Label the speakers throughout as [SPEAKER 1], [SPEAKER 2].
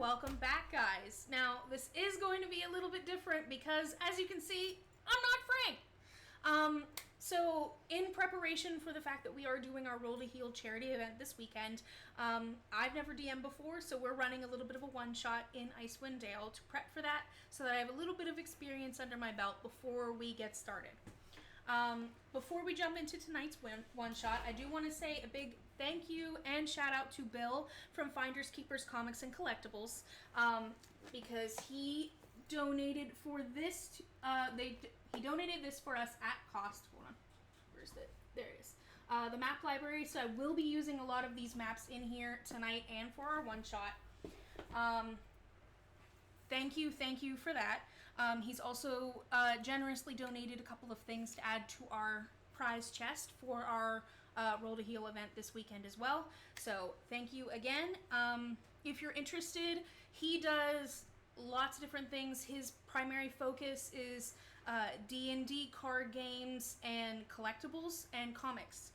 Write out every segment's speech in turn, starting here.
[SPEAKER 1] welcome back, guys. Now, this is going to be a little bit different because, as you can see, I'm not Frank. So in preparation for the fact that we are doing our Roll to Heal charity event this weekend, I've never DM'd before, so we're running a little bit of a one-shot in Icewind Dale to prep for that, so that I have a little bit of experience under my belt before we get started. Before we jump into tonight's one-shot, I do want to say a big thank you and shout out to Bill from Finders Keepers Comics and Collectibles, because he donated for this. He donated this for us at cost. Hold on, where's it? There it is. The map library. So I will be using a lot of these maps in here tonight and for our one-shot. Thank you for that. He's also generously donated a couple of things to add to our prize chest for our Roll to Heal event this weekend as well. So thank you again. If you're interested, he does lots of different things. His primary focus is D&D card games and collectibles and comics.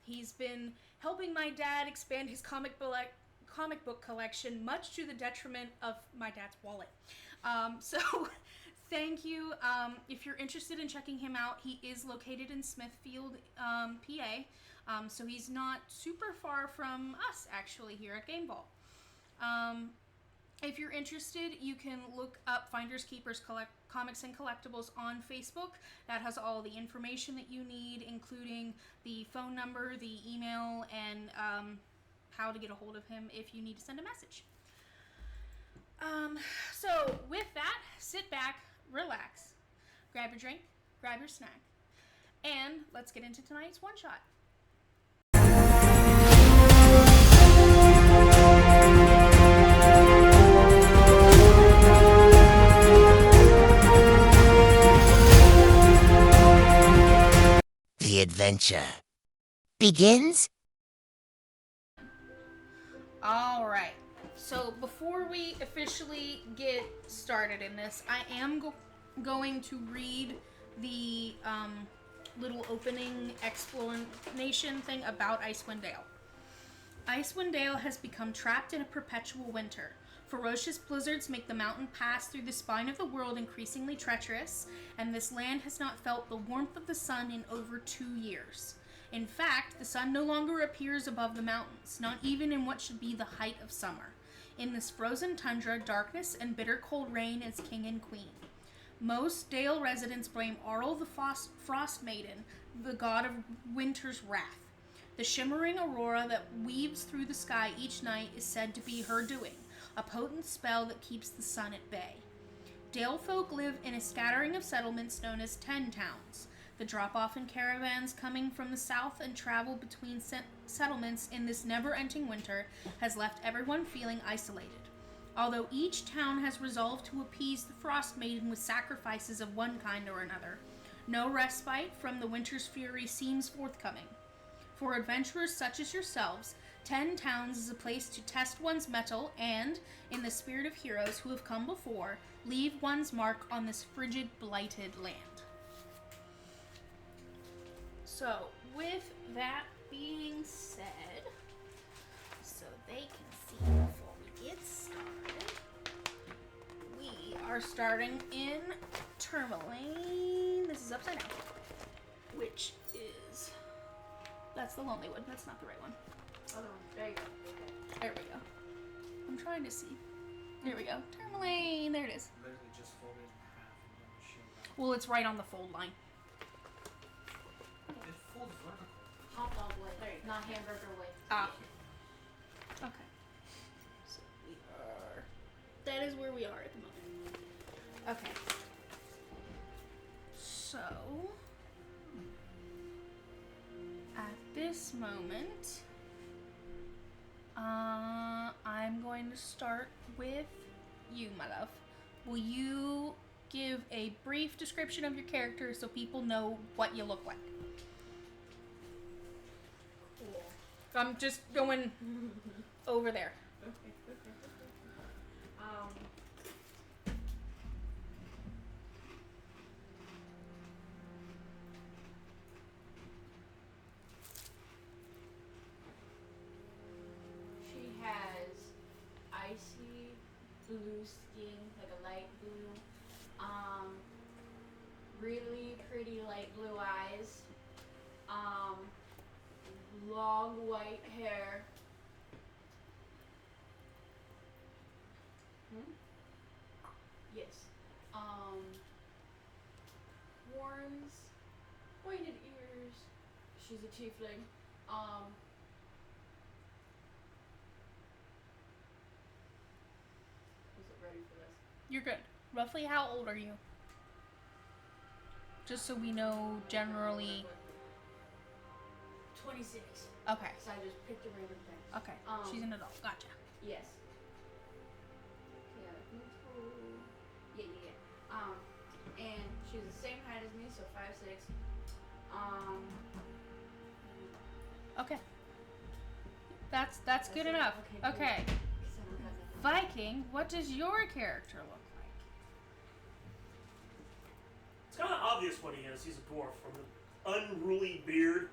[SPEAKER 1] He's been helping my dad expand his comic book collection, much to the detriment of my dad's wallet. So thank you. If you're interested in checking him out, he is located in Smithfield, PA. So he's not super far from us, actually, here at Game Vault. If you're interested, you can look up Finders Keepers Comics and Collectibles on Facebook. That has all the information that you need, including the phone number, the email, and how to get a hold of him if you need to send a message. So with that, sit back, relax, grab your drink, grab your snack, and let's get into tonight's one-shot.
[SPEAKER 2] The adventure begins.
[SPEAKER 1] All right. So before we officially get started in this, I am going to read the little opening explanation thing about Icewind Dale. Icewind Dale has become trapped in a perpetual winter. Ferocious blizzards make the mountain pass through the spine of the world increasingly treacherous, and this land has not felt the warmth of the sun in over 2 years. In fact, the sun no longer appears above the mountains, not even in what should be the height of summer. In this frozen tundra, darkness and bitter cold rain is king and queen. Most Dale residents blame Arl the Frost Maiden, the god of winter's wrath. The shimmering aurora that weaves through the sky each night is said to be her doing, a potent spell that keeps the sun at bay. Dale folk live in a scattering of settlements known as 10 towns. The drop-off in caravans coming from the south and travel between settlements in this never-ending winter has left everyone feeling isolated. Although each town has resolved to appease the Frost Maiden with sacrifices of one kind or another, no respite from the winter's fury seems forthcoming. For adventurers such as yourselves, 10 Towns is a place to test one's mettle and, in the spirit of heroes who have come before, leave one's mark on this frigid, blighted land. So, with that being said, so they can see before we get started, we are starting in Tourmaline. This is upside down, which is, that's the Lonely Wood. That's not the right one. Other one. There you go. Okay. There we go. I'm trying to see. There we go. Tourmaline. There it is.
[SPEAKER 3] Literally just folded in half and then show back.
[SPEAKER 1] Well, it's right on the fold line.
[SPEAKER 3] It folds vertical.
[SPEAKER 4] Hot dog way, not hamburger way.
[SPEAKER 1] Ah. Okay. So we are. That is where we are at the moment. Okay. So at this moment, I'm going to start with you, my love. Will you give a brief description of your character so people know what you look like?
[SPEAKER 4] Cool.
[SPEAKER 1] I'm just going over there.
[SPEAKER 4] Okay. She has icy blue skin, like a light blue. Really pretty light blue eyes. Long white hair. Yes. Horns, pointed ears. She's a tiefling. Wasn't ready for this.
[SPEAKER 1] You're good. Roughly how old are you? Just so we know generally.
[SPEAKER 4] 26.
[SPEAKER 1] Okay.
[SPEAKER 4] So I just picked a random thing.
[SPEAKER 1] Okay. She's an adult. Gotcha.
[SPEAKER 4] Yes. Yeah. And she's the same height as me, so 5'6".
[SPEAKER 1] Okay. That's good enough. Okay. Viking, what does your character look like?
[SPEAKER 5] It's kind of obvious what he is. He's a dwarf from an unruly beard,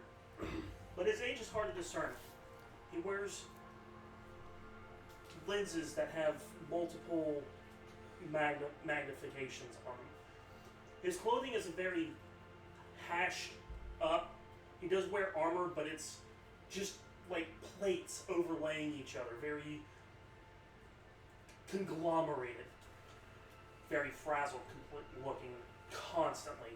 [SPEAKER 5] but his age is hard to discern. He wears lenses that have multiple magnifications on them. His clothing is very hashed up. He does wear armor, but it's just like plates overlaying each other, very conglomerated, very frazzled looking constantly.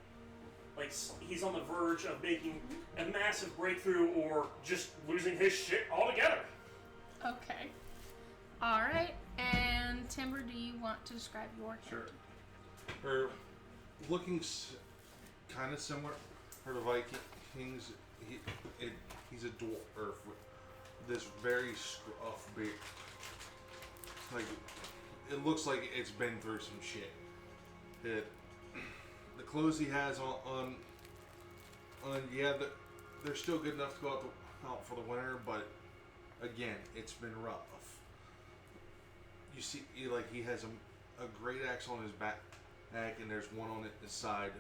[SPEAKER 5] Like he's on the verge of making a massive breakthrough or just losing his shit altogether.
[SPEAKER 1] Okay. Alright. And Timber, do you want to describe your character?
[SPEAKER 6] Sure. Her looking kind of similar. Her to Vikings. He's a dwarf with this very scruff beard. Like it looks like it's been through some shit. The clothes he has on yeah, they're still good enough to go out for the winter, but again, it's been rough. You see, he has a great axe on his back, and there's one on his side,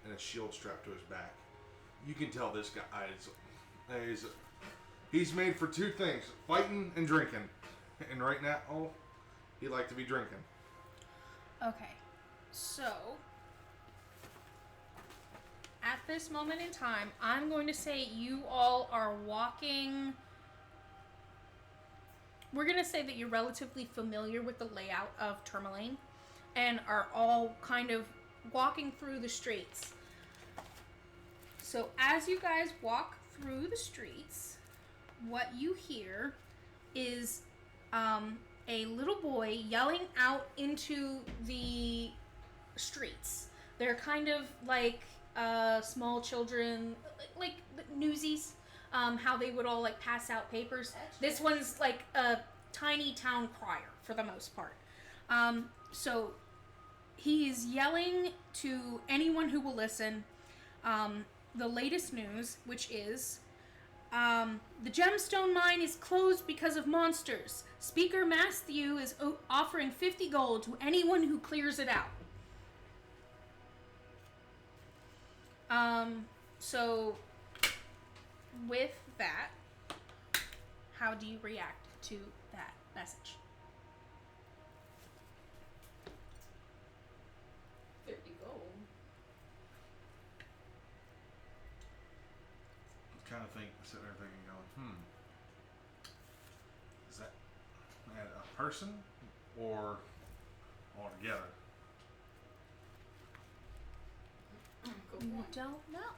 [SPEAKER 6] and a shield strapped to his back. You can tell this guy he's made for two things: fighting and drinking. And right now, he'd like to be drinking. Okay,
[SPEAKER 1] so at this moment in time, I'm going to say you all are walking. We're going to say that you're relatively familiar with the layout of Tourmaline and are all kind of walking through the streets. So as you guys walk through the streets, what you hear is a little boy yelling out into the streets. They're kind of like small children, like newsies, how they would all like pass out papers. This one's like a tiny town crier for the most part. So he's yelling to anyone who will listen the latest news, which is the gemstone mine is closed because of monsters. Speaker Matthew is offering 50 gold to anyone who clears it out. So with that, how do you react to that message?
[SPEAKER 4] 50 gold.
[SPEAKER 6] kind of sitting there thinking, going, is that a person or altogether?
[SPEAKER 4] Good
[SPEAKER 1] You
[SPEAKER 4] point.
[SPEAKER 1] don't know.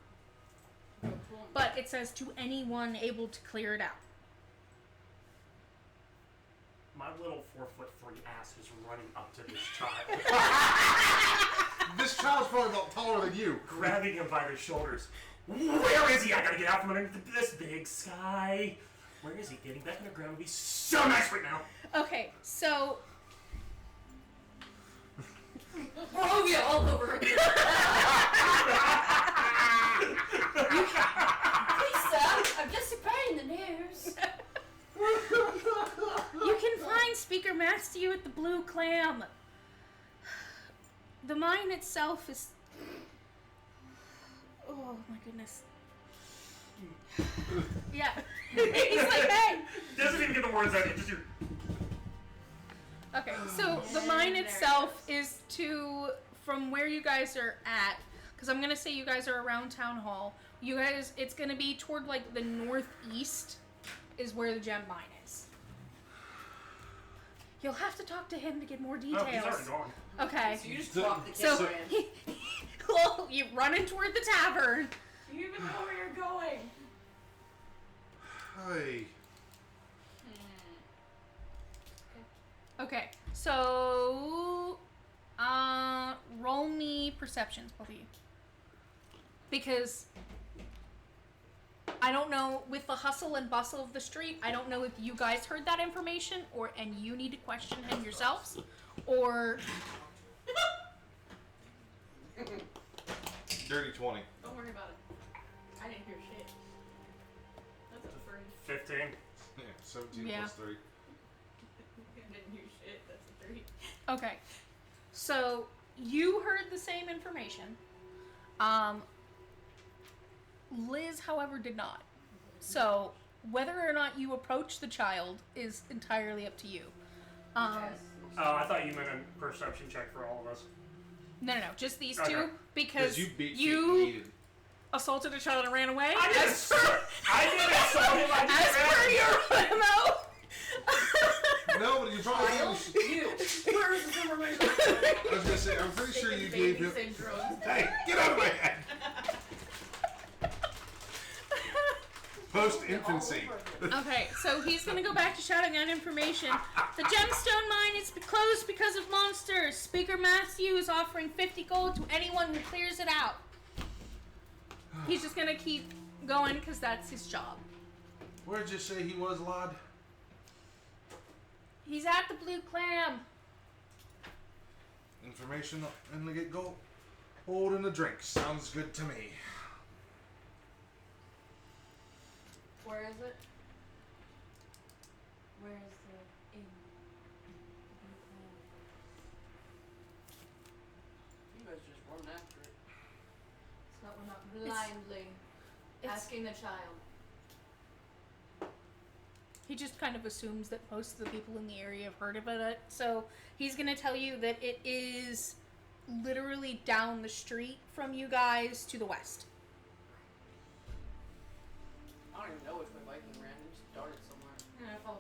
[SPEAKER 4] Good point.
[SPEAKER 1] But it says to anyone able to clear it out.
[SPEAKER 5] My little 4'3" ass is running up to this child,
[SPEAKER 6] This child's probably about taller than you.
[SPEAKER 5] grabbing him by the shoulders. Where is he? I gotta get out from underneath this big sky. Where is he? Getting back on the ground would be so nice right now.
[SPEAKER 1] Okay, so
[SPEAKER 4] Oh, yeah, all over again. Please, sir, I'm just spreading the news.
[SPEAKER 1] you can find Speaker Matthew at the Blue Clam. The mine itself is... Oh my goodness. Yeah. He's like, hey!
[SPEAKER 5] Doesn't even get the words out. Just your...
[SPEAKER 1] Okay, so the mine itself is from where you guys are at, because I'm gonna say you guys are around town hall. You guys, it's gonna be toward like the northeast, is where the gem mine is. You'll have to talk to him to get more details.
[SPEAKER 5] Oh, he's already gone.
[SPEAKER 1] Okay.
[SPEAKER 4] So you just walk the
[SPEAKER 1] So
[SPEAKER 4] camera in.
[SPEAKER 1] well, you're running toward the tavern.
[SPEAKER 4] Do you even know where you're going?
[SPEAKER 6] Hey.
[SPEAKER 1] Okay, so roll me perceptions, both of you, because I don't know, with the hustle and bustle of the street, I don't know if you guys heard that information and you need to question him yourselves, or
[SPEAKER 6] Dirty 20.
[SPEAKER 4] Don't worry about it. I didn't hear shit. That's a 3.
[SPEAKER 5] 15.
[SPEAKER 6] Yeah, 17
[SPEAKER 1] Yeah.
[SPEAKER 6] plus 3.
[SPEAKER 4] I didn't hear shit. That's a 3.
[SPEAKER 1] okay. So you heard the same information. Liz, however, did not. So whether or not you approach the child is entirely up to you.
[SPEAKER 5] Oh, I thought you meant a perception check for all of us.
[SPEAKER 1] No, just these
[SPEAKER 5] Okay.
[SPEAKER 1] two, because
[SPEAKER 6] You beat
[SPEAKER 1] you assaulted a child and ran away.
[SPEAKER 5] I didn't assault him. I
[SPEAKER 1] As
[SPEAKER 5] just
[SPEAKER 1] per your MO.
[SPEAKER 6] No, but you probably.
[SPEAKER 4] You. Where is this information?
[SPEAKER 6] I was gonna say, I'm pretty sure you
[SPEAKER 4] Baby
[SPEAKER 6] gave him.
[SPEAKER 4] syndrome.
[SPEAKER 6] Hey, get out of my head! Post infancy.
[SPEAKER 1] Okay, so he's gonna go back to shouting that information. The gemstone mine is closed because of monsters. Speaker Matthew is offering 50 gold to anyone who clears it out. He's just gonna keep going because that's his job.
[SPEAKER 6] Where'd you say he was, lad?
[SPEAKER 1] He's at the Blue Clam.
[SPEAKER 6] Information and get gold. Holding a drink. Sounds good to me.
[SPEAKER 4] Where is it? Where is the inn? You guys just run after it. So we're not blindly asking the child.
[SPEAKER 1] He just kind of assumes that most of the people in the area have heard about it. So he's gonna tell you that it is literally down the street from you guys to the west.
[SPEAKER 4] I don't even know which way Viking ran. He just darted somewhere. Yeah, I follow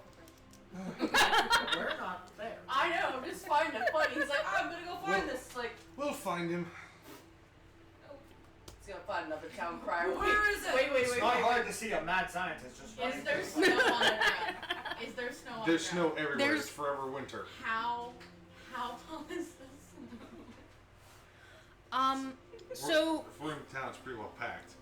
[SPEAKER 3] We're not there.
[SPEAKER 4] I know, I'm just finding it funny. He's like, I'm gonna go find this. Like,
[SPEAKER 6] We'll find him.
[SPEAKER 4] he's gonna find another town crier.
[SPEAKER 3] Where is it?
[SPEAKER 4] Wait.
[SPEAKER 3] It's not hard to see a mad scientist just running
[SPEAKER 4] Is there
[SPEAKER 3] through
[SPEAKER 4] snow
[SPEAKER 3] the
[SPEAKER 4] on the ground? Is there snow on
[SPEAKER 6] There's
[SPEAKER 4] the
[SPEAKER 6] snow
[SPEAKER 4] ground?
[SPEAKER 6] everywhere.
[SPEAKER 1] There's-
[SPEAKER 6] It's forever winter.
[SPEAKER 4] How tall is the snow?
[SPEAKER 1] So
[SPEAKER 6] If we're in town, it's pretty well packed.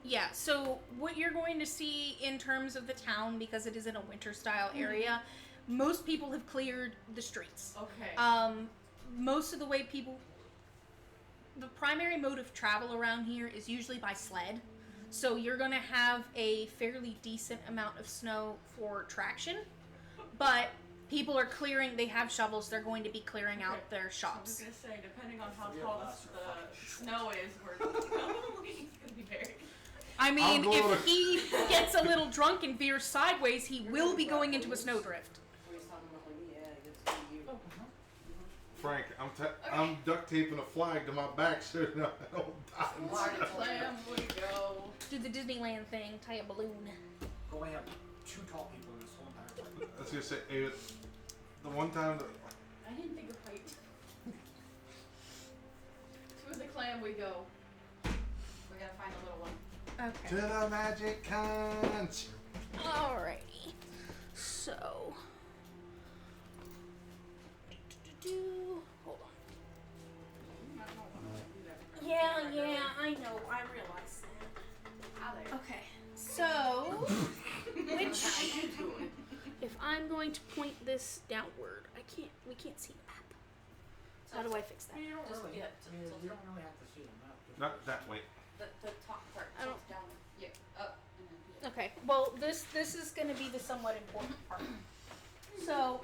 [SPEAKER 1] yeah, so what you're going to see in terms of the town, because it is in a winter style area, most people have cleared the streets.
[SPEAKER 4] Okay.
[SPEAKER 1] Most of the way the primary mode of travel around here is usually by sled. So you're going to have a fairly decent amount of snow for traction, but people are clearing, they have shovels, they're going to be clearing out their
[SPEAKER 4] I was
[SPEAKER 1] shops.
[SPEAKER 4] gonna say, depending on how tall the snow is, we're probably gonna be very.
[SPEAKER 1] I mean,
[SPEAKER 6] I'll go
[SPEAKER 1] if he gets a little drunk and veers sideways, he will be going into a snowdrift.
[SPEAKER 6] Frank, I'm duct taping a flag to my back so I don't die.
[SPEAKER 4] Marty Clam, we go.
[SPEAKER 1] Do the Disneyland thing, tie a balloon.
[SPEAKER 3] Going up 2 tall people in this whole entire thing.
[SPEAKER 6] I was gonna say, the one time that
[SPEAKER 4] I didn't think of height. To the clam we go. We gotta find a little one.
[SPEAKER 1] Okay.
[SPEAKER 6] to the magic cunt.
[SPEAKER 1] Alrighty. So. Hold on. Yeah, I know. I realize that. Okay. So, if I'm going to point this downward, we can't see the map. So how do I fix that?
[SPEAKER 3] You don't
[SPEAKER 4] Just-
[SPEAKER 3] really,
[SPEAKER 4] yeah,
[SPEAKER 3] you don't really have to see the map.
[SPEAKER 6] Not that way.
[SPEAKER 4] The top part.
[SPEAKER 1] I don't-
[SPEAKER 4] Down. Yeah. Up. And then.
[SPEAKER 1] Okay. Well, this is going to be the somewhat important part. So,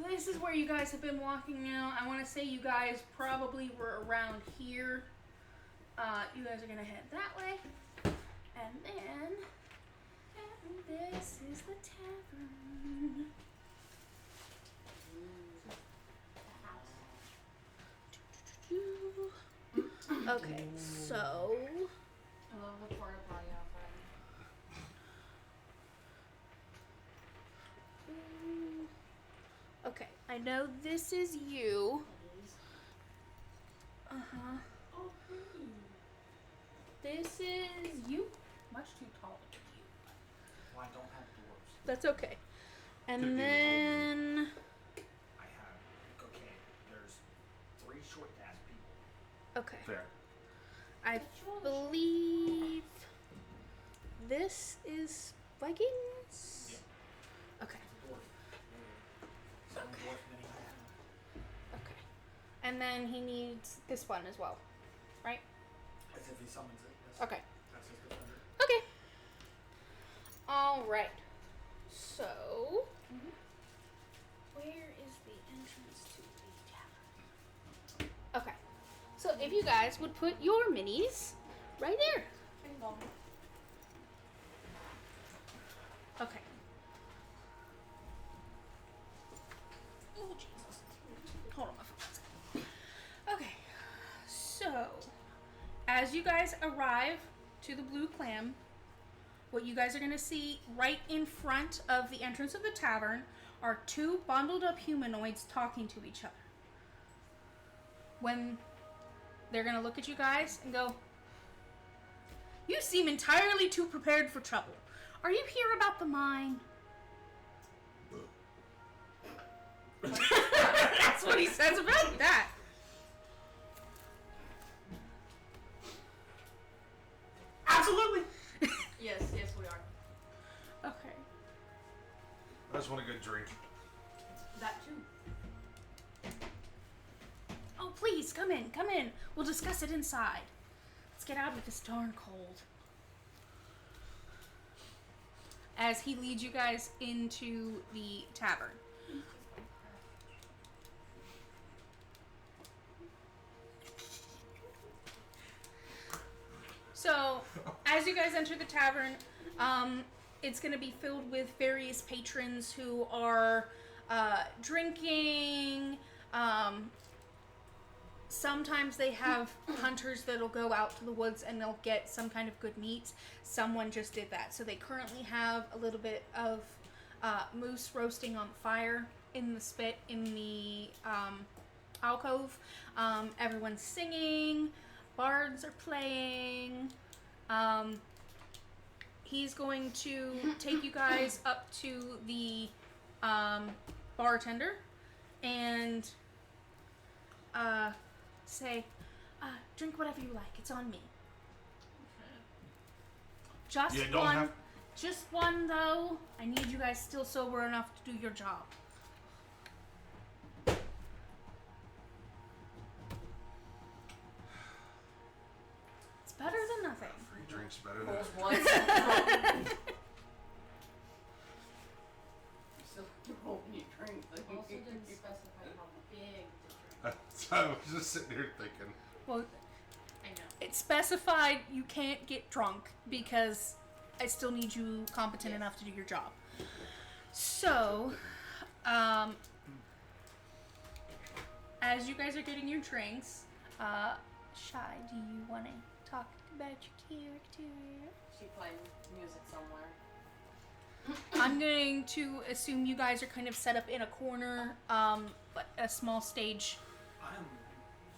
[SPEAKER 1] this is where you guys have been walking now. I want to say you guys probably were around here. You guys are going to head that way. And then, this is the tavern. Okay, so
[SPEAKER 4] I love the porta potty outside.
[SPEAKER 1] okay, I know this is you. Uh-huh.
[SPEAKER 4] Oh, pretty.
[SPEAKER 1] This is you. Much too tall to be you.
[SPEAKER 3] Well, I don't have doors.
[SPEAKER 1] That's okay.
[SPEAKER 6] Could
[SPEAKER 1] And
[SPEAKER 6] be
[SPEAKER 1] then
[SPEAKER 3] I have. Okay, there's 3 short ass people.
[SPEAKER 1] okay.
[SPEAKER 6] Fair.
[SPEAKER 1] I believe this is Vikings.
[SPEAKER 3] Yeah.
[SPEAKER 1] Okay.
[SPEAKER 3] Dwarf. Some dwarf mini.
[SPEAKER 1] Okay. And then he needs this one as well, right?
[SPEAKER 3] As if he summons it. Yes.
[SPEAKER 1] Okay.
[SPEAKER 3] That's his defender.
[SPEAKER 1] Okay. All right. So, where is the entrance to the tavern? Okay. So if you guys would put your minis right there.
[SPEAKER 4] Bing bong.
[SPEAKER 1] Okay. Oh Jesus! Hold on, my phone. Okay. So, as you guys arrive to the Blue Clam, what you guys are going to see right in front of the entrance of the tavern are 2 bundled up humanoids talking to each other. When they're going to look at you guys and go, "You seem entirely too prepared for trouble. Are you here about the mine?" That's what he says about that.
[SPEAKER 3] Absolutely.
[SPEAKER 4] Yes, we are.
[SPEAKER 1] Okay.
[SPEAKER 6] I just want a good drink.
[SPEAKER 4] That too.
[SPEAKER 1] Oh, please, come in, come in. We'll discuss it inside. Let's get out of this darn cold. As he leads you guys into the tavern. So, as you guys enter the tavern, it's going to be filled with various patrons who are drinking. Sometimes they have hunters that'll go out to the woods and they'll get some kind of good meat. Someone just did that. So they currently have a little bit of moose roasting on fire in the spit in the alcove. Everyone's singing. Bards are playing. He's going to take you guys up to the bartender and say, "Drink whatever you like. It's on me." Just
[SPEAKER 6] You don't
[SPEAKER 1] one.
[SPEAKER 6] have-
[SPEAKER 1] Just one, though. I need you guys still sober enough to do your job. It's better than nothing.
[SPEAKER 6] Free drinks better than.
[SPEAKER 4] Pulls one. So you need drinks. Also didn't specify how big the drink.
[SPEAKER 6] So I was just sitting here thinking.
[SPEAKER 1] Well,
[SPEAKER 4] I know.
[SPEAKER 1] it's specified you can't get drunk because I still need you competent
[SPEAKER 4] Yes.
[SPEAKER 1] enough to do your job. So, as you guys are getting your drinks, Shy, do you want to talk about your character?
[SPEAKER 4] She playing music somewhere.
[SPEAKER 1] I'm going to assume you guys are kind of set up in a corner, but a small stage.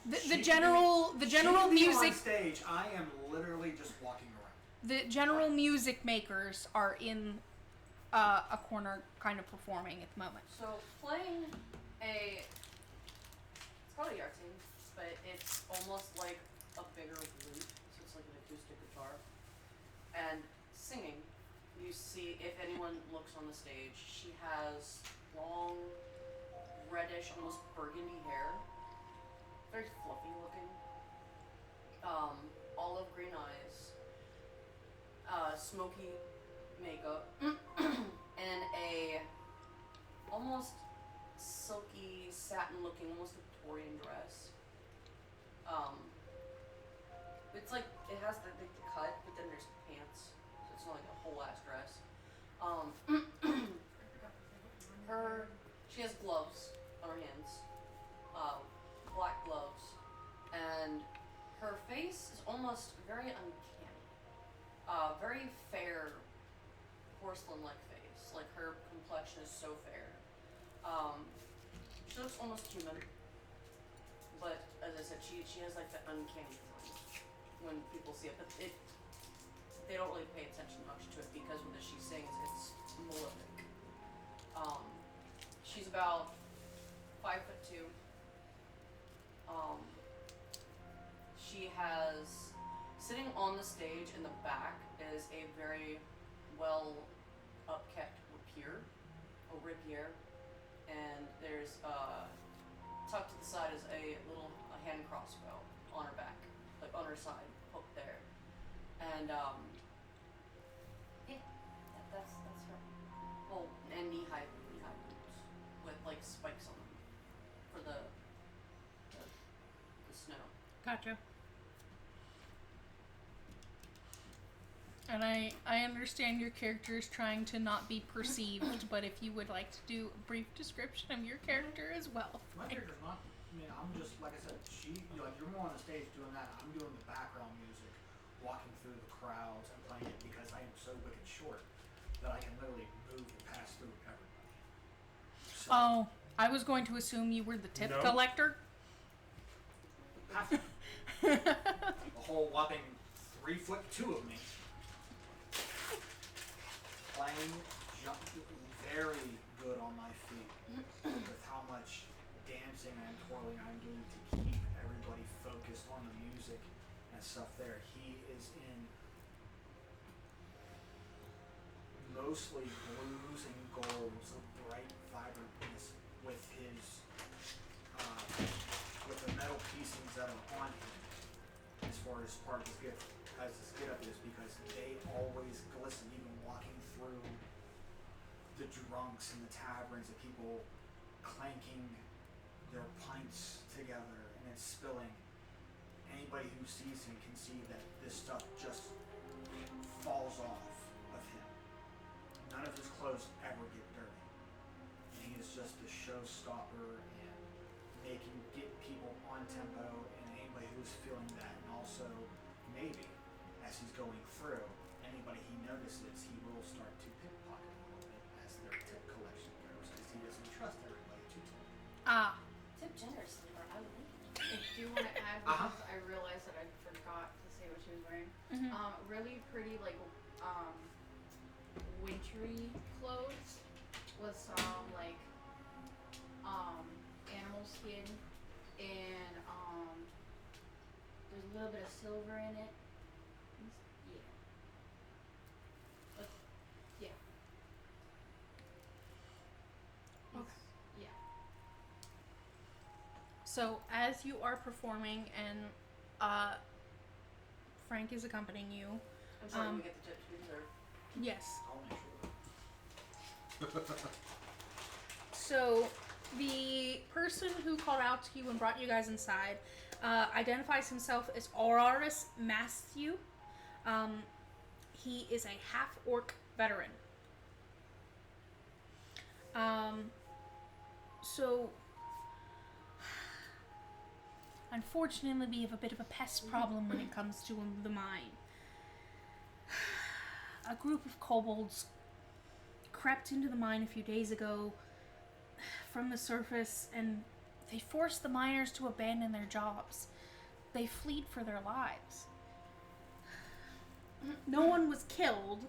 [SPEAKER 1] The general
[SPEAKER 3] On
[SPEAKER 1] music.
[SPEAKER 3] stage, I am literally just walking around.
[SPEAKER 1] The general music makers are in a corner kind of performing at the moment.
[SPEAKER 4] So playing it's called a yardstick, but it's almost like a bigger flute, so it's like an acoustic guitar. And singing, you see, if anyone looks on the stage, she has long, reddish, almost burgundy hair, very fluffy looking, olive green eyes, smoky makeup, and a almost silky, satin-looking, almost Victorian dress. It's like it has the cut, but then there's pants, so it's not like a whole ass dress. She has gloves on her hands, black gloves, and Her face is almost very uncanny. Very fair, porcelain-like face. Like, her complexion is so fair. She looks almost human. But, as I said, she has, like, the uncanny charm when people see it. But they don't really pay attention much to it because when she sings, it's malefic. She's about 5'2". She has, sitting on the stage in the back is a very well upkept rapier, and there's tucked to the side is a hand crossbow on her back, like on her side, hooked there, and yeah, that's her. Oh, and knee-high boots with like spikes on them for the snow.
[SPEAKER 1] Gotcha. And I understand your character is trying to not be perceived, but if you would like to do a brief description of your character as well.
[SPEAKER 3] My character's not. I mean, I'm just like I said. You're more on the stage doing that. I'm doing the background music, walking through the crowds and playing it because I am so wicked short that I can literally move and pass through everybody. So,
[SPEAKER 1] Oh, I was going to assume you were the tip
[SPEAKER 5] No.
[SPEAKER 1] collector.
[SPEAKER 3] half a whole whopping 3'2" of me. Playing, very good on my feet with how much dancing and twirling I'm doing to keep everybody focused on the music and stuff there. He is in mostly blues and golds of bright vibrantness with his with the metal piecings that are on him as far as part of his gift as his get up is, because they always glisten, even walking through the drunks and the taverns, of people clanking their pints together and it's spilling. Anybody who sees him can see that this stuff just falls off of him. None of his clothes ever get dirty. And he is just a showstopper and get people on tempo, and anybody who's feeling that, and also maybe as he's going through, anybody he notices, he will start to pickpocket a little bit as their tip collection goes, because he doesn't trust everybody to tip.
[SPEAKER 1] Ah.
[SPEAKER 4] Tip generously, or I would leave.
[SPEAKER 7] I do want to add, because I realized that I forgot to say what she was wearing.
[SPEAKER 1] Mhm.
[SPEAKER 7] Really pretty, like, wintry clothes with some, like, animal skin, and, there's a little bit of silver in it. Yeah. But, yeah.
[SPEAKER 1] Okay.
[SPEAKER 7] Yeah.
[SPEAKER 1] So as you are performing and Frank is accompanying you.
[SPEAKER 4] I'm sorry, we get the tips we deserve.
[SPEAKER 1] Yes.
[SPEAKER 3] I'll make sure.
[SPEAKER 1] So the person who called out to you and brought you guys inside identifies himself as Auraris Matthew. He is a half-orc veteran. So unfortunately, we have a bit of a pest problem when it comes to the mine. A group of kobolds crept into the mine a few days ago from the surface, and they forced the miners to abandon their jobs. They fled for their lives. No one was killed,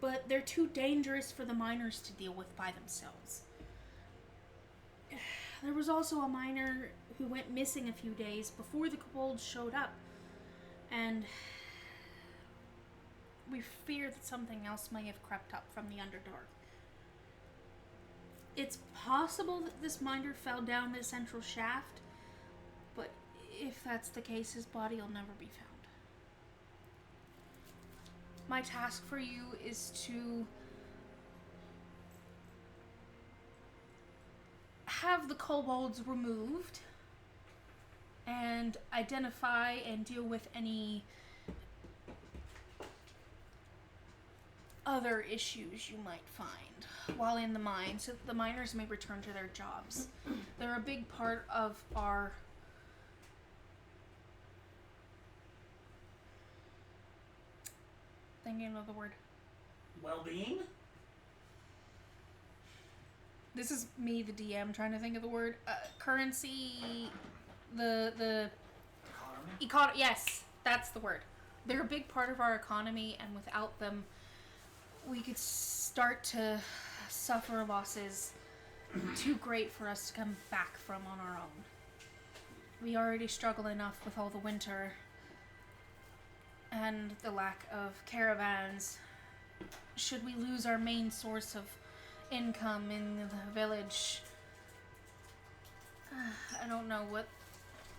[SPEAKER 1] but they're too dangerous for the miners to deal with by themselves. There was also a miner who went missing a few days before the kobolds showed up, and we fear that something else may have crept up from the Underdark. It's possible that this miner fell down this central shaft, but if that's the case, his body will never be found. My task for you is to have the kobolds removed and identify and deal with any other issues you might find while in the mine, so that the miners may return to their jobs. They're a big part of our thinking of the word.
[SPEAKER 5] Well-being?
[SPEAKER 1] This is me, the DM, trying to think of the word. Currency. The
[SPEAKER 3] Economy?
[SPEAKER 1] Yes, that's the word. They're a big part of our economy, and without them, we could start to suffer losses too great for us to come back from on our own. We already struggle enough with all the winter and the lack of caravans. Should we lose our main source of income in the village, I don't know what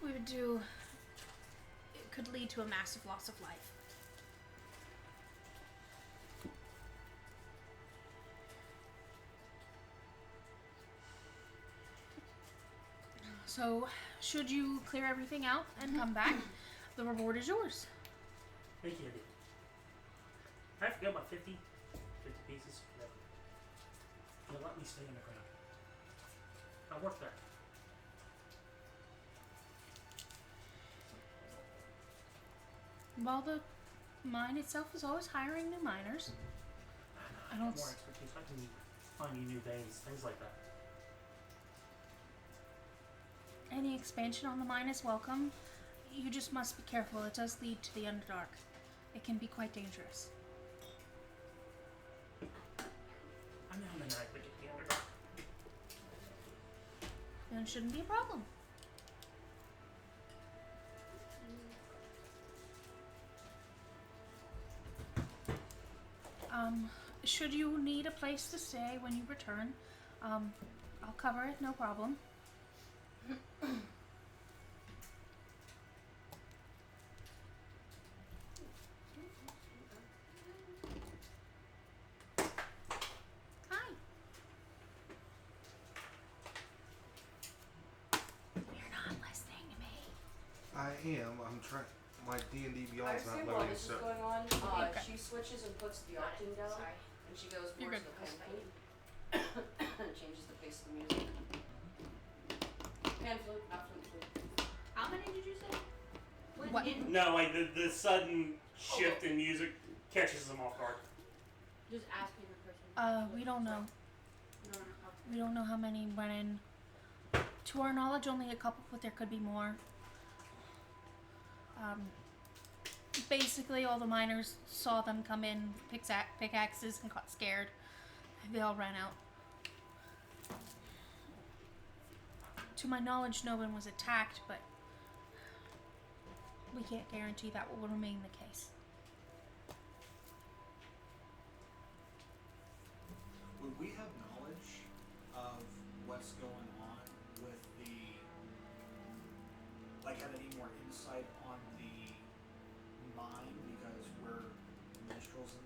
[SPEAKER 1] we would do. It could lead to a massive loss of life. So, should you clear everything out and come back, the reward is yours.
[SPEAKER 5] Thank you. I forgot my 50 pieces. Whatever. You'll let me stay underground. I work there.
[SPEAKER 1] While the mine itself is always hiring new miners, I don't.
[SPEAKER 5] More expertise. I can find you new veins, things like that.
[SPEAKER 1] Any expansion on the mine is welcome. You just must be careful. It does lead to the Underdark. It can be quite dangerous.
[SPEAKER 5] I know how many I could get the Underdark.
[SPEAKER 1] Then it shouldn't be a problem. Should you need a place to stay when you return, I'll cover it, no problem. Hi. You're not listening to me.
[SPEAKER 6] I am. I'm trying. My D&D
[SPEAKER 4] I
[SPEAKER 6] Beyond's
[SPEAKER 4] assume
[SPEAKER 6] not
[SPEAKER 4] while
[SPEAKER 6] loading,
[SPEAKER 4] this is
[SPEAKER 6] so
[SPEAKER 4] going on,
[SPEAKER 1] Okay.
[SPEAKER 4] she switches and puts the octane down,
[SPEAKER 7] Sorry.
[SPEAKER 4] and she goes
[SPEAKER 1] You're
[SPEAKER 4] more to
[SPEAKER 1] good.
[SPEAKER 4] the pan flute. And changes the pace of the music. Pan flute, not flute flute.
[SPEAKER 7] How many did you say?
[SPEAKER 1] What?
[SPEAKER 5] No, like the sudden shift in music catches them off guard.
[SPEAKER 7] Just asking the person.
[SPEAKER 1] We don't know.
[SPEAKER 7] No.
[SPEAKER 1] We don't know how many went in. To our knowledge, only a couple, but there could be more. Basically, all the miners saw them come in, pickaxes, and got scared. They all ran out. To my knowledge, no one was attacked, but we can't guarantee that will remain the case.
[SPEAKER 3] Would we have knowledge of what's going on with the, like, have any more insight on the mine, because we're minstrels in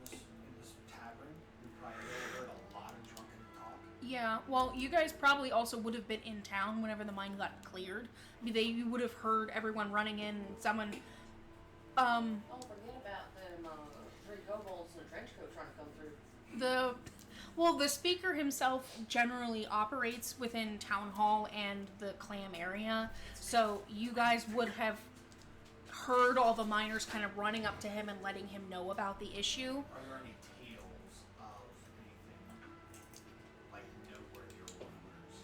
[SPEAKER 3] this tavern? We probably heard a lot of drunken talk.
[SPEAKER 1] Yeah, well, you guys probably also would have been in town whenever the mine got cleared. You would have heard everyone running in, someone,
[SPEAKER 4] Don't forget about them 3 kobolds in a trench coat trying to come through.
[SPEAKER 1] the speaker himself generally operates within town hall and the clam area, so you guys would have heard all the miners kind of running up to him and letting him know about the issue.
[SPEAKER 3] Are there any tales of anything, like, noteworthy or rumors?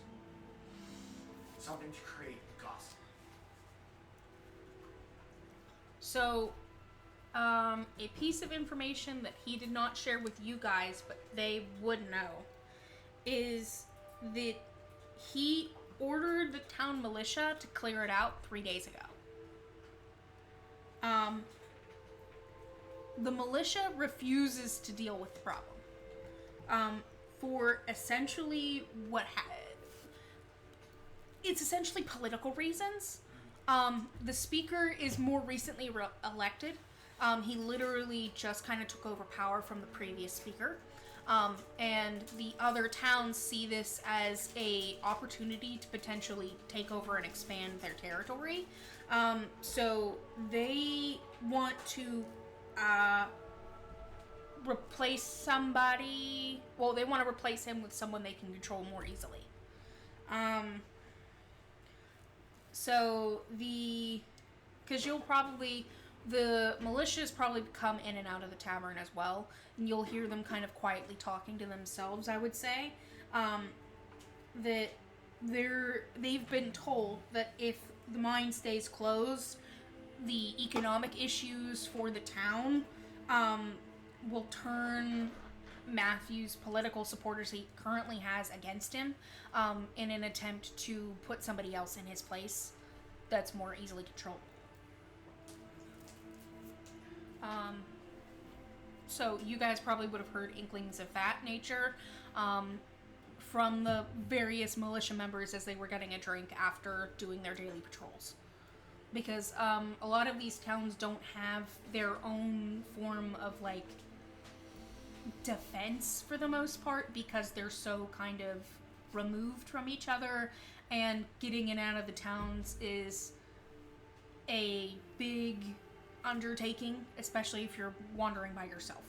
[SPEAKER 3] Something to create gossip.
[SPEAKER 1] So, a piece of information that he did not share with you guys, but they would know, is that he ordered the town militia to clear it out 3 days ago. The militia refuses to deal with the problem. For essentially it's essentially political reasons. The speaker is more recently elected. He literally just kind of took over power from the previous speaker. And the other towns see this as a opportunity to potentially take over and expand their territory. So they want to replace somebody. Well, they want to replace him with someone they can control more easily. So because you'll probably the militias probably come in and out of the tavern as well, and you'll hear them kind of quietly talking to themselves, I would say. That they've been told that if the mine stays closed, the economic issues for the town will turn Matthew's political supporters he currently has against him in an attempt to put somebody else in his place that's more easily controlled. So you guys probably would have heard inklings of that nature from the various militia members as they were getting a drink after doing their daily patrols. Because a lot of these towns don't have their own form of, like, defense for the most part because they're so kind of removed from each other, and getting in and out of the towns is a big undertaking, especially if you're wandering by yourself.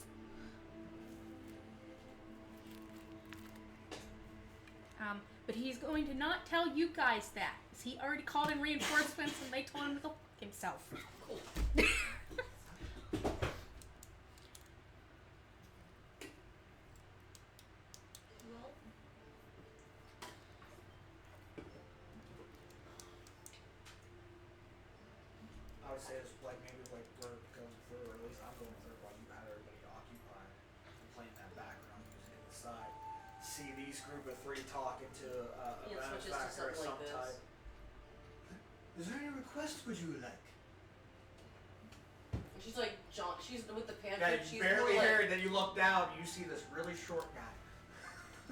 [SPEAKER 1] But he's going to not tell you guys that. He already called in reinforcements and they told him to go fuck himself.
[SPEAKER 4] Cool.
[SPEAKER 7] Well,
[SPEAKER 3] I would say it's like maybe like we're going through, or at least I'm going through while you had everybody occupied and playing that background music at the side. See these group of three talking to a
[SPEAKER 4] Yeah, switches to
[SPEAKER 3] benefactor of
[SPEAKER 4] something
[SPEAKER 3] some
[SPEAKER 4] like this.
[SPEAKER 3] type. Is there any request would you like?
[SPEAKER 4] And she's like, John, she's with the pantry.
[SPEAKER 3] Yeah,
[SPEAKER 4] she's
[SPEAKER 3] you barely
[SPEAKER 4] more
[SPEAKER 3] hear
[SPEAKER 4] like,
[SPEAKER 3] it, then you look down, you see this really short guy.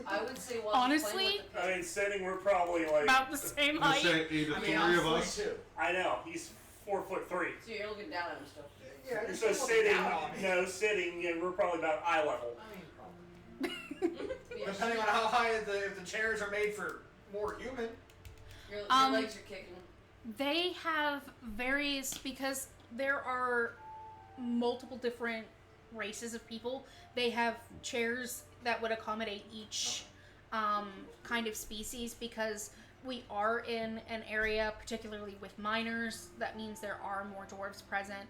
[SPEAKER 4] I would say, well,
[SPEAKER 1] Honestly,
[SPEAKER 4] with the
[SPEAKER 5] I mean, sitting, we're probably like
[SPEAKER 1] about the same
[SPEAKER 6] I'm gonna
[SPEAKER 1] height.
[SPEAKER 6] say 8 to
[SPEAKER 3] I
[SPEAKER 6] 3
[SPEAKER 3] mean, I'm
[SPEAKER 6] of us.
[SPEAKER 3] 42.
[SPEAKER 5] I know he's 4'3".
[SPEAKER 4] so you're looking down at him still.
[SPEAKER 3] Yeah, you're
[SPEAKER 5] So
[SPEAKER 3] still looking
[SPEAKER 5] sitting,
[SPEAKER 3] down on me.
[SPEAKER 5] no, sitting, yeah, we're probably about eye level.
[SPEAKER 3] I mean, probably.
[SPEAKER 4] Yeah,
[SPEAKER 3] Depending on how high if the chairs are made for more human.
[SPEAKER 4] your
[SPEAKER 1] Um,
[SPEAKER 4] legs are kicking.
[SPEAKER 1] They have various, because there are multiple different races of people, they have chairs that would accommodate each kind of species, because we are in an area, particularly with miners, that means there are more dwarves present.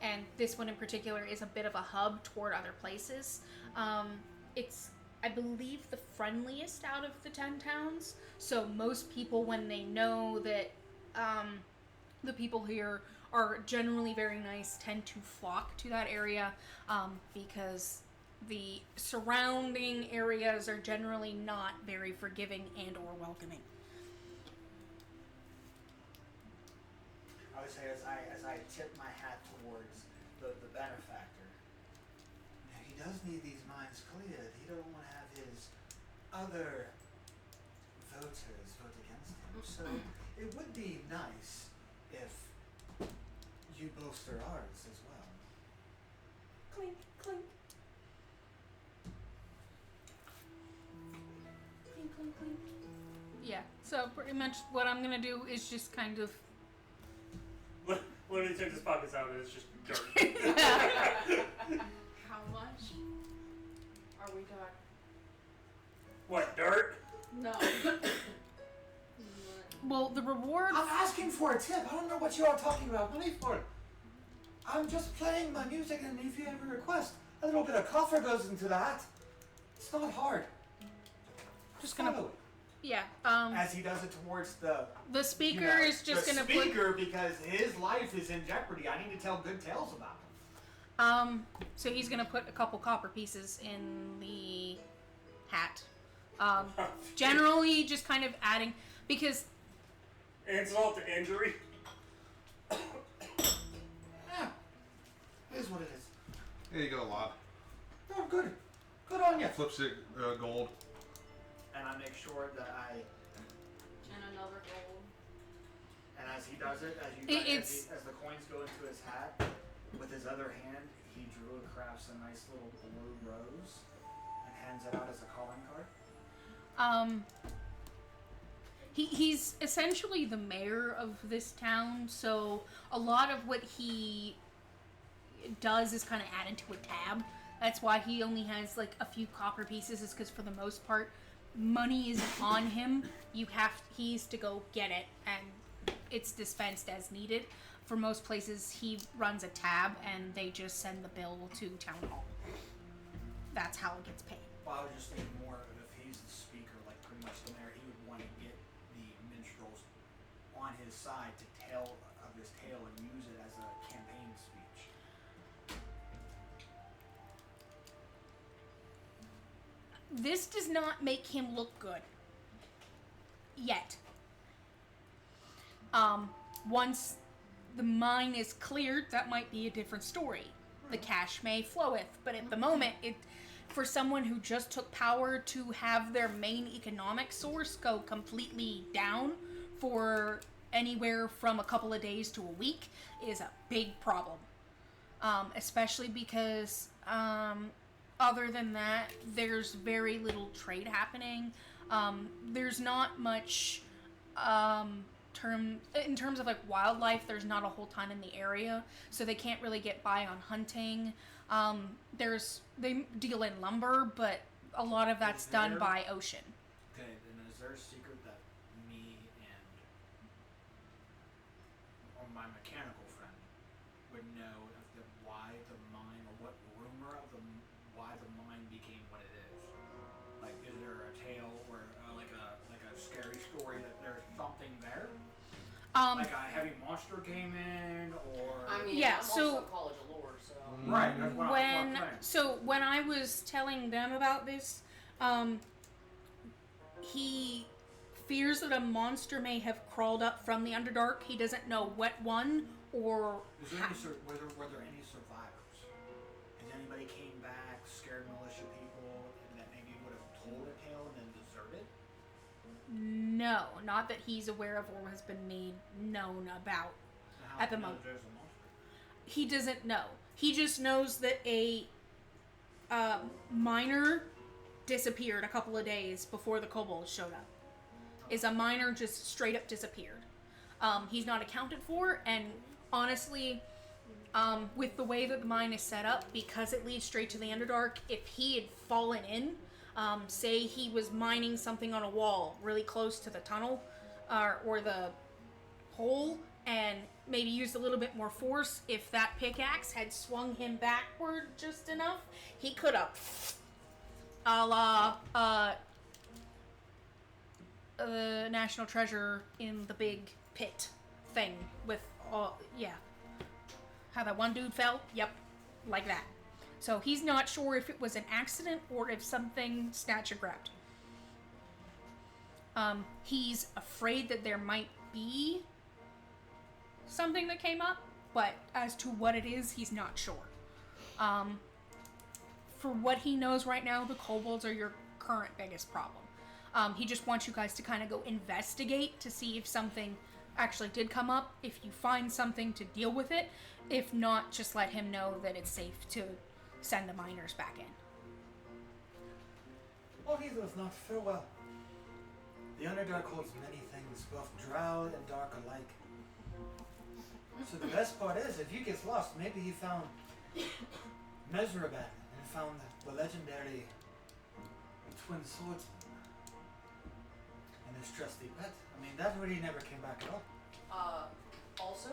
[SPEAKER 1] And this one in particular is a bit of a hub toward other places. It's, I believe, the friendliest out of the 10 towns. So most people, when they know that the people here are generally very nice, tend to flock to that area because the surrounding areas are generally not very forgiving and or welcoming.
[SPEAKER 3] I would say as I tip my hat towards the benefactor. Now he does need these mines cleared. He don't want to have his other voters vote against him. So it would be nice if you bolster ours as well.
[SPEAKER 4] Clink, clink. Clink, clink, clink.
[SPEAKER 1] Yeah, so pretty much what I'm gonna do is just kind of
[SPEAKER 5] Literally took his pockets out and it's just dirt.
[SPEAKER 7] how much are we talking?
[SPEAKER 5] What, dirt?
[SPEAKER 7] No.
[SPEAKER 1] well, the reward.
[SPEAKER 3] I'm asking for a tip. I don't know what you are talking about money for. I'm just playing my music, and if you have a request, a little bit of coffer goes into that. It's not hard.
[SPEAKER 1] Just gonna-
[SPEAKER 3] follow it.
[SPEAKER 1] Yeah,
[SPEAKER 3] As he does it towards the
[SPEAKER 1] the speaker
[SPEAKER 3] you know,
[SPEAKER 1] is just
[SPEAKER 3] the
[SPEAKER 1] gonna
[SPEAKER 3] speaker because his life is in jeopardy. I need to tell good tales about him.
[SPEAKER 1] so he's gonna put a couple copper pieces in the hat. Generally just kind of adding, because
[SPEAKER 5] Insult to injury.
[SPEAKER 3] Yeah, it is what it is.
[SPEAKER 6] There you go, lad.
[SPEAKER 3] Oh, good. Good on you.
[SPEAKER 6] Flips it gold.
[SPEAKER 3] And I make sure that
[SPEAKER 7] And another gold.
[SPEAKER 3] and as he does it, as the coins go into his hat, with his other hand, he drew and crafts a nice little blue rose and hands it out as a calling card.
[SPEAKER 1] he's essentially the mayor of this town, so a lot of what he does is kind of added to a tab. That's why he only has like a few copper pieces, is because for the most part money is on him. He's to go get it and it's dispensed as needed. For most places, he runs a tab and they just send the bill to town hall. That's how it gets paid.
[SPEAKER 3] Well, I was just thinking more of if he's the speaker, like pretty much the mayor, he would want to get the minstrels on his side to tell of his tale and use it as a campaign speech.
[SPEAKER 1] This does not make him look good. Yet. Once the mine is cleared, that might be a different story. The cash may floweth, but at the moment, for someone who just took power to have their main economic source go completely down for anywhere from a couple of days to a week is a big problem. Especially because, other than that, there's very little trade happening. There's not much, in terms of like wildlife, there's not a whole ton in the area, so they can't really get by on hunting. They deal in lumber, but a lot of that's done by ocean.
[SPEAKER 3] Okay, then is there a secret that me and or my mechanical friend would know of why the mine, or what rumor of why the mine became what it is? Like, is there a tale or like a scary story that there's something there? Like a heavy monster came in, or
[SPEAKER 4] I mean,
[SPEAKER 1] Yeah,
[SPEAKER 4] I'm
[SPEAKER 1] so-
[SPEAKER 4] also a college of lore, so.
[SPEAKER 3] right? That's what I'm saying.
[SPEAKER 1] So when I was telling them about this, he fears that a monster may have crawled up from the Underdark. He doesn't know what one or
[SPEAKER 3] Is there any were there any survivors? Has anybody came back, scared militia people, and that maybe would have told a tale and then deserted?
[SPEAKER 1] no, not that he's aware of or has been made known about.
[SPEAKER 3] And how
[SPEAKER 1] At the
[SPEAKER 3] do you know
[SPEAKER 1] moment.
[SPEAKER 3] there's a monster?
[SPEAKER 1] He doesn't know. He just knows that a miner disappeared a couple of days before the kobolds showed up. Is a miner just straight up disappeared. He's not accounted for, and honestly, with the way that the mine is set up, because it leads straight to the Underdark, if he had fallen in, say he was mining something on a wall really close to the tunnel, or the hole, and maybe used a little bit more force, if that pickaxe had swung him backward just enough, he could have, a la, National Treasure in the big pit thing with all, yeah. How that one dude fell? Yep, like that. So he's not sure if it was an accident or if something snatched and grabbed. He's afraid that there might be something that came up, but as to what it is, he's not sure. For what he knows right now, the kobolds are your current biggest problem. He just wants you guys to kind of go investigate to see if something actually did come up. If you find something, to deal with it. If not, just let him know that it's safe to send the miners back in.
[SPEAKER 3] Well, he does not fare well. The Underdark holds many things, both drow and dark alike. So the best part is, if you get lost, maybe he found Mesraban and found the legendary twin swordsman and his trusty pet. I mean, that really never came back at all.
[SPEAKER 4] Also,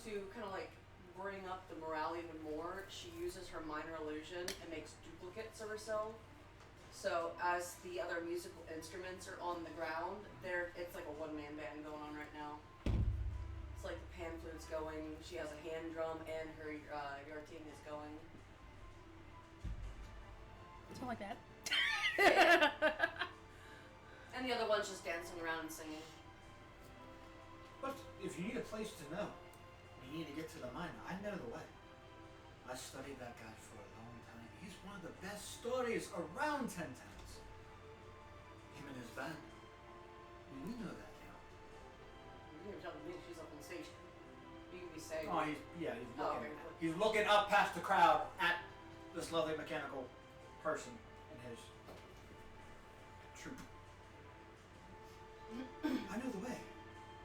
[SPEAKER 4] to kind of like bring up the morale even more, she uses her minor illusion and makes duplicates of herself. So as the other musical instruments are on the ground, it's like a one-man band going on right now. It's like the pan flute's going, she has a hand drum, and her yartine is going.
[SPEAKER 1] Something like that.
[SPEAKER 4] And the other one's just dancing around and singing.
[SPEAKER 3] But if you need a place to know, you need to get to the mine. I know the way. I studied that guy for a long time. He's one of the best stories around Ten Towns. Him and his band. We know that now.
[SPEAKER 4] You can tell me she's up on stage. You can be saying.
[SPEAKER 3] Oh, he's looking.
[SPEAKER 4] Oh, okay.
[SPEAKER 3] He's looking up past the crowd at this lovely mechanical person and his troop. I know the way.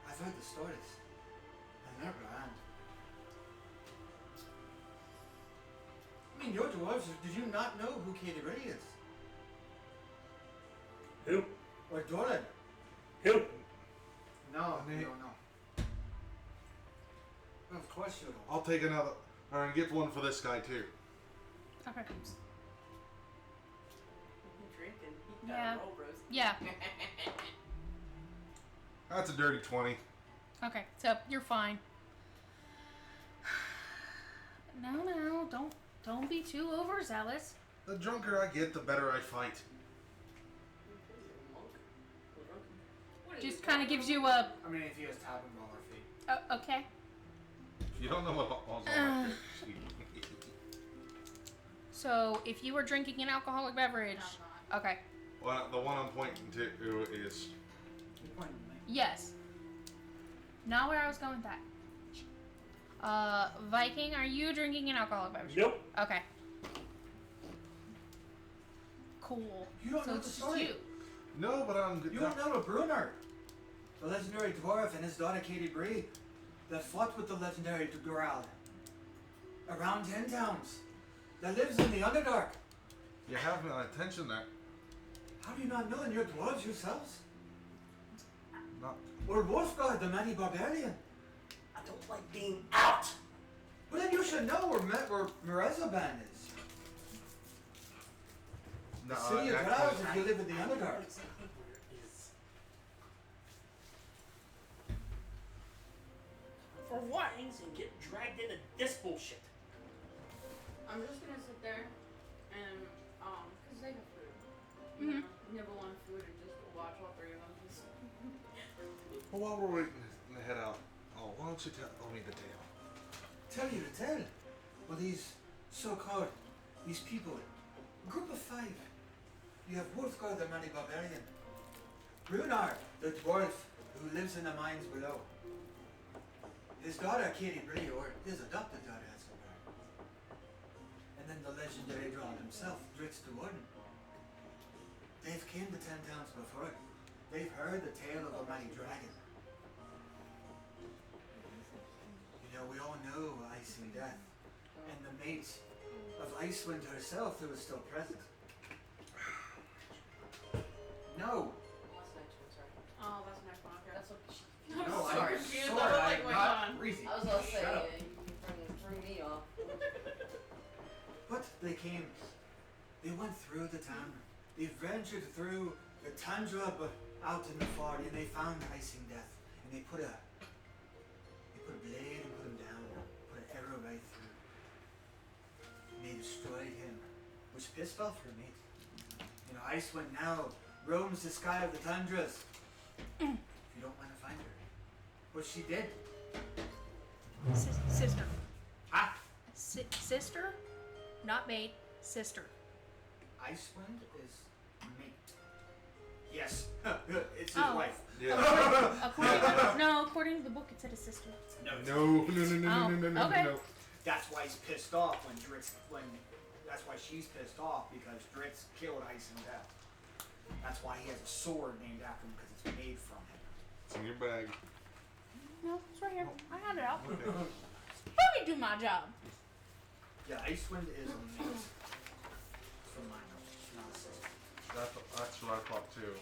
[SPEAKER 3] I've heard the stories. I've never ran. I mean, your dwarves, did you not know who Katie really is?
[SPEAKER 5] Who?
[SPEAKER 3] Or Doran?
[SPEAKER 5] Who?
[SPEAKER 3] No,
[SPEAKER 6] They-
[SPEAKER 3] no. Of course you don't.
[SPEAKER 6] I'll take another. Alright, get one for this guy too.
[SPEAKER 1] Okay.
[SPEAKER 4] Drinking.
[SPEAKER 1] Yeah.
[SPEAKER 4] Roll, bros.
[SPEAKER 1] Yeah.
[SPEAKER 6] That's a dirty 20.
[SPEAKER 1] Okay, so you're fine. No, don't be too overzealous.
[SPEAKER 6] The drunker I get, the better I fight.
[SPEAKER 4] What are
[SPEAKER 1] Just
[SPEAKER 4] you,
[SPEAKER 1] kind of gives you a
[SPEAKER 3] I mean, if he has tapping on our feet.
[SPEAKER 1] okay.
[SPEAKER 6] You don't know what all's on my face.
[SPEAKER 1] So if you were drinking an alcoholic beverage,
[SPEAKER 7] I'm
[SPEAKER 1] okay,
[SPEAKER 6] Well, the one I'm pointing to is.
[SPEAKER 3] You're pointing at me.
[SPEAKER 1] yes. Not where I was going with that. Viking, are you drinking an alcoholic beverage?
[SPEAKER 5] Nope.
[SPEAKER 1] Okay. Cool.
[SPEAKER 3] You don't
[SPEAKER 1] So
[SPEAKER 3] know
[SPEAKER 1] it's
[SPEAKER 3] the
[SPEAKER 1] just
[SPEAKER 3] story.
[SPEAKER 1] you.
[SPEAKER 6] No, but I'm good.
[SPEAKER 3] You don't know Brunner, the legendary dwarf, and his daughter Katie Bree, that fought with the legendary Dural around 10 towns, that lives in the Underdark.
[SPEAKER 6] You have my attention there.
[SPEAKER 3] How do you not know? And you're dwarves yourselves?
[SPEAKER 6] Not.
[SPEAKER 3] Or Wolfguard, the mighty barbarian.
[SPEAKER 5] I don't like being out.
[SPEAKER 3] Well, then you should know where Merezaban is.
[SPEAKER 6] No,
[SPEAKER 3] The city of
[SPEAKER 6] actually-
[SPEAKER 3] Drowns if you live in the
[SPEAKER 5] I don't know
[SPEAKER 3] Underdark.
[SPEAKER 5] exactly where it is.
[SPEAKER 1] For what?
[SPEAKER 5] Things and get dragged into this bullshit.
[SPEAKER 7] I'm just gonna sit there and cause they have food.
[SPEAKER 1] Mhm.
[SPEAKER 7] Nibble on food and just watch all three of them. Just
[SPEAKER 6] Well, while we're waiting to head out, why don't you tell me the tale?
[SPEAKER 3] Tell you to tell. Well, these so-called, these people, a group of 5. You have Wolfguard, the mighty barbarian. Runar, the dwarf who lives in the mines below. His daughter, Katie Bree, or his adopted daughter, as it were. And then the legendary Drawn himself, Dritz the Warden. They've came to 10 towns before. They've heard the tale of a mighty dragon. You know, we all know Ice and Death, and the mate of Icewind herself who is still present. No,
[SPEAKER 4] What's next one? Sorry.
[SPEAKER 7] oh, that's my phone. Okay.
[SPEAKER 4] That's what she.
[SPEAKER 7] I'm
[SPEAKER 3] no,
[SPEAKER 7] sorry.
[SPEAKER 3] I'm
[SPEAKER 7] Dude,
[SPEAKER 3] sorry,
[SPEAKER 7] I was
[SPEAKER 3] I
[SPEAKER 7] like,
[SPEAKER 3] am
[SPEAKER 7] wait,
[SPEAKER 3] not
[SPEAKER 7] hold on.
[SPEAKER 3] breezy.
[SPEAKER 4] I was gonna say,
[SPEAKER 3] Shut up.
[SPEAKER 4] you threw me off.
[SPEAKER 3] But they came, they went through the town. They ventured through the tundra but out in the far, and they found Icing Death. And they put a blade and put him down, put an arrow right through. And they destroyed him, which pissed off her mate. You know, Icewind now roams the sky of the tundras. If you don't want to find her. But she did.
[SPEAKER 1] Sister.
[SPEAKER 3] Ah,
[SPEAKER 1] Sister? Not maid. Sister.
[SPEAKER 3] Icewind is mate. Yes, it's his
[SPEAKER 1] Oh.
[SPEAKER 3] wife.
[SPEAKER 6] Yeah.
[SPEAKER 1] According to the book, it said a sister.
[SPEAKER 6] No.
[SPEAKER 1] Okay.
[SPEAKER 3] That's why he's pissed off that's why she's pissed off, because Dritz killed Ice and Death. That's why he has a sword named after him, because it's made from him.
[SPEAKER 6] It's in your bag.
[SPEAKER 1] No, it's right here. I had it out.
[SPEAKER 6] Okay.
[SPEAKER 1] Let me do my job.
[SPEAKER 3] Yeah, Icewind is a mate. From my knowledge, not a sister.
[SPEAKER 6] That's what I thought too.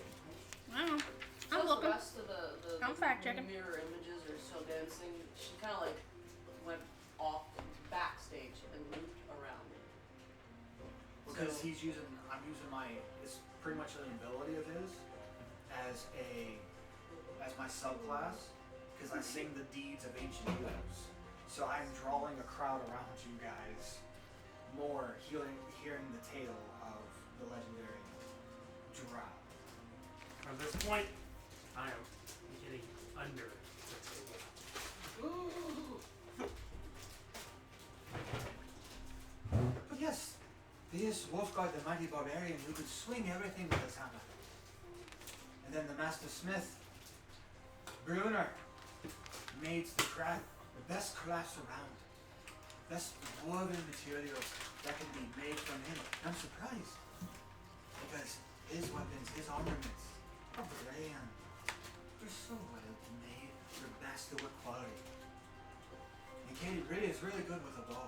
[SPEAKER 1] I don't know.
[SPEAKER 4] So
[SPEAKER 1] I'm
[SPEAKER 4] the
[SPEAKER 1] looking.
[SPEAKER 4] rest of the
[SPEAKER 1] I'm fact checking.
[SPEAKER 4] mirror images are still dancing. She kind of like went off backstage and looped around.
[SPEAKER 3] Because
[SPEAKER 4] So-
[SPEAKER 3] I'm using it's pretty much an ability of his as my subclass, because I sing the deeds of ancient heroes. So I'm drawing a crowd around you guys, more hearing the tale of the legendary Drow.
[SPEAKER 5] At this point, I am getting under the table.
[SPEAKER 3] But yes, this Wolfguard, the mighty barbarian who could swing everything with his hammer. And then the Master Smith, Brunner, made the best crafts around. Best woven materials that can be made from him. I'm surprised. Because his weapons, his armaments are grand. They're so well made. They're masterwork quality. And Katie Bree is really good with a bow.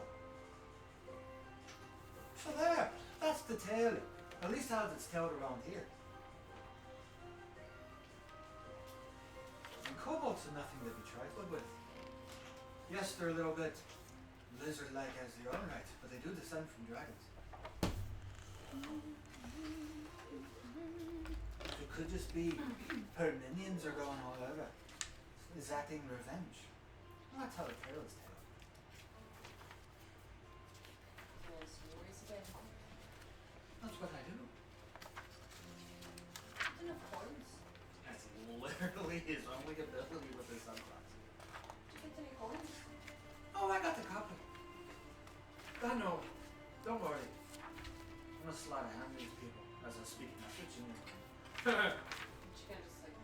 [SPEAKER 3] So there, that's the tale. At least how it's told around here. And kobolds are nothing to be trifled with. Yes, they're a little bit lizard-like as they are, right, but they do descend from dragons. It could just be her minions are going all over, exacting revenge. Well, that's how the tale is told.
[SPEAKER 4] Stories again.
[SPEAKER 3] That's what I do.
[SPEAKER 4] Enough coins.
[SPEAKER 3] That's literally his only ability with his sunglasses.
[SPEAKER 4] Did you get any coins?
[SPEAKER 3] Oh, I got the copy. Oh, no. Don't worry. I'm gonna slide a hand these people as I speak message and
[SPEAKER 4] She kind of just like,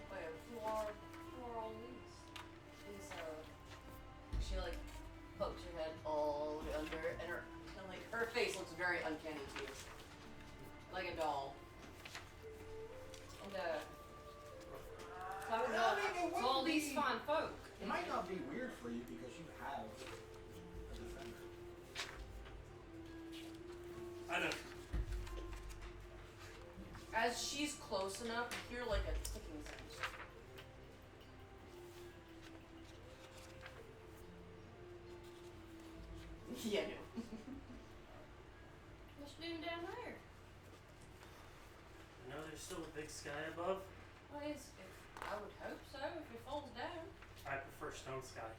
[SPEAKER 4] wait, who are all these? These, she like pokes her head all the way under, and her face looks very uncanny too. Like a doll. And,
[SPEAKER 3] Well, I mean, it
[SPEAKER 4] it's all
[SPEAKER 3] wouldn't
[SPEAKER 4] these
[SPEAKER 3] be-
[SPEAKER 4] fine folk.
[SPEAKER 3] It might not be weird for you because you have a defender.
[SPEAKER 5] I know.
[SPEAKER 4] As she's close enough, you hear like a ticking sound. Yeah, no.
[SPEAKER 7] What's doing down there?
[SPEAKER 5] I know there's still a big sky above.
[SPEAKER 4] Well, I would hope so if it falls down.
[SPEAKER 5] I prefer stone sky.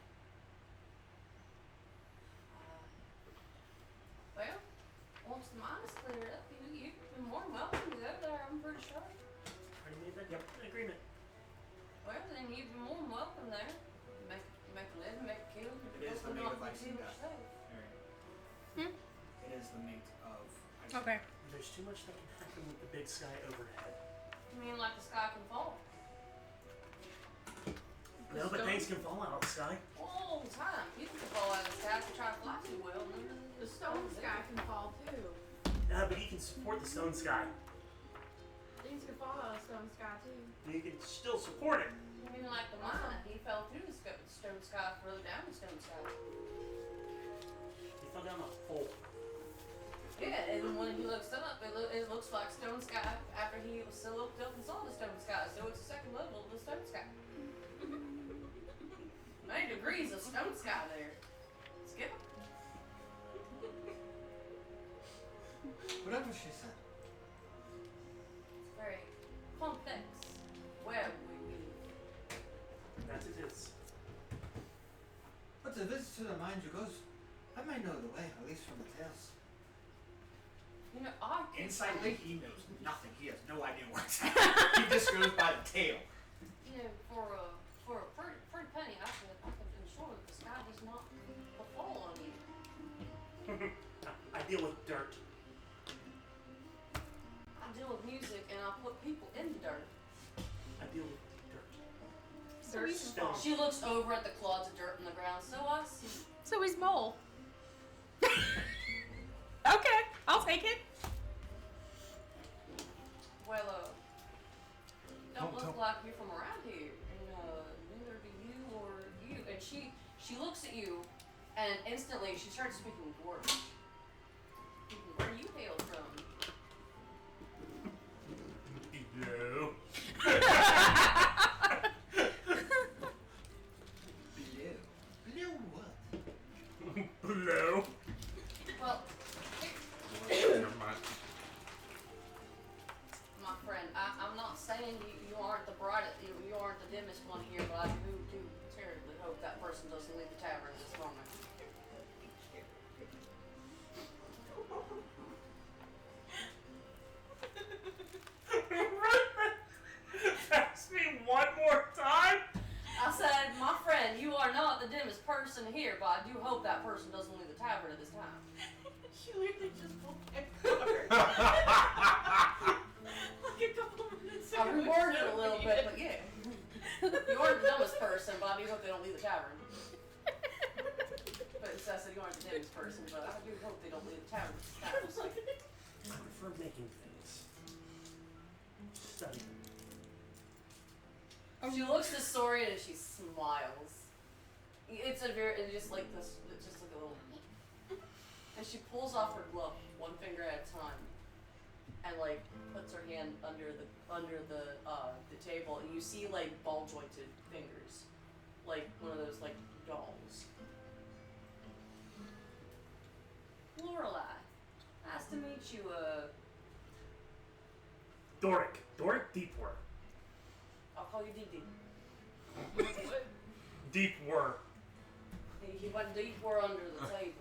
[SPEAKER 4] Well, once the mine is cleared up, you've been more than welcome to go there, I'm pretty sure.
[SPEAKER 5] Already made that agreement.
[SPEAKER 4] Well, then you've been more than welcome there. Make a living, make a killing.
[SPEAKER 3] It is the
[SPEAKER 4] hopefully
[SPEAKER 3] mate
[SPEAKER 4] not
[SPEAKER 3] of
[SPEAKER 4] be
[SPEAKER 3] Ice
[SPEAKER 4] too
[SPEAKER 3] and
[SPEAKER 4] much
[SPEAKER 3] Death.
[SPEAKER 4] safe.
[SPEAKER 3] Arian. It is the mate of Ice and
[SPEAKER 1] Okay.
[SPEAKER 5] There's too much that can happen with the big sky overhead.
[SPEAKER 4] You mean like the sky can fall?
[SPEAKER 5] No, but things can fall out of the sky.
[SPEAKER 4] All the time. People can fall out of the sky if they try to fly too well. And then
[SPEAKER 7] The stone sky can fall too.
[SPEAKER 5] But you can support the stone sky.
[SPEAKER 7] Things can fall out of stone sky too.
[SPEAKER 5] You can still support it.
[SPEAKER 4] You mean like the mine? He fell through the stone sky further down the stone sky.
[SPEAKER 5] You fell down a hole.
[SPEAKER 4] Yeah, and when he looks up, it looks like stone sky after he still looked up and saw the stone sky. So it's the second level of the stone sky. 9 degrees of stone sky there. Skip it.
[SPEAKER 3] Whatever she said.
[SPEAKER 4] It's very complex web we weave.
[SPEAKER 5] That it is.
[SPEAKER 3] But the visit to the mine you goes, I might know the way, at least from the tales.
[SPEAKER 4] You know, I could
[SPEAKER 3] Insightly, he knows nothing. He has no idea what's happening. He just goes by the tale.
[SPEAKER 4] You know, for a pretty penny, I could ensure that the sky does not fall on you.
[SPEAKER 5] I deal with dirt.
[SPEAKER 4] I deal with music and I put people in the dirt.
[SPEAKER 5] I deal with dirt.
[SPEAKER 7] So he's
[SPEAKER 5] Stone.
[SPEAKER 4] She looks over at the clods of dirt in the ground. So I see.
[SPEAKER 1] So he's mole. Okay, I'll take it.
[SPEAKER 4] Well, don't look
[SPEAKER 3] Don't.
[SPEAKER 4] like you're from around here, and neither do you or you. And she looks at you, and instantly she starts speaking Dwarvish. Where do you hail from?
[SPEAKER 5] No.
[SPEAKER 3] Blue what?
[SPEAKER 5] Hello.
[SPEAKER 4] Well,
[SPEAKER 6] Never mind.
[SPEAKER 4] my friend, I'm not saying you aren't the brightest, you aren't the dimmest one here, but I do terribly hope that person doesn't leave the tavern at this moment.
[SPEAKER 5] Ask me one more time.
[SPEAKER 4] I said, my friend, you are not the dimmest person here, but I do hope that person doesn't leave the tavern at this time.
[SPEAKER 7] She literally just pulled that card. Like a couple of minutes ago.
[SPEAKER 4] I reworded it a little bit, but yeah. You aren't the dumbest person, but I do hope they don't leave the tavern. But I said you aren't the dimmest person, but I do hope they don't leave the tavern.
[SPEAKER 5] I prefer making things. Study them.
[SPEAKER 4] She looks at Sorian and she smiles. It's just like this, it's just like a little. And she pulls off her glove, one finger at a time, and like puts her hand under the table, and you see like ball jointed fingers, like one of those like dolls. Lorelei, nice to meet you.
[SPEAKER 5] Doric Deepwar.
[SPEAKER 4] I'll call you Dee Dee.
[SPEAKER 7] What?
[SPEAKER 5] Deepwar.
[SPEAKER 4] He went deeper under the table.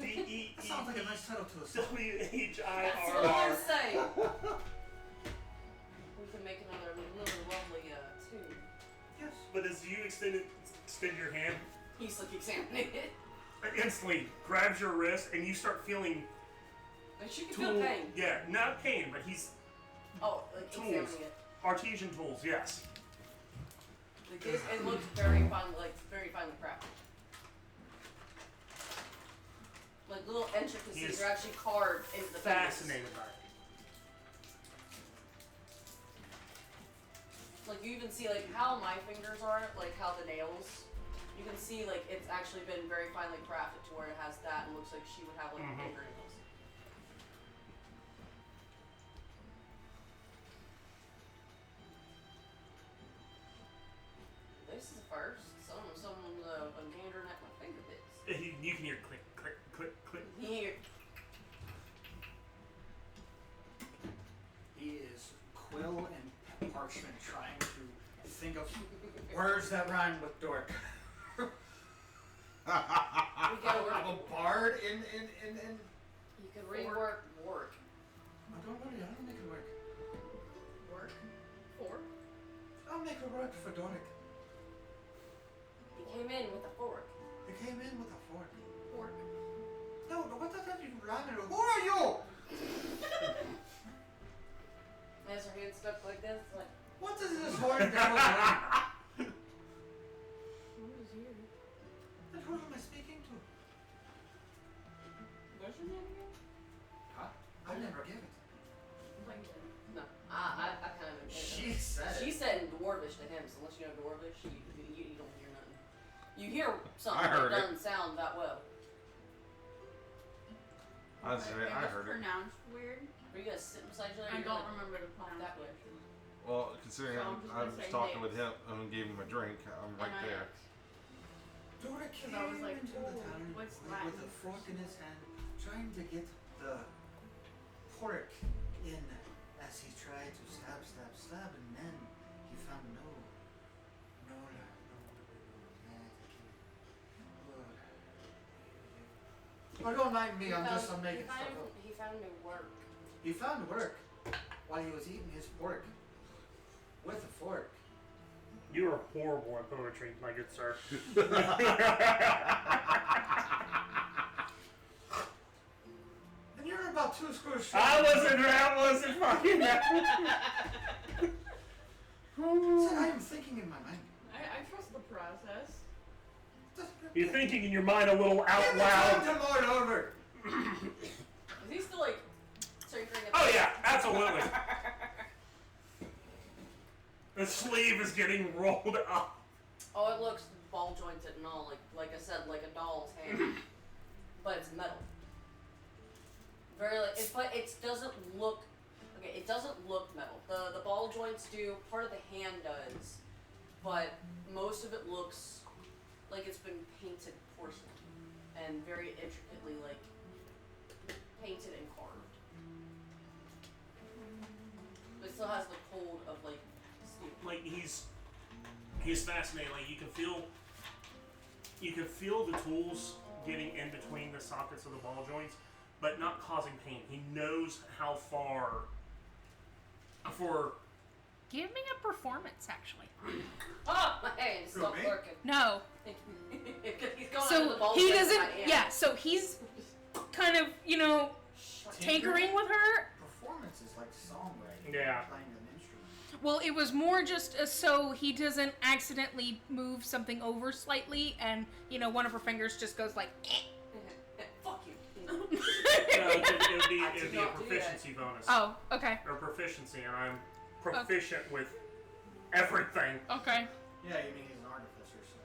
[SPEAKER 5] D-E-E.
[SPEAKER 3] Sounds like a nice title to a song.
[SPEAKER 4] That's what
[SPEAKER 5] W-H-I-R-R.
[SPEAKER 4] I'm saying. We can make another lovely tune.
[SPEAKER 3] Yes.
[SPEAKER 5] But as you extend your hand,
[SPEAKER 4] He's like examining it.
[SPEAKER 5] it instantly grabs your wrist and you start feeling
[SPEAKER 4] Like she can feel pain.
[SPEAKER 5] Yeah, not pain, but he's
[SPEAKER 4] Oh, like
[SPEAKER 5] Tools.
[SPEAKER 4] examining it.
[SPEAKER 5] artesian tools, yes.
[SPEAKER 4] Like it looks very finely crafted. Like little
[SPEAKER 5] He
[SPEAKER 4] intricacies
[SPEAKER 5] is
[SPEAKER 4] are actually carved into the fingers.
[SPEAKER 5] Fascinated by it.
[SPEAKER 4] Like you even see like how my fingers are, like how the nails. You can see like it's actually been very finely crafted to where it has that and looks like she would have like fingernails. This is the first. Someone's gandering at my finger bits.
[SPEAKER 5] You can hear click, click, click, click.
[SPEAKER 4] Here.
[SPEAKER 3] He is quill and parchment trying to think of words that rhyme with dork.
[SPEAKER 4] We gotta
[SPEAKER 3] I'm a
[SPEAKER 4] work.
[SPEAKER 3] bard in.
[SPEAKER 4] You can rework work.
[SPEAKER 3] Oh, don't worry, I'll make it work.
[SPEAKER 7] Work? For?
[SPEAKER 3] I'll make it work for Doric.
[SPEAKER 4] He came in with a fork.
[SPEAKER 3] He came in with a fork.
[SPEAKER 7] Fork.
[SPEAKER 3] No, what does that even rhyme with? Who are you?
[SPEAKER 4] Has her hand stuck like this, like
[SPEAKER 3] What is this horrid devil doing?
[SPEAKER 7] Who is here?
[SPEAKER 3] And who am I speaking to?
[SPEAKER 7] What's your name again?
[SPEAKER 3] Huh? I never give it.
[SPEAKER 7] Plankton.
[SPEAKER 4] no. I kind of.
[SPEAKER 3] She said
[SPEAKER 4] She
[SPEAKER 3] it.
[SPEAKER 4] said in Dwarvish to him, so unless you know Dwarvish, you don't hear nothing. You hear something
[SPEAKER 6] I heard
[SPEAKER 4] that
[SPEAKER 6] it.
[SPEAKER 4] doesn't sound that well.
[SPEAKER 6] I heard it.
[SPEAKER 7] Pronounced weird.
[SPEAKER 4] Are you guys sitting beside each other?
[SPEAKER 7] I
[SPEAKER 4] You're
[SPEAKER 7] don't
[SPEAKER 4] like,
[SPEAKER 7] remember the
[SPEAKER 4] that way.
[SPEAKER 7] pronunciation.
[SPEAKER 6] Well, considering
[SPEAKER 7] So I'm just
[SPEAKER 6] I
[SPEAKER 7] gonna
[SPEAKER 6] was
[SPEAKER 7] say
[SPEAKER 6] talking with
[SPEAKER 7] names.
[SPEAKER 6] him and gave him a drink, I'm right
[SPEAKER 7] And I
[SPEAKER 6] there.
[SPEAKER 7] asked.
[SPEAKER 3] Doric came
[SPEAKER 7] I was like,
[SPEAKER 3] into the town
[SPEAKER 7] what's
[SPEAKER 3] with
[SPEAKER 7] Latin?
[SPEAKER 3] a fork in his hand, trying to get the pork in as he tried to stab, and then he found no. Oh, don't mind me, I'm making stuff up.
[SPEAKER 4] He found new work.
[SPEAKER 3] He found work while he was eating his pork with a fork.
[SPEAKER 5] You are horrible at poetry, my good sir.
[SPEAKER 3] And you're about 2 screws short.
[SPEAKER 5] That wasn't fucking that.
[SPEAKER 3] Said I am thinking in my mind.
[SPEAKER 7] I trust the process.
[SPEAKER 5] You're thinking in your mind a little out
[SPEAKER 3] Get the
[SPEAKER 5] loud.
[SPEAKER 3] time to lord over.
[SPEAKER 4] Is he still like tinkering at
[SPEAKER 5] Oh yeah, absolutely. The sleeve is getting rolled up.
[SPEAKER 4] Oh, it looks ball jointed and all, like I said, like a doll's hand, but it's metal. Very but it doesn't look. Okay, it doesn't look metal. The ball joints do. Part of the hand does, but most of it looks like it's been painted porcelain and very intricately like painted and carved. But it still has the cold of like steel.
[SPEAKER 5] Like he's fascinating. Like you can feel the tools getting in between the sockets of the ball joints, but not causing pain. He knows how far for.
[SPEAKER 1] Give me a performance, actually.
[SPEAKER 4] Oh, my hand stopped
[SPEAKER 3] me?
[SPEAKER 4] working.
[SPEAKER 1] No.
[SPEAKER 4] He's going
[SPEAKER 1] So
[SPEAKER 4] under the ball
[SPEAKER 1] he
[SPEAKER 4] joint with
[SPEAKER 1] doesn't.
[SPEAKER 4] my hand.
[SPEAKER 1] Yeah. So he's kind of, tinkering with her.
[SPEAKER 3] Performance is like songwriting.
[SPEAKER 5] Yeah.
[SPEAKER 3] Playing an instrument.
[SPEAKER 1] Well, it was more just so he doesn't accidentally move something over slightly, and one of her fingers just goes like.
[SPEAKER 4] Fuck you.
[SPEAKER 5] No, it would be a
[SPEAKER 4] not do that.
[SPEAKER 5] proficiency bonus.
[SPEAKER 1] Oh, okay.
[SPEAKER 5] Or proficiency, and I'm proficient with everything.
[SPEAKER 1] Okay.
[SPEAKER 3] Yeah, you mean he's an artificer, so.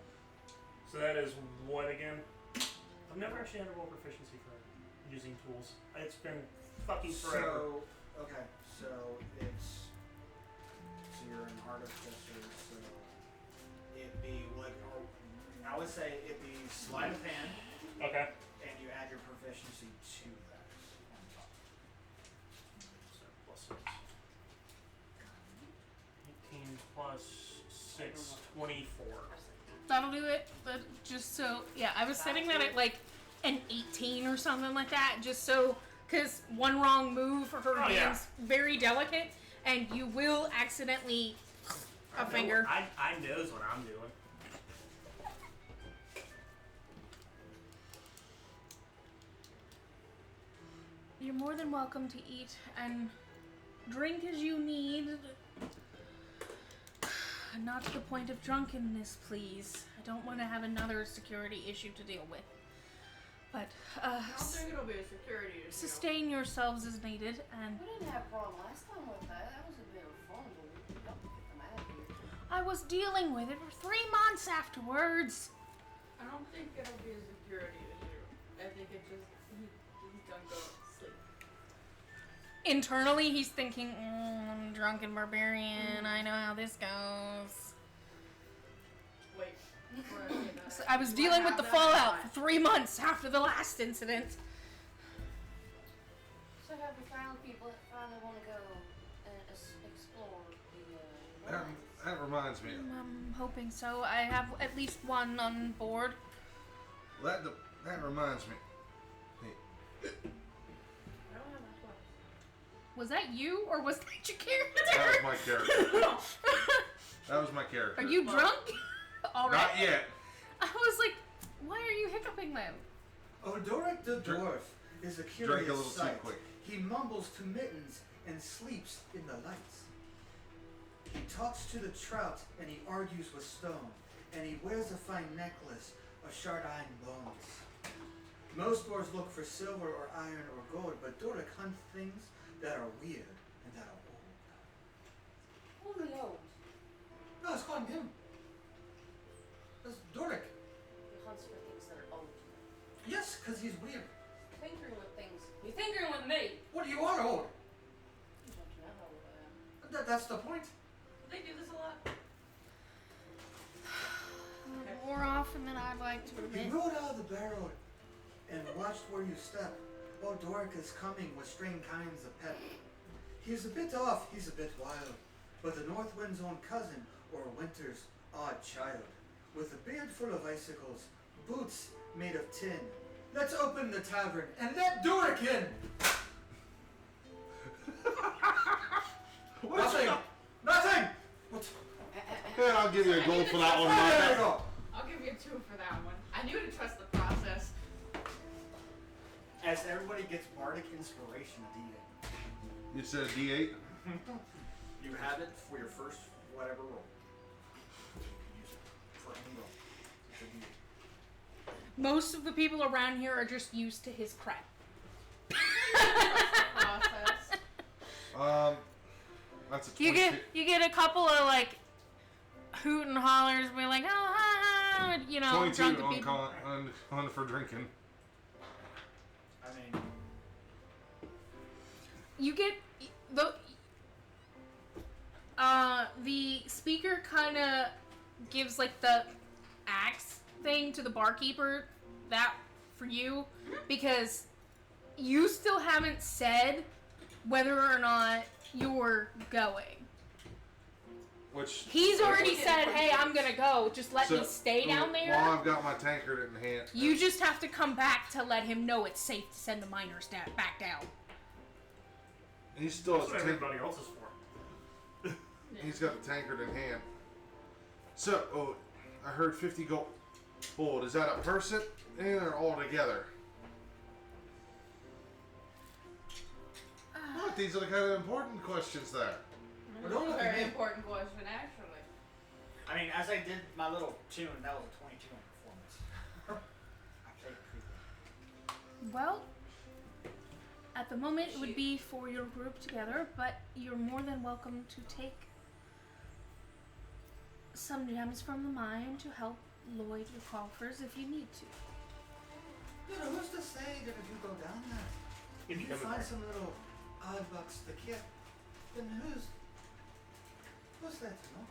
[SPEAKER 5] So that is what again? I've never actually had a roll proficiency for using tools. It's been fucking forever.
[SPEAKER 3] So, okay, so it's artificer, so it'd be like, I would say it'd be sleight of hand,
[SPEAKER 5] Okay.
[SPEAKER 3] and you add your proficiency to that on top.
[SPEAKER 5] So plus 6. 18 plus 6, 24.
[SPEAKER 1] That'll do it. But just so, yeah, I was setting that at like an 18 or something like that, just so, because one wrong move, her hand's very delicate, and you will accidentally a finger.
[SPEAKER 8] I knows what I'm doing.
[SPEAKER 1] You're more than welcome to eat and drink as you need. Not to the point of drunkenness, please. I don't want to have another security issue to deal with. But,
[SPEAKER 7] I don't think it'll be a security issue.
[SPEAKER 1] sustain yourselves as needed, and
[SPEAKER 4] We didn't have a problem last time with that. That was a bit of fun, but we got to get them out of here.
[SPEAKER 1] I was dealing with it for 3 months afterwards.
[SPEAKER 7] I don't think it'll be a security issue. I think it just he's gonna go to sleep.
[SPEAKER 1] Internally, he's thinking, drunken barbarian, I know how this goes.
[SPEAKER 7] Wait. we're gonna get that.
[SPEAKER 1] So I was dealing with the fallout for 3 months after the last incident.
[SPEAKER 4] So have we found people that finally want to go and explore the ruins?
[SPEAKER 6] That reminds me.
[SPEAKER 1] I'm hoping so. I have at least one on board.
[SPEAKER 6] That reminds me. Hey,
[SPEAKER 7] I don't have my 12.
[SPEAKER 1] Was that you, or was that your character?
[SPEAKER 6] that was my character. That was my character.
[SPEAKER 1] Are you drunk? All right.
[SPEAKER 6] Not yet.
[SPEAKER 1] I was like, why are you hiccuping then?
[SPEAKER 3] Odoric the
[SPEAKER 6] Drink-
[SPEAKER 3] dwarf is a
[SPEAKER 6] Drink
[SPEAKER 3] curious
[SPEAKER 6] a little too
[SPEAKER 3] sight.
[SPEAKER 6] quick.
[SPEAKER 3] He mumbles to mittens and sleeps in the lights. He talks to the trout and he argues with stone, and he wears a fine necklace of shard-iron bones. Most dwarves look for silver or iron or gold, but Doric hunts things that are weird and that are old.
[SPEAKER 4] Who knows?
[SPEAKER 3] No, it's calling him. That's Doric.
[SPEAKER 4] He hunts for things that are old.
[SPEAKER 3] Yes, because he's weird.
[SPEAKER 4] Tinkering with things. You're tinkering with me.
[SPEAKER 3] What do you want, old?
[SPEAKER 4] You don't know how old I am.
[SPEAKER 3] That's the point.
[SPEAKER 7] They do this a lot.
[SPEAKER 1] More often than I'd like to
[SPEAKER 3] You
[SPEAKER 1] admit.
[SPEAKER 3] rode out of the barrel and watched where you step. Oh, Doric is coming with strange kinds of pep. He's a bit off, he's a bit wild, but the North Wind's own cousin, or Winter's odd child, with a beard full of icicles, boots made of tin. Let's open the tavern and let Doric in! Nothing! Nothing! What?
[SPEAKER 6] Yeah, I'll give you a gold for that one,
[SPEAKER 3] There you
[SPEAKER 6] Mike.
[SPEAKER 3] go!
[SPEAKER 7] I'll give you 2 for that one. I knew to trust the process.
[SPEAKER 3] As everybody gets bardic inspiration at the end.
[SPEAKER 6] You said a D8?
[SPEAKER 3] You have it for your first whatever roll. You can use it for any roll. It's a D8.
[SPEAKER 1] Most of the people around here are just used to his crap.
[SPEAKER 7] Process.
[SPEAKER 6] That's a 20.
[SPEAKER 1] You get a couple of like hoot and hollers, be like, oh, ha, ha, you know,
[SPEAKER 6] 22
[SPEAKER 1] drunken
[SPEAKER 6] on,
[SPEAKER 1] people.
[SPEAKER 6] on for drinking.
[SPEAKER 3] I mean,
[SPEAKER 1] You get the speaker kind of gives like the axe thing to the barkeeper, that for you, because you still haven't said whether or not you're going.
[SPEAKER 6] Which
[SPEAKER 1] He's already said, hey, I'm gonna go, just let me stay down there.
[SPEAKER 6] While I've got my tankard in hand.
[SPEAKER 1] You just have to come back to let him know it's safe to send the miners back down.
[SPEAKER 6] He's still
[SPEAKER 5] That's what
[SPEAKER 6] has
[SPEAKER 5] everybody else is for.
[SPEAKER 6] he's got the tankard in hand. So, I heard 50 gold. Is that a person or all together? Look, these are the kind of important questions there.
[SPEAKER 3] but don't look at
[SPEAKER 7] Very
[SPEAKER 3] me.
[SPEAKER 7] important question, actually.
[SPEAKER 3] I mean, as I did my little tune, that was a 22 on performance. I played pretty well.
[SPEAKER 1] Well, at the moment it would be for your group together, but you're more than welcome to take some gems from the mine to help Lloyd your coffers if you need to.
[SPEAKER 3] You know, who's to say that if you go down there, if you find some little odd bucks to get, then who's that to know?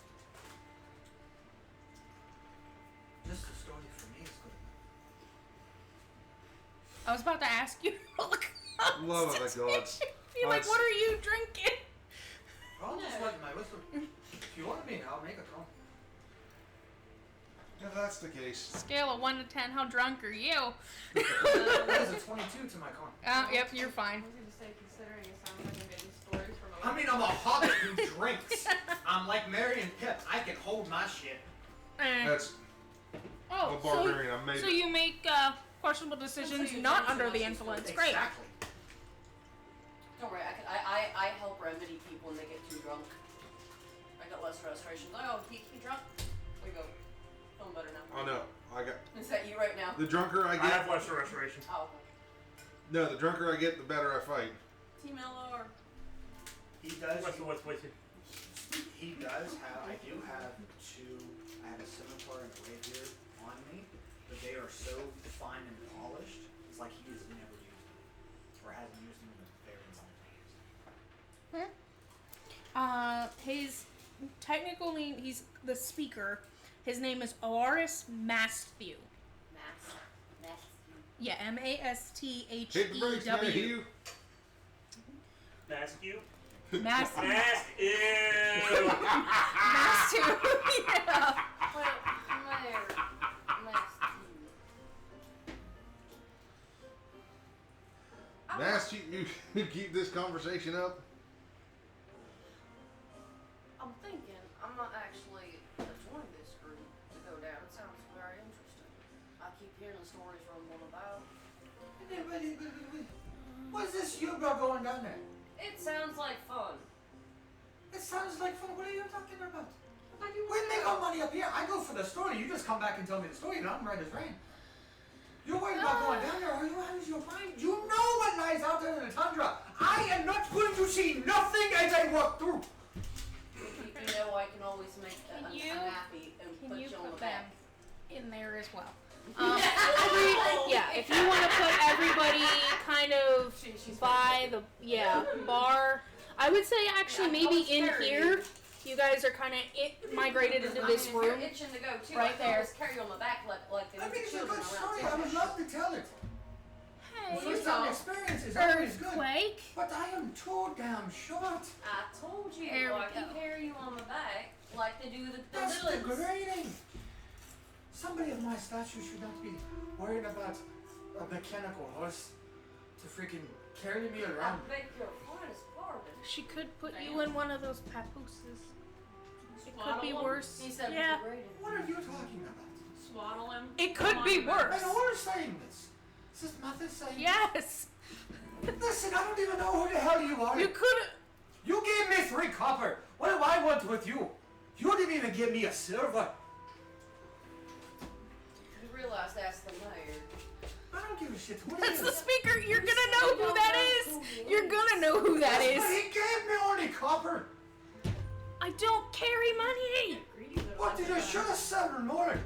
[SPEAKER 1] I was about to ask you.
[SPEAKER 6] Love of the gods.
[SPEAKER 1] Be like, what are you drinking?
[SPEAKER 3] I'll just let my wisdom. If you want me, I'll make a call.
[SPEAKER 6] If that's the case.
[SPEAKER 1] Scale of 1 to 10, how drunk are you?
[SPEAKER 3] That is a 22 to my con.
[SPEAKER 1] Yep, you're fine.
[SPEAKER 7] I was gonna say, considering it sounds like I'm getting stories from a
[SPEAKER 3] I mean, I'm a hobbit who drinks. I'm like Mary and Pip. I can hold my shit.
[SPEAKER 6] That's
[SPEAKER 1] Oh,
[SPEAKER 6] a barbarian. I made
[SPEAKER 1] so
[SPEAKER 6] it.
[SPEAKER 1] you make questionable decisions
[SPEAKER 4] you
[SPEAKER 1] not
[SPEAKER 4] drink
[SPEAKER 1] under
[SPEAKER 4] so
[SPEAKER 1] the
[SPEAKER 4] much
[SPEAKER 1] influence.
[SPEAKER 4] food.
[SPEAKER 1] Great.
[SPEAKER 3] Exactly.
[SPEAKER 4] Don't worry, I help remedy people when they get too drunk. I got less restoration. Oh, he drunk? There you go. Feeling better now.
[SPEAKER 6] Oh no, I got
[SPEAKER 4] Is that you right now?
[SPEAKER 6] the drunker I
[SPEAKER 5] I
[SPEAKER 6] get.
[SPEAKER 5] have lesser restoration.
[SPEAKER 4] Oh, okay.
[SPEAKER 6] No, the drunker I get, the better I fight.
[SPEAKER 4] Team LR.
[SPEAKER 3] He does.
[SPEAKER 5] What's wasted?
[SPEAKER 3] He does have. I do have two. I have a scimitar and a rapier on me, but they are so fine and polished. It's like he has never used them, or hasn't used them in a very long time.
[SPEAKER 1] His technical name, he's the speaker. His name is Oaris Mastthew. Yeah, M-A-S-T-H-E-W.
[SPEAKER 6] Hit the brakes, man, Hugh.
[SPEAKER 5] Mask you?
[SPEAKER 1] Mastthew.
[SPEAKER 5] Mask ew!
[SPEAKER 1] Mastthew. Yeah.
[SPEAKER 6] Mask, you keep this conversation up.
[SPEAKER 4] I'm thinking I'm not actually gonna join this group to go down. It sounds very interesting. I keep hearing the stories from them about.
[SPEAKER 3] What's this you got going down there?
[SPEAKER 4] It sounds like fun.
[SPEAKER 3] It sounds like fun. What are you talking about? We make our money up here. I go for the story. You just come back and tell me the story, and I'm right as rain. You're worried about going down there, are you out of your mind? You know what lies out there in the tundra. I am not going to see nothing as I walk through.
[SPEAKER 4] You know I can always make
[SPEAKER 1] Can
[SPEAKER 4] a
[SPEAKER 1] you-
[SPEAKER 4] happy and
[SPEAKER 1] Can
[SPEAKER 4] put
[SPEAKER 1] you
[SPEAKER 4] you on the
[SPEAKER 1] put them
[SPEAKER 4] back.
[SPEAKER 1] in there as well? If you want to put everybody kind of
[SPEAKER 4] She's
[SPEAKER 1] by the bar, I would say actually maybe in here. You guys are kind of migrated into this
[SPEAKER 4] If you're
[SPEAKER 1] room.
[SPEAKER 4] itching to go too,
[SPEAKER 1] Right
[SPEAKER 4] I can
[SPEAKER 1] there.
[SPEAKER 4] always carry you on my back like the
[SPEAKER 3] I mean, it's a
[SPEAKER 4] children
[SPEAKER 3] good
[SPEAKER 4] around
[SPEAKER 3] story.
[SPEAKER 4] town.
[SPEAKER 3] I would love to tell it.
[SPEAKER 1] Hey,
[SPEAKER 3] First time experience is always good.
[SPEAKER 1] earthquake.
[SPEAKER 3] But I am too damn short.
[SPEAKER 4] I told you
[SPEAKER 1] There we
[SPEAKER 4] I can
[SPEAKER 1] go.
[SPEAKER 4] carry you on my back like they do the
[SPEAKER 3] That's
[SPEAKER 4] little ones.
[SPEAKER 3] degrading. Somebody of my stature should not be worried about a mechanical horse to freaking carry me
[SPEAKER 4] I
[SPEAKER 3] around.
[SPEAKER 4] beg your hardest pardon.
[SPEAKER 1] She could put you in one of those papooses. It could
[SPEAKER 7] Swaddle
[SPEAKER 1] be
[SPEAKER 7] him.
[SPEAKER 1] worse.
[SPEAKER 4] He said
[SPEAKER 1] Yeah,
[SPEAKER 4] degrading.
[SPEAKER 3] What are you talking about?
[SPEAKER 7] Swaddle him.
[SPEAKER 1] it could
[SPEAKER 7] Come
[SPEAKER 1] be
[SPEAKER 7] on,
[SPEAKER 1] worse.
[SPEAKER 3] An horse saying this. Is this mother saying
[SPEAKER 1] Yes,
[SPEAKER 3] this? Listen, I don't even know who the hell you are.
[SPEAKER 1] you could.
[SPEAKER 3] You gave me 3 copper. What do I want with you? You didn't even give me a silver.
[SPEAKER 4] You realize that's the mayor.
[SPEAKER 3] I don't give a shit. Who
[SPEAKER 1] That's
[SPEAKER 3] is
[SPEAKER 1] the speaker. You're gonna know who that is. You're gonna know who that
[SPEAKER 3] But
[SPEAKER 1] is.
[SPEAKER 3] he gave me only copper.
[SPEAKER 1] I don't carry money.
[SPEAKER 7] Greedy little
[SPEAKER 3] What did you
[SPEAKER 7] bastard.
[SPEAKER 3] should have said more?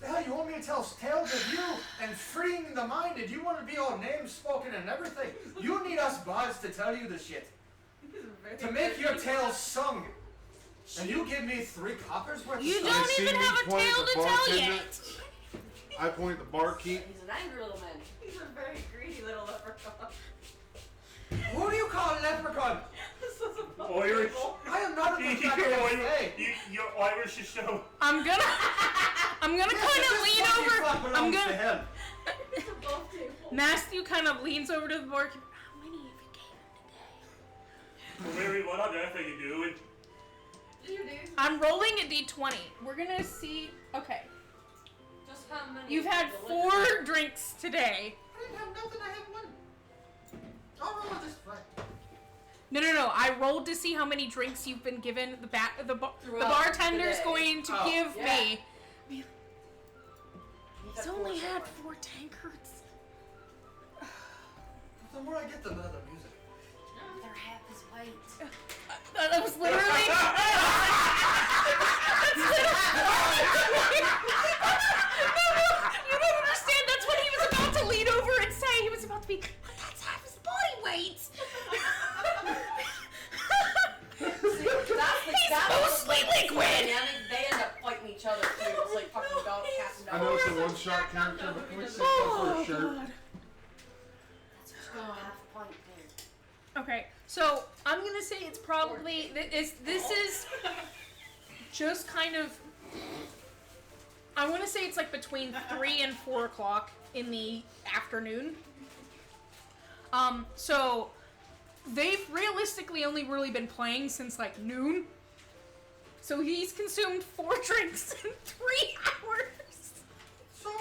[SPEAKER 3] The hell, you want me to tell tales of you and freeing the minded? You want to be all names spoken and everything? You need us bards to tell you the shit. To make your tales sung. And you give me 3 coppers worth
[SPEAKER 1] You
[SPEAKER 3] of
[SPEAKER 1] don't
[SPEAKER 3] stuff?
[SPEAKER 6] see
[SPEAKER 1] even
[SPEAKER 6] me
[SPEAKER 1] have a
[SPEAKER 6] point
[SPEAKER 1] tale
[SPEAKER 6] at the
[SPEAKER 1] to tell
[SPEAKER 6] bartender.
[SPEAKER 1] yet.
[SPEAKER 6] I point at the barkeep.
[SPEAKER 4] He's an angry little man.
[SPEAKER 7] He's a very greedy little leprechaun.
[SPEAKER 3] Who do you call a leprechaun?
[SPEAKER 7] This is a
[SPEAKER 5] Irish.
[SPEAKER 3] I am not a
[SPEAKER 5] You're
[SPEAKER 3] goddamn fay.
[SPEAKER 5] Irish to show.
[SPEAKER 1] I'm gonna kind of lean over. I'm gonna.
[SPEAKER 3] him.
[SPEAKER 7] It's above table.
[SPEAKER 1] Matthew kind of leans over to the barkeep. How many have you gave him today?
[SPEAKER 5] Well, Mary, what on earth are you doing?
[SPEAKER 7] You do.
[SPEAKER 1] I'm rolling a d20. We're gonna see. Okay,
[SPEAKER 4] Just how many?
[SPEAKER 1] you've had
[SPEAKER 4] people
[SPEAKER 1] 4
[SPEAKER 4] live
[SPEAKER 1] drinks today.
[SPEAKER 3] I didn't have nothing, I have 1. I'll roll with this fine.
[SPEAKER 1] No. I rolled to see how many drinks you've been given. The
[SPEAKER 4] Throughout
[SPEAKER 1] bartender's
[SPEAKER 4] the day.
[SPEAKER 1] going to
[SPEAKER 3] Oh,
[SPEAKER 1] give
[SPEAKER 4] yeah.
[SPEAKER 1] me.
[SPEAKER 4] He's
[SPEAKER 1] He's
[SPEAKER 4] got
[SPEAKER 1] only
[SPEAKER 4] 4
[SPEAKER 1] had
[SPEAKER 4] so
[SPEAKER 1] 4 tankards.
[SPEAKER 3] The more I get, the better the music.
[SPEAKER 4] far. They're half his weight.
[SPEAKER 1] That was literally. You don't understand. That's what he was about to lean over and say. He was about to be. But that's half his body weight. He's mostly liquid.
[SPEAKER 4] Yeah, they end up fighting each other too. It's like fucking dog, cat and
[SPEAKER 6] I
[SPEAKER 4] dog.
[SPEAKER 6] know it's a one-shot character, but can we save
[SPEAKER 1] Oh
[SPEAKER 6] up for a shirt?
[SPEAKER 1] God. So I'm gonna say it's probably this is just kind of. I want to say it's like between 3 and 4 o'clock in the afternoon. So they've realistically only really been playing since like noon. So he's consumed 4 drinks in 3 hours.
[SPEAKER 3] So,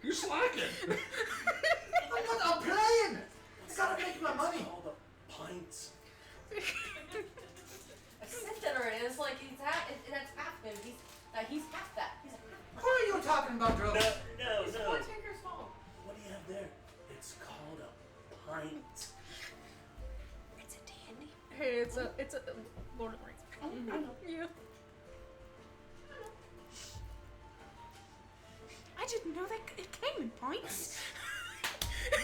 [SPEAKER 6] You're slacking.
[SPEAKER 3] I'm playing. I gotta make my money.
[SPEAKER 5] All the pints.
[SPEAKER 4] I said that already. It's like that's half him. He's half that. He's like,
[SPEAKER 3] Who are you talking about, Drew?
[SPEAKER 5] No.
[SPEAKER 4] One Tinker's fault.
[SPEAKER 5] What do you have there? It's called a pint.
[SPEAKER 1] It's a dandy. Hey, it's a Lord of the Rings.
[SPEAKER 4] I know.
[SPEAKER 1] Yeah. I didn't know that it came in pints. It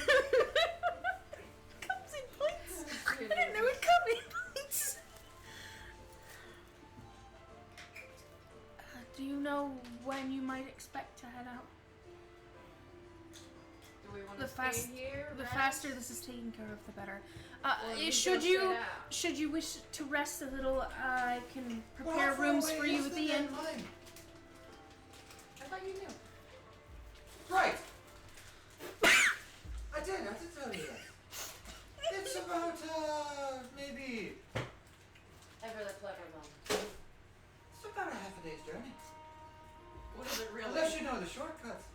[SPEAKER 1] comes in pints. I didn't know it came in pints. Do you know when you might expect to head out?
[SPEAKER 7] Do we want
[SPEAKER 1] The
[SPEAKER 7] to stay
[SPEAKER 1] fast-
[SPEAKER 7] here?
[SPEAKER 1] The
[SPEAKER 7] rest?
[SPEAKER 1] faster this is taken care of, the better.
[SPEAKER 7] Or we
[SPEAKER 1] Should
[SPEAKER 7] go
[SPEAKER 1] you
[SPEAKER 7] straight out?
[SPEAKER 1] should you wish to rest a little, I can prepare rooms for you at the end.
[SPEAKER 7] I thought you knew.
[SPEAKER 3] Right. I did tell you that. It's about, maybe,
[SPEAKER 4] Ever the clever one.
[SPEAKER 3] it's about a half a day's journey.
[SPEAKER 7] What is it really?
[SPEAKER 3] Unless you know the shortcuts.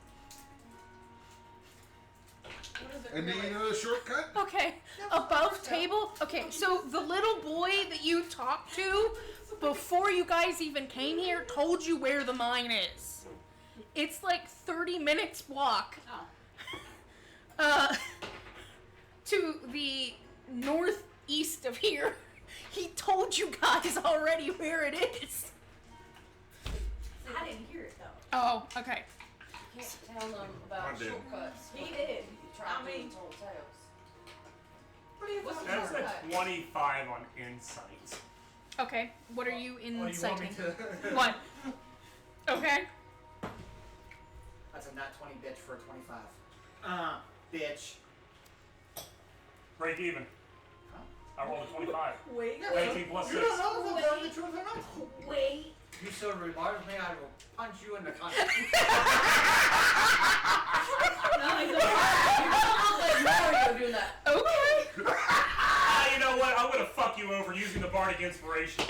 [SPEAKER 7] What is it
[SPEAKER 6] And do
[SPEAKER 7] really?
[SPEAKER 6] you know the shortcut?
[SPEAKER 1] Okay, above table. Okay, so the little boy that you talked to before you guys even came here told you where the mine is. It's like 30 minutes walk
[SPEAKER 7] Oh.
[SPEAKER 1] to the northeast of here. He told you guys already where it is.
[SPEAKER 7] I didn't hear it though.
[SPEAKER 1] Oh, okay.
[SPEAKER 4] You can't tell them about
[SPEAKER 6] I did.
[SPEAKER 4] shortcuts.
[SPEAKER 7] He did.
[SPEAKER 4] You try
[SPEAKER 7] I
[SPEAKER 4] to
[SPEAKER 7] mean-
[SPEAKER 4] tell tales.
[SPEAKER 3] What are you
[SPEAKER 7] What's the
[SPEAKER 5] That's
[SPEAKER 7] shortcut?
[SPEAKER 5] a 25 on insight.
[SPEAKER 1] Okay, what are you
[SPEAKER 3] What do you want me
[SPEAKER 1] inciting?
[SPEAKER 3] to?
[SPEAKER 1] What? Okay.
[SPEAKER 3] That's a nat 20 bitch for a 25. Bitch.
[SPEAKER 5] Break even.
[SPEAKER 3] Huh?
[SPEAKER 5] I rolled a 25.
[SPEAKER 7] Wait.
[SPEAKER 5] 19 plus
[SPEAKER 3] You
[SPEAKER 5] 6.
[SPEAKER 3] don't know if I'm telling the truth or not.
[SPEAKER 7] Wait.
[SPEAKER 3] You so remark me, I will punch you in the cunt.
[SPEAKER 7] No, I don't.
[SPEAKER 4] Let Mario do that.
[SPEAKER 1] Okay.
[SPEAKER 5] You know what? I'm gonna fuck you over using the bardic inspiration.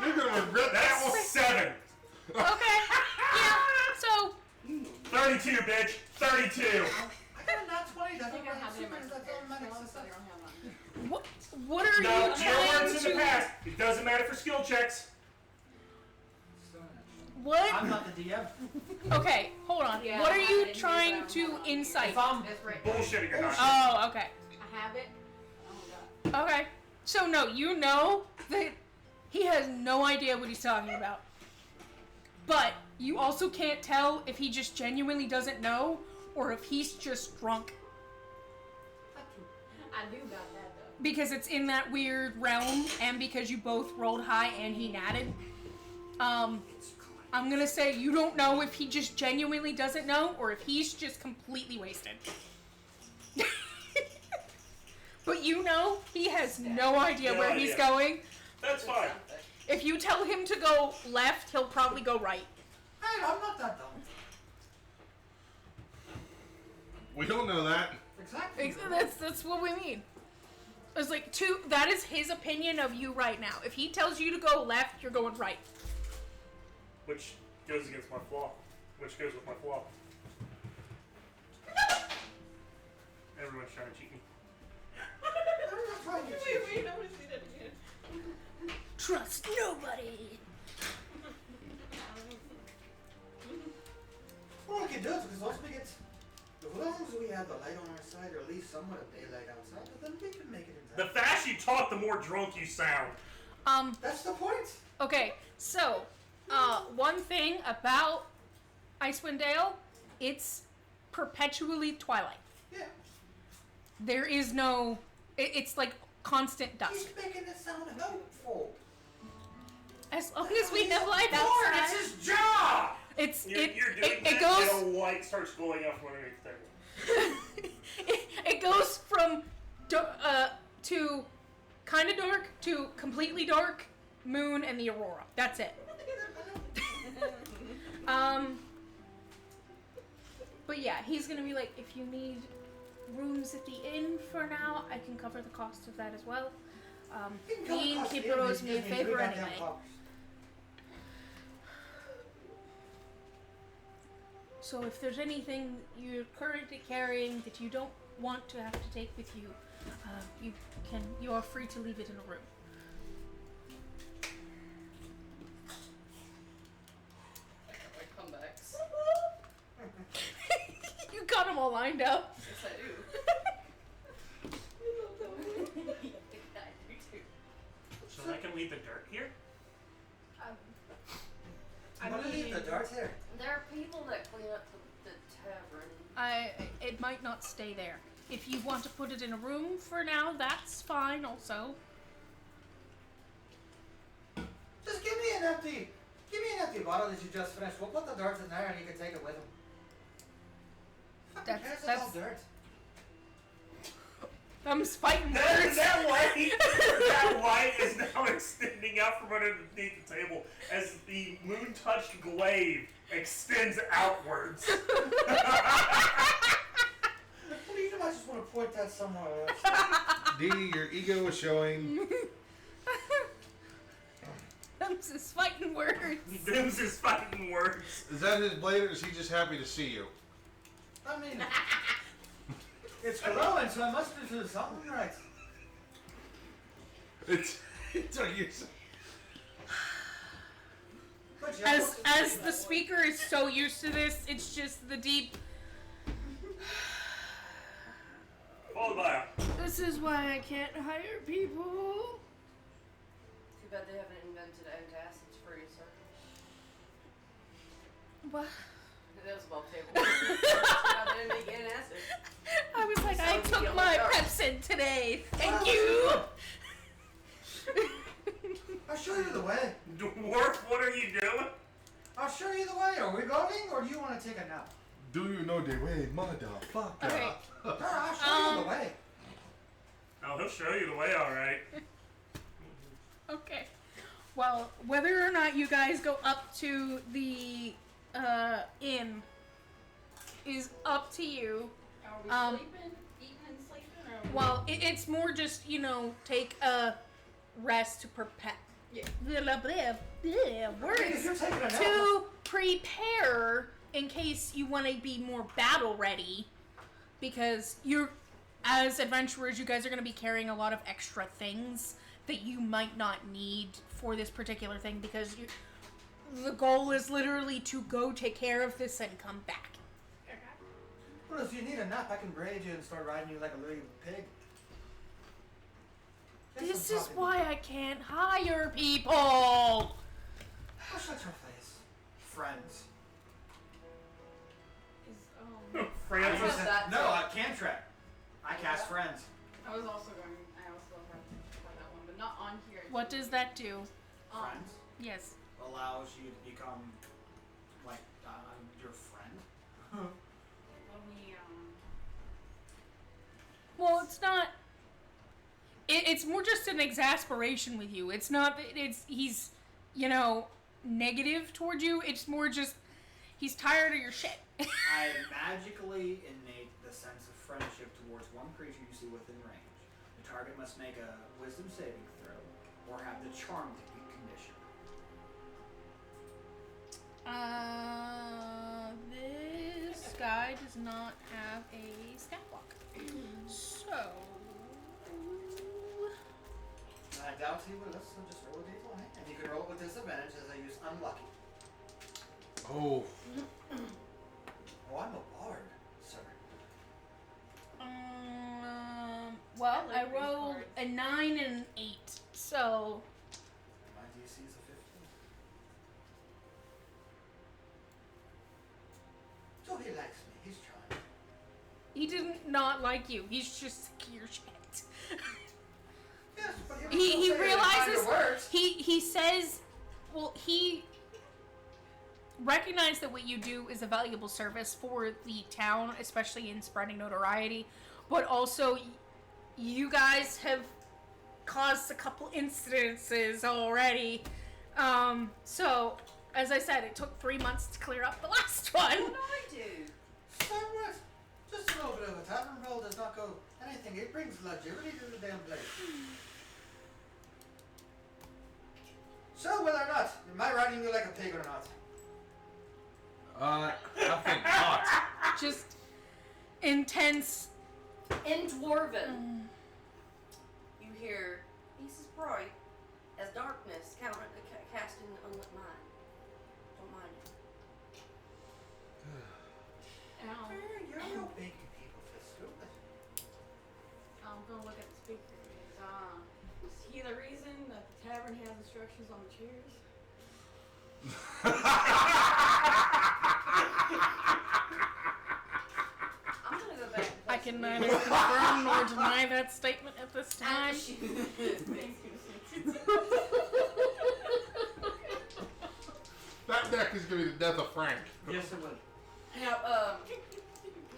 [SPEAKER 6] You're gonna regret that one.
[SPEAKER 5] That's 7.
[SPEAKER 1] Okay. Yeah. So
[SPEAKER 5] 32, bitch. 32.
[SPEAKER 3] I got a nat 20. That's
[SPEAKER 7] I think I have it in my
[SPEAKER 3] that's automatic
[SPEAKER 7] I
[SPEAKER 3] success.
[SPEAKER 7] don't have mine.
[SPEAKER 1] what are
[SPEAKER 5] No,
[SPEAKER 1] you
[SPEAKER 5] your
[SPEAKER 1] trying
[SPEAKER 5] words in the
[SPEAKER 1] to?
[SPEAKER 5] past. It doesn't matter for skill checks.
[SPEAKER 1] What?
[SPEAKER 3] I'm not the DM.
[SPEAKER 1] Okay, hold on.
[SPEAKER 7] Yeah,
[SPEAKER 1] What are
[SPEAKER 7] I
[SPEAKER 1] you
[SPEAKER 7] didn't hear
[SPEAKER 1] trying
[SPEAKER 7] that.
[SPEAKER 1] to
[SPEAKER 7] Hold on.
[SPEAKER 1] insight?
[SPEAKER 3] If I'm
[SPEAKER 7] It's right there.
[SPEAKER 5] Bullshitting or not.
[SPEAKER 1] Oh, okay.
[SPEAKER 7] I have it. Oh god.
[SPEAKER 1] Okay. So no, you know that he has no idea what he's talking about. But you also can't tell if he just genuinely doesn't know or if he's just drunk.
[SPEAKER 7] I do got that though.
[SPEAKER 1] Because it's in that weird realm and because you both rolled high and he natted. I'm gonna say you don't know if he just genuinely doesn't know or if he's just completely wasted. But you know he has no idea
[SPEAKER 5] No
[SPEAKER 1] where he's
[SPEAKER 5] idea.
[SPEAKER 1] going.
[SPEAKER 5] That's fine.
[SPEAKER 1] If you tell him to go left, he'll probably go right.
[SPEAKER 3] Hey, I'm not that dumb.
[SPEAKER 6] We don't know that.
[SPEAKER 3] Exactly.
[SPEAKER 1] That's what we mean. It's like that is his opinion of you right now. If he tells you to go left, you're going right.
[SPEAKER 5] Which goes against my flaw. Which goes with my flaw. Everyone's trying to cheat me.
[SPEAKER 3] I'm not trying to cheat.
[SPEAKER 7] Wait, I want to see that again.
[SPEAKER 1] Trust nobody.
[SPEAKER 3] Well, we can do it because once we get, as long as we have the light on our side or at least somewhat of daylight outside, then we can make it in
[SPEAKER 5] The
[SPEAKER 3] time.
[SPEAKER 5] faster you talk, the more drunk you sound.
[SPEAKER 3] That's the point.
[SPEAKER 1] Okay, so one thing about Icewind Dale, it's perpetually twilight.
[SPEAKER 3] Yeah.
[SPEAKER 1] There is no. It's like constant dusk.
[SPEAKER 3] He's making it sound hopeful.
[SPEAKER 1] As long as we have light
[SPEAKER 3] Lord,
[SPEAKER 1] outside,
[SPEAKER 3] it's his job.
[SPEAKER 1] it's
[SPEAKER 5] You're doing
[SPEAKER 1] it
[SPEAKER 5] that,
[SPEAKER 1] goes.
[SPEAKER 5] and a light starts glowing up from underneath the table.
[SPEAKER 1] It goes from to kind of dark to completely dark, moon and the aurora. That's it. But yeah, he's gonna be like, if you need rooms at the inn for now, I can cover the cost of that as well. The innkeeper owes me a favor anyway. So if there's anything you're currently carrying that you don't want to have to take with you, you are free to leave it in a room.
[SPEAKER 4] My comebacks.
[SPEAKER 1] You got them all lined up.
[SPEAKER 4] Yes, I do. I do too.
[SPEAKER 5] So I can leave the dirt here?
[SPEAKER 7] I
[SPEAKER 3] What
[SPEAKER 7] mean,
[SPEAKER 3] is the dirt here?
[SPEAKER 4] There are people that clean up the tavern.
[SPEAKER 1] It might not stay there. If you want to put it in a room for now, that's fine also.
[SPEAKER 3] Just give me an empty bottle that you just finished. We'll put the dirt in there and you can take it with him. Fucking cares, it's all dirt.
[SPEAKER 1] I'm fighting
[SPEAKER 5] That
[SPEAKER 1] words.
[SPEAKER 5] that light is now extending out from underneath the table as the moon-touched glaive extends outwards.
[SPEAKER 3] Please, I just want to point that somewhere else.
[SPEAKER 6] Dee, your ego is showing.
[SPEAKER 1] Them's his fighting words.
[SPEAKER 5] Them's his fighting words.
[SPEAKER 6] Is that his blade, or is he just happy to see you?
[SPEAKER 3] I mean, it's glowing, so I must be doing something right.
[SPEAKER 6] It's like you're
[SPEAKER 3] But yeah,
[SPEAKER 1] As the speaker is so used to this, it's just the deep.
[SPEAKER 5] Followed by a
[SPEAKER 1] This is why I can't hire people.
[SPEAKER 4] Too bad they haven't invented antacids for you, sir.
[SPEAKER 1] What?
[SPEAKER 4] That was above table. Too bad they didn't make antacid.
[SPEAKER 1] I was like, I
[SPEAKER 4] Sounds
[SPEAKER 1] took
[SPEAKER 4] yellow
[SPEAKER 1] my
[SPEAKER 4] dark.
[SPEAKER 1] Pepsin today. Thank
[SPEAKER 3] Oh,
[SPEAKER 1] you.
[SPEAKER 3] I'll show you the way.
[SPEAKER 5] dwarf. What are you doing?
[SPEAKER 3] I'll show you the way. Are we going, or do you want to take a nap?
[SPEAKER 6] Do you know the way, motherfucker?
[SPEAKER 1] Okay.
[SPEAKER 3] Sure, I'll show you the way.
[SPEAKER 5] Oh, he'll show you the way, all right.
[SPEAKER 1] Okay. Well, whether or not you guys go up to the inn is up to you.
[SPEAKER 7] are we sleeping, eating and sleeping, or?
[SPEAKER 1] Well, it's more just, take a rest to prepare.
[SPEAKER 7] Yeah.
[SPEAKER 1] Words.
[SPEAKER 3] If you're taking a nap,
[SPEAKER 1] To prepare in case you want to be more battle ready, because as adventurers, you guys are going to be carrying a lot of extra things that you might not need for this particular thing, because the goal is literally to go take care of this and come back.
[SPEAKER 7] Okay.
[SPEAKER 3] well, if you need a nap, I can braid you and start riding you like a little pig. Yes,
[SPEAKER 1] This
[SPEAKER 3] I'm
[SPEAKER 1] is
[SPEAKER 3] talking.
[SPEAKER 1] why I can't hire people.
[SPEAKER 3] Oh, shut your face. Friends.
[SPEAKER 7] Is
[SPEAKER 5] Francis.
[SPEAKER 4] was that
[SPEAKER 3] No,
[SPEAKER 4] too.
[SPEAKER 3] I can't track. I cast friends.
[SPEAKER 7] I was also going. I also have for that one, but not on here.
[SPEAKER 1] What does that do?
[SPEAKER 3] Friends
[SPEAKER 1] Yes.
[SPEAKER 3] allows you to become like your friend.
[SPEAKER 7] When we
[SPEAKER 1] Well, it's not. It's more just an exasperation with you. It's not that he's, negative towards you. It's more just he's tired of your shit.
[SPEAKER 3] I magically innate the sense of friendship towards one creature you see within range. The target must make a wisdom saving throw or have the charm condition.
[SPEAKER 1] This guy does not have a stat block. So.
[SPEAKER 3] And I doubt he will, so just roll a d20. And you can roll it with disadvantage as I use unlucky.
[SPEAKER 6] Oh,
[SPEAKER 3] Oh, I'm a bard, sir.
[SPEAKER 1] Well,
[SPEAKER 7] I
[SPEAKER 1] I
[SPEAKER 7] like
[SPEAKER 1] rolled
[SPEAKER 7] these
[SPEAKER 1] a 9 and an 8. So.
[SPEAKER 3] My DC is a 15. So he likes me. He's trying.
[SPEAKER 1] He didn't not like you. He's just sick of your shit.
[SPEAKER 3] Yes, but
[SPEAKER 1] He
[SPEAKER 3] still saying
[SPEAKER 1] realizes
[SPEAKER 3] kinder words.
[SPEAKER 1] he says, well, he recognize that what you do is a valuable service for the town, especially in spreading notoriety, but also you guys have caused a couple incidences already. So, as I said, it took 3 months to clear up the last one.
[SPEAKER 4] What did I do?
[SPEAKER 3] So what? Just a little bit of a tavern brawl does not go anything. It brings longevity to the damn place. So, whether or not, am I riding you like a pig or not?
[SPEAKER 6] I think not.
[SPEAKER 1] Just intense.
[SPEAKER 4] In Dwarven, you hear, "He's as bright as darkness, casting unlit mind. Don't mind it."
[SPEAKER 7] Ow.
[SPEAKER 3] You're no making people feel stupid.
[SPEAKER 7] I'm gonna look at the speaker. Is he the reason that the tavern has instructions on the chairs?
[SPEAKER 4] I'm gonna go back.
[SPEAKER 1] I can neither confirm nor deny that statement at this time.
[SPEAKER 6] That deck is gonna be the death of Frank.
[SPEAKER 3] Yes, it would.
[SPEAKER 4] Now,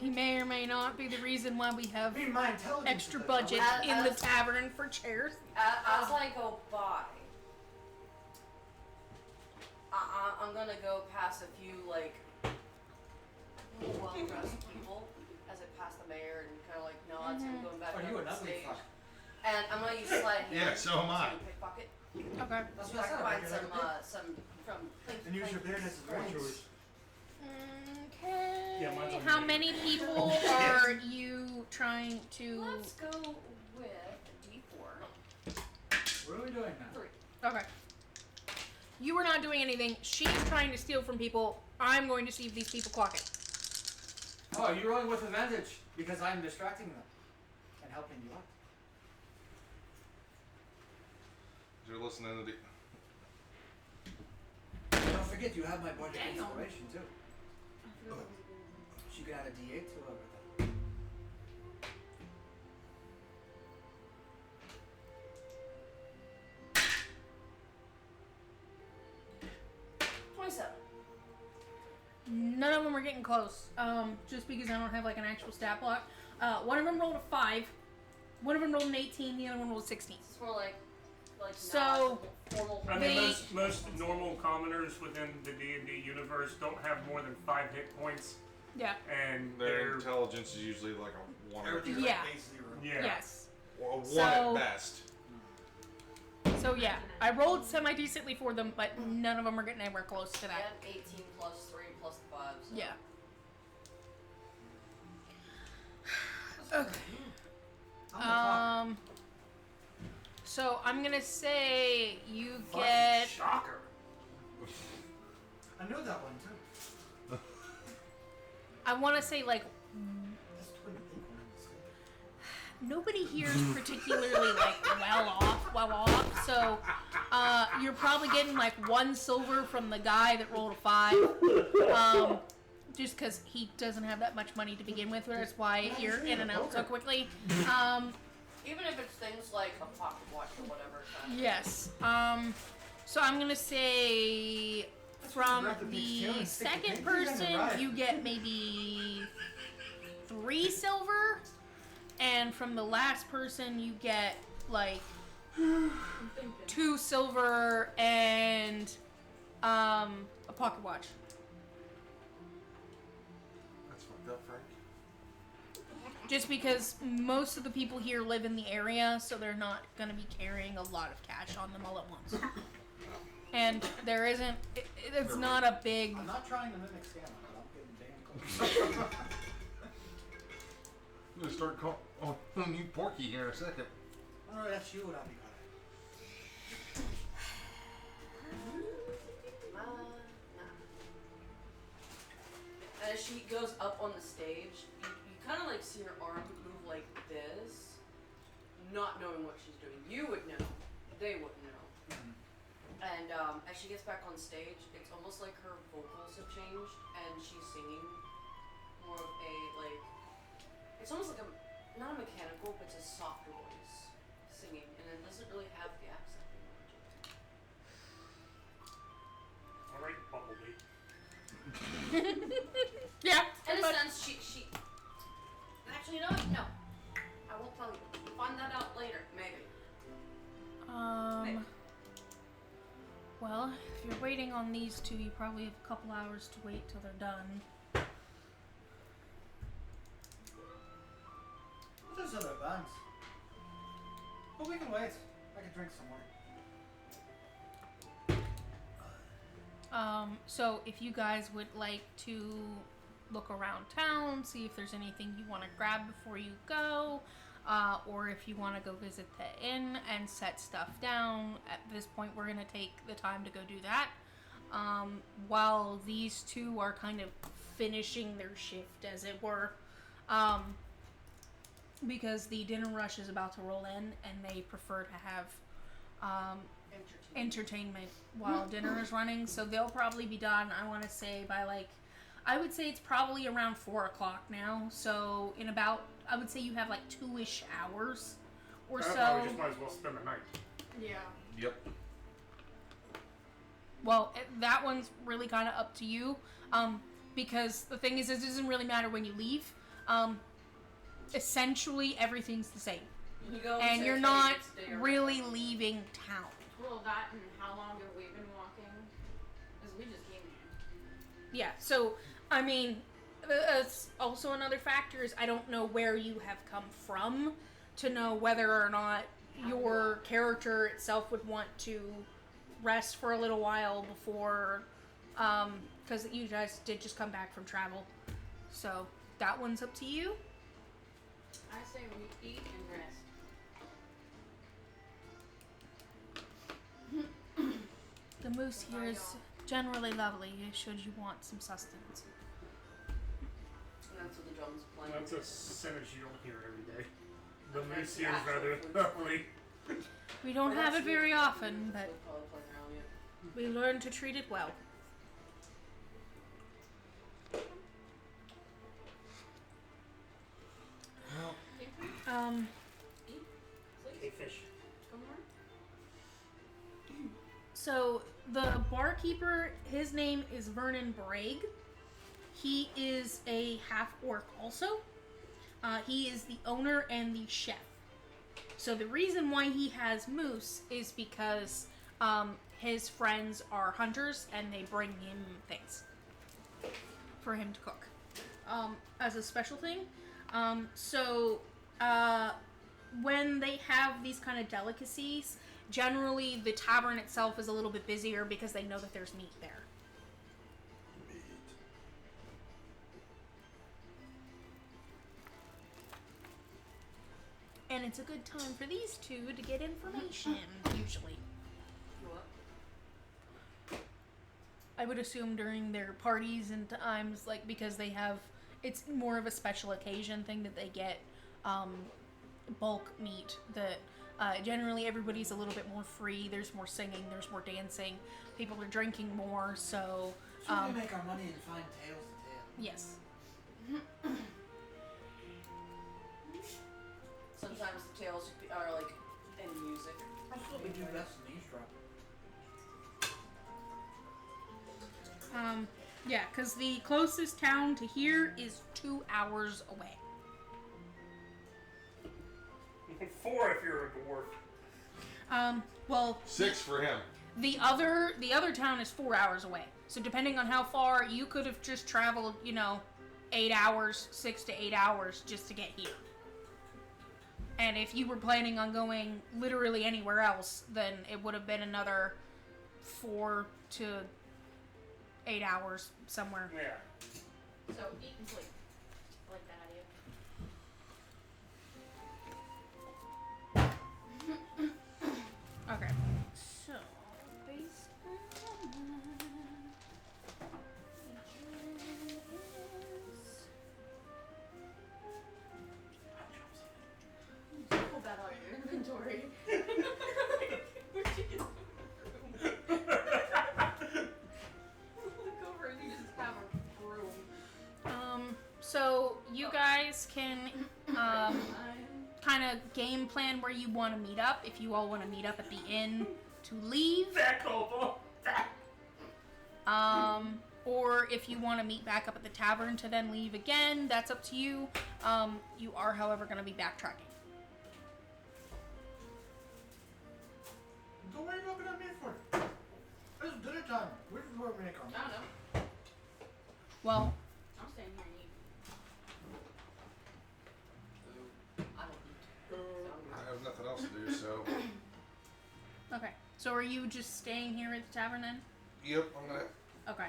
[SPEAKER 1] He may or may not be the reason why we have
[SPEAKER 3] I mean, my intelligence
[SPEAKER 1] extra
[SPEAKER 3] is
[SPEAKER 1] budget
[SPEAKER 3] better.
[SPEAKER 1] in the tavern for chairs.
[SPEAKER 4] as I go by, I'm gonna go past a few like well-dressed people as I pass the mayor and kind of like nods and going back
[SPEAKER 3] Are
[SPEAKER 4] up
[SPEAKER 3] you an
[SPEAKER 4] the
[SPEAKER 3] ugly
[SPEAKER 4] stage.
[SPEAKER 3] fuck?
[SPEAKER 4] And I'm gonna use sleight of hand
[SPEAKER 6] Yeah, so am I.
[SPEAKER 4] to pickpocket.
[SPEAKER 1] Okay.
[SPEAKER 3] That's
[SPEAKER 4] So
[SPEAKER 3] what
[SPEAKER 4] I
[SPEAKER 3] I
[SPEAKER 4] can
[SPEAKER 3] said.
[SPEAKER 4] find
[SPEAKER 3] You're like a pig.
[SPEAKER 4] some from Clink.
[SPEAKER 3] And use your beard as a voice.
[SPEAKER 1] Okay.
[SPEAKER 5] Yeah, mine's on
[SPEAKER 1] How
[SPEAKER 5] me.
[SPEAKER 1] many people are you trying to?
[SPEAKER 4] Let's go with a D4.
[SPEAKER 3] What are we doing now?
[SPEAKER 4] 3.
[SPEAKER 1] Okay. You are not doing anything. She's trying to steal from people. I'm going to see if these people clock it.
[SPEAKER 3] Oh, you're rolling with advantage because I'm distracting them and helping you out.
[SPEAKER 6] You're listening to the.
[SPEAKER 3] Don't forget, you have my bardic
[SPEAKER 7] Damn.
[SPEAKER 3] inspiration too.
[SPEAKER 7] I forgot what was it.
[SPEAKER 3] So you can add a D8 to everything.
[SPEAKER 1] None of them are getting close. Just because I don't have like an actual stat block. One of them rolled a 5. One of them rolled an 18. The other one rolled a 16.
[SPEAKER 4] It's more like
[SPEAKER 1] So,
[SPEAKER 4] formal.
[SPEAKER 5] I
[SPEAKER 1] They-
[SPEAKER 5] mean, most normal commoners within the D&D universe don't have more than 5 hit points,
[SPEAKER 1] Yeah.
[SPEAKER 5] and
[SPEAKER 6] Their
[SPEAKER 5] they're
[SPEAKER 6] intelligence is usually like a 1 or
[SPEAKER 3] Everything's
[SPEAKER 1] Yeah.
[SPEAKER 3] like base 0.
[SPEAKER 5] yeah.
[SPEAKER 1] Yes.
[SPEAKER 6] or a 1
[SPEAKER 1] So-
[SPEAKER 6] at best.
[SPEAKER 1] So yeah, I rolled semi decently for them, but none of them are getting anywhere close to
[SPEAKER 4] Yeah,
[SPEAKER 1] that.
[SPEAKER 4] 18 plus 3 plus 5. So.
[SPEAKER 1] Yeah. Okay.
[SPEAKER 3] I'm the top.
[SPEAKER 1] So I'm gonna say you
[SPEAKER 5] Fucking
[SPEAKER 1] get.
[SPEAKER 5] shocker.
[SPEAKER 3] I know that one too.
[SPEAKER 1] I want to say like
[SPEAKER 3] That's twin equal.
[SPEAKER 1] nobody here is particularly like well off. So you're probably getting like 1 silver from the guy that rolled a 5. Just because he doesn't have that much money to begin with, that's why you're in and out so quickly.
[SPEAKER 4] Even if it's things like a pocket watch or whatever. Kind of.
[SPEAKER 1] Yes. So I'm gonna say from
[SPEAKER 3] grab the big tail
[SPEAKER 1] the
[SPEAKER 3] and stick the
[SPEAKER 1] second
[SPEAKER 3] fingers in the
[SPEAKER 1] person
[SPEAKER 3] ride.
[SPEAKER 1] you get maybe 3 silver, and from the last person you get like
[SPEAKER 7] I'm thinking.
[SPEAKER 1] 2 silver and a pocket watch.
[SPEAKER 6] That's fucked up, Frank.
[SPEAKER 1] Just because most of the people here live in the area, so they're not going to be carrying a lot of cash on them all at once. And there isn't, it's not a big,
[SPEAKER 3] I'm not trying to mimic Santa, but I'm getting damn close.
[SPEAKER 6] I'm gonna start calling you Porky here in a second.
[SPEAKER 3] Oh, no, that's you, and I'll be
[SPEAKER 4] And as she goes up on the stage, you kind of like see her arm move like this, not knowing what she's doing. You would know, they wouldn't know. And as she gets back on stage, it's almost like her vocals have changed, and she's singing more of a like, it's almost like not a mechanical, but it's a softer voice singing, and it doesn't really have the accent anymore.
[SPEAKER 5] Alright, Bumblebee.
[SPEAKER 1] Well, if you're waiting on these two, you probably have a couple hours to wait till they're done.
[SPEAKER 3] There's other buns. But we can wait. I can drink some more.
[SPEAKER 1] So if you guys would like to look around town, see if there's anything you want to grab before you go, or if you want to go visit the inn and set stuff down, at this point we're going to take the time to go do that. While these two are kind of finishing their shift, as it were, because the dinner rush is about to roll in and they prefer to have entertainment while dinner is running, so they'll probably be done, I want to say, by I would say it's probably around 4 o'clock now, so in about, I would say you have 2-ish hours or so.
[SPEAKER 5] We just might as well spend the night.
[SPEAKER 7] Yeah.
[SPEAKER 6] Yep.
[SPEAKER 1] Well, that one's really kind of up to you, because the thing is, it doesn't really matter when you leave. Essentially, everything's the same.
[SPEAKER 4] You go
[SPEAKER 1] And
[SPEAKER 4] to
[SPEAKER 1] you're
[SPEAKER 4] a
[SPEAKER 1] not
[SPEAKER 4] day or
[SPEAKER 1] really leaving town.
[SPEAKER 7] Well, that and how long have we been walking? Because we just came here.
[SPEAKER 1] Yeah, so, I mean, it's also another factor is I don't know where you have come from to know whether or not your character itself would want to rest for a little while before, because you guys did just come back from travel. So, that one's up to you.
[SPEAKER 7] I say we eat and rest.
[SPEAKER 1] The moose here is generally lovely, should you want some sustenance.
[SPEAKER 4] And that's what the drums playing.
[SPEAKER 5] That's a sentence you don't hear every day. The
[SPEAKER 4] And
[SPEAKER 5] moose
[SPEAKER 4] that's
[SPEAKER 5] here is
[SPEAKER 4] actual
[SPEAKER 5] rather
[SPEAKER 4] food.
[SPEAKER 5] lovely.
[SPEAKER 1] We don't
[SPEAKER 4] Well,
[SPEAKER 1] have it
[SPEAKER 4] that's
[SPEAKER 1] very
[SPEAKER 4] sweet.
[SPEAKER 1] often, but
[SPEAKER 4] They're probably playing around you.
[SPEAKER 1] we learn to treat it well.
[SPEAKER 7] Eat,
[SPEAKER 5] Hey,
[SPEAKER 7] sleep,
[SPEAKER 5] fish.
[SPEAKER 7] come on.
[SPEAKER 1] So the barkeeper, his name is Vernon Bragg. He is a half-orc also. He is the owner and the chef. So the reason why he has moose is because his friends are hunters and they bring him things for him to cook as a special thing. When they have these kind of delicacies, generally the tavern itself is a little bit busier because they know that there's meat there. And it's a good time for these two to get information, usually.
[SPEAKER 4] What?
[SPEAKER 1] I would assume during their parties and times, because they have, it's more of a special occasion thing that they get bulk meat that generally everybody's a little bit more free. There's more singing, there's more dancing, people are drinking more, so
[SPEAKER 3] So we make our money and find tales to tell.
[SPEAKER 1] yes.
[SPEAKER 4] Sometimes the tales are in music.
[SPEAKER 3] That's what we do best in eavesdrop.
[SPEAKER 1] Yeah, because the closest town to here is 2 hours away.
[SPEAKER 5] 4 if you're a dwarf.
[SPEAKER 1] Well,
[SPEAKER 6] 6 for him.
[SPEAKER 1] the other town is 4 hours away. So depending on how far, you could have just traveled, 8 hours, 6 to 8 hours just to get here. And if you were planning on going literally anywhere else, then it would have been another 4 to 8 hours somewhere.
[SPEAKER 5] Yeah.
[SPEAKER 7] So eat and sleep. I like that idea.
[SPEAKER 1] Okay. So, based on
[SPEAKER 7] Pull that out of your inventory. Where'd you get the broom? Look over and you just have a broom.
[SPEAKER 1] So you guys can kind of game plan where you want to meet up. If you all want to meet up at the inn to leave,
[SPEAKER 5] Back over.
[SPEAKER 1] or if you want to meet back up at the tavern to then leave again, that's up to you. You are, however, going to be backtracking.
[SPEAKER 3] So what are you looking at me for? Let's time. Where did we make our
[SPEAKER 4] I don't know.
[SPEAKER 1] Well,
[SPEAKER 7] I'm staying here and eating.
[SPEAKER 4] I don't eat.
[SPEAKER 6] I have nothing else to do, so.
[SPEAKER 1] okay. So are you just staying here at the tavern then?
[SPEAKER 6] Yep, I'm gonna
[SPEAKER 1] Okay.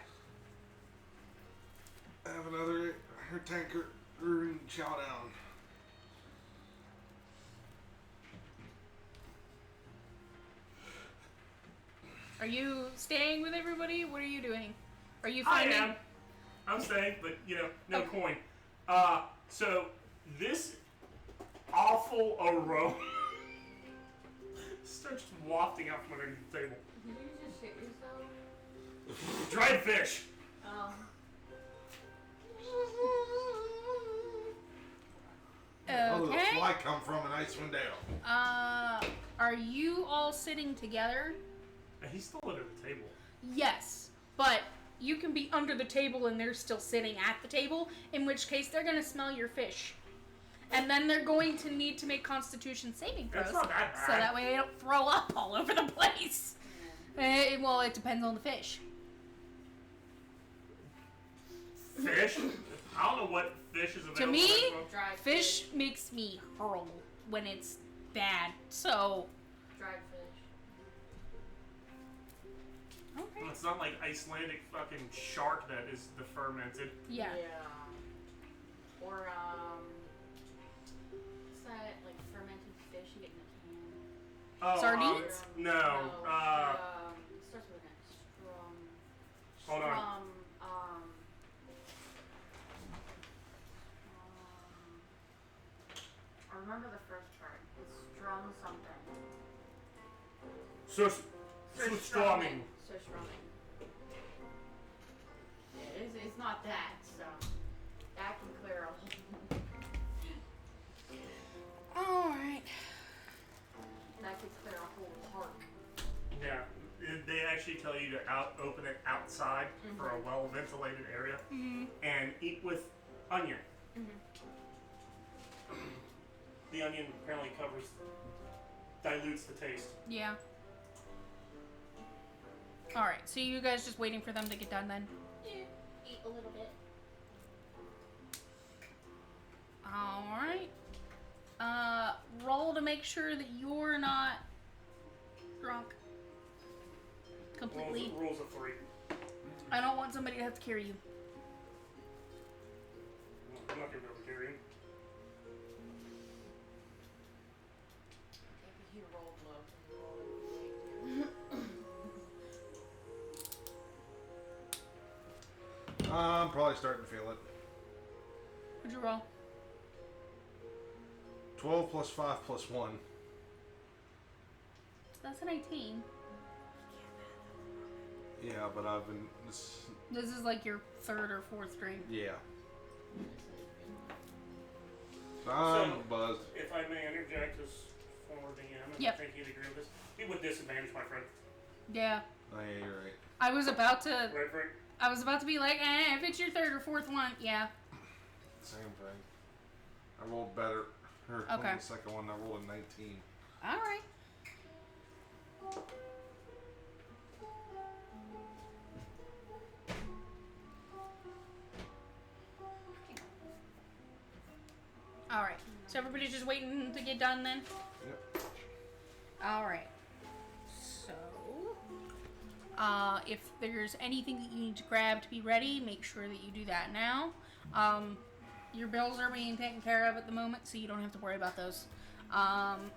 [SPEAKER 6] have another tanker chow down.
[SPEAKER 1] Are you staying with everybody? What are you doing? Are you
[SPEAKER 5] I
[SPEAKER 1] finding?
[SPEAKER 5] am. I'm staying, but no
[SPEAKER 1] Okay.
[SPEAKER 5] coin. So this awful aroma starts wafting out from underneath the table.
[SPEAKER 7] Did you just shit yourself?
[SPEAKER 5] Dried fish.
[SPEAKER 6] Where did the
[SPEAKER 1] Okay.
[SPEAKER 6] fly come from in Icewind Dale?
[SPEAKER 1] Are you all sitting together?
[SPEAKER 5] And he's still under the table.
[SPEAKER 1] Yes, but you can be under the table and they're still sitting at the table, in which case they're gonna smell your fish. And then they're going to need to make Constitution saving throws.
[SPEAKER 5] It's not that bad.
[SPEAKER 1] So that way they don't throw up all over the place. Well, it depends on the fish.
[SPEAKER 5] Fish? I don't know what fish is available.
[SPEAKER 1] To me,
[SPEAKER 7] Dried
[SPEAKER 1] fish makes me hurl when it's bad. So,
[SPEAKER 7] Dried fish.
[SPEAKER 1] okay.
[SPEAKER 5] Well, it's not like Icelandic fucking shark that is the fermented.
[SPEAKER 1] Yeah.
[SPEAKER 7] Or what's that like fermented fish you get in a can?
[SPEAKER 5] Oh,
[SPEAKER 1] Sardines?
[SPEAKER 5] No.
[SPEAKER 7] It starts with an
[SPEAKER 5] Hold on.
[SPEAKER 7] I remember the first part. It's strum something.
[SPEAKER 5] Surströmming.
[SPEAKER 7] Surströmming. Yeah, it's not that, so that can clear a whole.
[SPEAKER 1] Alright.
[SPEAKER 7] That could clear a whole park.
[SPEAKER 5] Yeah. They actually tell you to open it outside for a well ventilated area and eat with onion. The onion apparently dilutes the taste.
[SPEAKER 1] Yeah. Alright, so you guys just waiting for them to get done then?
[SPEAKER 7] Yeah, eat a little bit.
[SPEAKER 1] Alright. Roll to make sure that you're not drunk. Completely.
[SPEAKER 5] Rules of 3.
[SPEAKER 1] I don't want somebody to have to carry you.
[SPEAKER 5] I'm not gonna be able to carry him.
[SPEAKER 4] He rolled low.
[SPEAKER 6] I'm probably starting to feel it.
[SPEAKER 1] What'd you roll?
[SPEAKER 6] 12 plus 5 plus 1.
[SPEAKER 1] So that's an 18.
[SPEAKER 6] Yeah, but I've been.
[SPEAKER 1] This is like your third or fourth drink.
[SPEAKER 6] Yeah. So I'm
[SPEAKER 5] So,
[SPEAKER 6] buzzed.
[SPEAKER 5] If I may interject as former DM, and
[SPEAKER 1] Yep.
[SPEAKER 5] I think you'd agree with this. Be with disadvantage, my friend.
[SPEAKER 1] Yeah.
[SPEAKER 6] Oh, yeah, you're right.
[SPEAKER 1] I was about to
[SPEAKER 5] Right, Frank?
[SPEAKER 1] be like, if it's your third or fourth one, yeah.
[SPEAKER 6] Same thing. I rolled better.
[SPEAKER 1] Okay.
[SPEAKER 6] The second one, I rolled a 19.
[SPEAKER 1] Alright. Alright. So everybody's just waiting to get done then?
[SPEAKER 6] Yep.
[SPEAKER 1] Alright. So, if there's anything that you need to grab to be ready, make sure that you do that now. Your bills are being taken care of at the moment, so you don't have to worry about those. I'm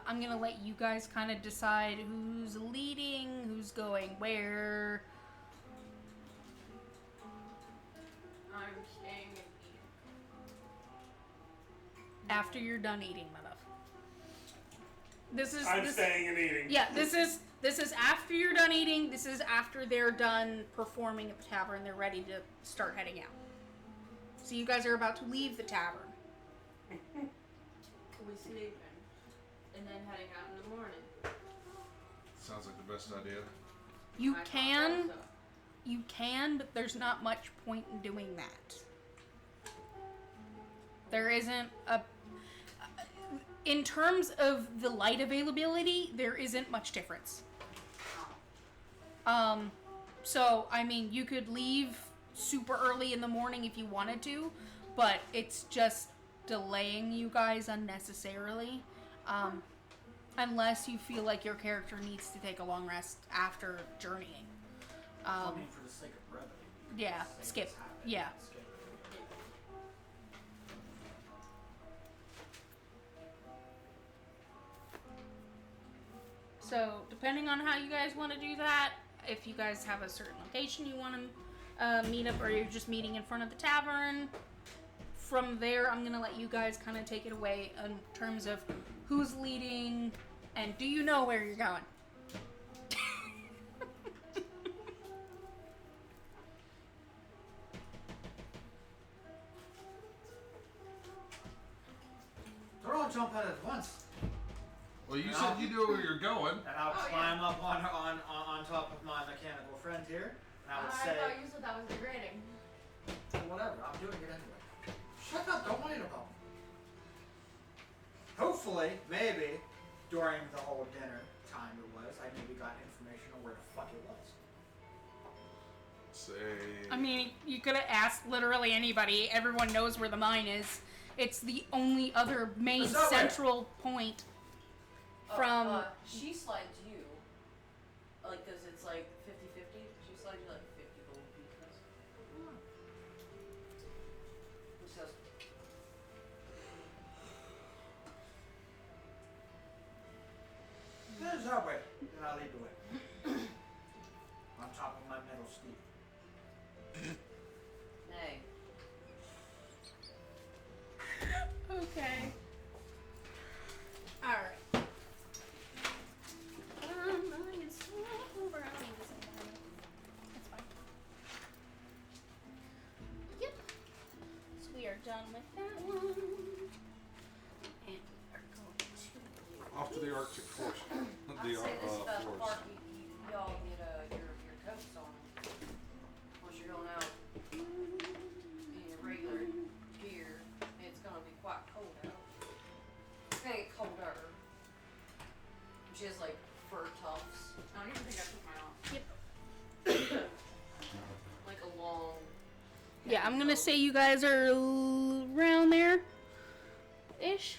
[SPEAKER 1] gonna let you guys kind of decide who's leading, who's going where.
[SPEAKER 7] I'm staying and eating.
[SPEAKER 1] After you're done eating, my love.
[SPEAKER 5] I'm staying and eating.
[SPEAKER 1] Yeah, this is after you're done eating. This is after they're done performing at the tavern. They're ready to start heading out. So you guys are about to leave the tavern.
[SPEAKER 7] We sleeping. And then heading out in the morning.
[SPEAKER 6] Sounds like the best idea.
[SPEAKER 1] You
[SPEAKER 7] I thought
[SPEAKER 1] can,
[SPEAKER 7] so.
[SPEAKER 1] but there's not much point in doing that. There isn't a. in terms of the light availability, there isn't much difference. So I mean, you could leave super early in the morning if you wanted to, but it's just delaying you guys unnecessarily. Unless you feel like your character needs to take a long rest after journeying.
[SPEAKER 3] I mean, for the sake of brevity.
[SPEAKER 1] Yeah, skip. Yeah.
[SPEAKER 3] Skip.
[SPEAKER 1] So, depending on how you guys want to do that, if you guys have a certain location you want to meet up, or you're just meeting in front of the tavern, from there, I'm going to let you guys kind of take it away in terms of who's leading and do you know where you're going?
[SPEAKER 3] They're all jump out at once.
[SPEAKER 6] Well, you said you knew where you're going.
[SPEAKER 3] And I'll climb up on top of my mechanical friend here, and I would
[SPEAKER 7] I
[SPEAKER 3] say,
[SPEAKER 7] thought you said that was degrading.
[SPEAKER 3] whatever, I'm doing it anyway. Shut up, don't worry about me. Hopefully, maybe, during the whole dinner time it was, I maybe got information on where the fuck it was.
[SPEAKER 6] Say.
[SPEAKER 1] I mean, you could have asked literally anybody. Everyone knows where the mine is. It's the only other main
[SPEAKER 3] There's no way.
[SPEAKER 1] central point from...
[SPEAKER 4] she slides you, like, because it's like 50-50. She slides you like 50 gold pieces. She says,
[SPEAKER 3] There's that way, and I'll lead the way. On top of my metal steed.
[SPEAKER 4] nay.
[SPEAKER 1] Okay. Alright. That's fine. Yep. So we are done with that one. And we are going to...
[SPEAKER 6] Off to the Arctic force.
[SPEAKER 4] I'd
[SPEAKER 6] The
[SPEAKER 4] say this is the
[SPEAKER 6] forest.
[SPEAKER 4] part y'all get your coats on once you're going out in your regular gear. It's gonna be quite cold out. It's gonna get colder. She has like fur tufts.
[SPEAKER 7] I don't even think I took mine off.
[SPEAKER 1] Yep.
[SPEAKER 4] Like a long.
[SPEAKER 1] Yeah, I'm gonna say you guys are around there. Ish.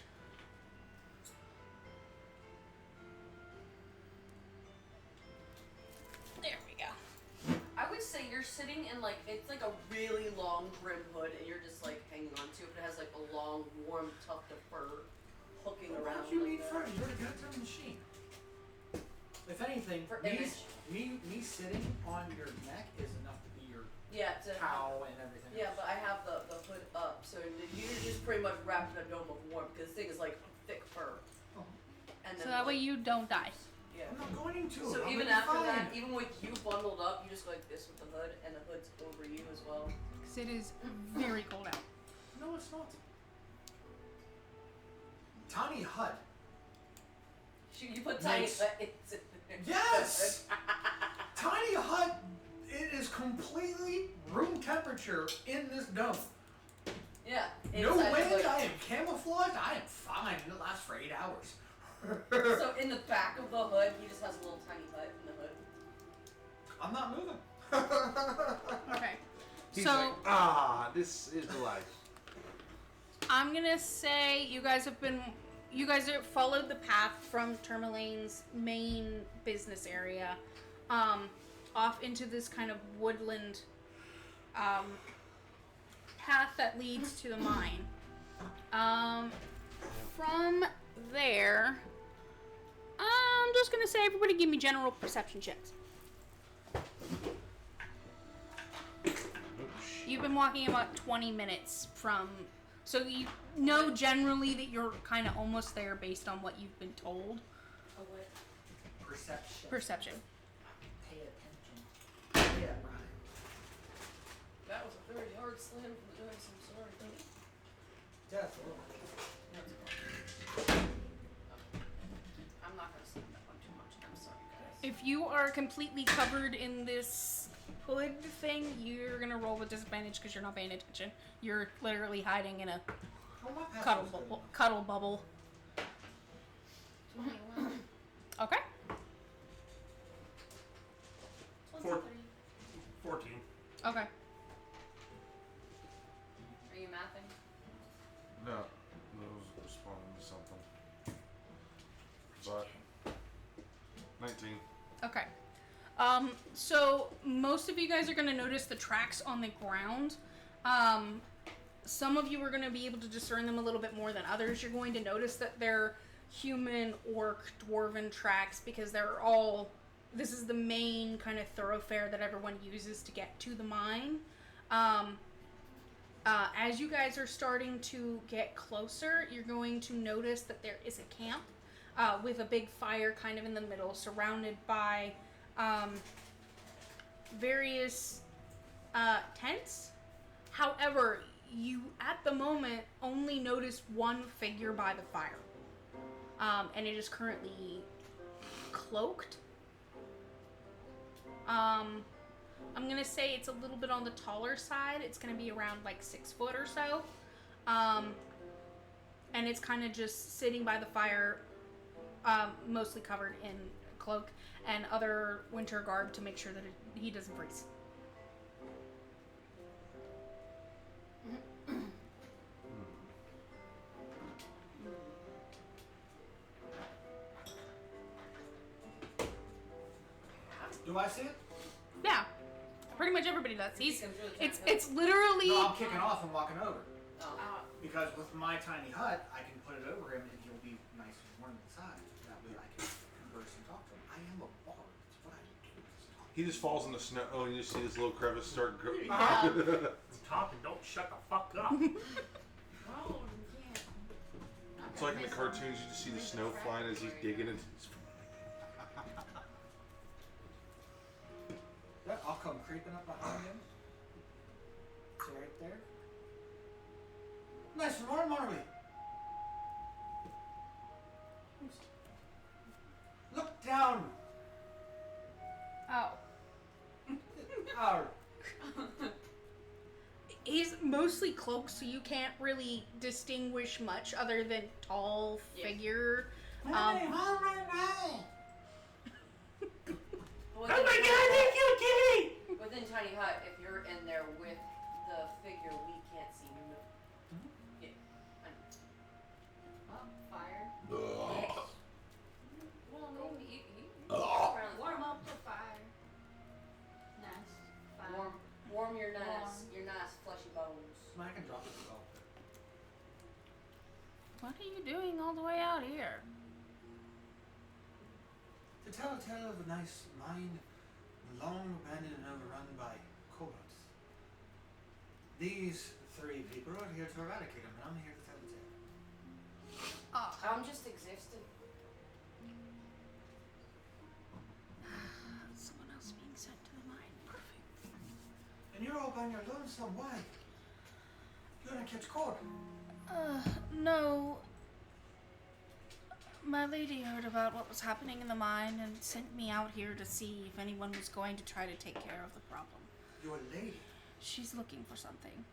[SPEAKER 1] There we go.
[SPEAKER 4] I would say you're sitting in like, it's like a really long brim hood and you're just like hanging on to it. But it has like a long, warm tuft of fur hooking around.
[SPEAKER 3] What do you
[SPEAKER 4] like
[SPEAKER 3] need
[SPEAKER 4] that.
[SPEAKER 3] first? You're a good machine. If anything,
[SPEAKER 4] For
[SPEAKER 3] me,
[SPEAKER 4] image.
[SPEAKER 3] me sitting on your neck is enough to be your
[SPEAKER 4] Yeah, to
[SPEAKER 3] cow and everything.
[SPEAKER 4] Yeah,
[SPEAKER 3] else.
[SPEAKER 4] but I have the hood up, so you're just pretty much wrapped in a dome of warmth because this thing is like thick fur.
[SPEAKER 3] Oh.
[SPEAKER 4] And
[SPEAKER 1] So that way you don't die.
[SPEAKER 4] Yeah.
[SPEAKER 3] I'm not going to.
[SPEAKER 4] So
[SPEAKER 3] I'm
[SPEAKER 4] even
[SPEAKER 3] gonna be
[SPEAKER 4] after
[SPEAKER 3] fine.
[SPEAKER 4] that, even with you bundled up, you just go like this with the hood, and the hood's over you as well.
[SPEAKER 1] Because it is very cold out.
[SPEAKER 3] No, it's not. Tiny hut.
[SPEAKER 4] You put tiny
[SPEAKER 3] Nice.
[SPEAKER 4] buttons in there.
[SPEAKER 3] Yes! Tiny hut. It is completely room temperature in this dome.
[SPEAKER 4] Yeah.
[SPEAKER 3] No
[SPEAKER 4] inside the
[SPEAKER 3] wind.
[SPEAKER 4] hood.
[SPEAKER 3] I am camouflaged. I am fine. It'll last for 8 hours.
[SPEAKER 4] So in the back of the hood, he just has a little tiny hut in the hood.
[SPEAKER 3] I'm not moving.
[SPEAKER 1] Okay.
[SPEAKER 6] He's
[SPEAKER 1] So
[SPEAKER 6] like, this is the life.
[SPEAKER 1] I'm gonna say you guys have followed the path from Tourmaline's main business area, off into this kind of woodland path that leads to the mine. From there, I'm just gonna say everybody give me general perception checks. You've been walking about 20 minutes from, so you know generally that you're kind of almost there based on what you've been told.
[SPEAKER 4] Oh, what?
[SPEAKER 3] Perception.
[SPEAKER 1] Perception.
[SPEAKER 3] Pay attention. Yeah, right.
[SPEAKER 4] That was a very hard slam from the dice. I'm sorry.
[SPEAKER 3] Yeah, it's a little.
[SPEAKER 4] I'm not gonna slam that one too much. I'm sorry, guys.
[SPEAKER 1] If you are completely covered in this hood thing, you're gonna roll with disadvantage because you're not paying attention. You're literally hiding in a
[SPEAKER 3] Oh, my pass
[SPEAKER 1] cuddle
[SPEAKER 3] was good.
[SPEAKER 1] bubble. Cuddle bubble.
[SPEAKER 7] 21.
[SPEAKER 1] Okay.
[SPEAKER 7] 23.
[SPEAKER 5] 14.
[SPEAKER 1] Okay.
[SPEAKER 4] Are you mathing?
[SPEAKER 6] No, that was responding to something. But 19.
[SPEAKER 1] Okay. So most of you guys are going to notice the tracks on the ground. Some of you are going to be able to discern them a little bit more than others. You're going to notice that they're human, orc, dwarven tracks because they're all... This is the main kind of thoroughfare that everyone uses to get to the mine. As you guys are starting to get closer, you're going to notice that there is a camp with a big fire kind of in the middle, surrounded by various tents. However, you at the moment only notice one figure by the fire, and it is currently cloaked. I'm gonna say it's a little bit on the taller side. It's gonna be around like 6 foot or so. And it's kind of just sitting by the fire, mostly covered in cloak and other winter garb to make sure that he doesn't freeze.
[SPEAKER 3] Do I see it?
[SPEAKER 1] Yeah, pretty much everybody does.
[SPEAKER 4] He comes really
[SPEAKER 1] It's
[SPEAKER 4] tiny.
[SPEAKER 1] it's literally.
[SPEAKER 3] No, I'm kicking off and walking over.
[SPEAKER 4] Oh.
[SPEAKER 3] Because with my tiny hut, I can put it over him and he'll be nice and warm inside. That way I can converse and talk to him. I am a bard. That's what I do. is talk.
[SPEAKER 6] He just falls in the snow. Oh, and you see this little crevice start growing.
[SPEAKER 5] I'm talking, don't shut the fuck up.
[SPEAKER 7] Oh, you can't.
[SPEAKER 6] It's like in the cartoons, you just see the snow flying as he's digging into his.
[SPEAKER 3] Yeah, I'll come creeping up behind him. So right there. Nice and warm, are we? Look down.
[SPEAKER 1] Oh.
[SPEAKER 3] Our
[SPEAKER 1] He's mostly cloaked, so you can't really distinguish much other than tall figure.
[SPEAKER 3] Hey,
[SPEAKER 4] But
[SPEAKER 5] Oh my god, they killed Kitty!
[SPEAKER 4] within Tiny Hut, if you're in there with the figure, we can't see no. Yeah.
[SPEAKER 7] Oh, fire.
[SPEAKER 4] Yes.
[SPEAKER 7] Well,
[SPEAKER 4] Go,
[SPEAKER 7] maybe.
[SPEAKER 4] you walk around the
[SPEAKER 7] Warm
[SPEAKER 4] fire.
[SPEAKER 7] up the fire. Nice. Fire.
[SPEAKER 4] Warm your nice, fleshy bones.
[SPEAKER 3] I can drop it as well.
[SPEAKER 1] What are you doing all the way out here?
[SPEAKER 3] To tell a tale of a nice mine, long abandoned and overrun by kobolds. These 3 people are here to eradicate them, and I'm here to tell the tale.
[SPEAKER 4] I'm just existing.
[SPEAKER 1] Someone else being sent to the mine. Perfect.
[SPEAKER 3] And you're all by your lonesome. Why? You're gonna catch cold.
[SPEAKER 1] No. My lady heard about what was happening in the mine and sent me out here to see if anyone was going to try to take care of the problem.
[SPEAKER 3] You're a lady.
[SPEAKER 1] She's looking for something.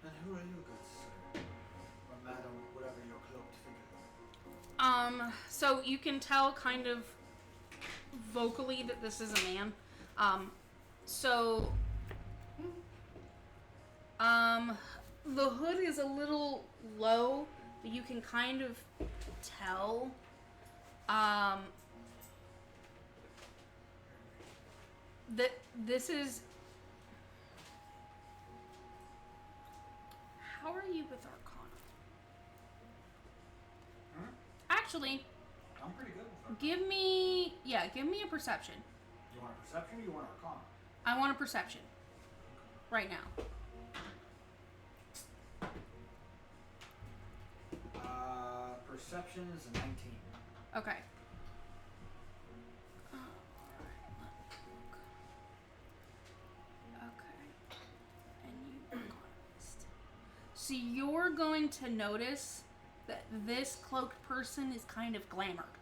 [SPEAKER 3] And who are you, good sir? Or madam, whatever your cloaked figure is.
[SPEAKER 1] So you can tell kind of vocally that this is a man. The hood is a little low, but you can kind of tell. That this is. How are you with Arcana?
[SPEAKER 3] Hmm?
[SPEAKER 1] Actually,
[SPEAKER 3] I'm pretty good with her.
[SPEAKER 1] give me a perception.
[SPEAKER 3] You want a perception or you want arcana?
[SPEAKER 1] I want a perception. Right now.
[SPEAKER 3] Perception is a 19.
[SPEAKER 1] Okay. Okay. And you Arcanist. So you're going to notice that this cloaked person is kind of glamored.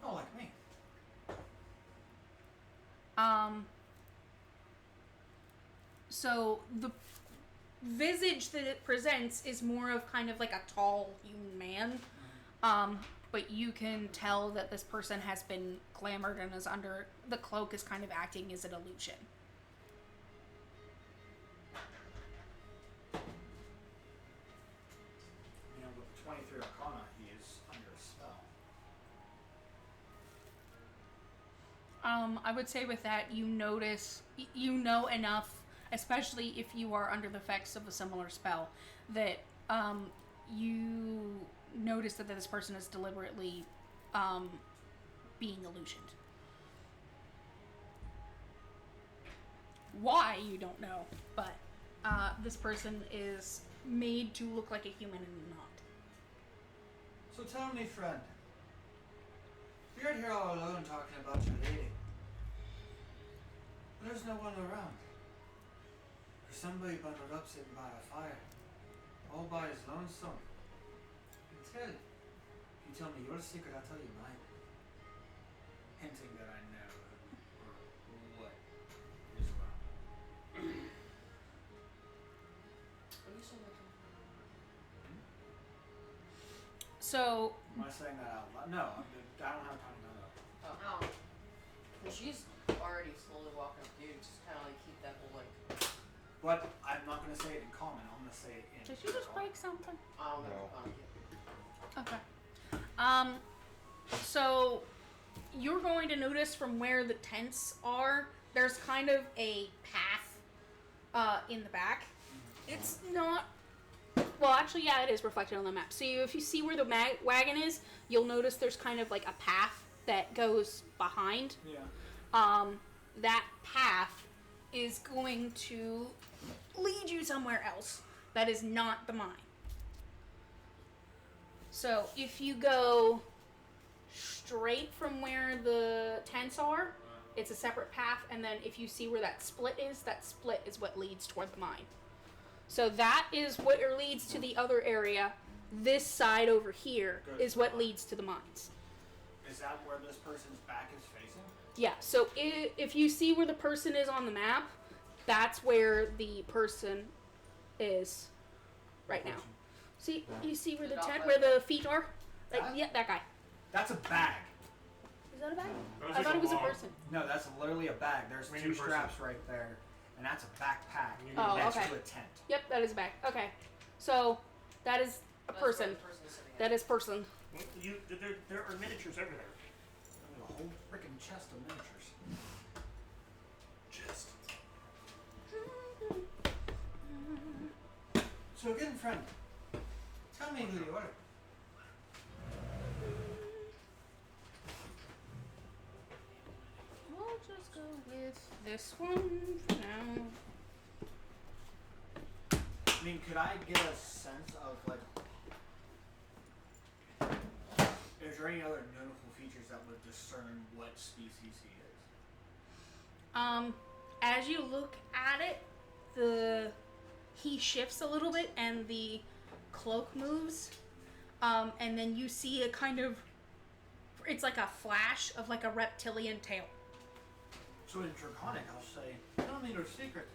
[SPEAKER 3] Oh, like me.
[SPEAKER 1] So visage that it presents is more of kind of like a tall human man. But you can tell that this person has been glamored and is under the cloak is kind of acting as an illusion.
[SPEAKER 3] You know, with 23 Arcana, he is under a spell.
[SPEAKER 1] I would say with that, you notice, you know enough, especially if you are under the effects of a similar spell, that you notice that this person is deliberately being illusioned. Why, you don't know, but this person is made to look like a human and not.
[SPEAKER 3] So tell me, friend, you're here all alone talking about your lady. There's no one around. There's somebody bundled up sitting by a fire, all by his lonesome. Tell you. If you tell me your secret, I'll tell you mine. Hinting that I know what is wrong.
[SPEAKER 4] What are you saying that to?
[SPEAKER 1] So,
[SPEAKER 3] Am I saying that out loud? No, I don't have time to know that.
[SPEAKER 4] Oh. And she's already slowly walking up to you, just kind of like keep that whole like.
[SPEAKER 3] But I'm not going to say it in common. I'm going to say it in.
[SPEAKER 1] did you just break something?
[SPEAKER 4] Oh, no.
[SPEAKER 6] No.
[SPEAKER 1] Okay. So you're going to notice from where the tents are, there's kind of a path in the back. It's not. Well, actually, yeah, it is reflected on the map. So if you see where the wagon is, you'll notice there's kind of like a path that goes behind.
[SPEAKER 3] Yeah.
[SPEAKER 1] That path is going to lead you somewhere else that is not the mine. So if you go straight from where the tents are, it's a separate path, and then if you see where that split is what leads toward the mine. So that is what leads to the other area. This side over here is what leads to the mines.
[SPEAKER 3] Is that where this person's back is facing?
[SPEAKER 1] Yeah, so if you see where the person is on the map, that's where the person is right now. See, you see where the tent, where the feet are? Like,
[SPEAKER 3] That?
[SPEAKER 1] yeah, that guy.
[SPEAKER 3] That's a bag.
[SPEAKER 1] Is that a bag?
[SPEAKER 5] That was
[SPEAKER 1] I
[SPEAKER 5] like
[SPEAKER 1] thought it was a
[SPEAKER 5] long-
[SPEAKER 1] person.
[SPEAKER 3] No, that's literally a bag. There's
[SPEAKER 5] We
[SPEAKER 3] two
[SPEAKER 5] need a person.
[SPEAKER 3] straps right there, and that's a backpack
[SPEAKER 1] Oh,
[SPEAKER 3] next
[SPEAKER 1] okay.
[SPEAKER 3] to a tent.
[SPEAKER 1] Yep, that is a bag. Okay, so that is a
[SPEAKER 4] That's where
[SPEAKER 1] person.
[SPEAKER 4] the person is sitting at.
[SPEAKER 1] That is person.
[SPEAKER 5] There are miniatures everywhere.
[SPEAKER 3] There's a whole freaking chest of miniatures.
[SPEAKER 5] Just.
[SPEAKER 3] So again, friend, tell me who you are.
[SPEAKER 1] We'll just go with this one for now.
[SPEAKER 3] I mean, could I get a sense of like, is there any other notable features that would discern what species he is?
[SPEAKER 1] As you look at it, he shifts a little bit and the cloak moves, and then you see a kind of, it's like a flash of like a reptilian tail.
[SPEAKER 3] So in Draconic, I'll say, tell me your secret.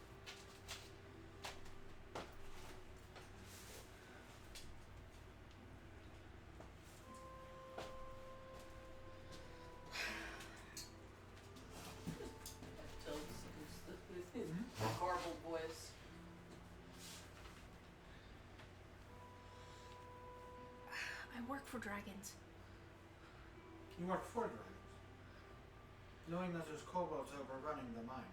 [SPEAKER 4] His garbled voice.
[SPEAKER 1] I work for dragons.
[SPEAKER 3] You work for dragons, knowing that there's kobolds overrunning the mine,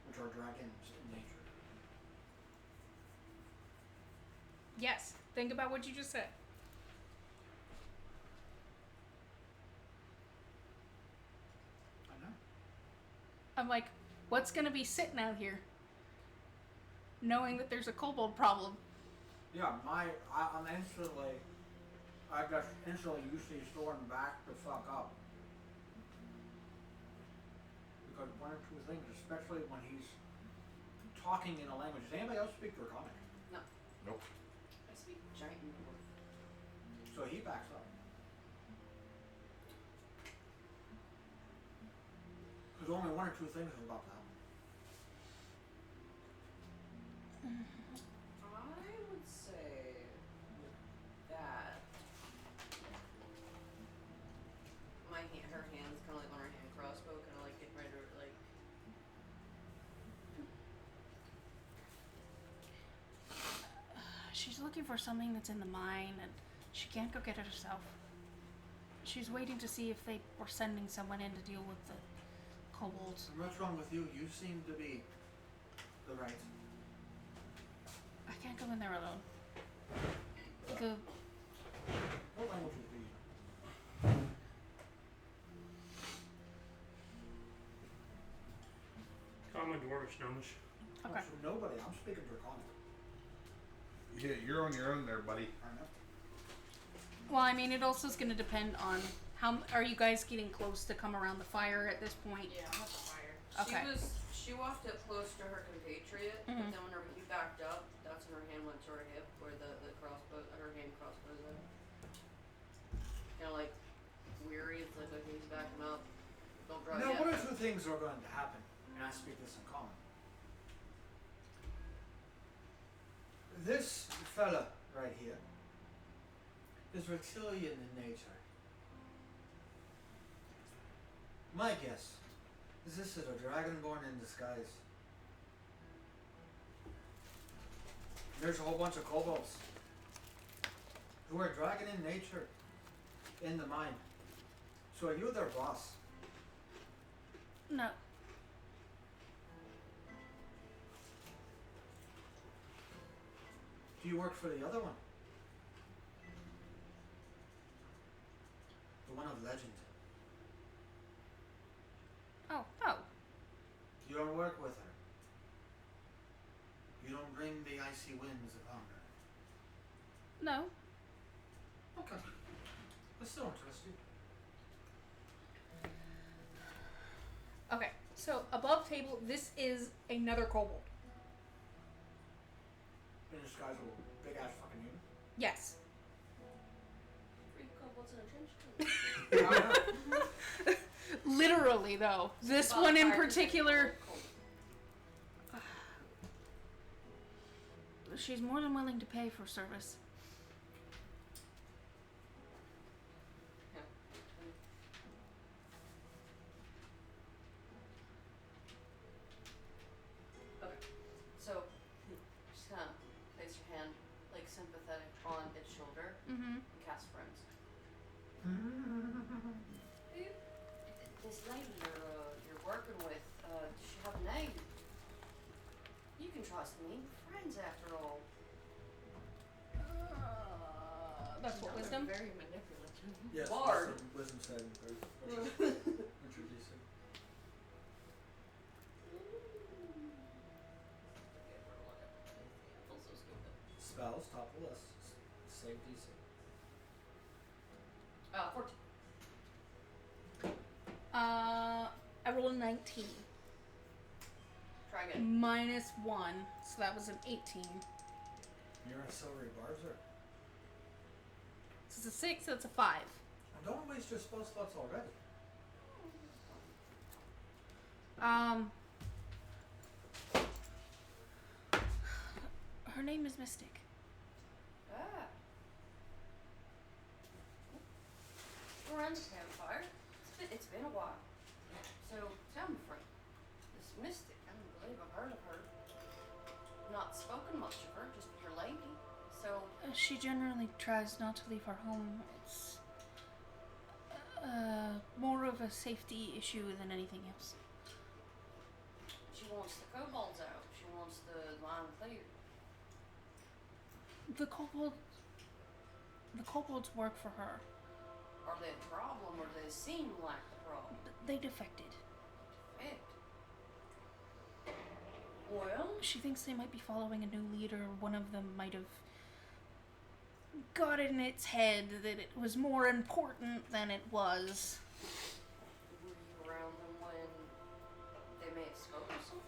[SPEAKER 3] which are dragons in nature.
[SPEAKER 1] Yes, think about what you just said.
[SPEAKER 3] I know.
[SPEAKER 1] I'm like, what's gonna be sitting out here? Knowing that there's a kobold problem.
[SPEAKER 3] Yeah, I'm instantly, I just instantly usually storm back the fuck up. Because one or two things, especially when he's talking in a language. Does anybody else speak Draconic?
[SPEAKER 4] No.
[SPEAKER 6] Nope.
[SPEAKER 4] I speak giant dwarf.
[SPEAKER 3] So he backs up. Because only one or two things are about to happen.
[SPEAKER 1] She's looking for something that's in the mine, and she can't go get it herself. She's waiting to see if they were sending someone in to deal with the kobolds.
[SPEAKER 3] And what's wrong with you? You seem to be the right.
[SPEAKER 1] I can't go in there alone. The
[SPEAKER 3] What language would be?
[SPEAKER 5] Common, Dwarvish, Gnomish.
[SPEAKER 1] okay.
[SPEAKER 3] So nobody. I'm speaking Draconic.
[SPEAKER 6] Yeah, you're on your own there, buddy.
[SPEAKER 3] I know.
[SPEAKER 1] Well, I mean, it also is going to depend on how are you guys getting close to come around the fire at this point.
[SPEAKER 4] Yeah, I'm at the fire.
[SPEAKER 1] Okay.
[SPEAKER 4] She walked up close to her compatriot, but then whenever he backed up, that's when her hand went to her hip, where the crossbow, her hand crossbow's in. Kind of like weary. It's like, okay, he's backing up. Don't draw
[SPEAKER 3] Now,
[SPEAKER 4] yet.
[SPEAKER 3] what are two things are going to happen? And I speak this in common. This fella right here is reptilian in nature. My guess is this is a dragonborn in disguise. There's a whole bunch of kobolds who are dragon in nature in the mine. So are you their boss?
[SPEAKER 1] No.
[SPEAKER 3] Do you work for the other one? The one of legend.
[SPEAKER 1] Oh, no.
[SPEAKER 3] You don't work with her. You don't bring the icy winds upon her.
[SPEAKER 1] No.
[SPEAKER 3] Okay. That's still interesting.
[SPEAKER 1] Okay. So, above table, this is another kobold.
[SPEAKER 3] And this guy's a big ass fucking human.
[SPEAKER 1] Yes.
[SPEAKER 4] 3 kobolds in a trench coat.
[SPEAKER 1] Literally, though. This
[SPEAKER 4] About
[SPEAKER 1] one in
[SPEAKER 4] 5 to 6
[SPEAKER 1] particular,
[SPEAKER 4] kobolds.
[SPEAKER 1] she's more than willing to pay for service.
[SPEAKER 4] Yeah. Okay. So, just kind of place your hand, like, sympathetic on its shoulder
[SPEAKER 1] Mm-hmm.
[SPEAKER 4] and cast friends. This lady you're working with, does she have a name? You can trust me. Friends, after all.
[SPEAKER 1] That's what wisdom.
[SPEAKER 7] Very manipulative.
[SPEAKER 3] Yes,
[SPEAKER 4] Bard.
[SPEAKER 3] wisdom saving throw. Introducing.
[SPEAKER 4] I feel so stupid.
[SPEAKER 3] Spells, top of the list. Save DC.
[SPEAKER 4] 14.
[SPEAKER 1] I rolled a 19.
[SPEAKER 4] Try again.
[SPEAKER 1] -1, so that was an 18.
[SPEAKER 3] You're a silvery barzer.
[SPEAKER 1] So it's a 6, so it's a 5.
[SPEAKER 3] And don't waste your spell slots already.
[SPEAKER 1] Her name is Mystic.
[SPEAKER 4] Ah. We're around the campfire. It's been a while. So, tell me, friend. This mystic, I don't believe I've heard of her. Not spoken much of her, just your lady. So,
[SPEAKER 1] She generally tries not to leave her home. It's more of a safety issue than anything else.
[SPEAKER 4] she wants the kobolds out. She wants the line clear.
[SPEAKER 1] The kobolds work for her.
[SPEAKER 4] Are they a problem, or do they seem like the problem?
[SPEAKER 1] They defected.
[SPEAKER 4] Heck. Well,
[SPEAKER 1] She thinks they might be following a new leader. One of them might have got it in its head that it was more important than it was.
[SPEAKER 4] were you around them when they may have spoken something?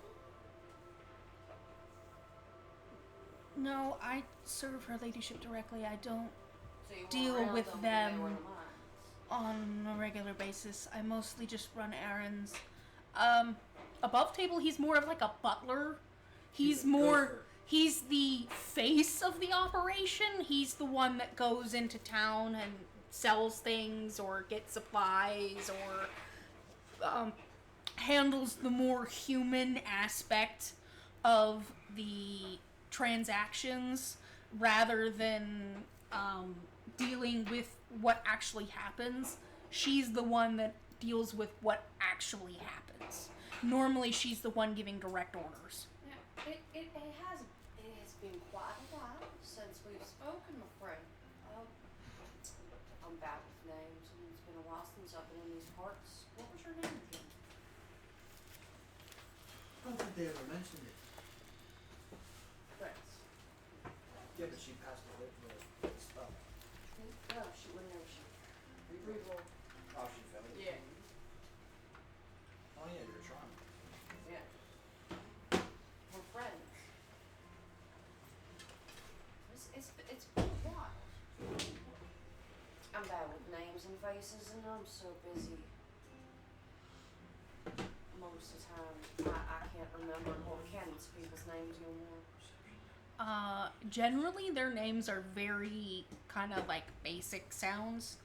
[SPEAKER 1] No, I serve her ladyship directly. I don't
[SPEAKER 4] So you
[SPEAKER 1] Deal
[SPEAKER 4] were around
[SPEAKER 1] with
[SPEAKER 4] them when they were in
[SPEAKER 1] them.
[SPEAKER 4] the mines.
[SPEAKER 1] on a regular basis. I mostly just run errands. Above table, he's more of like a butler. He's
[SPEAKER 3] a
[SPEAKER 1] more.
[SPEAKER 3] gopher.
[SPEAKER 1] He's the face of the operation. He's the one that goes into town and sells things or gets supplies or handles the more human aspect of the transactions. rather than dealing with what actually happens. She's the one that deals with what actually happens. Normally, she's the one giving direct orders.
[SPEAKER 4] Yeah, it has been quite a while since we've spoken, my friend. I'm bad with names, and it's been a while since I've been in these parts. What was your name again?
[SPEAKER 3] I don't think they ever mentioned it.
[SPEAKER 4] Prince.
[SPEAKER 3] Yeah, but she passed away for a spell.
[SPEAKER 4] No, she wouldn't know she. Reroll.
[SPEAKER 3] Oh, she fell.
[SPEAKER 4] Yeah.
[SPEAKER 3] Oh yeah, you're trying.
[SPEAKER 4] Yeah. We're friends. It's been a while. I'm bad with names and faces, and I'm so busy. Most of the time, I can't remember or can't people's names no more.
[SPEAKER 1] Generally, their names are very kind of like basic sounds.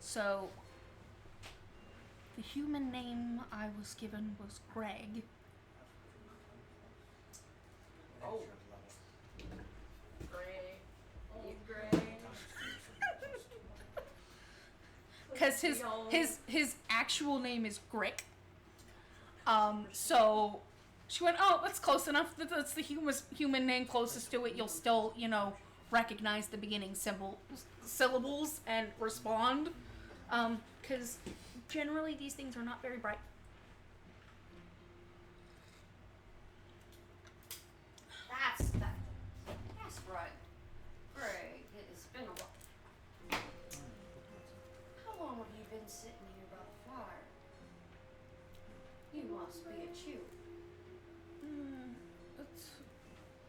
[SPEAKER 1] So, the human name I was given was Greg.
[SPEAKER 4] Oh.
[SPEAKER 7] Gray. Old Gray.
[SPEAKER 1] Because his actual name is Grick. So she went, oh, that's close enough. That's the human name closest to it. You'll still, recognize the beginning syllables and respond. Because generally these things are not very bright.
[SPEAKER 4] That's right. Greg, it's been a while. How long have you been sitting here by the fire? You must be a chew.
[SPEAKER 1] It's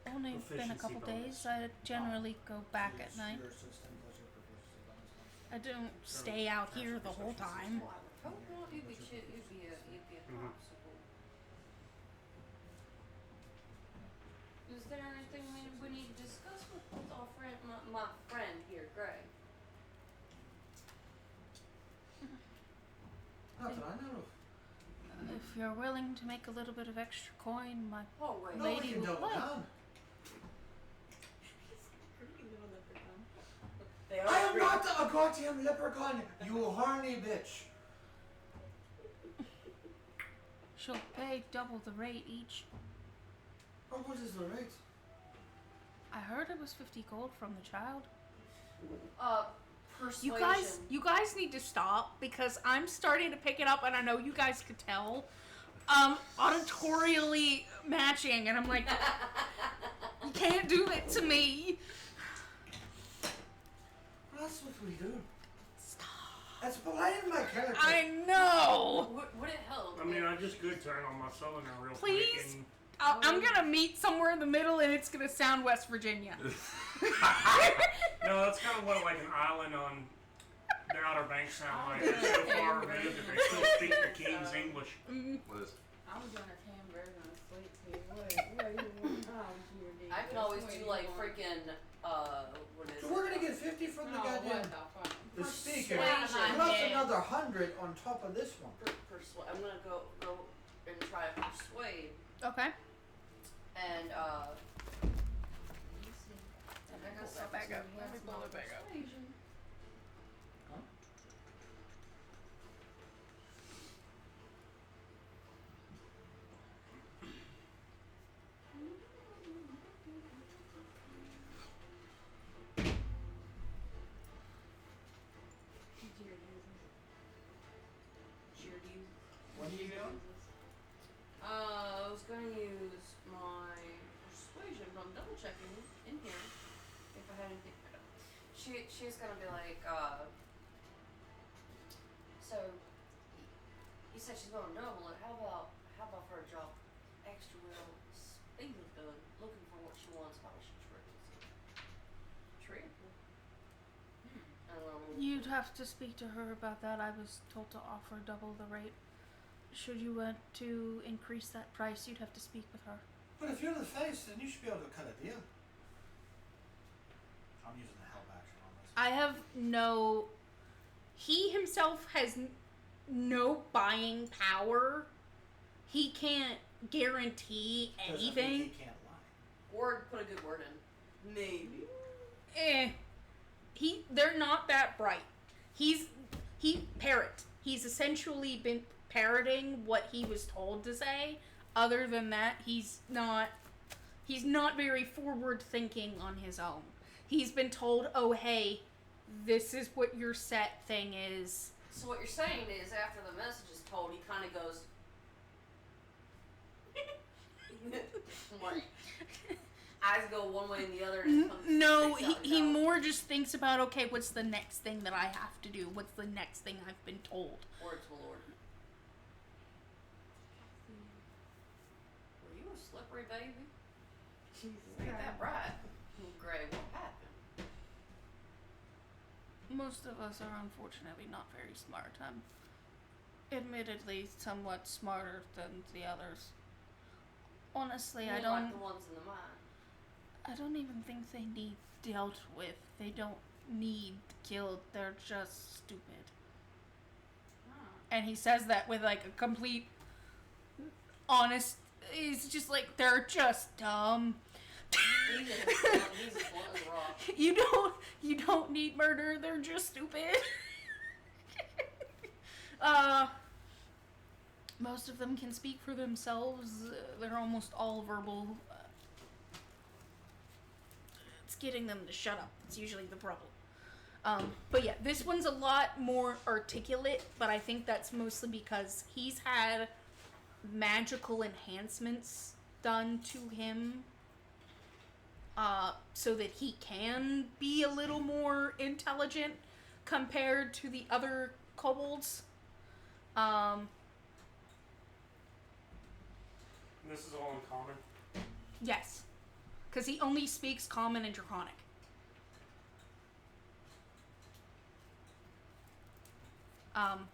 [SPEAKER 1] only been a
[SPEAKER 5] Proficiency
[SPEAKER 1] couple
[SPEAKER 5] bonus.
[SPEAKER 1] days. I generally go back at night.
[SPEAKER 3] Your assistant plus your proficiency bonus.
[SPEAKER 1] I don't stay out here the whole time.
[SPEAKER 4] Well, I would hope not. You'd be a popsicle. Is there anything we need to discuss with our friend, my friend here, Greg?
[SPEAKER 3] Not that I know of.
[SPEAKER 1] If you're willing to make a little bit of extra coin, my
[SPEAKER 4] Oh wait.
[SPEAKER 3] No, we
[SPEAKER 1] Lady
[SPEAKER 3] can
[SPEAKER 1] will
[SPEAKER 3] double
[SPEAKER 1] play.
[SPEAKER 3] down.
[SPEAKER 4] They
[SPEAKER 3] I am not a goddamn leprechaun, you horny bitch.
[SPEAKER 1] she'll pay double the rate each.
[SPEAKER 3] Oh, what is the rate?
[SPEAKER 1] I heard it was 50 gold from the child.
[SPEAKER 4] Persuasion.
[SPEAKER 1] You guys need to stop because I'm starting to pick it up, and I know you guys could tell. Auditorially matching, and I'm like, you can't do it to me.
[SPEAKER 3] Well, that's what we do. Stop. That's playing my character.
[SPEAKER 1] I know.
[SPEAKER 4] Would it help?
[SPEAKER 5] I mean, I just could turn on my cylinder real
[SPEAKER 1] Please?
[SPEAKER 5] quick and...
[SPEAKER 1] I'm gonna meet somewhere in the middle, and it's gonna sound West Virginia.
[SPEAKER 5] No, that's kind of what like an island on the Outer Banks sound like. They're so far removed that they still speak the King's English.
[SPEAKER 6] What is?
[SPEAKER 7] I was doing a tan version of sleep too. What do you want? Oh, dear, dear.
[SPEAKER 4] I can always
[SPEAKER 7] What
[SPEAKER 4] do
[SPEAKER 7] you
[SPEAKER 4] like
[SPEAKER 7] want?
[SPEAKER 4] freaking what is
[SPEAKER 3] So
[SPEAKER 4] it?
[SPEAKER 3] we're gonna get 50 from the
[SPEAKER 7] Oh, what
[SPEAKER 3] goddamn
[SPEAKER 7] the fuck?
[SPEAKER 3] the speaker.
[SPEAKER 4] Persuasion.
[SPEAKER 3] Plus another 100 on top of this one.
[SPEAKER 4] I'm gonna go and try to persuade
[SPEAKER 1] Okay.
[SPEAKER 4] and
[SPEAKER 1] I gotta step back up. Let me pull it back up.
[SPEAKER 4] Persuasion.
[SPEAKER 3] What are you doing?
[SPEAKER 4] I was gonna use my persuasion, but I'm double checking in here if I had anything. She's gonna be like, so you said she's gonna double it. How about for a job extra real speed done, looking for what she wants, how she tricks.
[SPEAKER 1] You'd have to speak to her about that. I was told to offer double the rate. Should you want to increase that price, you'd have to speak with her.
[SPEAKER 3] But if you're the face, then you should be able to cut a deal. I'm using the help action on this.
[SPEAKER 1] I have no... He himself has no buying power. He can't guarantee
[SPEAKER 3] Doesn't mean
[SPEAKER 1] anything.
[SPEAKER 3] he can't lie.
[SPEAKER 4] Or put a good word in. Maybe.
[SPEAKER 1] They're not that bright. Parrot. He's essentially been parroting what he was told to say. Other than that, he's not very forward thinking on his own. He's been told, oh hey, this is what your set thing is.
[SPEAKER 4] So what you're saying is, after the message is told, he kind of goes, like, eyes go one way and the other. And
[SPEAKER 1] No, he more just thinks about, okay, what's the next thing that I have to do? What's the next thing I've been told?
[SPEAKER 4] Words will Lord. Were you a slippery baby?
[SPEAKER 7] Jesus
[SPEAKER 4] Get
[SPEAKER 7] Christ.
[SPEAKER 4] that right. Gray, what happened?
[SPEAKER 1] Most of us are unfortunately not very smart. I'm admittedly somewhat smarter than the others. Honestly, I
[SPEAKER 4] Like
[SPEAKER 1] don't.
[SPEAKER 4] the ones in the mine.
[SPEAKER 1] I don't even think they need dealt with. They don't need killed. They're just stupid. And he says that with like a complete, honest. He's just like, they're just dumb.
[SPEAKER 4] He's as blunt as a rock.
[SPEAKER 1] You don't need murder. They're just stupid. Most of them can speak for themselves. They're almost all verbal. It's getting them to shut up. It's usually the problem. But yeah, this one's a lot more articulate, but I think that's mostly because he's had magical enhancements done to him, so that he can be a little more intelligent compared to the other kobolds.
[SPEAKER 5] This is all in common.
[SPEAKER 1] Yes, because he only speaks Common and Draconic.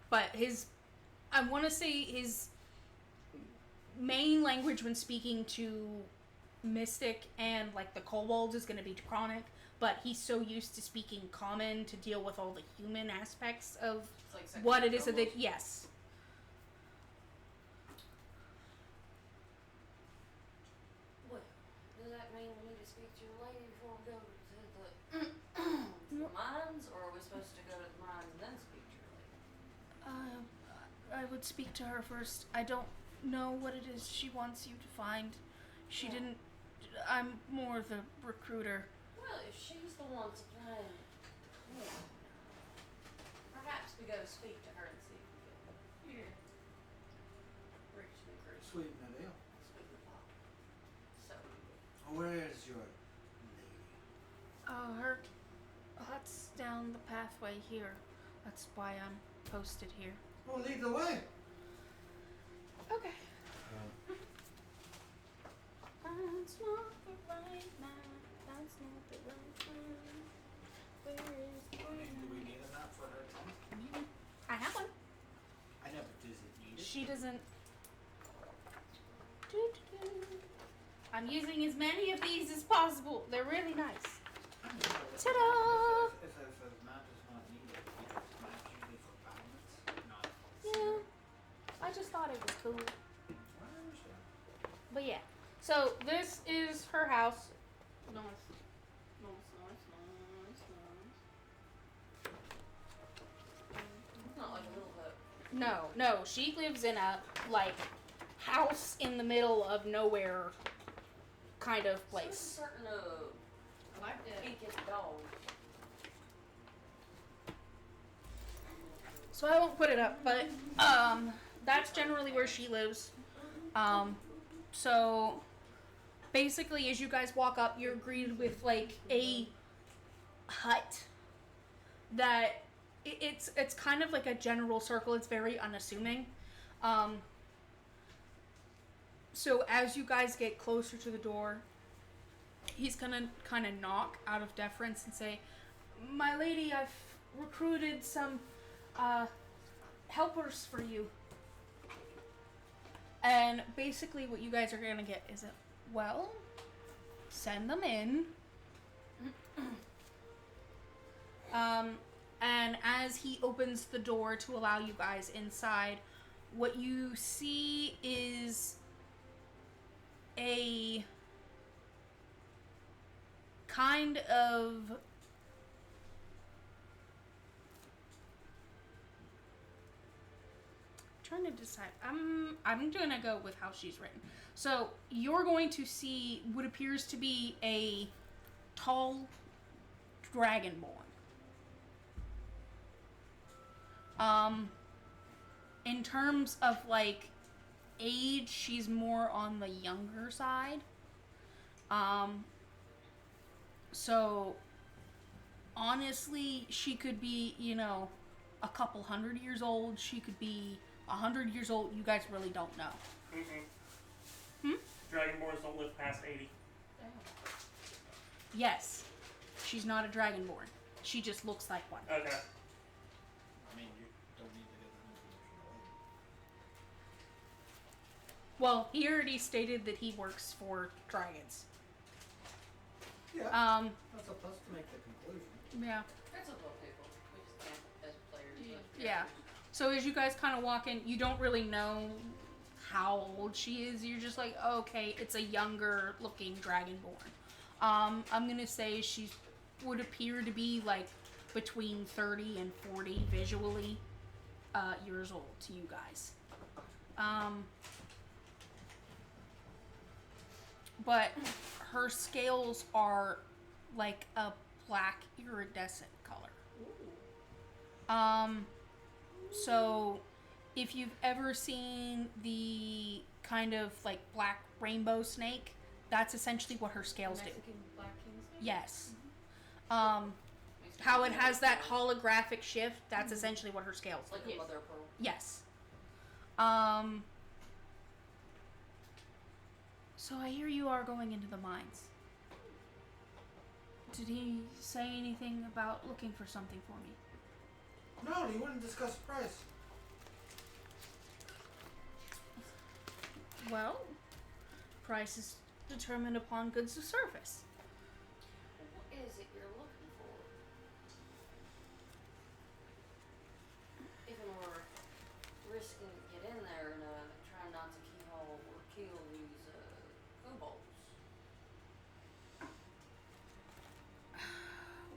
[SPEAKER 1] But I want to say his main language when speaking to Mystic and like the kobolds is going to be Draconic, but he's so used to speaking Common to deal with all the human aspects of
[SPEAKER 4] It's like second
[SPEAKER 1] what it is that
[SPEAKER 4] almost.
[SPEAKER 1] yes.
[SPEAKER 4] Well, does that mean we need to speak to your lady before we go to the mines, or are we supposed to go to the mines and then speak to your lady?
[SPEAKER 1] I would speak to her first. I don't know what it is she wants you to find. She didn't. I'm more the recruiter.
[SPEAKER 4] Well, if she's the one supplying, perhaps we go speak to her and see if we can reach the group.
[SPEAKER 3] Sweeten the deal.
[SPEAKER 4] Sweeten the pot. So,
[SPEAKER 3] Where is your lady?
[SPEAKER 1] Her hut's down the pathway here. That's why I'm posted here.
[SPEAKER 3] Well, lead the way.
[SPEAKER 1] Okay. That's not the right man. That's not the right man. Where is the
[SPEAKER 3] Do we need a map for her tent?
[SPEAKER 1] I have one.
[SPEAKER 3] I know, but does it need it?
[SPEAKER 1] She doesn't. I'm using as many of these as possible. They're really nice. Ta-da!
[SPEAKER 3] If a map is not needed, because maps usually for battlements, not.
[SPEAKER 1] Yeah. I just thought it was cool.
[SPEAKER 3] I understand.
[SPEAKER 1] But yeah. So this is her house.
[SPEAKER 7] Nice.
[SPEAKER 4] it's not like a little bit.
[SPEAKER 1] No. She lives in a like house in the middle of nowhere kind of
[SPEAKER 4] So it's
[SPEAKER 1] place.
[SPEAKER 4] certain
[SPEAKER 7] I like that.
[SPEAKER 4] peek at the dog.
[SPEAKER 1] So I won't put it up, but that's generally where she lives. So basically as you guys walk up, you're greeted with like a hut that it's kind of like a general circle. It's very unassuming. So as you guys get closer to the door, he's gonna kind of knock out of deference and say, "My lady, I've recruited some helpers for you." And basically what you guys are gonna get is well, send them in. And as he opens the door to allow you guys inside, what you see is a kind of trying to decide. I'm gonna go with how she's written. So you're going to see what appears to be a tall dragonborn. In terms of like age, she's more on the younger side. So honestly, she could be, a couple 100 years old. She could be 100 years old. You guys really don't know.
[SPEAKER 5] Dragonborns don't live past 80.
[SPEAKER 4] Damn.
[SPEAKER 1] Yes, she's not a dragonborn. She just looks like one.
[SPEAKER 5] Okay.
[SPEAKER 3] I mean, you don't need to get that information.
[SPEAKER 1] Well, he already stated that he works for dragons.
[SPEAKER 3] Yeah. That's up to us to make the conclusion.
[SPEAKER 1] Yeah.
[SPEAKER 4] That's a little people. We just can't as players. But
[SPEAKER 1] Yeah. So as you guys kind of walk in, you don't really know how old she is. You're just like, okay, it's a younger looking dragonborn. I'm gonna say she would appear to be like between 30 and 40 visually years old to you guys. But her scales are like a black iridescent color. So if you've ever seen the kind of like black rainbow snake, that's essentially what her scales do.
[SPEAKER 7] Mexican black king snake?
[SPEAKER 1] Yes. How it has that holographic shift, that's essentially what her scales
[SPEAKER 4] It's like
[SPEAKER 1] do.
[SPEAKER 4] a mother of pearl.
[SPEAKER 1] Yes. So I hear you are going into the mines. Did he say anything about looking for something for me?
[SPEAKER 3] No, he wouldn't discuss price.
[SPEAKER 1] Well, price is determined upon goods of service.
[SPEAKER 4] What is it you're looking for? Even we're risking to get in there and try not to kill these kobolds.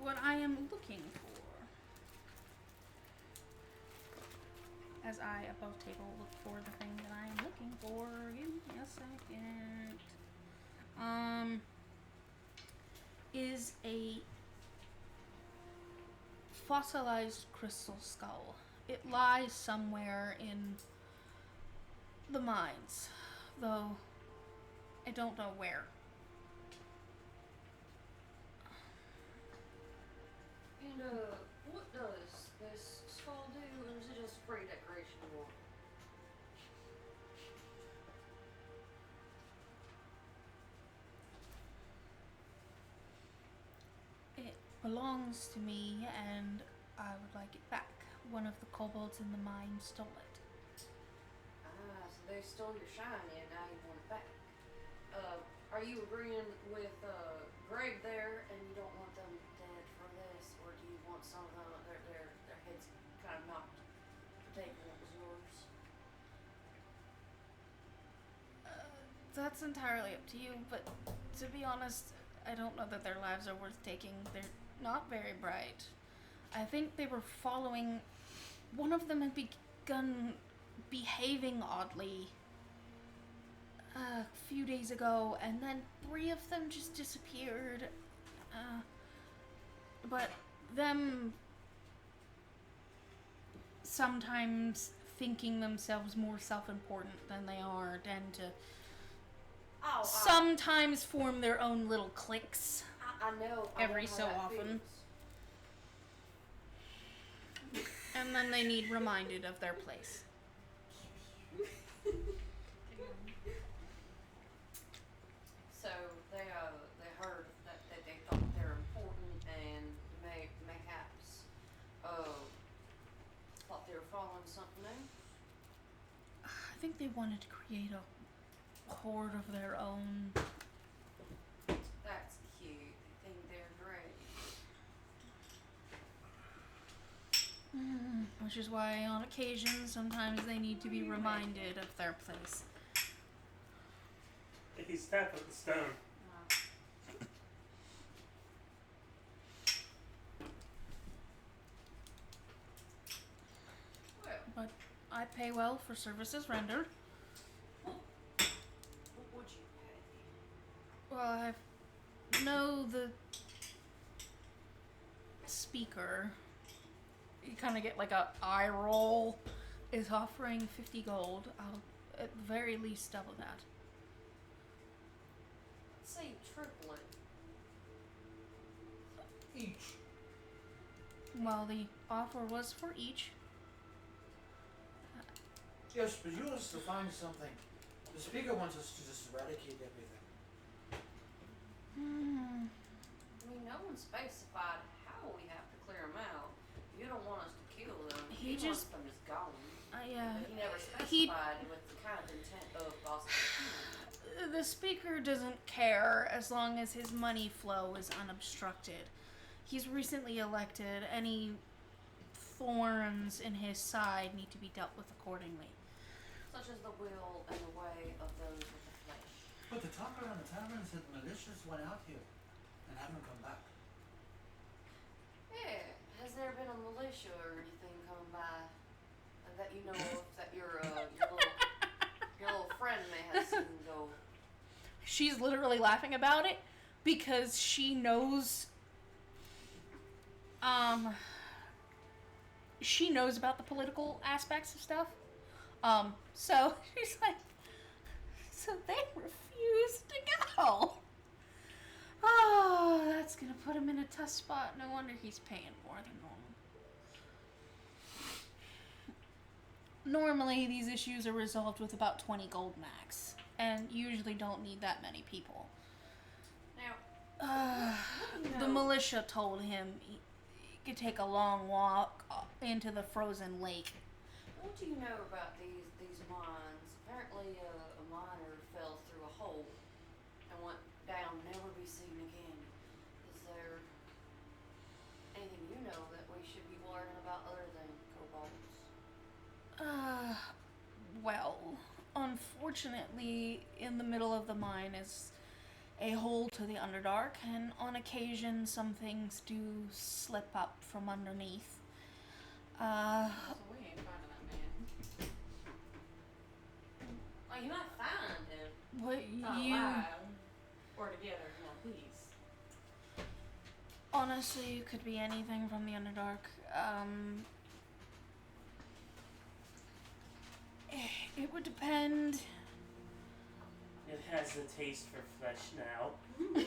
[SPEAKER 1] What I am looking for, as I above table look for the thing that I am looking for, give me a second, is a fossilized crystal skull. It lies somewhere in the mines, though I don't know where.
[SPEAKER 4] And what does this skull do, or is it just a pretty decoration or?
[SPEAKER 1] It belongs to me, and I would like it back. One of the kobolds in the mine stole it.
[SPEAKER 4] Ah, so they stole your shiny and now you want it back. Are you agreeing with Greg there, and you don't want them dead for this, or do you want some of them their heads kind of knocked for taking what was yours?
[SPEAKER 1] That's entirely up to you, but to be honest, I don't know that their lives are worth taking. They're not very bright. I think they were following... One of them had begun behaving oddly a few days ago, and then 3 of them just disappeared. But them sometimes thinking themselves more self-important than they are tend to sometimes form their own little cliques
[SPEAKER 4] I know.
[SPEAKER 1] every
[SPEAKER 4] know how
[SPEAKER 1] so
[SPEAKER 4] that
[SPEAKER 1] often.
[SPEAKER 4] feels.
[SPEAKER 1] And then they need reminded of their place.
[SPEAKER 4] So they heard that they thought they're important and mayhaps thought they were following something else.
[SPEAKER 1] I think they wanted to create a horde of their own.
[SPEAKER 4] That's cute. I think they're great.
[SPEAKER 1] Which is why on occasion sometimes they need to be reminded of their place.
[SPEAKER 5] He's tapping the stone.
[SPEAKER 1] I pay well for services rendered.
[SPEAKER 4] What would you pay?
[SPEAKER 1] Well, I know the speaker. You kind of get like a eye roll. Is offering 50 gold. I'll at the very least double that.
[SPEAKER 4] Let's say triple it.
[SPEAKER 3] Each.
[SPEAKER 1] Well, the offer was for each.
[SPEAKER 3] Yes, but you want us to find something. The speaker wants us to just eradicate everything.
[SPEAKER 1] Hmm.
[SPEAKER 4] I mean, no one specified how we have to clear them out. You don't want us to kill them.
[SPEAKER 1] He
[SPEAKER 4] You
[SPEAKER 1] just-
[SPEAKER 4] want them just gone.
[SPEAKER 1] Yeah.
[SPEAKER 4] But he never
[SPEAKER 1] He-
[SPEAKER 4] specified with the kind of intent of possibly killing.
[SPEAKER 1] The speaker doesn't care as long as his money flow is unobstructed. He's recently elected. Any thorns in his side need to be dealt with accordingly.
[SPEAKER 4] Such as the will and the way of those with the flesh.
[SPEAKER 3] But the talk around the tavern said militias went out here and haven't come back.
[SPEAKER 4] Yeah. Has there been a militia or anything coming by that you know of that your little friend may have seen go?
[SPEAKER 1] She's literally laughing about it because she knows she knows about the political aspects of stuff. So she's like, so they refused to go. Oh, that's gonna put him in a tough spot. No wonder he's paying more than normal. Normally, these issues are resolved with about 20 gold max, and usually don't need that many people.
[SPEAKER 4] Now,
[SPEAKER 1] The militia told him he could take a long walk into the frozen lake.
[SPEAKER 4] what do you know about these mines? Apparently, a miner fell through a hole and went down, never be seen again. Is there anything you know that we should be learning about other than kobolds?
[SPEAKER 1] Well, unfortunately, in the middle of the mine is a hole to the Underdark, and on occasion some things do slip up from underneath.
[SPEAKER 7] So we ain't finding that man.
[SPEAKER 4] Oh, you might find him.
[SPEAKER 1] What
[SPEAKER 7] Not
[SPEAKER 1] you
[SPEAKER 7] alive. Or together, come on, please.
[SPEAKER 1] honestly, it could be anything from the Underdark. It would depend.
[SPEAKER 5] It has the taste for flesh now.
[SPEAKER 4] There's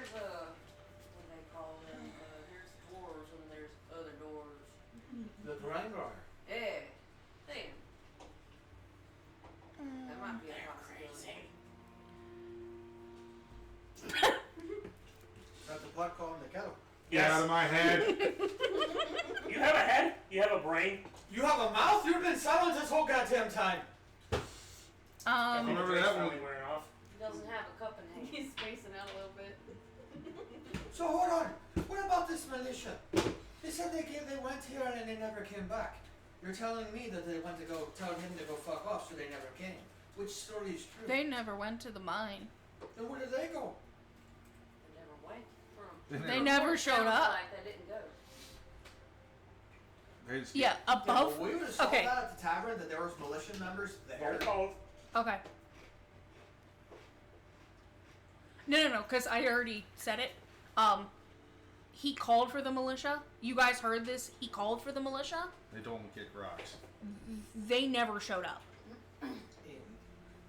[SPEAKER 4] what do they call them? There's doors and there's other doors.
[SPEAKER 3] The Drangar.
[SPEAKER 4] Yeah, them. That might be a possibility.
[SPEAKER 3] Got the pot calling the kettle.
[SPEAKER 6] Get out of my head.
[SPEAKER 5] You have a head? You have a brain?
[SPEAKER 3] You have a mouth? You've been silent this whole goddamn time.
[SPEAKER 6] Remember
[SPEAKER 5] Brain's
[SPEAKER 6] that one?
[SPEAKER 5] finally wearing off.
[SPEAKER 4] He doesn't have a cup in hand.
[SPEAKER 7] He's spacing out a little bit.
[SPEAKER 3] So hold on. What about this militia? They said they went here and they never came back. You're telling me that they went to go tell him to go fuck off, so they never came. Which story is true?
[SPEAKER 1] They never went to the mine.
[SPEAKER 3] Then where did they go?
[SPEAKER 4] They never went from.
[SPEAKER 1] They never showed
[SPEAKER 4] Sounds
[SPEAKER 1] up.
[SPEAKER 4] like they didn't go.
[SPEAKER 6] They just
[SPEAKER 1] Yeah, above.
[SPEAKER 3] Yeah, we would have saw
[SPEAKER 1] Okay.
[SPEAKER 3] that at the tavern that there was militia members there.
[SPEAKER 5] Roll call.
[SPEAKER 1] Okay. No, because I already said it. He called for the militia. You guys heard this. He called for the militia.
[SPEAKER 6] They told him to kick rocks.
[SPEAKER 1] They never showed up.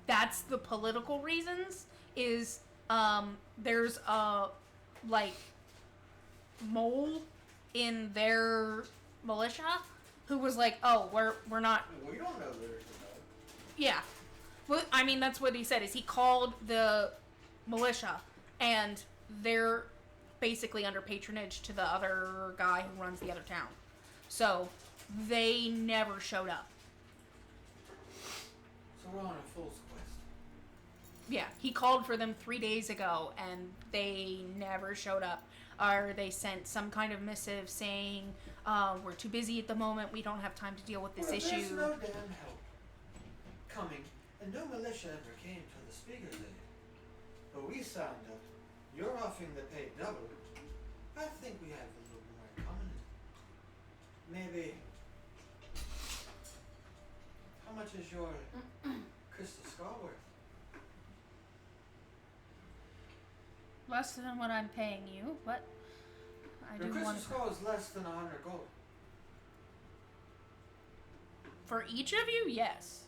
[SPEAKER 1] That's the political reasons. Is there's a like mole in their militia who was like, oh, we're not.
[SPEAKER 3] We don't know there's a no.
[SPEAKER 1] Yeah. Well, I mean, that's what he said, is he called the militia, and they're basically under patronage to the other guy who runs the other town. So, they never showed up.
[SPEAKER 3] So we're on a fool's quest.
[SPEAKER 1] Yeah, he called for them 3 days ago, and they never showed up. Or they sent some kind of missive saying, we're too busy at the moment, we don't have time to deal with this
[SPEAKER 3] Well,
[SPEAKER 1] issue.
[SPEAKER 3] There's no damn help coming, and no militia ever came to the speaker's aid. But we signed up. You're offering to pay double. I think we have a little more in common. Maybe How much is your crystal skull worth?
[SPEAKER 1] Less than what I'm paying you, but I
[SPEAKER 3] Your
[SPEAKER 1] do
[SPEAKER 3] crystal
[SPEAKER 1] want
[SPEAKER 3] skull is less than 100 gold.
[SPEAKER 1] for each of you. Yes,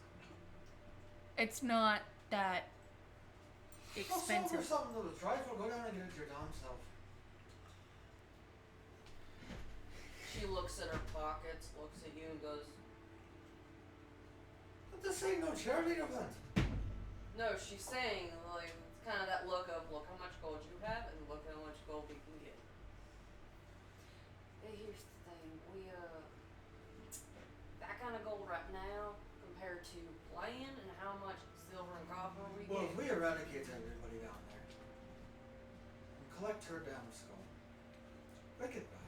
[SPEAKER 1] it's not that
[SPEAKER 3] Well, sell for
[SPEAKER 1] expensive.
[SPEAKER 3] something that was trifle. Go down and get it your damn self.
[SPEAKER 4] She looks at her pockets, looks at you, and goes,
[SPEAKER 3] But this ain't no charity event.
[SPEAKER 4] no, she's saying, like, it's kind of that look of, look how much gold you have, and look how much gold we can get. Hey, here's the thing, that kind of gold right now, compared to playing and how much silver and copper we
[SPEAKER 3] Well,
[SPEAKER 4] get.
[SPEAKER 3] if we eradicate everybody down there and collect her damn skull, break it back.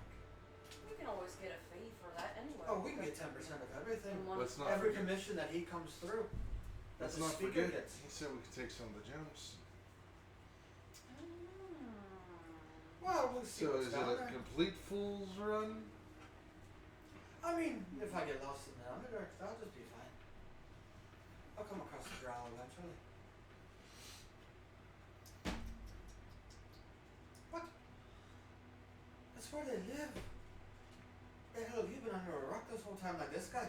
[SPEAKER 4] We can always get a fee for that anyway.
[SPEAKER 3] Oh, we can get 10% of everything.
[SPEAKER 4] And one-
[SPEAKER 6] Let's not
[SPEAKER 3] Every
[SPEAKER 6] forget.
[SPEAKER 3] commission that he comes through. That
[SPEAKER 6] Let's
[SPEAKER 3] the
[SPEAKER 6] not
[SPEAKER 3] speaker
[SPEAKER 6] forget.
[SPEAKER 3] gets.
[SPEAKER 6] He said we could take some of the gems.
[SPEAKER 3] Well, we'll see
[SPEAKER 6] So
[SPEAKER 3] what's
[SPEAKER 6] is it
[SPEAKER 3] down
[SPEAKER 6] a
[SPEAKER 3] there.
[SPEAKER 6] complete fool's run?
[SPEAKER 3] I mean, if I get lost in the underdark, that'll just be fine. I'll come across the growl eventually. What? That's where they live. The hell have you been under a rock this whole time like this guy?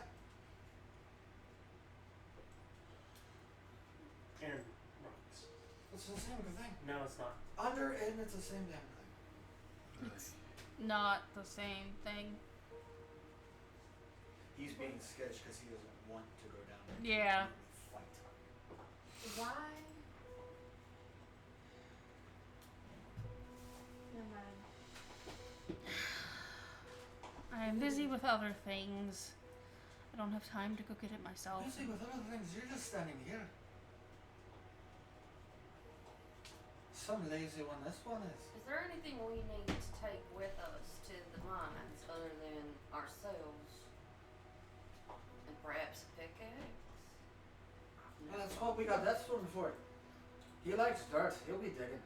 [SPEAKER 5] And rocks.
[SPEAKER 3] It's the same thing.
[SPEAKER 5] No, it's not.
[SPEAKER 3] Under and it's the same damn thing.
[SPEAKER 1] It's not the same thing.
[SPEAKER 3] He's being sketched because he doesn't want to go down there.
[SPEAKER 1] Yeah.
[SPEAKER 3] and fight.
[SPEAKER 7] Why? Never mind.
[SPEAKER 1] I am busy with other things. I don't have time to go get it myself.
[SPEAKER 3] Busy with other things, you're just standing here. Some lazy one this one is.
[SPEAKER 4] Is there anything we need to take with us to the mines other than ourselves? And perhaps a pickaxe?
[SPEAKER 3] Well, that's what we got that one for. He likes dirt, he'll be digging.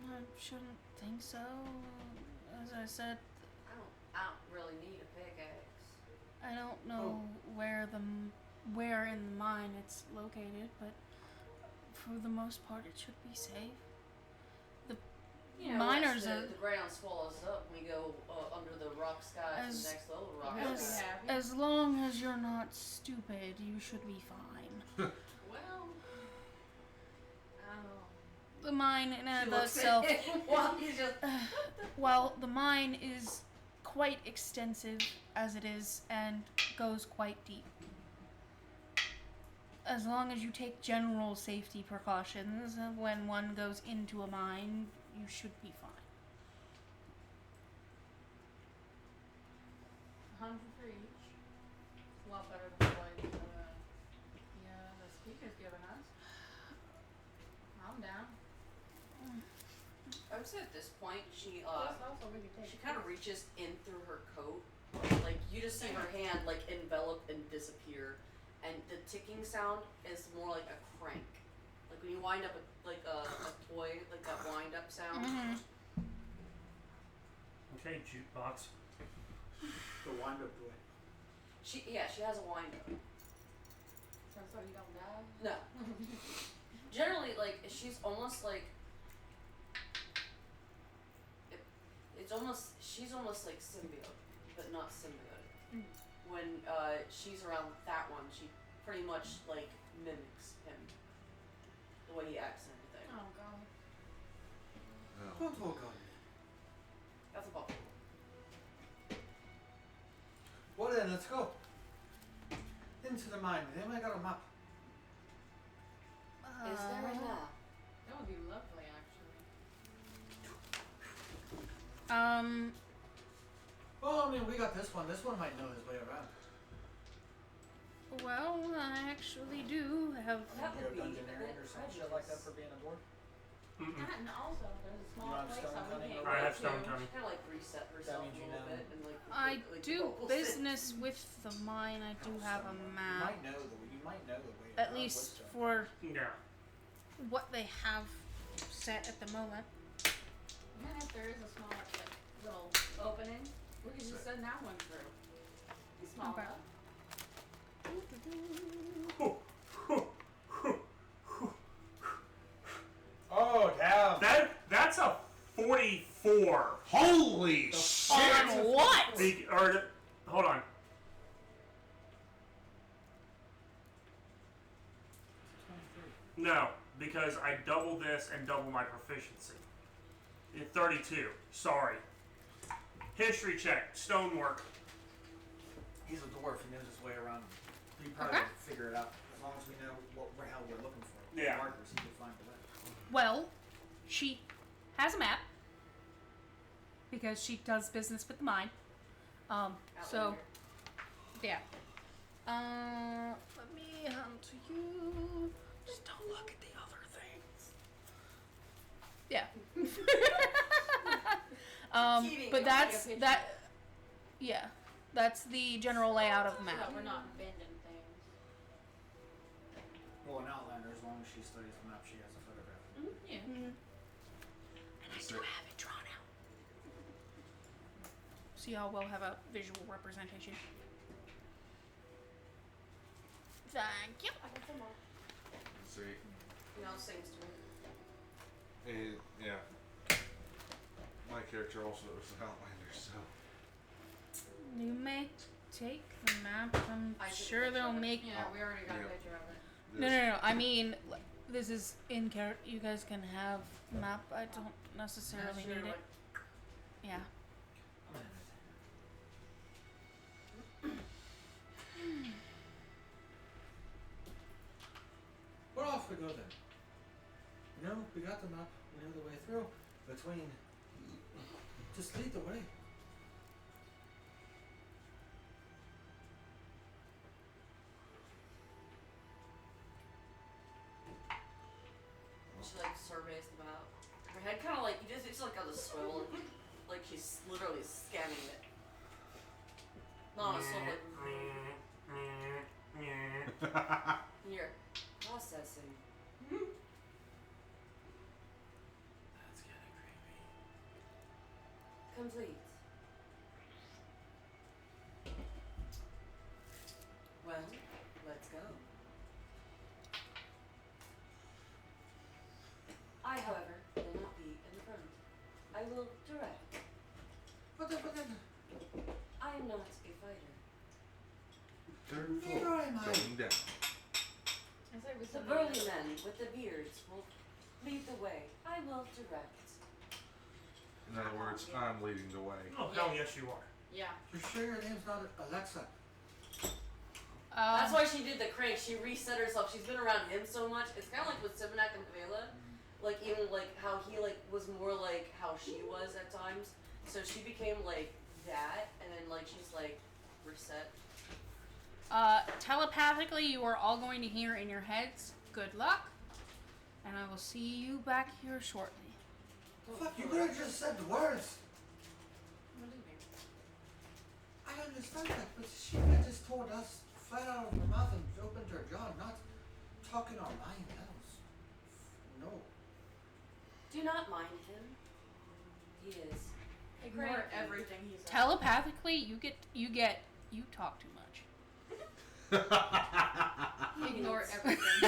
[SPEAKER 1] I shouldn't think so. As I said,
[SPEAKER 4] I don't really need a pickaxe.
[SPEAKER 1] I don't know where in the mine it's located, but for the most part, it should be safe.
[SPEAKER 4] You know,
[SPEAKER 1] Miners
[SPEAKER 4] once
[SPEAKER 1] are
[SPEAKER 4] the ground swallows up and we go under the rock sky to
[SPEAKER 1] As-
[SPEAKER 4] the next level rock
[SPEAKER 7] You'll be
[SPEAKER 4] sky.
[SPEAKER 7] happy.
[SPEAKER 1] as long as you're not stupid, you should be fine.
[SPEAKER 7] Well, oh.
[SPEAKER 1] The mine in
[SPEAKER 4] She
[SPEAKER 1] and of
[SPEAKER 4] looks
[SPEAKER 1] itself,
[SPEAKER 4] at him while he's just
[SPEAKER 1] while the mine is quite extensive as it is and goes quite deep. As long as you take general safety precautions when one goes into a mine, you should be fine.
[SPEAKER 7] 100 for each. It's a lot better than what the speaker's given us. I'm down.
[SPEAKER 4] I would say at this point she
[SPEAKER 7] Plus also we could take
[SPEAKER 4] she kind of reaches in through her coat. Like you just see her hand like envelop and disappear. And the ticking sound is more like a crank. Like when you wind up a toy, like that wind up sound.
[SPEAKER 1] Mm-hmm.
[SPEAKER 5] Okay, jukebox.
[SPEAKER 3] The wind up boy.
[SPEAKER 4] She has a wind up.
[SPEAKER 7] so you don't die.
[SPEAKER 4] No. Generally, like she's almost like she's almost like symbiote, but not symbiotic. When she's around that one, she pretty much like mimics him, the way he acts and everything.
[SPEAKER 7] Oh god.
[SPEAKER 6] No.
[SPEAKER 3] Don't walk on me.
[SPEAKER 4] That's a ball.
[SPEAKER 3] Well then, let's go. Into the mine. Anybody got a map?
[SPEAKER 4] Is there a map?
[SPEAKER 7] That would be lovely, actually.
[SPEAKER 3] Well, I mean, we got this one. This one might know his way around.
[SPEAKER 1] Well, I actually do have.
[SPEAKER 4] That
[SPEAKER 3] You're
[SPEAKER 4] would be
[SPEAKER 3] a dungeoneering or some shit like that for being a dwarf?
[SPEAKER 5] Mm-mm.
[SPEAKER 7] That and also there's a small
[SPEAKER 3] You have
[SPEAKER 7] place
[SPEAKER 3] stone
[SPEAKER 7] that we
[SPEAKER 3] cutting
[SPEAKER 7] can't
[SPEAKER 3] over
[SPEAKER 5] I
[SPEAKER 7] go
[SPEAKER 5] have stone
[SPEAKER 7] to.
[SPEAKER 5] cutting.
[SPEAKER 4] She kind of like reset herself a
[SPEAKER 3] means you
[SPEAKER 4] little
[SPEAKER 3] know.
[SPEAKER 4] bit and like.
[SPEAKER 1] I
[SPEAKER 4] like
[SPEAKER 1] do
[SPEAKER 4] vocals.
[SPEAKER 1] business with the mine. I do have a
[SPEAKER 3] You
[SPEAKER 1] map.
[SPEAKER 3] might know the way.
[SPEAKER 1] At
[SPEAKER 3] around
[SPEAKER 1] least
[SPEAKER 3] Wisdom.
[SPEAKER 1] for
[SPEAKER 5] Yeah.
[SPEAKER 1] what they have set at the moment.
[SPEAKER 7] Even if there is a small like little opening, we could just send that one through. It's small
[SPEAKER 1] Okay.
[SPEAKER 7] enough.
[SPEAKER 3] Oh, damn.
[SPEAKER 5] That's a 44.
[SPEAKER 6] Holy shit!
[SPEAKER 1] On what?
[SPEAKER 5] Hold on. No, because I double this and double my proficiency. 32. Sorry. History check. Stonework.
[SPEAKER 3] He's a dwarf. He knows his way around. He probably
[SPEAKER 1] Okay.
[SPEAKER 3] can figure it out. As long as we know what hell we're looking for.
[SPEAKER 5] Yeah.
[SPEAKER 3] Markers, he can find the way.
[SPEAKER 1] Well, she has a map because she does business with the mine. So,
[SPEAKER 4] Outlander.
[SPEAKER 1] yeah. Let me hand to you. Just don't look at the other things. Yeah.
[SPEAKER 4] Cheating,
[SPEAKER 1] But
[SPEAKER 4] don't
[SPEAKER 1] that's
[SPEAKER 7] take a
[SPEAKER 1] that. Yeah, that's the general layout of the
[SPEAKER 7] So
[SPEAKER 1] map.
[SPEAKER 7] that we're not bending things.
[SPEAKER 3] Well, an outlander, as long as she studies the map, she has a photograph.
[SPEAKER 7] Yeah.
[SPEAKER 1] And I
[SPEAKER 6] So-
[SPEAKER 1] do have it drawn out. So y'all will have a visual representation. Thank you.
[SPEAKER 7] I got them all.
[SPEAKER 6] See,
[SPEAKER 4] You know, sings to me.
[SPEAKER 6] yeah. My character also is an outlander, so.
[SPEAKER 1] You may take the map. I'm
[SPEAKER 4] I took a
[SPEAKER 1] sure
[SPEAKER 4] picture
[SPEAKER 1] they'll
[SPEAKER 4] of it.
[SPEAKER 1] make.
[SPEAKER 7] Yeah, we already got
[SPEAKER 6] Yeah.
[SPEAKER 7] a picture of it.
[SPEAKER 1] No. I mean, this is in character. You guys can have map. I don't necessarily
[SPEAKER 4] Sure,
[SPEAKER 1] need it.
[SPEAKER 4] like,
[SPEAKER 1] Yeah.
[SPEAKER 3] We're off we go then. You know, we got the map. We know the way through. Between. Just lead the way.
[SPEAKER 4] she like surveys the map. Her head kind of like it's like on a swivel, and, like she's literally scanning it. Not on a swivel, like and you're processing.
[SPEAKER 3] That's kind of creepy.
[SPEAKER 4] Complete. Well, let's go. I, however, will not be in the front. I will direct.
[SPEAKER 3] But then.
[SPEAKER 4] I am not a fighter.
[SPEAKER 6] Third
[SPEAKER 3] Neither
[SPEAKER 6] floor,
[SPEAKER 3] am I.
[SPEAKER 6] going down.
[SPEAKER 7] I say we
[SPEAKER 4] The
[SPEAKER 7] send
[SPEAKER 4] burly men with the beards will lead the way. I will direct.
[SPEAKER 6] In other words, I'm leading the way.
[SPEAKER 5] Oh, hell yes, you are.
[SPEAKER 7] Yeah.
[SPEAKER 3] You're sure your name's not Alexa?
[SPEAKER 4] That's why she did the crank. She reset herself. She's been around him so much. It's kind of like with Simonak and Vela. Like, even like how he like was more like how she was at times. So she became like that, and then like she's like reset.
[SPEAKER 1] Telepathically, you are all going to hear in your heads. Good luck, and I will see you back here shortly.
[SPEAKER 3] Fuck, you could have just said the words.
[SPEAKER 7] What do you mean?
[SPEAKER 3] I understand that, but she could have just told us flat out of her mouth and opened her jaw, not talking our mind else. No.
[SPEAKER 4] Do not mind him. He is.
[SPEAKER 7] Ignore
[SPEAKER 4] Cranky.
[SPEAKER 7] everything he says.
[SPEAKER 1] Telepathically, you talk too much.
[SPEAKER 7] Ignore everything.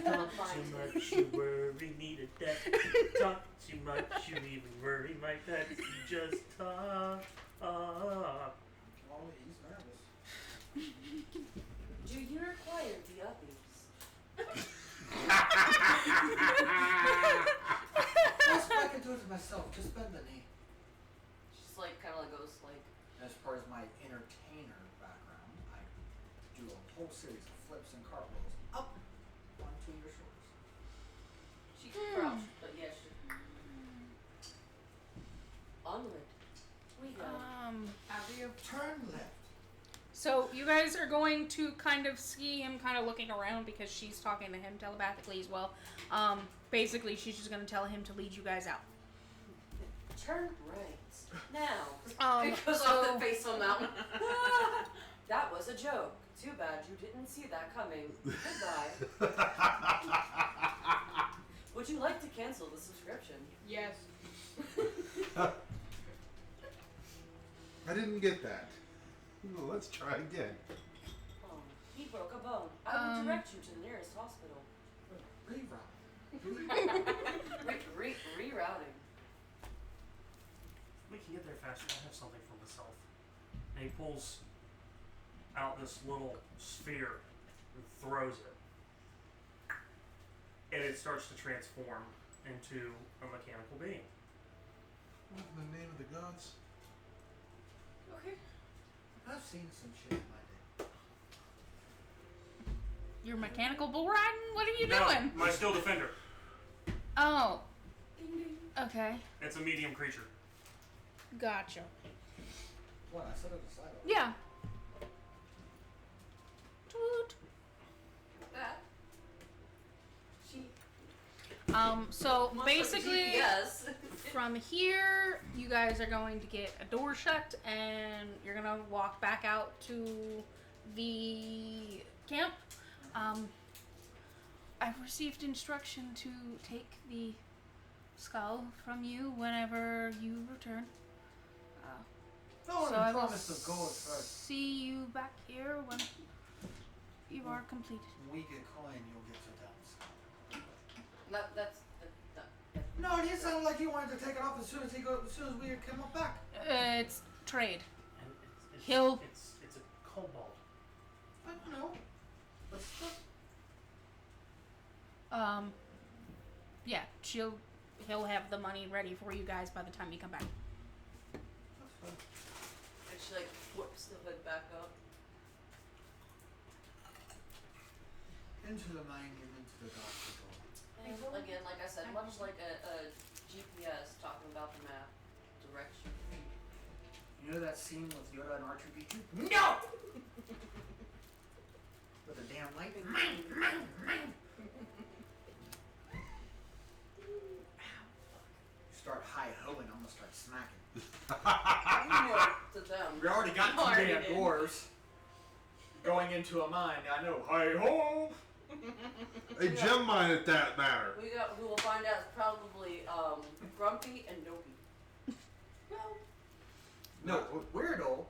[SPEAKER 4] Don't
[SPEAKER 5] Too
[SPEAKER 4] mind him.
[SPEAKER 5] much, you worry me to death. Talk too much, you even worry my pets. You just talk.
[SPEAKER 3] Oh, he's nervous.
[SPEAKER 4] Do you require the uppies?
[SPEAKER 3] That's what I can do to myself. Just bend the knee.
[SPEAKER 4] She's like kind of like goes like.
[SPEAKER 3] As far as my entertainer background, I do a whole series of flips and cartwheels up onto your shoulders.
[SPEAKER 4] She crouched, but yeah, she. Onward. We go.
[SPEAKER 3] Abby, turn left.
[SPEAKER 1] So you guys are going to kind of see him kind of looking around because she's talking to him telepathically as well. Basically, she's just going to tell him to lead you guys out.
[SPEAKER 4] Turn right. Now.
[SPEAKER 1] Um,
[SPEAKER 4] It goes
[SPEAKER 1] so-
[SPEAKER 4] off the face of a mountain. That was a joke. Too bad you didn't see that coming. Goodbye. Would you like to cancel the subscription?
[SPEAKER 7] Yes.
[SPEAKER 6] I didn't get that. Well, let's try again.
[SPEAKER 4] Oh. He broke a bone. I will direct you to the nearest hospital. Rerouting.
[SPEAKER 5] We can get there faster. I have something for myself. And he pulls out this little sphere and throws it. And it starts to transform into a mechanical being.
[SPEAKER 6] What in the name of the gods?
[SPEAKER 4] Okay.
[SPEAKER 3] I've seen some shit in my day.
[SPEAKER 1] You're mechanical bull riding? What are you
[SPEAKER 5] No,
[SPEAKER 1] doing?
[SPEAKER 5] my steel defender.
[SPEAKER 1] Oh.
[SPEAKER 4] Ding ding.
[SPEAKER 1] Okay.
[SPEAKER 5] It's a medium creature.
[SPEAKER 1] Gotcha.
[SPEAKER 3] What? I set it aside.
[SPEAKER 1] Yeah. Toot.
[SPEAKER 4] That. She.
[SPEAKER 1] So basically,
[SPEAKER 4] Yes.
[SPEAKER 1] from here, you guys are going to get a door shut, and you're gonna walk back out to the camp. I've received instruction to take the skull from you whenever you return.
[SPEAKER 3] No one
[SPEAKER 1] So I will
[SPEAKER 3] promised to go at first.
[SPEAKER 1] see you back here when you are completed.
[SPEAKER 3] When we get coin, you'll get your damn skull.
[SPEAKER 4] That's.
[SPEAKER 3] No, it sounded like he wanted to take it off as soon as we came up back.
[SPEAKER 1] It's trade.
[SPEAKER 5] And it's
[SPEAKER 1] He'll-
[SPEAKER 5] It's a kobold.
[SPEAKER 3] I don't know. But still.
[SPEAKER 1] Yeah, he'll have the money ready for you guys by the time you come back.
[SPEAKER 3] That's fine.
[SPEAKER 4] And she like whips the hood back up.
[SPEAKER 3] Into the mine and into the dark people.
[SPEAKER 4] And again, like I said, much like a GPS talking about the map, direction.
[SPEAKER 3] You know that scene with Yoda and R2D2? No! With the damn light? You start hi-hoing, I'm gonna start smacking.
[SPEAKER 4] To them.
[SPEAKER 3] We already got
[SPEAKER 4] Already
[SPEAKER 3] two damn
[SPEAKER 4] did.
[SPEAKER 3] dwarves going into a mine. I know, hi-ho!
[SPEAKER 6] A gem mine at that matter.
[SPEAKER 4] We will find out it's probably Grumpy and Dopey.
[SPEAKER 3] No, Weirdo.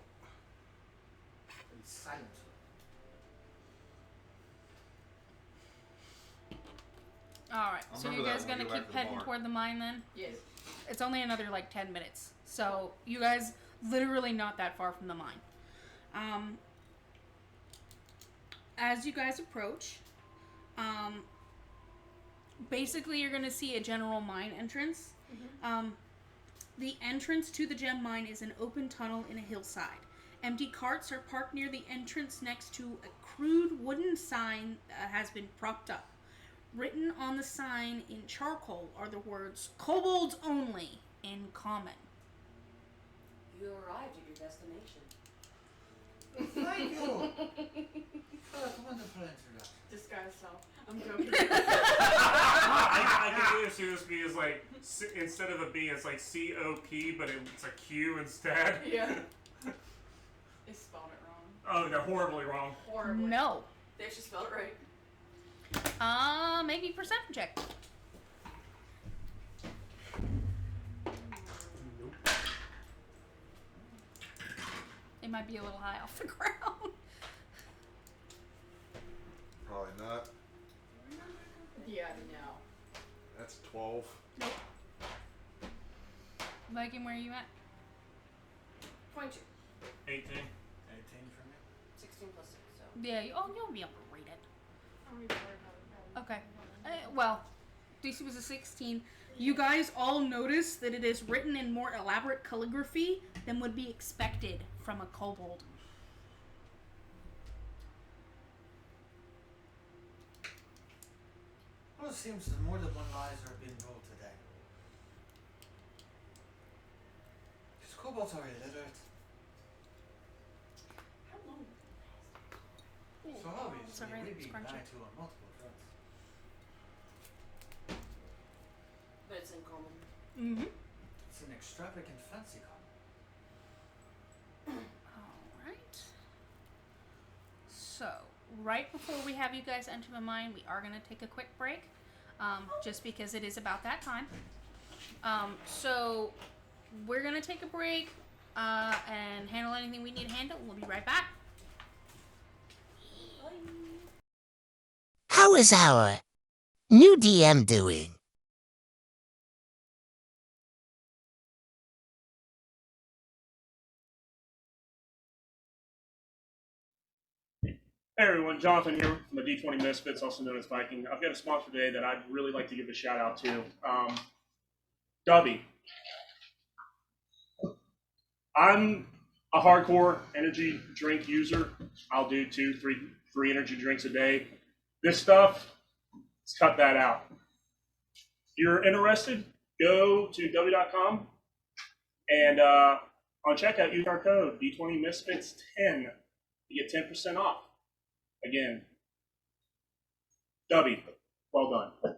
[SPEAKER 3] And Silencer.
[SPEAKER 1] Alright,
[SPEAKER 6] I'll
[SPEAKER 1] so you
[SPEAKER 6] remember that
[SPEAKER 1] guys
[SPEAKER 6] when we
[SPEAKER 1] gonna
[SPEAKER 6] go back
[SPEAKER 1] keep
[SPEAKER 6] to the
[SPEAKER 1] heading
[SPEAKER 6] bar.
[SPEAKER 1] toward the mine then?
[SPEAKER 4] Yes.
[SPEAKER 1] It's only another like 10 minutes. So you guys literally not that far from the mine. As you guys approach, basically you're gonna see a general mine entrance. The entrance to the gem mine is an open tunnel in a hillside. Empty carts are parked near the entrance next to a crude wooden sign that has been propped up. Written on the sign in charcoal are the words "Kobolds only" in common.
[SPEAKER 4] You arrived at your destination.
[SPEAKER 3] Thank you! That's a wonderful introduction.
[SPEAKER 7] Disguise self. I'm joking.
[SPEAKER 5] I can really see this be as like instead of a B, it's like COP, but it's a Q instead.
[SPEAKER 7] Yeah. They spelled it wrong.
[SPEAKER 5] Oh, they're horribly wrong.
[SPEAKER 7] Horribly.
[SPEAKER 1] No.
[SPEAKER 4] They actually spelled it right.
[SPEAKER 1] Make me a perception check.
[SPEAKER 5] Nope.
[SPEAKER 1] It might be a little high off the ground.
[SPEAKER 6] Probably not.
[SPEAKER 7] Yeah, no.
[SPEAKER 6] That's 12.
[SPEAKER 1] Viking, where are you at?
[SPEAKER 4] 22.
[SPEAKER 5] 18.
[SPEAKER 3] 18 from you?
[SPEAKER 4] 16 plus 6, so.
[SPEAKER 1] Yeah, you'll be able to read it.
[SPEAKER 7] I'll read the word out.
[SPEAKER 1] Okay. Well, DC was a 16. You guys all notice that it is written in more elaborate calligraphy than would be expected from a kobold.
[SPEAKER 3] Well, it seems that more than one lies are being told today. These kobolds are illiterate.
[SPEAKER 7] How long?
[SPEAKER 3] So obviously,
[SPEAKER 1] Sorry,
[SPEAKER 3] we'd
[SPEAKER 1] it's
[SPEAKER 3] be
[SPEAKER 1] crunchy.
[SPEAKER 3] lied to on multiple fronts.
[SPEAKER 4] But it's in common.
[SPEAKER 1] Mm-hmm.
[SPEAKER 3] It's an extravagant fancy common.
[SPEAKER 1] Alright. So, right before we have you guys enter the mine, we are going to take a quick break. Just because it is about that time. So, we're going to take a break and handle anything we need to handle. We'll be right back.
[SPEAKER 4] Bye.
[SPEAKER 2] How is our new DM doing?
[SPEAKER 5] Hey everyone, Jonathan here from the D20 Misfits, also known as Viking. I've got a sponsor today that I'd really like to give a shout out to. Dubby. I'm a hardcore energy drink user. I'll do 2, 3 energy drinks a day. This stuff, let's cut that out. If you're interested, go to w.com and on checkout use our code D20 Misfits 10 to get 10% off. Again, Dubby, well done.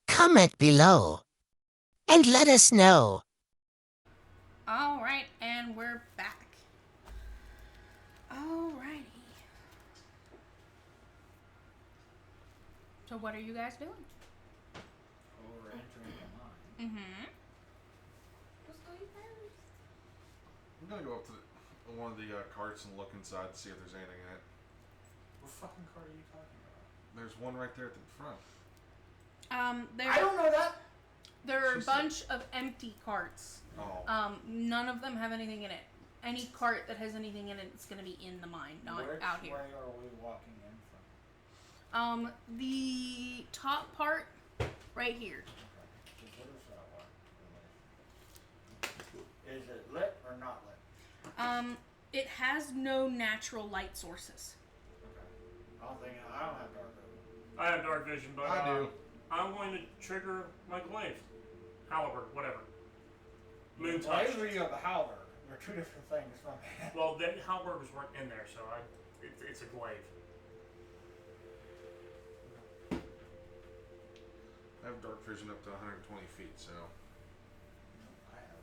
[SPEAKER 2] Comment below and let us know.
[SPEAKER 1] Alright, and we're back. Alrighty. So what are you guys doing?
[SPEAKER 3] Well, we're entering the mine.
[SPEAKER 1] Mm-hmm.
[SPEAKER 7] Just go you first.
[SPEAKER 6] I'm gonna go up to one of the carts and look inside to see if there's anything in it.
[SPEAKER 3] What fucking card are you talking about?
[SPEAKER 6] There's one right there at the front.
[SPEAKER 3] I don't know that.
[SPEAKER 1] There are a
[SPEAKER 6] She said-
[SPEAKER 1] bunch of empty carts.
[SPEAKER 6] Oh.
[SPEAKER 1] None of them have anything in it. Any cart that has anything in it is going to be in the mine, not
[SPEAKER 3] Which
[SPEAKER 1] out here.
[SPEAKER 3] way are we walking in from?
[SPEAKER 1] The top part, right here.
[SPEAKER 3] Okay. What is that one? Is it lit or not lit?
[SPEAKER 1] It has no natural light sources.
[SPEAKER 3] Okay. I don't have dark vision.
[SPEAKER 5] I have dark vision, but
[SPEAKER 6] I do.
[SPEAKER 5] I'm going to trigger my glaive. Halberd, whatever. Moon
[SPEAKER 3] Well, I
[SPEAKER 5] touch.
[SPEAKER 3] usually you have the halberd. They're two different things from me.
[SPEAKER 5] Well, the halberds weren't in there, so it's a glaive.
[SPEAKER 6] I have dark vision up to 120 feet, so.
[SPEAKER 3] I have.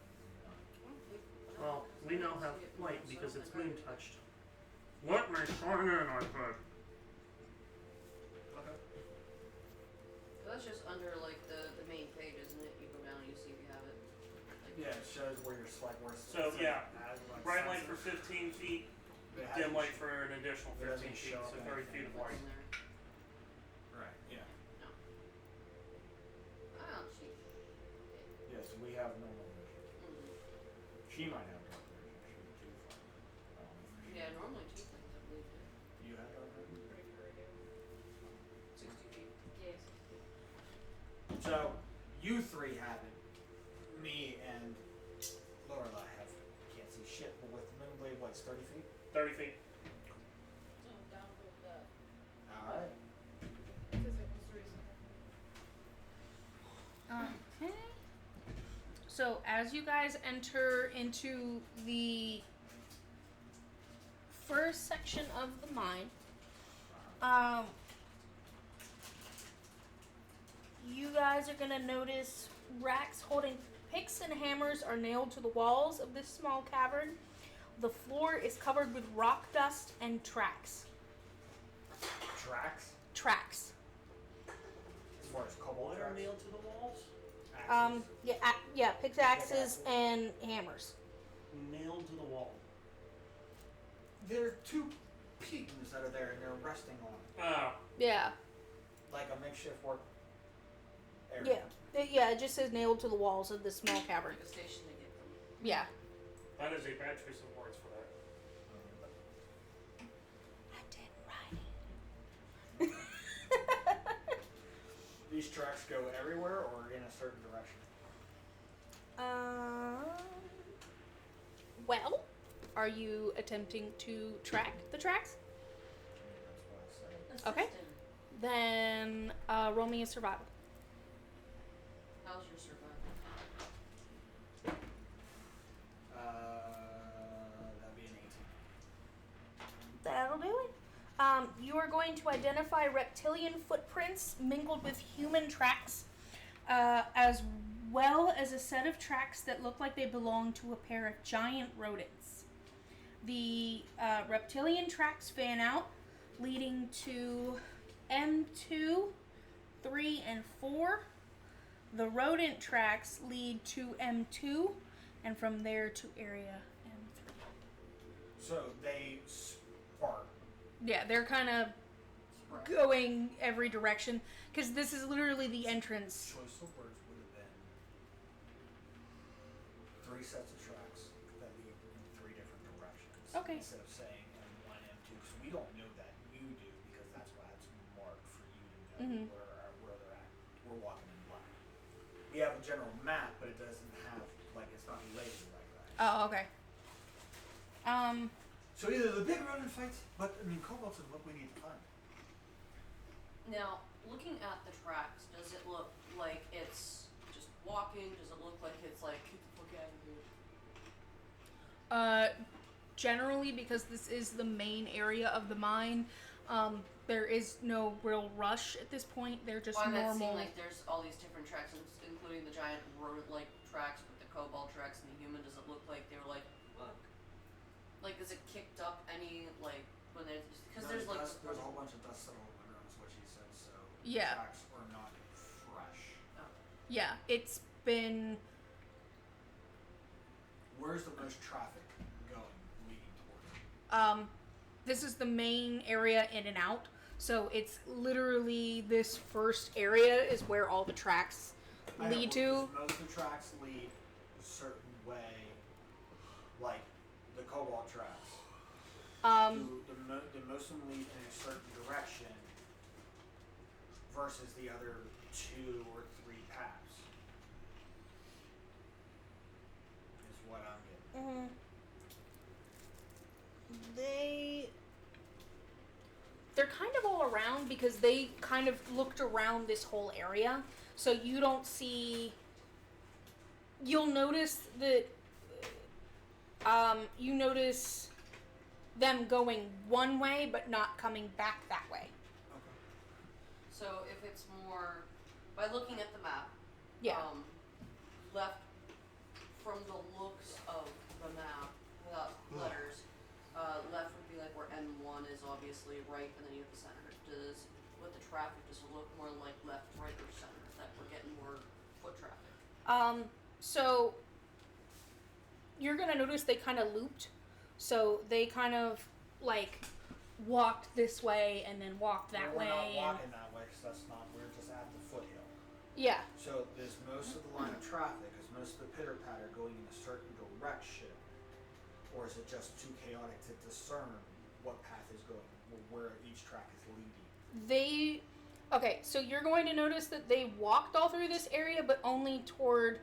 [SPEAKER 5] Well, we now have light because it's moon touched. Let me shine in, I said.
[SPEAKER 3] Okay.
[SPEAKER 4] That's just under like the main page, isn't it? You go down and you see if you have it. Like,
[SPEAKER 3] Yeah, it shows where you're where it's
[SPEAKER 5] So, yeah.
[SPEAKER 3] as, like,
[SPEAKER 5] Bright light for
[SPEAKER 3] sensors.
[SPEAKER 5] 15 feet,
[SPEAKER 3] It
[SPEAKER 5] dim
[SPEAKER 3] hasn't
[SPEAKER 5] light
[SPEAKER 3] sh-
[SPEAKER 5] for an additional
[SPEAKER 3] it
[SPEAKER 5] 15
[SPEAKER 3] doesn't
[SPEAKER 5] feet,
[SPEAKER 3] show
[SPEAKER 5] so
[SPEAKER 3] up
[SPEAKER 5] 30
[SPEAKER 3] anything.
[SPEAKER 5] feet of
[SPEAKER 4] what's
[SPEAKER 5] light.
[SPEAKER 4] in there?
[SPEAKER 3] Right. Yeah.
[SPEAKER 4] Oh, cheap.
[SPEAKER 3] Yes, we have normal vision.
[SPEAKER 4] Mm-hmm.
[SPEAKER 3] She might have dark vision. She would too far. I don't know for sure.
[SPEAKER 4] Yeah, normally cheap things, I believe.
[SPEAKER 3] You have dark vision.
[SPEAKER 4] 60 feet.
[SPEAKER 7] Yes.
[SPEAKER 3] So, you three have it. Me and Lorelai can't see shit, but with Moonblade, what's 30 feet?
[SPEAKER 5] 30 feet.
[SPEAKER 7] So down with that.
[SPEAKER 3] Alright.
[SPEAKER 7] Because it was reasonable.
[SPEAKER 1] Okay. So as you guys enter into the first section of the mine, you guys are gonna notice racks holding picks and hammers are nailed to the walls of this small cavern. The floor is covered with rock dust and tracks.
[SPEAKER 3] Tracks?
[SPEAKER 1] Tracks.
[SPEAKER 3] As far as cobalt
[SPEAKER 5] What are
[SPEAKER 3] tracks?
[SPEAKER 5] nailed to the walls?
[SPEAKER 3] Axes?
[SPEAKER 1] Yeah, pickaxes and hammers.
[SPEAKER 5] Nailed to the wall.
[SPEAKER 3] There are two peons that are there and they're resting on
[SPEAKER 5] Oh.
[SPEAKER 1] Yeah.
[SPEAKER 3] like a makeshift work area.
[SPEAKER 1] Yeah, it just says nailed to the walls of this small cavern.
[SPEAKER 4] Like a station to get them.
[SPEAKER 1] Yeah.
[SPEAKER 5] That is a bad choice of words for that.
[SPEAKER 1] I didn't write it.
[SPEAKER 3] These tracks go everywhere or in a certain direction?
[SPEAKER 1] Well, are you attempting to track the tracks?
[SPEAKER 3] That's what I said.
[SPEAKER 1] Okay. Then roll me a survival.
[SPEAKER 4] How's your survival?
[SPEAKER 3] That'd be an 18.
[SPEAKER 1] That'll do it. You are going to identify reptilian footprints mingled with human tracks, as well as a set of tracks that look like they belong to a pair of giant rodents. The reptilian tracks fan out, leading to M2, 3, and 4. The rodent tracks lead to M2, and from there to area M3.
[SPEAKER 3] So they spark.
[SPEAKER 1] Yeah, they're kind of going every direction because this is literally the entrance.
[SPEAKER 3] Choice of words would have been 3 sets of tracks that lead in 3 different directions.
[SPEAKER 1] Okay.
[SPEAKER 3] Instead of saying M1, M2, because we don't know that. You do, because that's why it's marked for you to know where they're at. We're walking in black. We have a general map, but it doesn't have, like, it's not labeled like that.
[SPEAKER 1] Oh, okay.
[SPEAKER 3] So either the big rodent fights, but I mean, kobolds is what we need to find.
[SPEAKER 4] Now, looking at the tracks, does it look like it's just walking? Does it look like it's like, get the fuck out of here?
[SPEAKER 1] Generally, because this is the main area of the mine, there is no real rush at this point. They're just
[SPEAKER 4] Well, that
[SPEAKER 1] normal.
[SPEAKER 4] seemed like there's all these different tracks, including the giant rodent-like tracks with the kobold tracks and the human. Does it look like they were like, fuck? Like, is it kicked up any, like, when there's, because
[SPEAKER 3] No,
[SPEAKER 4] there's like,
[SPEAKER 3] there's a whole bunch of dust settled on the ground, is what she said. So
[SPEAKER 1] Yeah.
[SPEAKER 3] the tracks are not fresh.
[SPEAKER 1] Yeah, it's been.
[SPEAKER 3] Where's the most traffic going, leading towards?
[SPEAKER 1] This is the main area in and out. So it's literally this first area is where all the tracks
[SPEAKER 3] I know,
[SPEAKER 1] lead to.
[SPEAKER 3] because most of the tracks lead a certain way, like the cobalt tracks. The most of them lead in a certain direction versus the other 2 or 3 paths. Is what I'm getting.
[SPEAKER 1] They're kind of all around because they kind of looked around this whole area. So you don't see. You'll notice that. You notice them going one way but not coming back that way.
[SPEAKER 3] Okay.
[SPEAKER 4] so if it's more, by looking at the map,
[SPEAKER 1] Yeah.
[SPEAKER 4] left from the looks of the map, without letters, left would be like where N1 is obviously right, and then you have the center. With the traffic, does it look more like left, right, or center? That we're getting more foot traffic?
[SPEAKER 1] So you're gonna notice they kind of looped. So they kind of like walked this way and then walked that
[SPEAKER 3] We're
[SPEAKER 1] way.
[SPEAKER 3] not
[SPEAKER 1] and-
[SPEAKER 3] walking that way because that's not. We're just at the foothill.
[SPEAKER 1] Yeah.
[SPEAKER 3] So there's most of the line of traffic. Is most of the pitter patter going in a certain direction, or is it just too chaotic to discern what path is going, where each track is leading?
[SPEAKER 1] Okay, so you're going to notice that they walked all through this area, but only toward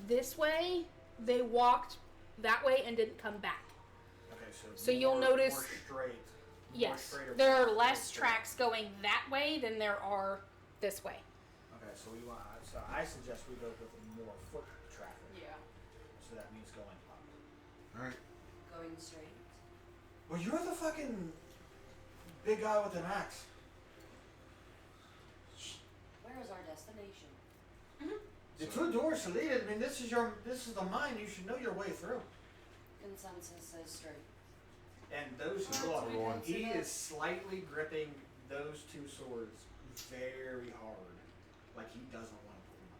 [SPEAKER 1] this way. They walked that way and didn't come back.
[SPEAKER 3] Okay,
[SPEAKER 1] So you'll notice-
[SPEAKER 3] more straight.
[SPEAKER 1] Yes,
[SPEAKER 3] straighter
[SPEAKER 1] there are
[SPEAKER 3] path,
[SPEAKER 1] less
[SPEAKER 3] straight.
[SPEAKER 1] tracks going that way than there are this way.
[SPEAKER 3] Okay, so I suggest we go with more foot traffic.
[SPEAKER 4] Yeah.
[SPEAKER 3] So that means going up.
[SPEAKER 6] Alright.
[SPEAKER 4] Going straight.
[SPEAKER 3] Well, you're the fucking big guy with an axe.
[SPEAKER 4] Where is our destination?
[SPEAKER 3] The two doors to lead it. I mean, this is the mine. You should know your way through.
[SPEAKER 4] Consensus says straight.
[SPEAKER 3] And those
[SPEAKER 4] That's
[SPEAKER 3] look,
[SPEAKER 4] what we
[SPEAKER 3] he
[SPEAKER 4] consider.
[SPEAKER 3] is slightly gripping those two swords very hard, like he doesn't want to pull them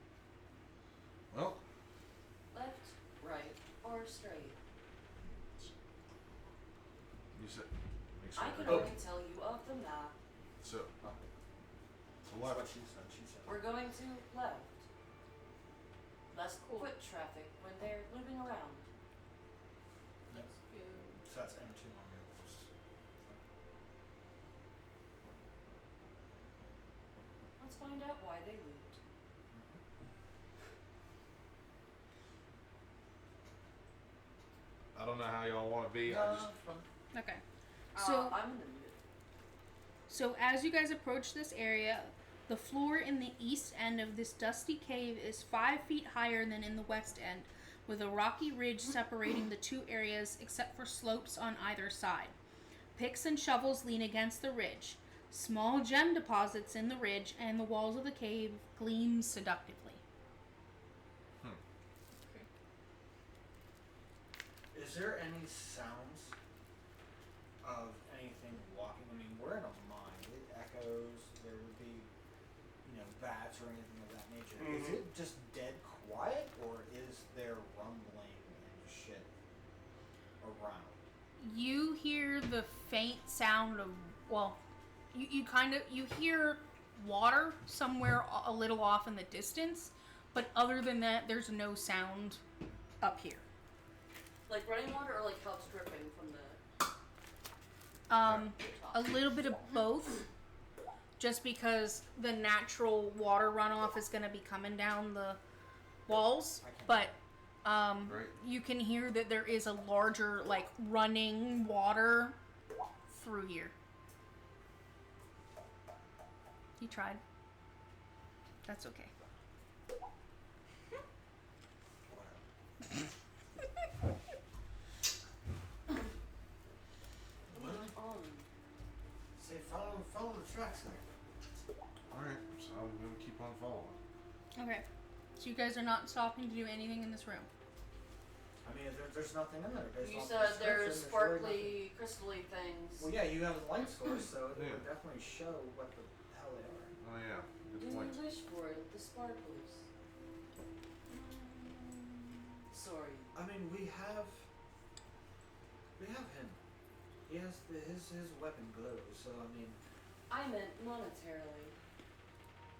[SPEAKER 6] Well,
[SPEAKER 4] Left, right, or straight?
[SPEAKER 6] you said. Make
[SPEAKER 4] I can
[SPEAKER 6] sure.
[SPEAKER 4] only tell you of the map.
[SPEAKER 6] So,
[SPEAKER 3] up.
[SPEAKER 6] so
[SPEAKER 3] That's what
[SPEAKER 6] left.
[SPEAKER 3] she said. She said.
[SPEAKER 4] We're going to left. Less foot traffic when they're moving around.
[SPEAKER 7] That's good.
[SPEAKER 3] So that's M2 on your list.
[SPEAKER 4] Let's find out why they looped.
[SPEAKER 6] I don't know how y'all want to be. I just.
[SPEAKER 1] Okay. So
[SPEAKER 4] I'm in the mood.
[SPEAKER 1] So as you guys approach this area, the floor in the east end of this dusty cave is 5 feet higher than in the west end, with a rocky ridge separating the two areas except for slopes on either side. Picks and shovels lean against the ridge. Small gem deposits in the ridge and the walls of the cave gleam seductively.
[SPEAKER 3] Is there any sounds of anything walking? I mean, we're in a mine. It echoes. There would be, bats or anything of that nature. Is
[SPEAKER 5] Mhm.
[SPEAKER 3] it just dead quiet, or is there rumbling and shit around?
[SPEAKER 1] You hear the faint sound of, well, you hear water somewhere a little off in the distance, but other than that, there's no sound up here.
[SPEAKER 4] Like running water or like how it's dripping from the
[SPEAKER 1] A little bit of both, just because the natural water runoff is going to be coming down the walls, but
[SPEAKER 6] Right.
[SPEAKER 1] you can hear that there is a larger, like, running water through here. He tried. That's okay.
[SPEAKER 3] Say, follow the tracks there.
[SPEAKER 6] Alright, so I'm going to keep on following.
[SPEAKER 1] Okay. So you guys are not stopping to do anything in this room.
[SPEAKER 3] I mean, there's nothing in there. Based
[SPEAKER 4] You
[SPEAKER 3] off
[SPEAKER 4] said
[SPEAKER 3] the
[SPEAKER 4] there's
[SPEAKER 3] description, really
[SPEAKER 4] sparkly, crystally things.
[SPEAKER 3] nothing. Well, yeah, you have a light source, so it
[SPEAKER 6] Yeah.
[SPEAKER 3] would definitely show what the hell they are.
[SPEAKER 6] Oh, yeah.
[SPEAKER 4] Do
[SPEAKER 6] Good
[SPEAKER 4] you
[SPEAKER 6] point.
[SPEAKER 4] wish for it, the sparkles? Sorry.
[SPEAKER 3] I mean, we have him. He has his weapon glows. So I mean,
[SPEAKER 4] I meant monetarily.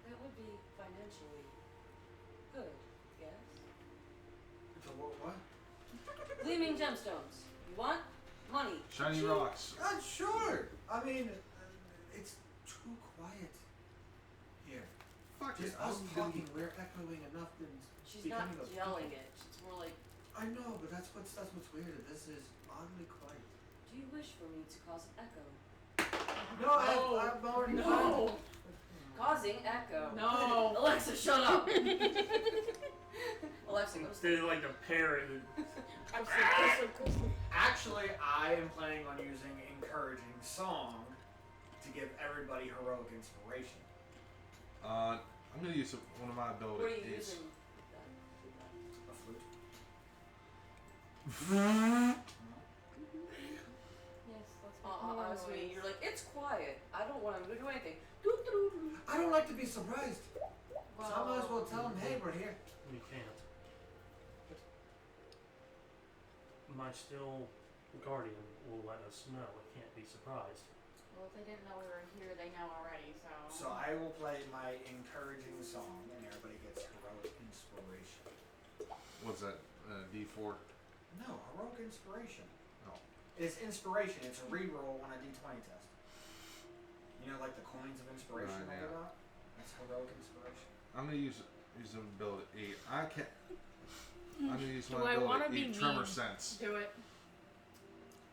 [SPEAKER 4] That would be financially good, yes?
[SPEAKER 3] so what?
[SPEAKER 4] Gleaming gemstones. You want? Money.
[SPEAKER 6] Shiny
[SPEAKER 4] Cheap.
[SPEAKER 6] rocks.
[SPEAKER 3] Sure. I mean, it's too quiet here.
[SPEAKER 6] Fuck
[SPEAKER 3] Just
[SPEAKER 6] it.
[SPEAKER 3] us
[SPEAKER 6] I'm
[SPEAKER 3] talking, we're echoing enough that
[SPEAKER 4] She's not
[SPEAKER 3] becoming a
[SPEAKER 4] yelling
[SPEAKER 3] people.
[SPEAKER 4] it. It's more like,
[SPEAKER 3] I know, but that's what's weird. This is oddly quiet.
[SPEAKER 4] do you wish for me to cause an echo?
[SPEAKER 3] No, I've already
[SPEAKER 7] No.
[SPEAKER 4] Causing echo.
[SPEAKER 7] No.
[SPEAKER 4] Alexa, shut up. Alexa, go to
[SPEAKER 5] They
[SPEAKER 4] sleep.
[SPEAKER 5] like a parrot.
[SPEAKER 7] I'm so cool.
[SPEAKER 3] Actually, I am planning on using encouraging song to give everybody heroic inspiration.
[SPEAKER 6] I'm going to use one of my
[SPEAKER 4] What are
[SPEAKER 6] abilities.
[SPEAKER 4] you using?
[SPEAKER 3] A flute.
[SPEAKER 7] Yes, that's
[SPEAKER 4] I was mean, you're like, it's quiet. I don't want him to do anything.
[SPEAKER 3] I don't like to be surprised. So I might as well tell them, hey, we're here.
[SPEAKER 5] You can't. My still guardian will let us know. It can't be surprised.
[SPEAKER 7] Well, if they didn't know we were here, they know already, so.
[SPEAKER 3] So I will play my encouraging song, and everybody gets heroic inspiration.
[SPEAKER 6] What's that? D4?
[SPEAKER 3] No, heroic inspiration.
[SPEAKER 6] Oh.
[SPEAKER 3] It's inspiration. It's a reroll on a D20 test. You know, like the coins of inspiration
[SPEAKER 6] Right,
[SPEAKER 3] I
[SPEAKER 6] yeah.
[SPEAKER 3] give out? That's heroic inspiration.
[SPEAKER 6] I'm gonna use an ability. I can't. I'm gonna use
[SPEAKER 1] Do
[SPEAKER 6] my
[SPEAKER 1] I wanna
[SPEAKER 6] ability.
[SPEAKER 1] be
[SPEAKER 6] Tremor
[SPEAKER 1] mean?
[SPEAKER 6] sense.
[SPEAKER 7] Do it.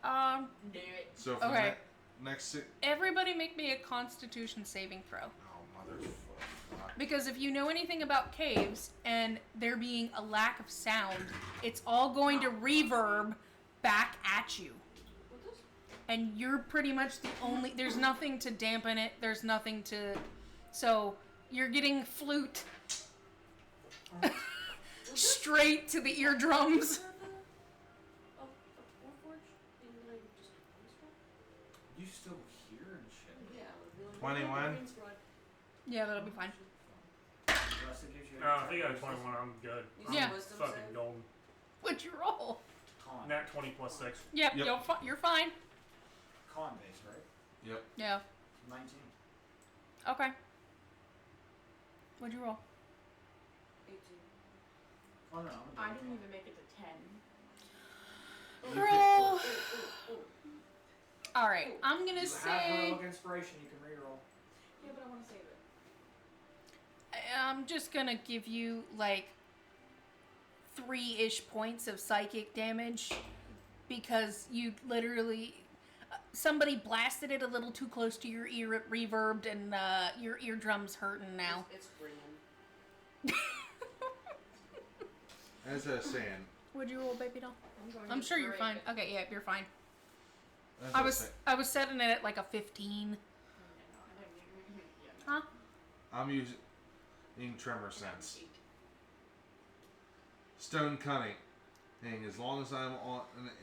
[SPEAKER 4] Do it.
[SPEAKER 6] So for
[SPEAKER 1] Okay.
[SPEAKER 6] the next six.
[SPEAKER 1] Everybody make me a Constitution saving throw.
[SPEAKER 6] Oh motherfucker!
[SPEAKER 1] Because if you know anything about caves and there being a lack of sound, it's all going to reverb back at you.
[SPEAKER 4] What does?
[SPEAKER 1] And you're pretty much the only. There's nothing to dampen it. There's nothing to. So you're getting flute straight to the eardrums.
[SPEAKER 4] Oh, Warforge? Didn't I just
[SPEAKER 3] You still hear and shit.
[SPEAKER 4] Yeah.
[SPEAKER 6] 21.
[SPEAKER 1] Yeah, that'll be fine.
[SPEAKER 3] Unless it gives you
[SPEAKER 5] I think I have 21. I'm good.
[SPEAKER 4] You
[SPEAKER 1] Yeah.
[SPEAKER 4] said wisdom
[SPEAKER 5] Fucking
[SPEAKER 4] save?
[SPEAKER 5] golden.
[SPEAKER 1] What'd you roll?
[SPEAKER 3] Con.
[SPEAKER 5] Nat 20 plus 6.
[SPEAKER 1] Yep,
[SPEAKER 6] Yep.
[SPEAKER 1] you're fine.
[SPEAKER 3] Con base, right?
[SPEAKER 6] Yep.
[SPEAKER 1] Yeah.
[SPEAKER 3] 19.
[SPEAKER 1] Okay. What'd you roll?
[SPEAKER 4] 18.
[SPEAKER 3] Oh no,
[SPEAKER 7] I didn't even make it to 10.
[SPEAKER 1] Roll.
[SPEAKER 4] Ooh.
[SPEAKER 1] All right, I'm gonna
[SPEAKER 3] You
[SPEAKER 1] say.
[SPEAKER 3] have heroic inspiration, you can reroll.
[SPEAKER 7] Yeah, but I want to save it.
[SPEAKER 1] I'm just gonna give you like 3-ish points of psychic damage because you literally somebody blasted it a little too close to your ear. It reverbed and your eardrums hurting now.
[SPEAKER 4] It's green.
[SPEAKER 6] As I was saying.
[SPEAKER 1] Would you roll, baby doll?
[SPEAKER 7] going
[SPEAKER 1] I'm
[SPEAKER 7] to
[SPEAKER 1] sure you're
[SPEAKER 7] break
[SPEAKER 1] fine.
[SPEAKER 7] it.
[SPEAKER 1] Okay, yeah, you're fine.
[SPEAKER 6] As
[SPEAKER 1] I
[SPEAKER 6] was
[SPEAKER 1] was setting it at like a 15. Huh?
[SPEAKER 6] I'm using tremor sense. Stone cunning. As long as I'm on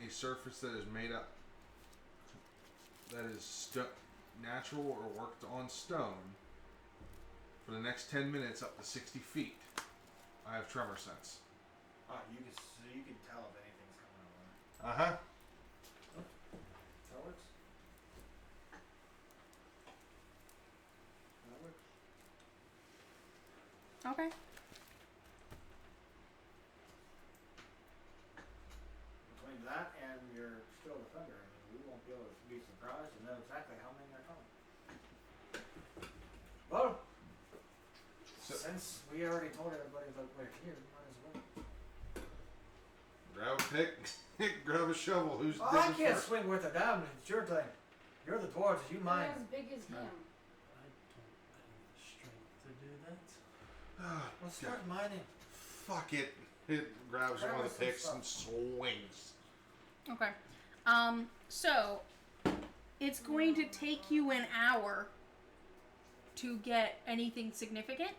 [SPEAKER 6] a surface that is made up, that is natural or worked on stone, for the next 10 minutes up to 60 feet, I have tremor sense.
[SPEAKER 3] You can tell if anything's coming over.
[SPEAKER 6] Uh huh.
[SPEAKER 3] That works. That works.
[SPEAKER 1] Okay.
[SPEAKER 3] Between that and your still the thunder, I mean, we won't be able to be surprised and know exactly how many are coming. Well, since we already told everybody that we're here, we might as well.
[SPEAKER 6] Grab a pick, grab a shovel. Who's
[SPEAKER 3] Oh, I
[SPEAKER 6] digging
[SPEAKER 3] can't
[SPEAKER 6] first?
[SPEAKER 3] swing worth a damn. It's your thing. You're the dwarves. You
[SPEAKER 7] You're
[SPEAKER 3] mine.
[SPEAKER 7] as big as him.
[SPEAKER 5] I don't have the strength to do that.
[SPEAKER 6] Ah,
[SPEAKER 3] Let's start mining.
[SPEAKER 6] fuck it. It grabs one of the
[SPEAKER 3] Grab
[SPEAKER 6] picks
[SPEAKER 3] some
[SPEAKER 6] and swings.
[SPEAKER 1] Okay. So it's going to take you an hour to get anything significant,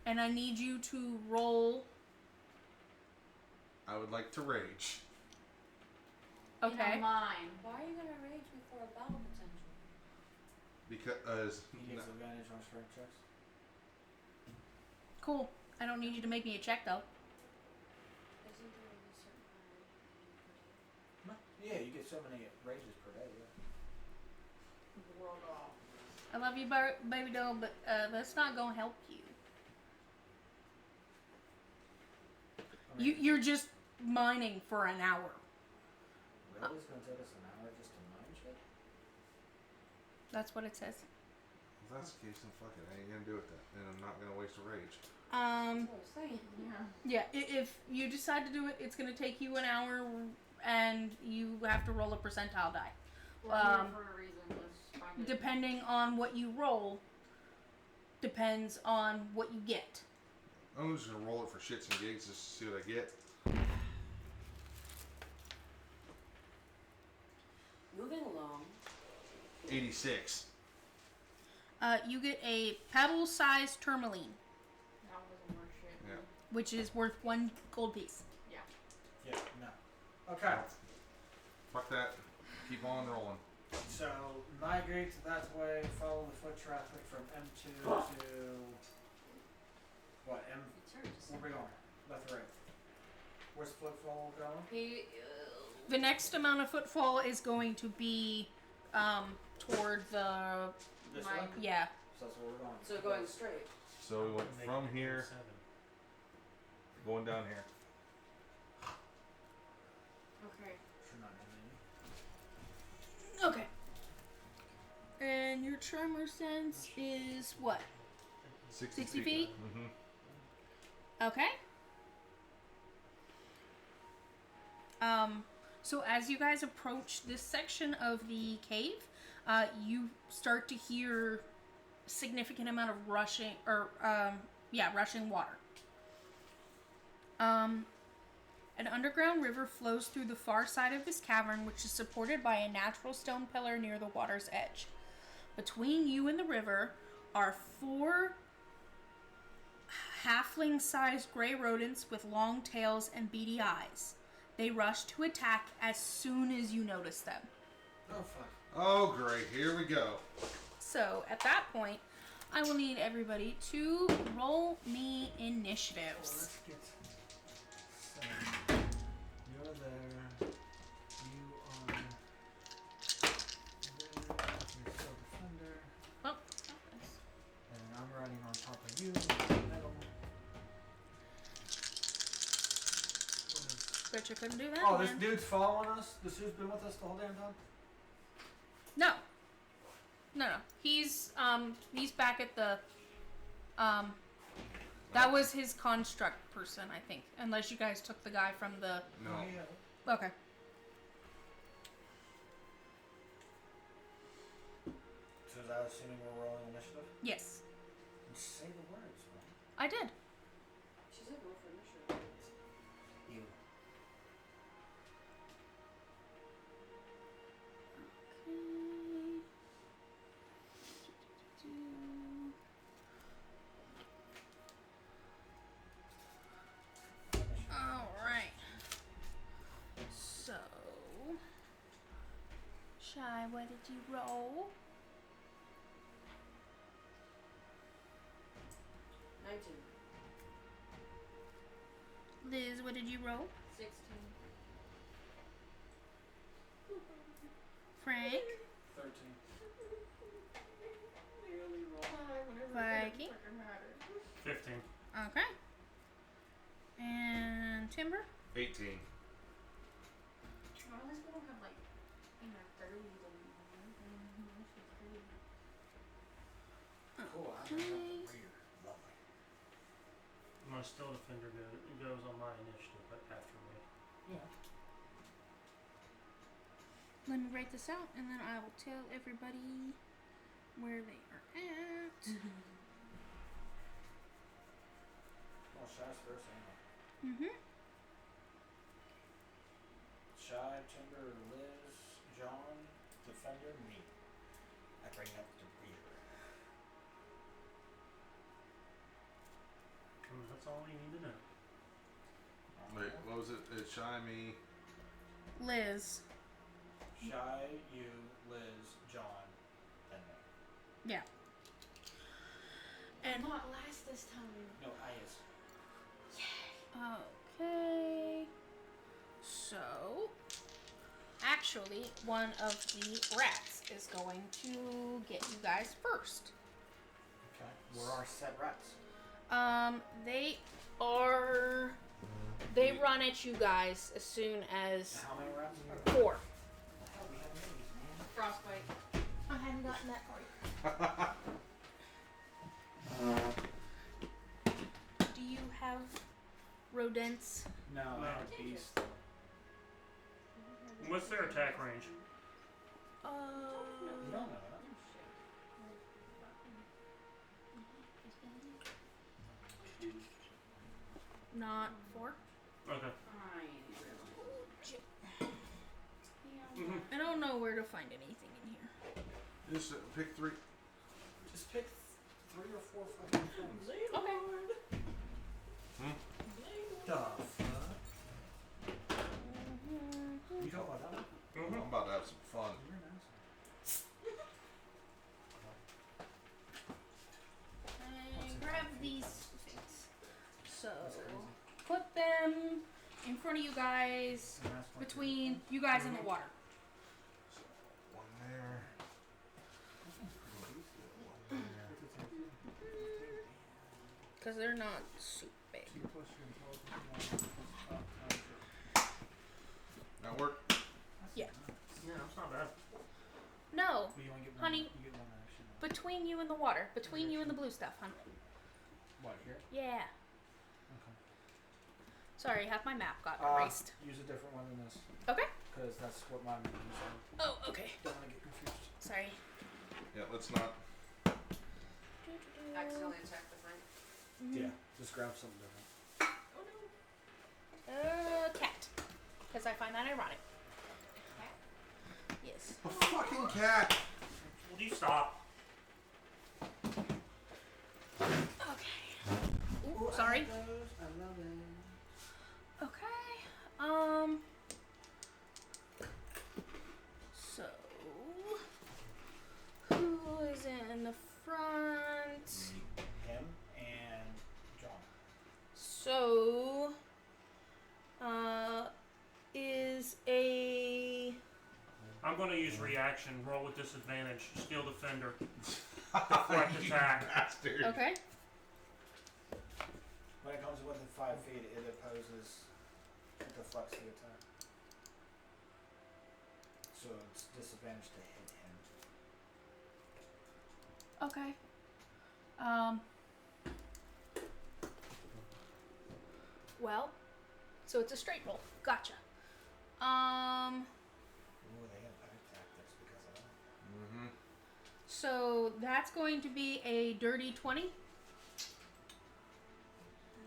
[SPEAKER 1] and I need you to roll.
[SPEAKER 6] I would like to rage.
[SPEAKER 1] Okay.
[SPEAKER 7] In a mine.
[SPEAKER 4] Why are you gonna rage before a battle potential?
[SPEAKER 6] Because
[SPEAKER 3] He gets advantage on strength checks.
[SPEAKER 1] Cool. I don't need you to make me a check though.
[SPEAKER 4] Isn't there a certain amount of
[SPEAKER 3] Yeah, you get so many rages per day. Yeah.
[SPEAKER 7] World off.
[SPEAKER 1] I love you, baby doll, but that's not gonna help you.
[SPEAKER 3] I mean,
[SPEAKER 1] You're just mining for an hour.
[SPEAKER 3] really? It's gonna take us an hour just to mine shit?
[SPEAKER 1] That's what it says.
[SPEAKER 6] if that's the case, then fuck it. I ain't gonna do it then. And I'm not gonna waste a rage.
[SPEAKER 4] That's what I was saying.
[SPEAKER 7] Yeah.
[SPEAKER 1] Yeah. If you decide to do it, it's gonna take you an hour, and you have to roll a percentile die.
[SPEAKER 7] We're here for a reason. Let's find it.
[SPEAKER 1] Depending on what you roll, depends on what you get.
[SPEAKER 6] I'm just gonna roll it for shits and gigs just to see what I get.
[SPEAKER 4] Moving along.
[SPEAKER 6] 86.
[SPEAKER 1] You get a pebble-sized tourmaline,
[SPEAKER 7] That wasn't worth shit.
[SPEAKER 6] Yeah.
[SPEAKER 1] which is worth 1 gold piece.
[SPEAKER 3] Yeah, no. Okay.
[SPEAKER 6] Fuck that. Keep on rolling.
[SPEAKER 3] So, migrate to that way, follow the foot traffic from M2 to... What, M...
[SPEAKER 4] It's hard to say.
[SPEAKER 3] Where we going? Left or right? Where's the footfall going?
[SPEAKER 4] He.
[SPEAKER 1] The next amount of footfall is going to be toward the...
[SPEAKER 3] This
[SPEAKER 7] Mine.
[SPEAKER 3] way?
[SPEAKER 1] Yeah.
[SPEAKER 3] So that's where we're going.
[SPEAKER 4] So going straight.
[SPEAKER 6] So we went
[SPEAKER 5] Make
[SPEAKER 6] from
[SPEAKER 5] it
[SPEAKER 6] here,
[SPEAKER 5] 7.
[SPEAKER 6] going down here.
[SPEAKER 7] Okay.
[SPEAKER 3] Should not have any.
[SPEAKER 1] Okay. And your tremor sense is what? 60 feet?
[SPEAKER 6] Mm-hmm.
[SPEAKER 1] Okay. So as you guys approach this section of the cave, you start to hear significant amount of rushing, rushing water. An underground river flows through the far side of this cavern, which is supported by a natural stone pillar near the water's edge. Between you and the river are 4 halfling-sized gray rodents with long tails and beady eyes. They rush to attack as soon as you notice them.
[SPEAKER 3] Oh, fuck.
[SPEAKER 6] Oh, great. Here we go.
[SPEAKER 1] So, at that point, I will need everybody to roll me initiatives.
[SPEAKER 3] Let's get 7. You're there. You are there. You're still defender.
[SPEAKER 1] Well,
[SPEAKER 3] And I'm riding on top of you. Metal.
[SPEAKER 1] bet you couldn't do that.
[SPEAKER 3] Oh, this
[SPEAKER 1] again.
[SPEAKER 3] dude's following us? This dude's been with us the whole damn time?
[SPEAKER 1] No. He's back at the that was his construct person, I think. Unless you guys took the guy from the
[SPEAKER 6] No.
[SPEAKER 3] Oh, yeah.
[SPEAKER 1] Okay.
[SPEAKER 3] So is that assuming we're rolling initiative?
[SPEAKER 1] Yes.
[SPEAKER 3] Just say the words, man.
[SPEAKER 1] I did.
[SPEAKER 4] She said roll for initiative.
[SPEAKER 3] You.
[SPEAKER 1] Alright. So Shy, what did you roll?
[SPEAKER 4] 19.
[SPEAKER 1] Liz, what did you roll?
[SPEAKER 7] 16.
[SPEAKER 1] Frank?
[SPEAKER 3] 13.
[SPEAKER 7] Nearly wrong.
[SPEAKER 1] Viking?
[SPEAKER 5] 15.
[SPEAKER 1] Okay. And Timber?
[SPEAKER 6] 18.
[SPEAKER 7] Well, at least we don't have like in our 30s and
[SPEAKER 3] Cool, I'm gonna have the rear. Lovely.
[SPEAKER 5] My still defender goes on my initiative, but after me.
[SPEAKER 3] Yeah.
[SPEAKER 1] Let me write this out and then I will tell everybody where they are at.
[SPEAKER 3] Well, Shy's first, anyway.
[SPEAKER 1] Mm-hmm.
[SPEAKER 3] Shy, Timber, Liz, John, Defender, me. I bring up the rear.
[SPEAKER 5] That's all we need to know.
[SPEAKER 6] Wait, what was it? It's Shy, me.
[SPEAKER 1] Liz.
[SPEAKER 3] Shy, you, Liz, John, then me.
[SPEAKER 1] Yeah. And
[SPEAKER 7] not last this time.
[SPEAKER 3] No, I is.
[SPEAKER 1] okay. So actually one of the rats is going to get you guys first.
[SPEAKER 3] Okay. Where are set rats?
[SPEAKER 1] They run at you guys as soon as
[SPEAKER 3] How many rats?
[SPEAKER 1] 4.
[SPEAKER 3] The hell, we have minis, man.
[SPEAKER 7] Frostbite.
[SPEAKER 1] I hadn't gotten that far. Do you have rodents?
[SPEAKER 3] No, I have a beast.
[SPEAKER 5] What's their attack range?
[SPEAKER 3] You don't know that.
[SPEAKER 1] Not 4.
[SPEAKER 5] Okay.
[SPEAKER 1] I don't know where to find anything in here.
[SPEAKER 6] Just pick 3.
[SPEAKER 3] Just pick 3 or 4 fucking things.
[SPEAKER 1] Okay.
[SPEAKER 3] The fuck? You talking about that one?
[SPEAKER 5] Mm-hmm.
[SPEAKER 6] I'm about to have some fun.
[SPEAKER 3] You're an asshole.
[SPEAKER 1] And grab these things. So
[SPEAKER 3] That's crazy.
[SPEAKER 1] put them in front of you guys,
[SPEAKER 3] And that's what
[SPEAKER 1] between you guys and the water.
[SPEAKER 6] One there. One there.
[SPEAKER 1] Because they're not super big.
[SPEAKER 3] 2 plus your intelligence.
[SPEAKER 6] That work?
[SPEAKER 1] Yeah.
[SPEAKER 5] Yeah, that's not bad.
[SPEAKER 1] No,
[SPEAKER 3] But you only get one,
[SPEAKER 1] Honey.
[SPEAKER 3] You get one action.
[SPEAKER 1] the water between you and the blue stuff, hon.
[SPEAKER 3] What, here?
[SPEAKER 1] Yeah.
[SPEAKER 3] Okay.
[SPEAKER 1] Sorry, half my map got erased.
[SPEAKER 3] Use a different one than this.
[SPEAKER 1] Okay.
[SPEAKER 3] Because that's what mine is.
[SPEAKER 1] Oh, okay.
[SPEAKER 3] Don't want to get confused.
[SPEAKER 1] Sorry.
[SPEAKER 6] Yeah, let's not.
[SPEAKER 4] Accidentally attack the thing.
[SPEAKER 3] Yeah, just grab something different.
[SPEAKER 1] Cat. Because I find that ironic.
[SPEAKER 4] Cat?
[SPEAKER 1] Yes.
[SPEAKER 6] A fucking cat!
[SPEAKER 5] Will you stop?
[SPEAKER 1] Okay. Ooh, sorry.
[SPEAKER 3] I love it.
[SPEAKER 1] Okay. So who is in the front?
[SPEAKER 3] Him and John.
[SPEAKER 1] So is a
[SPEAKER 5] I'm going to use reaction. Roll with disadvantage. Steel defender.
[SPEAKER 6] Deflect
[SPEAKER 5] attack.
[SPEAKER 6] Bastard.
[SPEAKER 1] okay.
[SPEAKER 3] When it comes within 5 feet, it opposes, it deflects the attack. So it's disadvantage to hit him.
[SPEAKER 1] Okay. Well, so it's a straight roll. Gotcha.
[SPEAKER 3] Ooh, they have better tactics because of that.
[SPEAKER 6] Mm-hmm.
[SPEAKER 1] So that's going to be a dirty 20.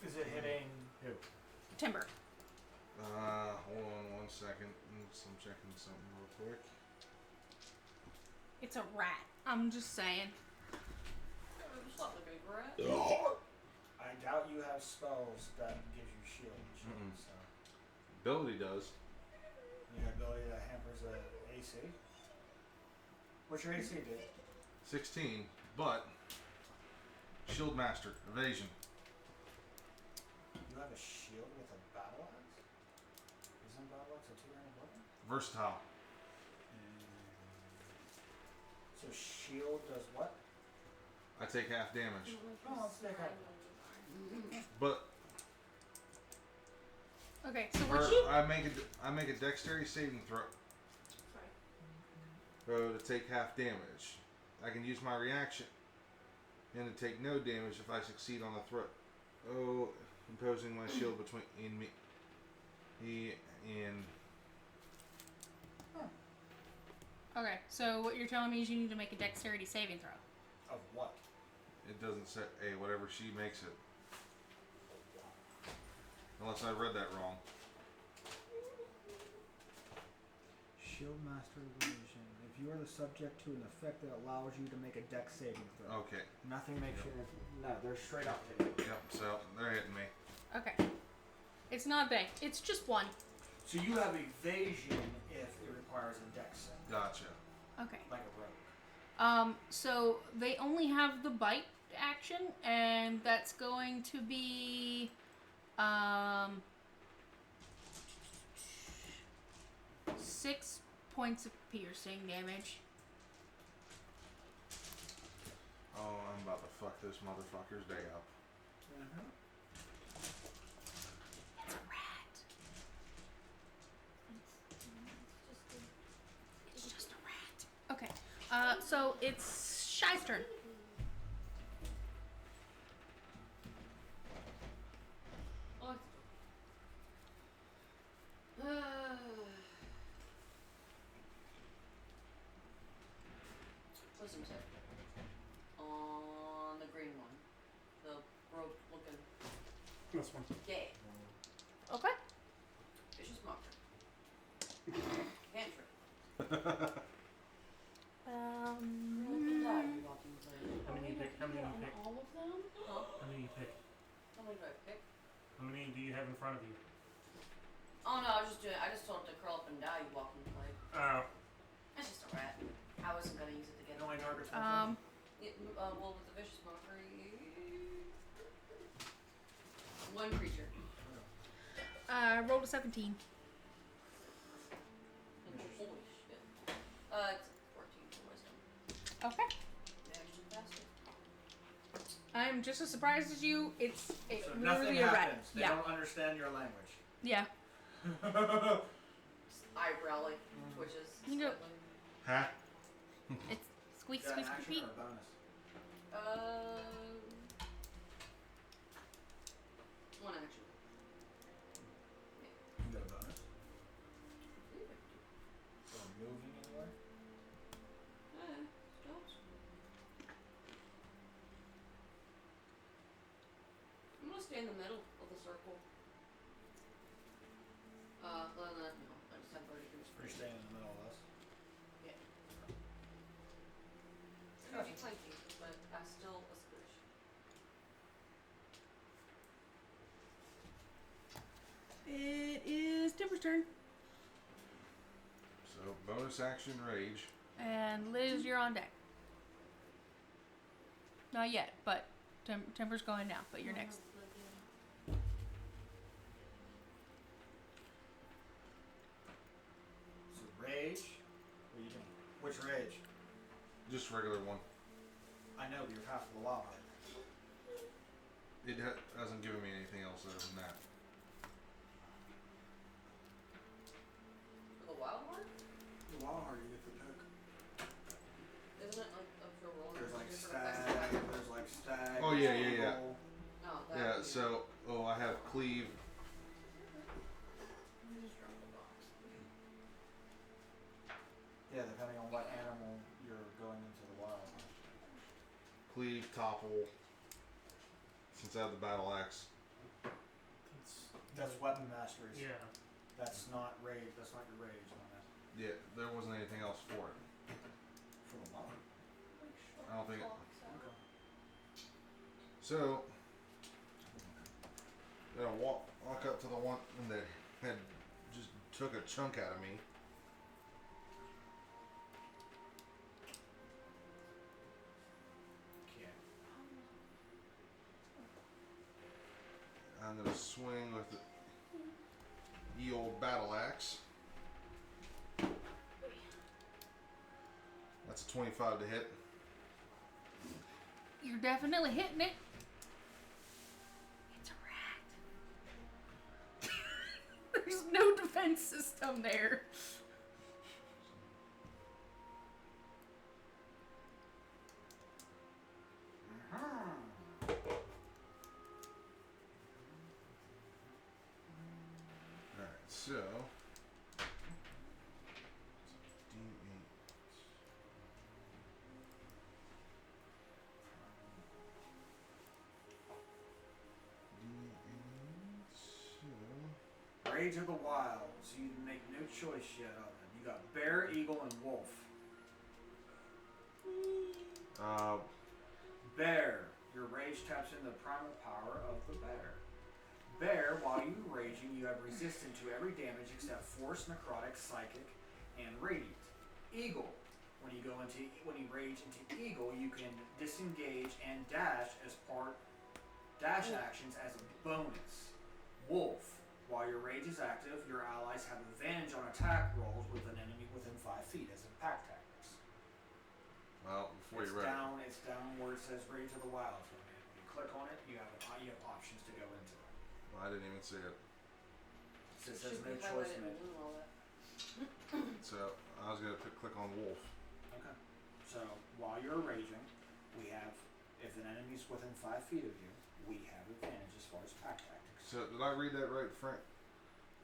[SPEAKER 3] Is it hitting who?
[SPEAKER 1] Timber.
[SPEAKER 6] Hold on 1 second. I'm checking something real quick.
[SPEAKER 1] It's a rat. I'm just saying.
[SPEAKER 4] It's not like a rat.
[SPEAKER 3] I doubt you have spells that gives you shield. So
[SPEAKER 6] Ability does.
[SPEAKER 3] you have ability that hampers the AC. What's your AC, dude?
[SPEAKER 6] 16, but Shield Master, evasion.
[SPEAKER 3] You have a shield with a battle axe? Isn't battle axe a two-handed weapon?
[SPEAKER 6] Versatile.
[SPEAKER 3] So shield does what?
[SPEAKER 6] I take half damage.
[SPEAKER 3] Oh, let's take that.
[SPEAKER 6] But
[SPEAKER 1] Okay, so
[SPEAKER 6] or
[SPEAKER 1] what you
[SPEAKER 6] I make a dexterity saving throw. To take half damage. I can use my reaction and to take no damage if I succeed on the throw. Oh, imposing my shield between me and
[SPEAKER 1] Okay, so what you're telling me is you need to make a dexterity saving throw.
[SPEAKER 3] Of what?
[SPEAKER 6] it doesn't say whatever she makes it. Unless I read that wrong.
[SPEAKER 3] Shield Master Illusion. If you are the subject to an effect that allows you to make a dex saving throw.
[SPEAKER 6] Okay.
[SPEAKER 3] Nothing makes
[SPEAKER 6] Yep.
[SPEAKER 3] you. No, they're straight up to you.
[SPEAKER 6] Yep. So they're hitting me.
[SPEAKER 1] Okay. It's not big. It's just one.
[SPEAKER 3] So you have evasion if it requires a dex save,
[SPEAKER 6] Gotcha.
[SPEAKER 1] Okay.
[SPEAKER 3] like a rogue.
[SPEAKER 1] So they only have the bite action, and that's going to be, 6 points of piercing damage.
[SPEAKER 6] Oh, I'm about to fuck this motherfucker's day up.
[SPEAKER 1] It's a rat. It's just a rat. Okay. So it's Shy's turn.
[SPEAKER 4] Wisdom save. On the green one. The rope looking.
[SPEAKER 5] This one.
[SPEAKER 4] Yay.
[SPEAKER 1] Okay.
[SPEAKER 4] Vicious Mockery. Cantrip. Roll the die, you walking blade.
[SPEAKER 5] How many you pick? How many you pick?
[SPEAKER 7] All of them?
[SPEAKER 4] Huh?
[SPEAKER 5] How many you pick?
[SPEAKER 4] How many do I pick?
[SPEAKER 5] How many do you have in front of you?
[SPEAKER 4] Oh no, I just told it to curl up and die, you walking blade.
[SPEAKER 5] Oh.
[SPEAKER 4] It's just a rat. I wasn't gonna use it to get
[SPEAKER 3] It only targets one
[SPEAKER 4] well, with the Vicious Mockery. One creature.
[SPEAKER 1] Rolled a 17.
[SPEAKER 4] Holy shit. It's 14 for wisdom.
[SPEAKER 1] Okay.
[SPEAKER 4] Managed it faster.
[SPEAKER 1] I'm just as surprised as you. It's
[SPEAKER 3] So
[SPEAKER 1] literally
[SPEAKER 3] nothing
[SPEAKER 1] a rat.
[SPEAKER 3] happens. They
[SPEAKER 1] Yeah.
[SPEAKER 3] don't understand your language.
[SPEAKER 1] Yeah.
[SPEAKER 4] Eyebrow like twitches.
[SPEAKER 1] You go-
[SPEAKER 4] slightly.
[SPEAKER 6] Huh?
[SPEAKER 1] It's squeak,
[SPEAKER 3] Is that
[SPEAKER 1] squeak,
[SPEAKER 3] an action
[SPEAKER 1] squeak.
[SPEAKER 3] or a bonus?
[SPEAKER 4] One action.
[SPEAKER 3] You got a bonus for moving anywhere.
[SPEAKER 4] Stops. I'm gonna stay in the middle of the circle. Well, no, I just have 30 feet.
[SPEAKER 3] You're staying in the middle of us.
[SPEAKER 4] Yeah. Pretty clanky, but still a squish.
[SPEAKER 1] It is Timber's turn.
[SPEAKER 6] So bonus action rage.
[SPEAKER 1] And Liz, you're on deck. Not yet, but Timber's going now, but you're next.
[SPEAKER 3] So rage. What are you doing? Which rage?
[SPEAKER 6] Just regular one.
[SPEAKER 3] I know, but you're half of the wild.
[SPEAKER 6] It hasn't given me anything else other than that.
[SPEAKER 4] For the wild heart?
[SPEAKER 3] The wild heart, you get the pick.
[SPEAKER 4] Isn't it like up for a roll?
[SPEAKER 3] There's like
[SPEAKER 4] different
[SPEAKER 3] stag.
[SPEAKER 4] effects?
[SPEAKER 3] There's like stag.
[SPEAKER 6] Oh, yeah, yeah, yeah.
[SPEAKER 3] eagle.
[SPEAKER 4] No, that
[SPEAKER 6] Yeah,
[SPEAKER 4] would be-
[SPEAKER 6] so I have cleave.
[SPEAKER 7] You just dropped the box.
[SPEAKER 3] Yeah, depending on what animal you're going into the wild.
[SPEAKER 6] Cleave, topple. Since I have the battle axe.
[SPEAKER 3] That's weapon masteries.
[SPEAKER 5] Yeah.
[SPEAKER 3] That's not rage. That's not your rage on that.
[SPEAKER 6] Yeah, there wasn't anything else for it.
[SPEAKER 3] For the wild.
[SPEAKER 6] I don't think it.
[SPEAKER 3] Okay.
[SPEAKER 6] So, then I walk up to the one that had just took a chunk out of me.
[SPEAKER 3] Okay.
[SPEAKER 6] I'm gonna swing with the ye old battle axe. That's a 25 to hit.
[SPEAKER 1] You're definitely hitting it. It's a rat. There's no defense system there.
[SPEAKER 6] Alright, so. D8. So.
[SPEAKER 3] Rage of the Wild. So you make no choice yet of it. You got bear, eagle, and wolf. Bear. Your rage taps into the primal power of the bear. Bear, while you raging, you have resistance to every damage except force, necrotic, psychic, and radiant. Eagle. When you rage into eagle, you can disengage and dash actions as a bonus. Wolf. While your rage is active, your allies have advantage on attack rolls with an enemy within 5 feet as a pack tactics.
[SPEAKER 6] Well, before
[SPEAKER 3] It's
[SPEAKER 6] you're ready.
[SPEAKER 3] It's down where it says Rage of the Wild. When you click on it, you have options to go into it.
[SPEAKER 6] Well, I didn't even see it.
[SPEAKER 3] So it says
[SPEAKER 4] Should
[SPEAKER 3] no
[SPEAKER 4] be
[SPEAKER 3] choice
[SPEAKER 4] highlighted in
[SPEAKER 3] made.
[SPEAKER 4] blue, all that.
[SPEAKER 6] So I was gonna click on wolf.
[SPEAKER 3] Okay. So while you're raging, we have, if an enemy's within 5 feet of you, we have advantage as far as pack tactics.
[SPEAKER 6] So did I read that right, Frank?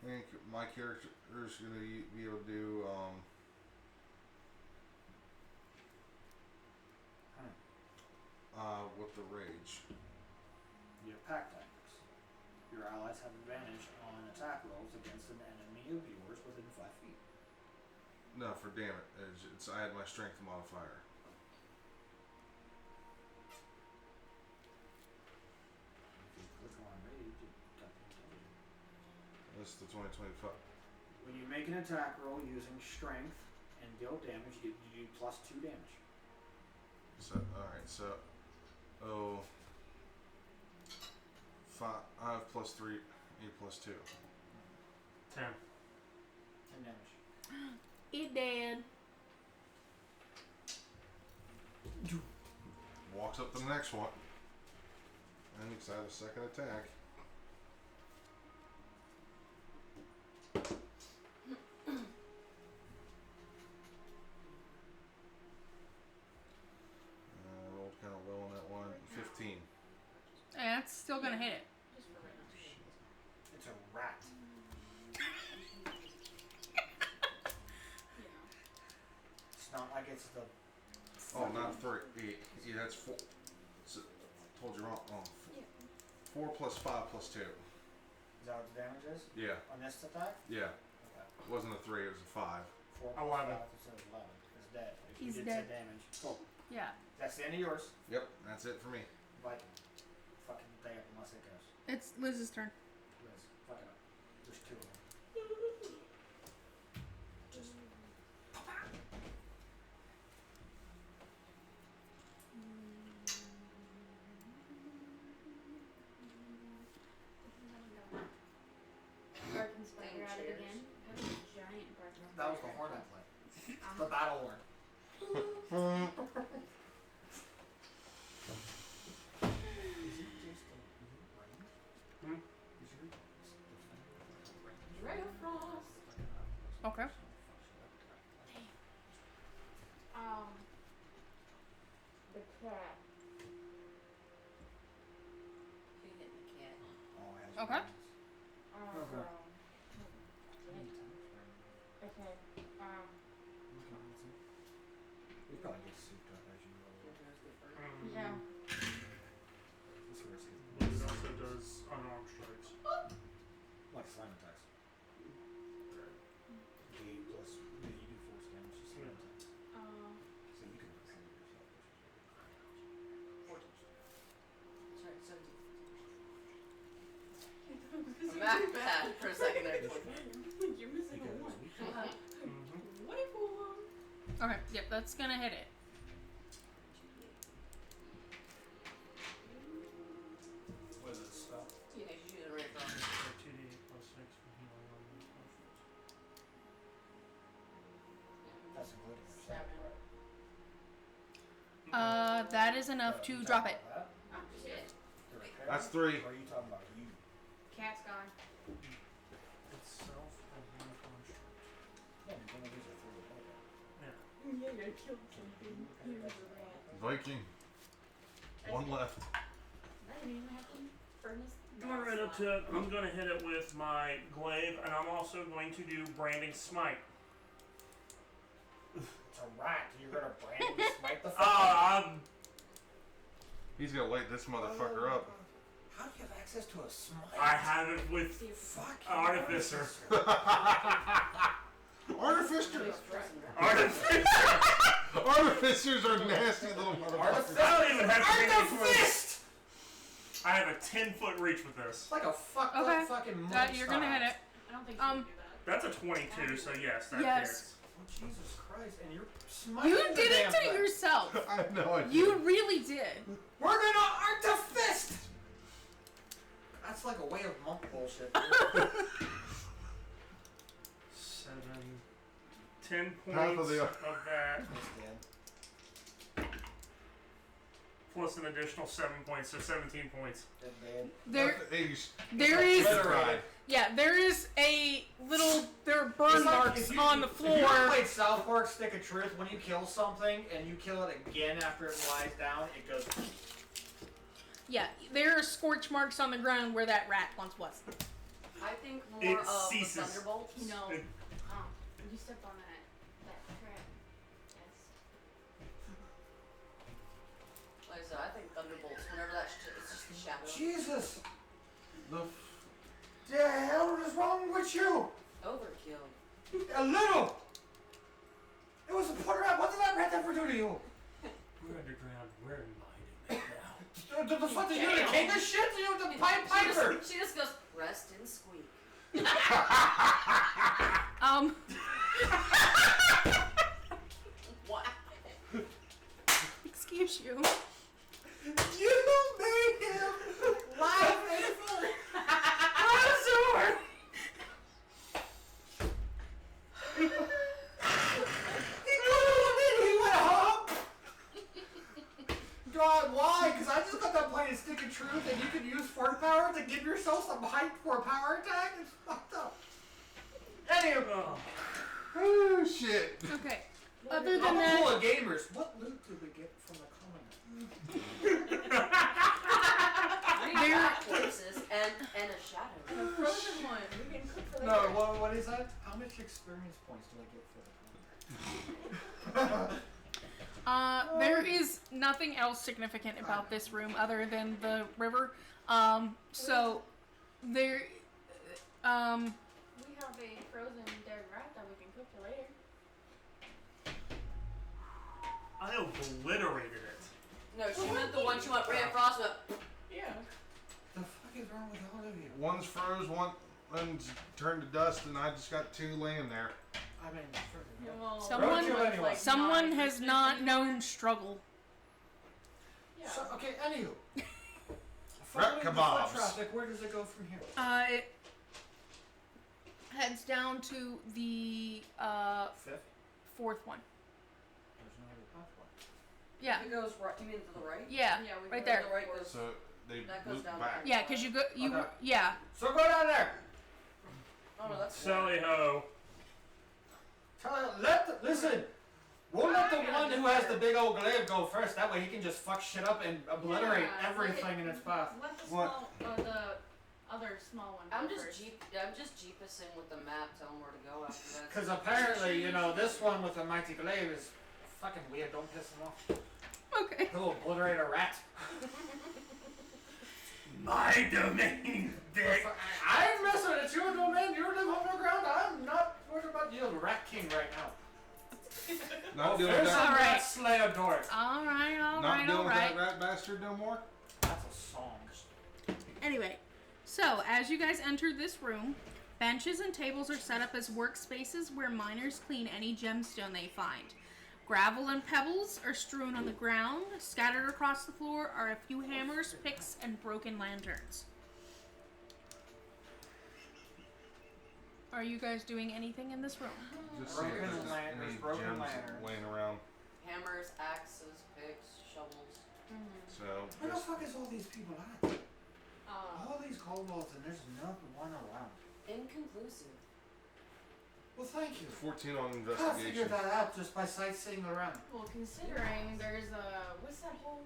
[SPEAKER 6] I think my character is gonna be able to do with the rage.
[SPEAKER 3] You have pack tactics. Your allies have advantage on attack rolls against an enemy of yours within 5 feet.
[SPEAKER 6] No, for damn it, I had my strength modifier.
[SPEAKER 3] If you click on rage, it got the intelligence.
[SPEAKER 6] That's the 2025.
[SPEAKER 3] When you make an attack roll using strength and deal damage, you do +2 damage.
[SPEAKER 6] So alright, so I have +3, you +2.
[SPEAKER 5] 10.
[SPEAKER 3] 10 damage.
[SPEAKER 1] It did.
[SPEAKER 6] Walks up to the next one. And because I have a second attack. I rolled kind of low on that one.
[SPEAKER 3] the.
[SPEAKER 6] Oh, not 3. Yeah, that's 4. So, told you wrong. Oh, 4 plus 5 plus 2.
[SPEAKER 3] Is that what the damage is?
[SPEAKER 6] Yeah,
[SPEAKER 3] On this attack?
[SPEAKER 6] yeah.
[SPEAKER 3] Okay.
[SPEAKER 6] It wasn't a 3, it was a 5.
[SPEAKER 3] 4 plus
[SPEAKER 5] 11.
[SPEAKER 3] 5 instead of 11. It's dead. If
[SPEAKER 1] He's
[SPEAKER 3] you did
[SPEAKER 1] dead.
[SPEAKER 3] 10 damage. Cool.
[SPEAKER 1] Yeah.
[SPEAKER 3] That's the end of yours.
[SPEAKER 6] Yep, that's it for me.
[SPEAKER 3] But fucking day up unless it goes.
[SPEAKER 1] It's Liz's turn.
[SPEAKER 3] Liz, fuck it up. There's 2 of them. Just.
[SPEAKER 7] Barking spider at it again. That was a giant barking
[SPEAKER 3] That was the
[SPEAKER 7] spider.
[SPEAKER 3] horn I played. The battle horn. Is it just a range?
[SPEAKER 5] Hmm?
[SPEAKER 3] Is your defender
[SPEAKER 7] Dragafrost.
[SPEAKER 1] Okay.
[SPEAKER 7] The cat.
[SPEAKER 4] Who hit the cat?
[SPEAKER 3] Oh, it has
[SPEAKER 1] Okay.
[SPEAKER 3] wings.
[SPEAKER 7] Okay.
[SPEAKER 3] We probably get souped up as you roll.
[SPEAKER 7] Yeah.
[SPEAKER 3] This is where it's getting
[SPEAKER 5] It also does unarmed strikes.
[SPEAKER 3] like slime attacks. D8 plus, yeah, you do force damage to slime attacks. So you can defend yourself.
[SPEAKER 4] Sorry, 17. Math bad for a second there.
[SPEAKER 7] You're missing a one.
[SPEAKER 5] Mm-hmm.
[SPEAKER 7] 24.
[SPEAKER 1] Okay. Yep. That's gonna hit it.
[SPEAKER 3] What is it, spell?
[SPEAKER 4] You know, she's using right from.
[SPEAKER 5] 2d8 plus 6 for healing on the
[SPEAKER 3] That's including your
[SPEAKER 7] Seven.
[SPEAKER 3] right?
[SPEAKER 1] That is enough to drop it.
[SPEAKER 3] That?
[SPEAKER 7] Oh, shit.
[SPEAKER 3] The repair?
[SPEAKER 6] That's 3.
[SPEAKER 3] Or are you talking about you?
[SPEAKER 7] Cat's gone.
[SPEAKER 5] itself and unarmed strike.
[SPEAKER 3] Yeah, you're gonna lose it through the repair.
[SPEAKER 7] Yeah, I killed something. Here's a rat.
[SPEAKER 6] Viking. 1 left.
[SPEAKER 7] That didn't even happen. Furnace.
[SPEAKER 5] Going right up to it, I'm going to hit it with my glaive, and I'm also going to do branding smite.
[SPEAKER 3] It's a rat. You're gonna brand smite the fuck.
[SPEAKER 6] He's gonna light this motherfucker up.
[SPEAKER 3] How do you have access to a smite?
[SPEAKER 5] I have it with
[SPEAKER 3] Fuck.
[SPEAKER 5] Artificer.
[SPEAKER 6] Artificers!
[SPEAKER 5] Artificer!
[SPEAKER 6] Artificers are nasty little motherfuckers.
[SPEAKER 5] I don't even have to make
[SPEAKER 3] Arc
[SPEAKER 5] it
[SPEAKER 3] the
[SPEAKER 5] through.
[SPEAKER 3] fist!
[SPEAKER 5] I have a 10-foot reach with this.
[SPEAKER 3] It's like a fucked
[SPEAKER 1] Okay.
[SPEAKER 3] up fucking monk
[SPEAKER 1] You're gonna hit it.
[SPEAKER 7] I don't think
[SPEAKER 1] Um,
[SPEAKER 7] she can do that.
[SPEAKER 5] That's a 22, so yes, that
[SPEAKER 1] Yes.
[SPEAKER 5] hits.
[SPEAKER 3] Oh, Jesus Christ, and you're smiting
[SPEAKER 1] You
[SPEAKER 3] the
[SPEAKER 1] did it
[SPEAKER 3] damn
[SPEAKER 1] to
[SPEAKER 3] thing.
[SPEAKER 1] yourself.
[SPEAKER 6] I have no idea.
[SPEAKER 1] You really did.
[SPEAKER 3] We're gonna arc the fist! That's like a way of monk bullshit.
[SPEAKER 5] 7, 10
[SPEAKER 6] Half
[SPEAKER 5] points
[SPEAKER 6] of the-
[SPEAKER 5] of that,
[SPEAKER 3] It's dead.
[SPEAKER 5] plus an additional 7 points, so 17 points.
[SPEAKER 3] Dead, dead.
[SPEAKER 1] There is,
[SPEAKER 3] Obliterated.
[SPEAKER 1] yeah, there is there are burn
[SPEAKER 3] It's like
[SPEAKER 1] marks
[SPEAKER 3] if you-
[SPEAKER 1] on the
[SPEAKER 3] If you ever
[SPEAKER 1] floor.
[SPEAKER 3] played South Park Stick of Truth, when you kill something and you kill it again after it lies down, it goes.
[SPEAKER 1] Yeah, there are scorch marks on the ground where that rat once was.
[SPEAKER 4] I think more
[SPEAKER 5] It
[SPEAKER 4] of
[SPEAKER 5] ceases.
[SPEAKER 4] the thunderbolts.
[SPEAKER 7] You know,
[SPEAKER 5] It-
[SPEAKER 7] you stepped on that trap. Yes.
[SPEAKER 4] Like I said, I think thunderbolts. Whenever that it's just the shadow.
[SPEAKER 3] Jesus! The hell is wrong with you?
[SPEAKER 4] Overkill.
[SPEAKER 3] A little! It was a put rat. What did that rat ever do to you?
[SPEAKER 5] We're underground. We're in hiding now.
[SPEAKER 3] The fuck did you the king of shit? You the Pied Piper!
[SPEAKER 4] She just goes rest and squeak. What?
[SPEAKER 1] Excuse you.
[SPEAKER 3] You made him live and dinosaur! He went home! God, why? Because I just got done playing Stick of Truth and you can use fort power to give yourself some height for a power attack? It's fucked up. Anyway.
[SPEAKER 5] Oh.
[SPEAKER 6] Oh shit.
[SPEAKER 1] Okay. Other than
[SPEAKER 3] I'm full
[SPEAKER 1] that,
[SPEAKER 3] of gamers. What loot did we get from the common?
[SPEAKER 4] There corpses and a shadow.
[SPEAKER 7] The frozen one. We can cook for
[SPEAKER 3] No, what is that? How much experience points do I get for the common?
[SPEAKER 1] There is nothing else significant about this room other than the river. So there,
[SPEAKER 7] We have a frozen dead rat that we can cook for later.
[SPEAKER 5] I obliterated it.
[SPEAKER 4] No, she meant the one she went ran across with.
[SPEAKER 7] Yeah.
[SPEAKER 3] The fuck is wrong with all of you?
[SPEAKER 6] One's froze, one's turned to dust, and I just got 2 laying there.
[SPEAKER 3] I mean, freaking
[SPEAKER 7] Yeah, well,
[SPEAKER 1] Someone-
[SPEAKER 3] Roadkill anyway.
[SPEAKER 1] someone
[SPEAKER 7] not
[SPEAKER 1] has not known struggle.
[SPEAKER 7] Yeah.
[SPEAKER 3] So, okay, anywho.
[SPEAKER 6] Rat
[SPEAKER 3] Following the foot
[SPEAKER 6] kebabs.
[SPEAKER 3] traffic, where does it go from here?
[SPEAKER 1] It heads down to the
[SPEAKER 3] 5th?
[SPEAKER 1] 4th one.
[SPEAKER 3] There's no other pathway.
[SPEAKER 1] Yeah,
[SPEAKER 4] It goes right. You mean to the right?
[SPEAKER 1] yeah,
[SPEAKER 7] Yeah, we
[SPEAKER 1] right
[SPEAKER 7] go
[SPEAKER 1] there.
[SPEAKER 4] The right goes.
[SPEAKER 6] So they
[SPEAKER 4] That goes
[SPEAKER 6] loop
[SPEAKER 4] down
[SPEAKER 6] back.
[SPEAKER 4] there.
[SPEAKER 1] Yeah, because you
[SPEAKER 3] Okay.
[SPEAKER 1] yeah.
[SPEAKER 3] So go down there.
[SPEAKER 4] Oh no, that's.
[SPEAKER 5] Sally ho.
[SPEAKER 3] Listen. We'll let the one who has the big old glaive go first. That way he can just fuck shit up and obliterate
[SPEAKER 7] Yeah,
[SPEAKER 3] everything in its path.
[SPEAKER 7] Let the
[SPEAKER 6] What?
[SPEAKER 7] small, the other small one.
[SPEAKER 4] I'm
[SPEAKER 7] go
[SPEAKER 4] just
[SPEAKER 7] first.
[SPEAKER 4] I'm just jeepusing with the map, telling where to go after that.
[SPEAKER 3] Because apparently, this one with the mighty glaive is fucking weird. Don't piss him off.
[SPEAKER 1] Okay.
[SPEAKER 3] He'll obliterate a rat.
[SPEAKER 5] My domain, dick.
[SPEAKER 3] I ain't messing with it. It's your domain. You live on the ground. I'm not worried about you. The rat king right now.
[SPEAKER 6] Not dealing with
[SPEAKER 3] There's
[SPEAKER 6] that.
[SPEAKER 3] some
[SPEAKER 1] All right.
[SPEAKER 3] rat slayer dork.
[SPEAKER 1] All right, all
[SPEAKER 6] Not
[SPEAKER 1] right,
[SPEAKER 6] dealing
[SPEAKER 1] all
[SPEAKER 6] with
[SPEAKER 1] right.
[SPEAKER 6] that rat bastard no more.
[SPEAKER 3] That's a song.
[SPEAKER 1] Anyway, so as you guys enter this room, benches and tables are set up as workspaces where miners clean any gemstone they find. Gravel and pebbles are strewn on the ground. Scattered across the floor are a few hammers, picks, and broken lanterns. Are you guys doing anything in this room?
[SPEAKER 6] Just see if
[SPEAKER 3] Broken
[SPEAKER 6] there's
[SPEAKER 3] lanterns,
[SPEAKER 6] any
[SPEAKER 3] broken
[SPEAKER 6] gems
[SPEAKER 3] lanterns.
[SPEAKER 6] laying around.
[SPEAKER 4] Hammers, axes, picks, shovels.
[SPEAKER 6] So
[SPEAKER 3] Where the
[SPEAKER 6] just
[SPEAKER 3] fuck is all these people at?
[SPEAKER 7] Uh,
[SPEAKER 3] All these kobolds and there's not one around.
[SPEAKER 4] Inconclusive.
[SPEAKER 3] Well, thank you.
[SPEAKER 6] 14 on
[SPEAKER 3] I
[SPEAKER 6] investigation.
[SPEAKER 3] figured that out just by sightseeing around.
[SPEAKER 7] well, considering there's a what's that hole?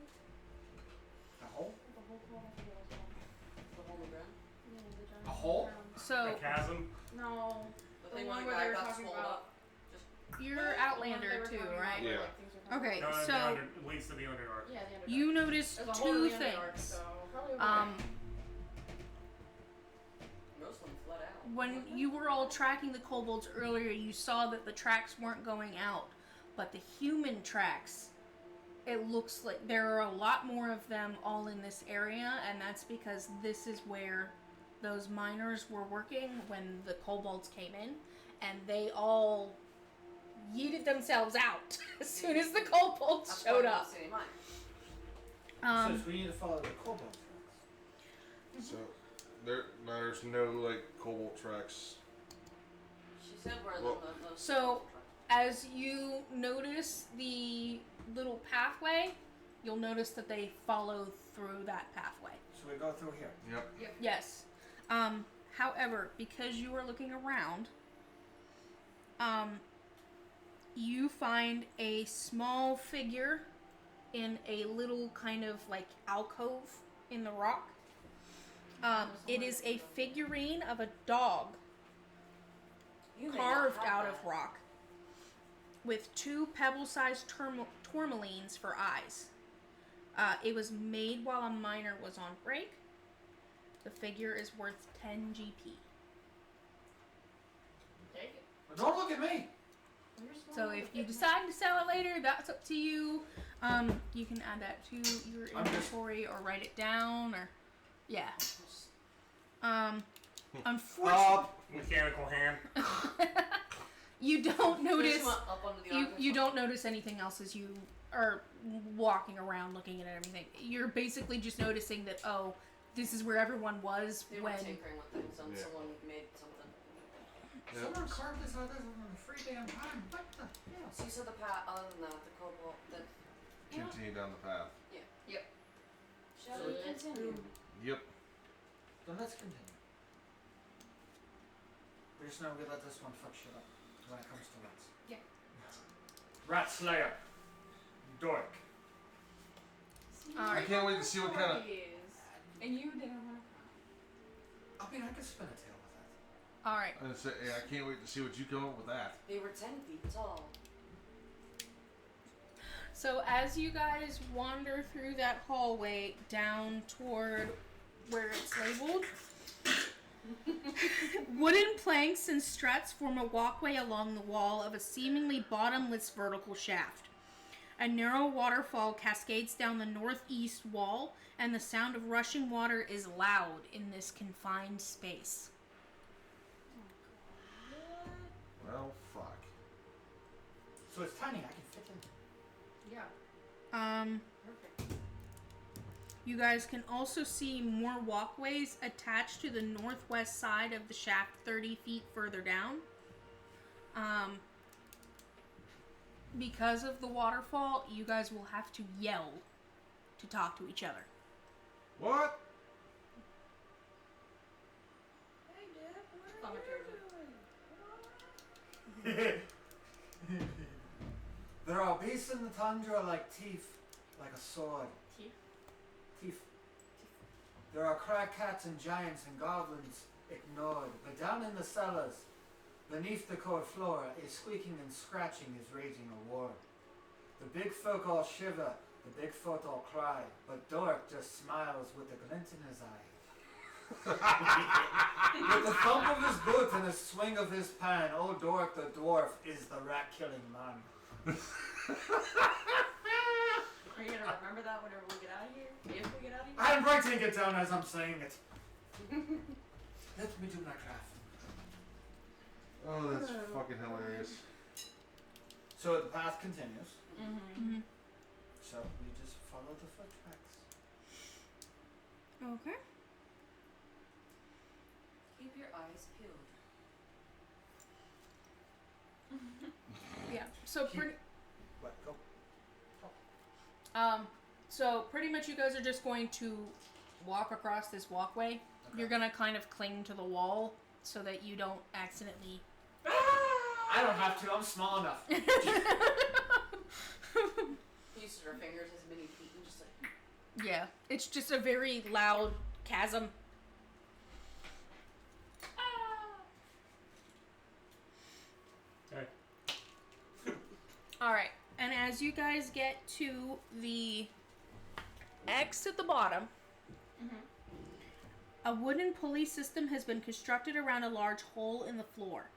[SPEAKER 3] A hole?
[SPEAKER 7] The hole called? I forget what it's called.
[SPEAKER 4] The hole in the ground.
[SPEAKER 7] Yeah, the giant
[SPEAKER 3] A hole?
[SPEAKER 7] ground.
[SPEAKER 1] So,
[SPEAKER 5] A chasm.
[SPEAKER 7] No.
[SPEAKER 4] The
[SPEAKER 7] The
[SPEAKER 4] thing
[SPEAKER 7] one
[SPEAKER 4] where
[SPEAKER 7] where
[SPEAKER 4] the
[SPEAKER 7] they
[SPEAKER 4] guy
[SPEAKER 7] were
[SPEAKER 4] got
[SPEAKER 7] talking
[SPEAKER 4] swallowed
[SPEAKER 7] about.
[SPEAKER 4] up.
[SPEAKER 1] you're
[SPEAKER 7] The one they
[SPEAKER 1] Outlander
[SPEAKER 7] were
[SPEAKER 1] too,
[SPEAKER 7] talking about
[SPEAKER 1] right?
[SPEAKER 7] where,
[SPEAKER 6] Yeah.
[SPEAKER 7] like, things were talking
[SPEAKER 1] Okay,
[SPEAKER 5] No,
[SPEAKER 7] about.
[SPEAKER 1] so
[SPEAKER 5] it leads to the Underdark.
[SPEAKER 7] Yeah, the Underdark.
[SPEAKER 1] you notice
[SPEAKER 7] There's a hole in
[SPEAKER 1] two
[SPEAKER 7] the Underdark,
[SPEAKER 1] things.
[SPEAKER 7] so probably over there.
[SPEAKER 4] Most of them fled out.
[SPEAKER 1] When you were all tracking the kobolds earlier, you saw that the tracks weren't going out, but the human tracks, it looks like there are a lot more of them all in this area, and that's because this is where those miners were working when the kobolds came in, and they all yeeted themselves out as soon as the kobolds
[SPEAKER 4] That's
[SPEAKER 1] showed
[SPEAKER 4] why I
[SPEAKER 1] up.
[SPEAKER 4] don't see any mine.
[SPEAKER 3] Says we need to follow the kobold tracks.
[SPEAKER 6] So there's no like cobalt tracks.
[SPEAKER 4] She said where
[SPEAKER 6] Well-
[SPEAKER 4] the
[SPEAKER 1] So, as you notice the little pathway, you'll notice that they follow through that pathway.
[SPEAKER 3] So we go through here.
[SPEAKER 6] Yep.
[SPEAKER 1] Yes. However, because you are looking around, you find a small figure in a little kind of like alcove in the rock. It is a figurine of a dog
[SPEAKER 4] you may not
[SPEAKER 1] carved
[SPEAKER 4] have
[SPEAKER 1] out
[SPEAKER 4] that.
[SPEAKER 1] of rock with 2 pebble-sized tourmalines for eyes. It was made while a miner was on break. The figure is worth 10 GP.
[SPEAKER 7] Take it.
[SPEAKER 3] But don't look at me!
[SPEAKER 7] You're small
[SPEAKER 1] So
[SPEAKER 7] enough
[SPEAKER 1] if
[SPEAKER 7] to
[SPEAKER 1] you
[SPEAKER 7] get
[SPEAKER 1] decide to sell it later, that's up to you. You can add that to your
[SPEAKER 3] I'm just-
[SPEAKER 1] inventory or write it down or yeah. Unfortunately,
[SPEAKER 5] Mechanical hand.
[SPEAKER 1] you don't
[SPEAKER 4] They
[SPEAKER 1] notice
[SPEAKER 4] just went up under the
[SPEAKER 1] you
[SPEAKER 4] arc.
[SPEAKER 1] you don't notice anything else as you are walking around looking at everything. You're basically just noticing that this is where everyone was
[SPEAKER 4] They were
[SPEAKER 1] when
[SPEAKER 4] tinkering with things and
[SPEAKER 6] Yeah.
[SPEAKER 4] someone made something.
[SPEAKER 6] Yep.
[SPEAKER 3] Someone carved this out of this in a free damn time. What the hell?
[SPEAKER 4] So you said the path, other than that, the cobalt, the...
[SPEAKER 6] Continue down the path.
[SPEAKER 4] Shall
[SPEAKER 3] So
[SPEAKER 4] we
[SPEAKER 3] it's-
[SPEAKER 4] continue?
[SPEAKER 6] Yep.
[SPEAKER 3] Then let's continue. We're just not gonna let this one fuck shit up when it comes to rats.
[SPEAKER 7] Yeah.
[SPEAKER 3] Rat Slayer. Dork.
[SPEAKER 7] See,
[SPEAKER 1] Alright.
[SPEAKER 6] I can't wait to see what kind of.
[SPEAKER 7] And you didn't want to
[SPEAKER 3] I mean, I could spin a tail with that.
[SPEAKER 1] all right.
[SPEAKER 6] I can't wait to see what you come up with that.
[SPEAKER 4] They were 10 feet tall.
[SPEAKER 1] So as you guys wander through that hallway down toward where it's labeled, wooden planks and struts form a walkway along the wall of a seemingly bottomless vertical shaft. A narrow waterfall cascades down the northeast wall, and the sound of rushing water is loud in this confined space.
[SPEAKER 6] Well, fuck.
[SPEAKER 3] So it's tiny. I can fit in.
[SPEAKER 7] Yeah. Perfect.
[SPEAKER 1] You guys can also see more walkways attached to the northwest side of the shaft 30 feet further down. Because of the waterfall, you guys will have to yell to talk to each other.
[SPEAKER 6] What?
[SPEAKER 3] There are beasts in the tundra like teeth, like a sword.
[SPEAKER 7] Teeth?
[SPEAKER 3] Teeth. There are crag cats and giants and goblins ignored, but down in the cellars, beneath the cold floor, a squeaking and scratching is raging a war. The big folk all shiver, the big folk all cry, but Dork just smiles with a glint in his eye. With the thump of his boot and a swing of his pan, old Dork the dwarf is the rat-killing man.
[SPEAKER 7] Are you gonna remember that whenever we get out of here? If we get out of here?
[SPEAKER 3] I'm writing it down as I'm saying it. Let me do my craft.
[SPEAKER 6] Oh, that's fucking hilarious.
[SPEAKER 3] So the path continues.
[SPEAKER 1] Mm-hmm.
[SPEAKER 3] So we just follow the foot tracks.
[SPEAKER 1] Okay.
[SPEAKER 4] Keep your eyes peeled.
[SPEAKER 1] Yeah. So pretty.
[SPEAKER 3] What? Go.
[SPEAKER 1] So pretty much, you guys are just going to walk across this walkway.
[SPEAKER 3] Okay.
[SPEAKER 1] You're gonna kind of cling to the wall so that you don't accidentally.
[SPEAKER 3] I don't have to. I'm small enough.
[SPEAKER 4] Uses her fingers as mini feet and just like.
[SPEAKER 1] Yeah, it's just a very loud chasm.
[SPEAKER 5] Okay.
[SPEAKER 1] All right, and as you guys get to the X at the bottom, a wooden pulley system has been constructed around a large hole in the floor.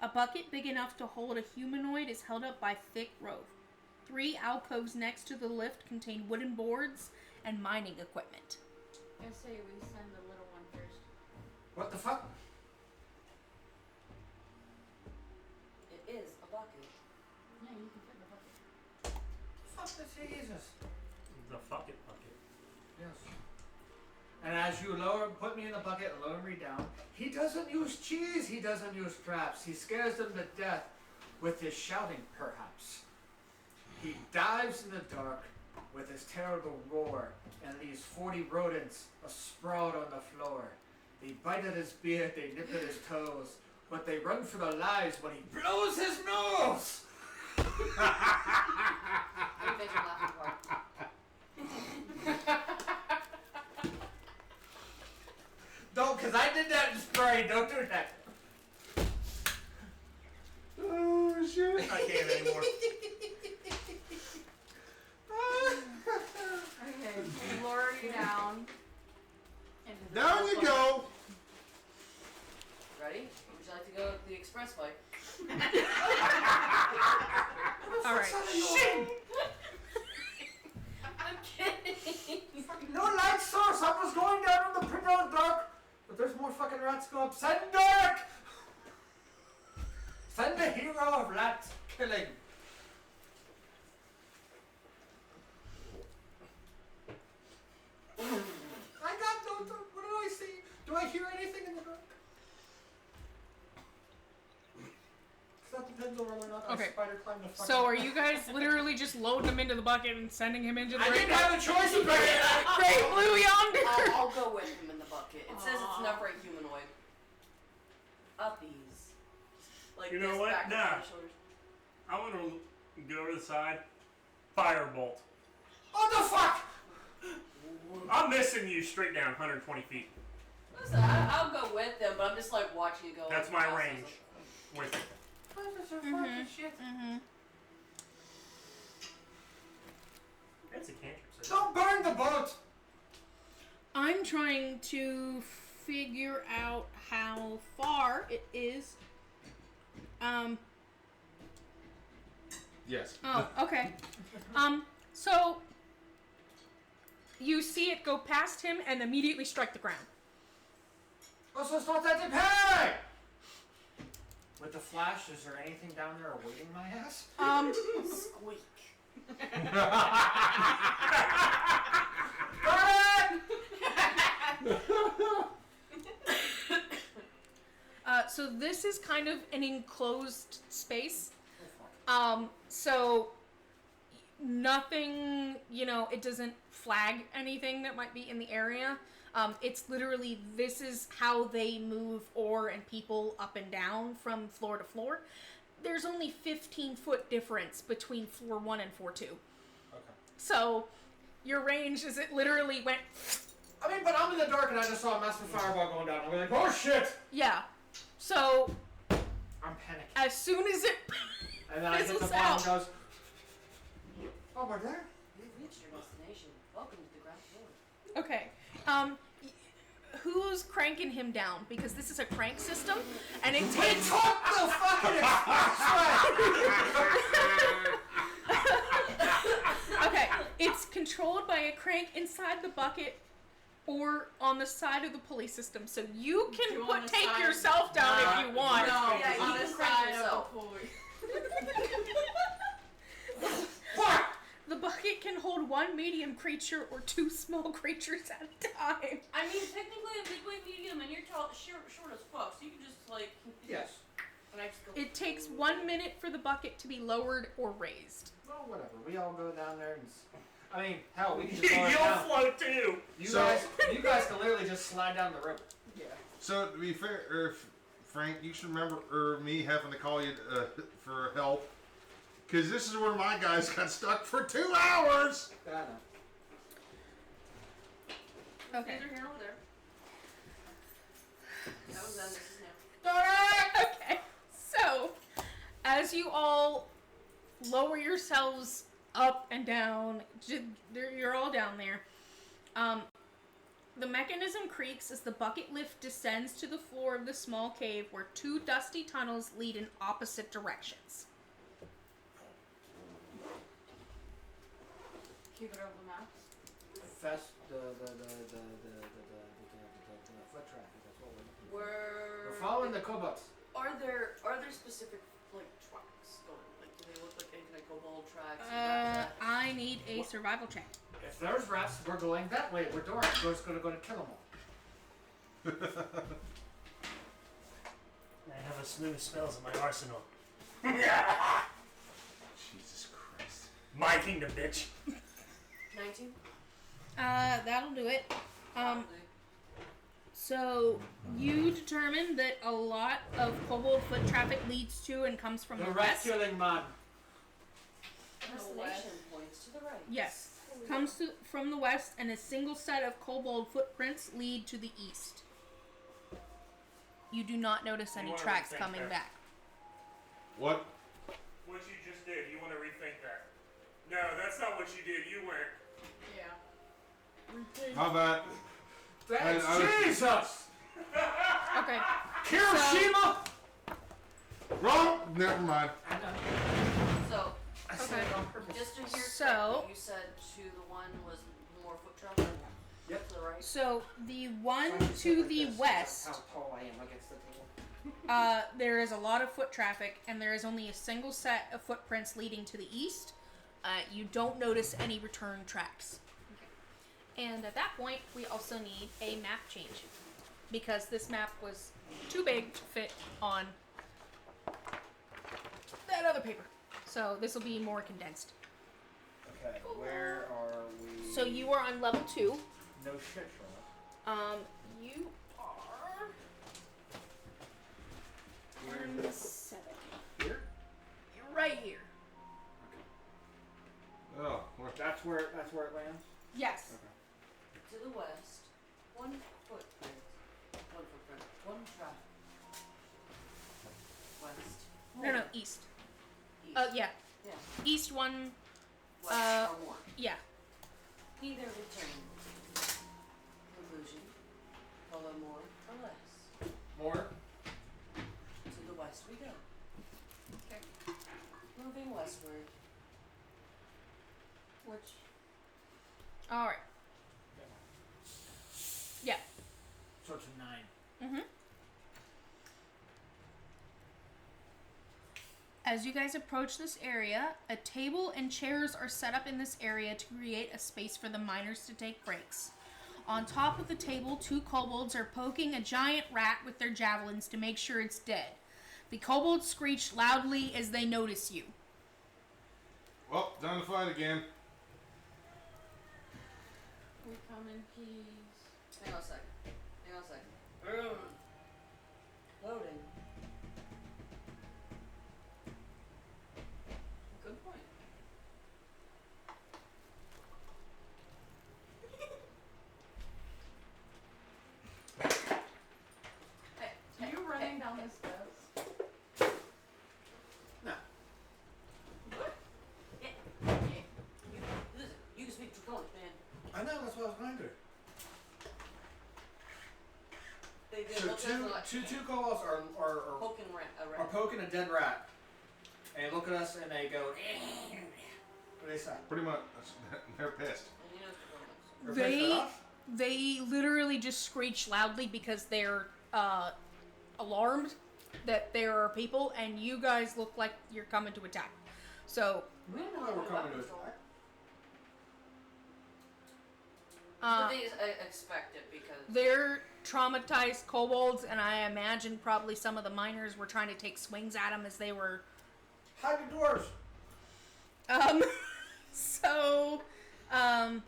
[SPEAKER 1] A bucket big enough to hold a humanoid is held up by thick rope. 3 alcoves next to the lift contain wooden boards and mining equipment.
[SPEAKER 7] I say we send the little one first.
[SPEAKER 3] What the fuck?
[SPEAKER 4] It is a bucket.
[SPEAKER 7] Yeah, you can fit in the bucket.
[SPEAKER 3] Fuck the Jesus.
[SPEAKER 5] The fuck it bucket.
[SPEAKER 3] Yes. And as you put me in the bucket and lower me down, he doesn't use cheese, he doesn't use traps. He scares them to death with his shouting, perhaps. He dives in the dark with his terrible roar and leaves 40 rodents sprawled on the floor. They bite at his beard, they nip at his toes, but they run for their lives when he blows his nose!
[SPEAKER 4] I think you're laughing part.
[SPEAKER 3] Don't, because I did that in spray, don't do that.
[SPEAKER 6] Oh, shit.
[SPEAKER 3] I can't anymore.
[SPEAKER 7] Okay, we lower you down. Into the
[SPEAKER 6] Down you go.
[SPEAKER 4] Ready? Would you like to go the expressway?
[SPEAKER 1] All right.
[SPEAKER 3] Shit!
[SPEAKER 4] I'm kidding.
[SPEAKER 3] No light source! I was going down in the pretty dark! But there's more fucking rats go up. Send Dark! Send the hero of rat killing. I got no. What do I see? Do I hear anything in the dark? That depends on whether or not
[SPEAKER 1] Okay.
[SPEAKER 3] I spider climb the fucking.
[SPEAKER 1] So are you guys literally just loading him into the bucket and sending him into the
[SPEAKER 3] I
[SPEAKER 1] great,
[SPEAKER 3] didn't have a choice of
[SPEAKER 1] great blue yonder?
[SPEAKER 4] I'll go with him in the bucket. It says it's an upright humanoid. Uppies. Like
[SPEAKER 5] You know
[SPEAKER 4] this,
[SPEAKER 5] what?
[SPEAKER 4] back
[SPEAKER 5] Nah.
[SPEAKER 4] on the shoulders.
[SPEAKER 5] I want to go over to the side. Firebolt.
[SPEAKER 3] What the fuck?
[SPEAKER 5] I'm missing you straight down 120 feet.
[SPEAKER 4] Listen, I'll go with them, but I'm just like watching you go.
[SPEAKER 5] That's
[SPEAKER 4] like,
[SPEAKER 5] my
[SPEAKER 4] houses,
[SPEAKER 5] range.
[SPEAKER 4] like-
[SPEAKER 5] With it.
[SPEAKER 3] What is your fucking shit?
[SPEAKER 1] Mm-hmm. figure out how far it is.
[SPEAKER 6] Yes.
[SPEAKER 1] Oh, okay. So you see it go past him and immediately strike the ground.
[SPEAKER 3] Also, it's not that deep. Hey! With the flash, is there anything down there awaiting my ass?
[SPEAKER 4] Squeak.
[SPEAKER 1] So this is kind of an enclosed space. So nothing, it doesn't flag anything that might be in the area. It's literally, this is how they move ore and people up and down from floor to floor. There's only 15-foot difference between floor 1 and floor 2.
[SPEAKER 3] Okay.
[SPEAKER 1] So your range is it literally went...
[SPEAKER 3] I mean, but I'm in the dark and I just saw a massive fireball going down. I'm like, oh shit!
[SPEAKER 1] Yeah. So
[SPEAKER 3] I'm panicking.
[SPEAKER 1] as soon as it
[SPEAKER 3] And then I hit the
[SPEAKER 1] fizzles
[SPEAKER 3] bottom
[SPEAKER 1] out...
[SPEAKER 3] and goes, oh, we're there?
[SPEAKER 4] You've reached your destination. Welcome to the ground floor.
[SPEAKER 1] Okay. Who's cranking him down? Because this is a crank system, and it
[SPEAKER 3] We
[SPEAKER 1] takes...
[SPEAKER 3] took the fucking expressway!
[SPEAKER 1] Okay, it's controlled by a crank inside the bucket or on the side of the pulley system, so you can
[SPEAKER 7] Do on the
[SPEAKER 1] take
[SPEAKER 7] side.
[SPEAKER 1] yourself down if you want.
[SPEAKER 7] No,
[SPEAKER 4] Yeah, you
[SPEAKER 7] on
[SPEAKER 4] can
[SPEAKER 7] the
[SPEAKER 4] crank
[SPEAKER 7] side
[SPEAKER 4] yourself.
[SPEAKER 7] of the pulley.
[SPEAKER 3] Fuck!
[SPEAKER 1] The bucket can hold one medium creature or two small creatures at a time.
[SPEAKER 4] I mean, technically, I'm midway medium, and you're short as fuck, so you can just, like...
[SPEAKER 3] Yes.
[SPEAKER 4] And I just go...
[SPEAKER 1] It takes 1 minute for the bucket to be lowered or raised.
[SPEAKER 3] Well, whatever. We all go down there and... I mean, hell, we can just go
[SPEAKER 5] You'll
[SPEAKER 3] down.
[SPEAKER 5] float too.
[SPEAKER 3] You
[SPEAKER 6] So-
[SPEAKER 3] guys can literally just slide down the rope.
[SPEAKER 4] Yeah.
[SPEAKER 6] So to be fair, Frank, you should remember me having to call you for help, because this is where my guys got stuck for 2 hours.
[SPEAKER 3] I know.
[SPEAKER 1] Okay.
[SPEAKER 4] These are here over there. That was then, this is now.
[SPEAKER 1] Okay. So, as you all lower yourselves up and down, you're all down there. The mechanism creaks as the bucket lift descends to the floor of the small cave where 2 dusty tunnels lead in opposite directions.
[SPEAKER 7] Keep it over the maps.
[SPEAKER 3] Fest the foot traffic. That's what we're following the cobots.
[SPEAKER 4] Are there specific, like, tracks going? Like, do they look like any kind of kobold tracks?
[SPEAKER 1] I need a survival check.
[SPEAKER 3] If there's rats, we're going that way. We're going to go to kill them all.
[SPEAKER 5] I have a smooth spells in my arsenal.
[SPEAKER 6] Jesus Christ.
[SPEAKER 5] My kingdom, bitch.
[SPEAKER 4] 19?
[SPEAKER 1] That'll do it. So you determine that a lot of kobold foot traffic leads to and comes from the
[SPEAKER 3] rat
[SPEAKER 1] west.
[SPEAKER 3] killing mod.
[SPEAKER 4] Destination points to the right.
[SPEAKER 1] Yes. Comes from the west, and a single set of kobold footprints lead to the east. You do not notice any
[SPEAKER 5] You wanna
[SPEAKER 1] tracks
[SPEAKER 5] rethink
[SPEAKER 1] coming
[SPEAKER 5] that.
[SPEAKER 1] back.
[SPEAKER 6] What?
[SPEAKER 5] What you just did, you want to rethink that? No, that's not what you did. You went.
[SPEAKER 7] Yeah.
[SPEAKER 6] How about?
[SPEAKER 3] Thanks,
[SPEAKER 6] I was-
[SPEAKER 3] Jesus!
[SPEAKER 1] Okay.
[SPEAKER 3] Hiroshima!
[SPEAKER 6] Wrong. Never mind.
[SPEAKER 4] So,
[SPEAKER 3] I said
[SPEAKER 1] Okay.
[SPEAKER 3] it on purpose.
[SPEAKER 4] just to hear
[SPEAKER 1] So-
[SPEAKER 4] correctly, you said to the one was more foot traffic?
[SPEAKER 3] Yep.
[SPEAKER 4] To the right?
[SPEAKER 1] So the one
[SPEAKER 3] So I can sit
[SPEAKER 1] to
[SPEAKER 3] like
[SPEAKER 1] the
[SPEAKER 3] this.
[SPEAKER 1] west,
[SPEAKER 3] That's how tall I am against the table.
[SPEAKER 1] there is a lot of foot traffic, and there is only a single set of footprints leading to the east. You don't notice any return tracks. And at that point, we also need a map change, because this map was too big to fit on that other paper. So this will be more condensed.
[SPEAKER 3] Okay, where are we?
[SPEAKER 1] So you are on level 2.
[SPEAKER 3] No shit, Charlotte.
[SPEAKER 1] You are
[SPEAKER 3] Where
[SPEAKER 1] on
[SPEAKER 3] is it?
[SPEAKER 1] 7.
[SPEAKER 3] Here?
[SPEAKER 1] You're right here.
[SPEAKER 6] Oh, what?
[SPEAKER 3] That's where it lands?
[SPEAKER 1] Yes.
[SPEAKER 4] To the west, one footprint, one traffic. West.
[SPEAKER 1] No, east.
[SPEAKER 4] East.
[SPEAKER 1] Yeah.
[SPEAKER 4] Yeah.
[SPEAKER 1] East 1.
[SPEAKER 4] West or more.
[SPEAKER 1] Yeah.
[SPEAKER 4] Either return. Conclusion. follow more or less.
[SPEAKER 3] More?
[SPEAKER 4] To the west we go.
[SPEAKER 7] Okay.
[SPEAKER 4] Moving westward.
[SPEAKER 7] Which
[SPEAKER 1] All right. Yeah.
[SPEAKER 3] So it's 9.
[SPEAKER 1] Mm-hmm. As you guys approach this area, a table and chairs are set up in this area to create a space for the miners to take breaks. On top of the table, 2 kobolds are poking a giant rat with their javelins to make sure it's dead. The kobolds screech loudly as they notice you.
[SPEAKER 6] Well, time to fight again.
[SPEAKER 7] we come in peace.
[SPEAKER 4] Hang on a second. Hang on a second. Loading. Good point. Hey,
[SPEAKER 7] Are you running down the steps?
[SPEAKER 3] No.
[SPEAKER 4] Listen, you can speak Draconic, man.
[SPEAKER 3] I know, that's what I was going to do.
[SPEAKER 4] They
[SPEAKER 3] So
[SPEAKER 4] look at us like
[SPEAKER 3] two kobolds are
[SPEAKER 4] poking a
[SPEAKER 3] are
[SPEAKER 4] rat.
[SPEAKER 3] poking a dead rat. And they look at us and they go, what do they say?
[SPEAKER 6] Pretty much, they're pissed.
[SPEAKER 4] And you know Draconic, so.
[SPEAKER 3] They're pissed at us?
[SPEAKER 1] They literally just screech loudly because they're alarmed that there are people, and you guys look like you're coming to attack. So,
[SPEAKER 3] We didn't know they were coming to attack.
[SPEAKER 4] But they expect it because
[SPEAKER 1] they're traumatized kobolds, and I imagine probably some of the miners were trying to take swings at them as they were.
[SPEAKER 3] Hide the doors.
[SPEAKER 1] So, at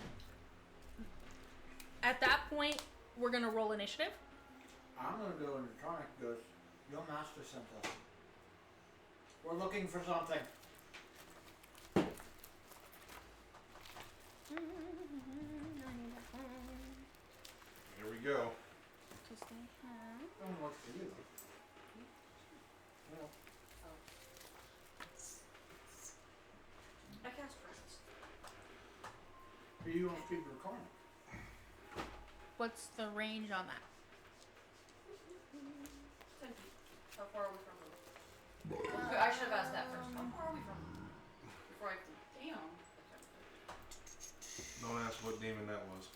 [SPEAKER 1] that point, we're gonna roll initiative.
[SPEAKER 3] I'm going to go into Tronic because your master sent us. We're looking for something.
[SPEAKER 6] Here we go.
[SPEAKER 3] No one wants to do that. Well,
[SPEAKER 4] I cast presence.
[SPEAKER 3] you don't speak Draconic.
[SPEAKER 1] What's the range on that?
[SPEAKER 4] 10 feet. How far are we from them? Okay, I should have asked that first. How far are we from them? Before I can
[SPEAKER 7] Damn.
[SPEAKER 6] Don't ask what demon that was.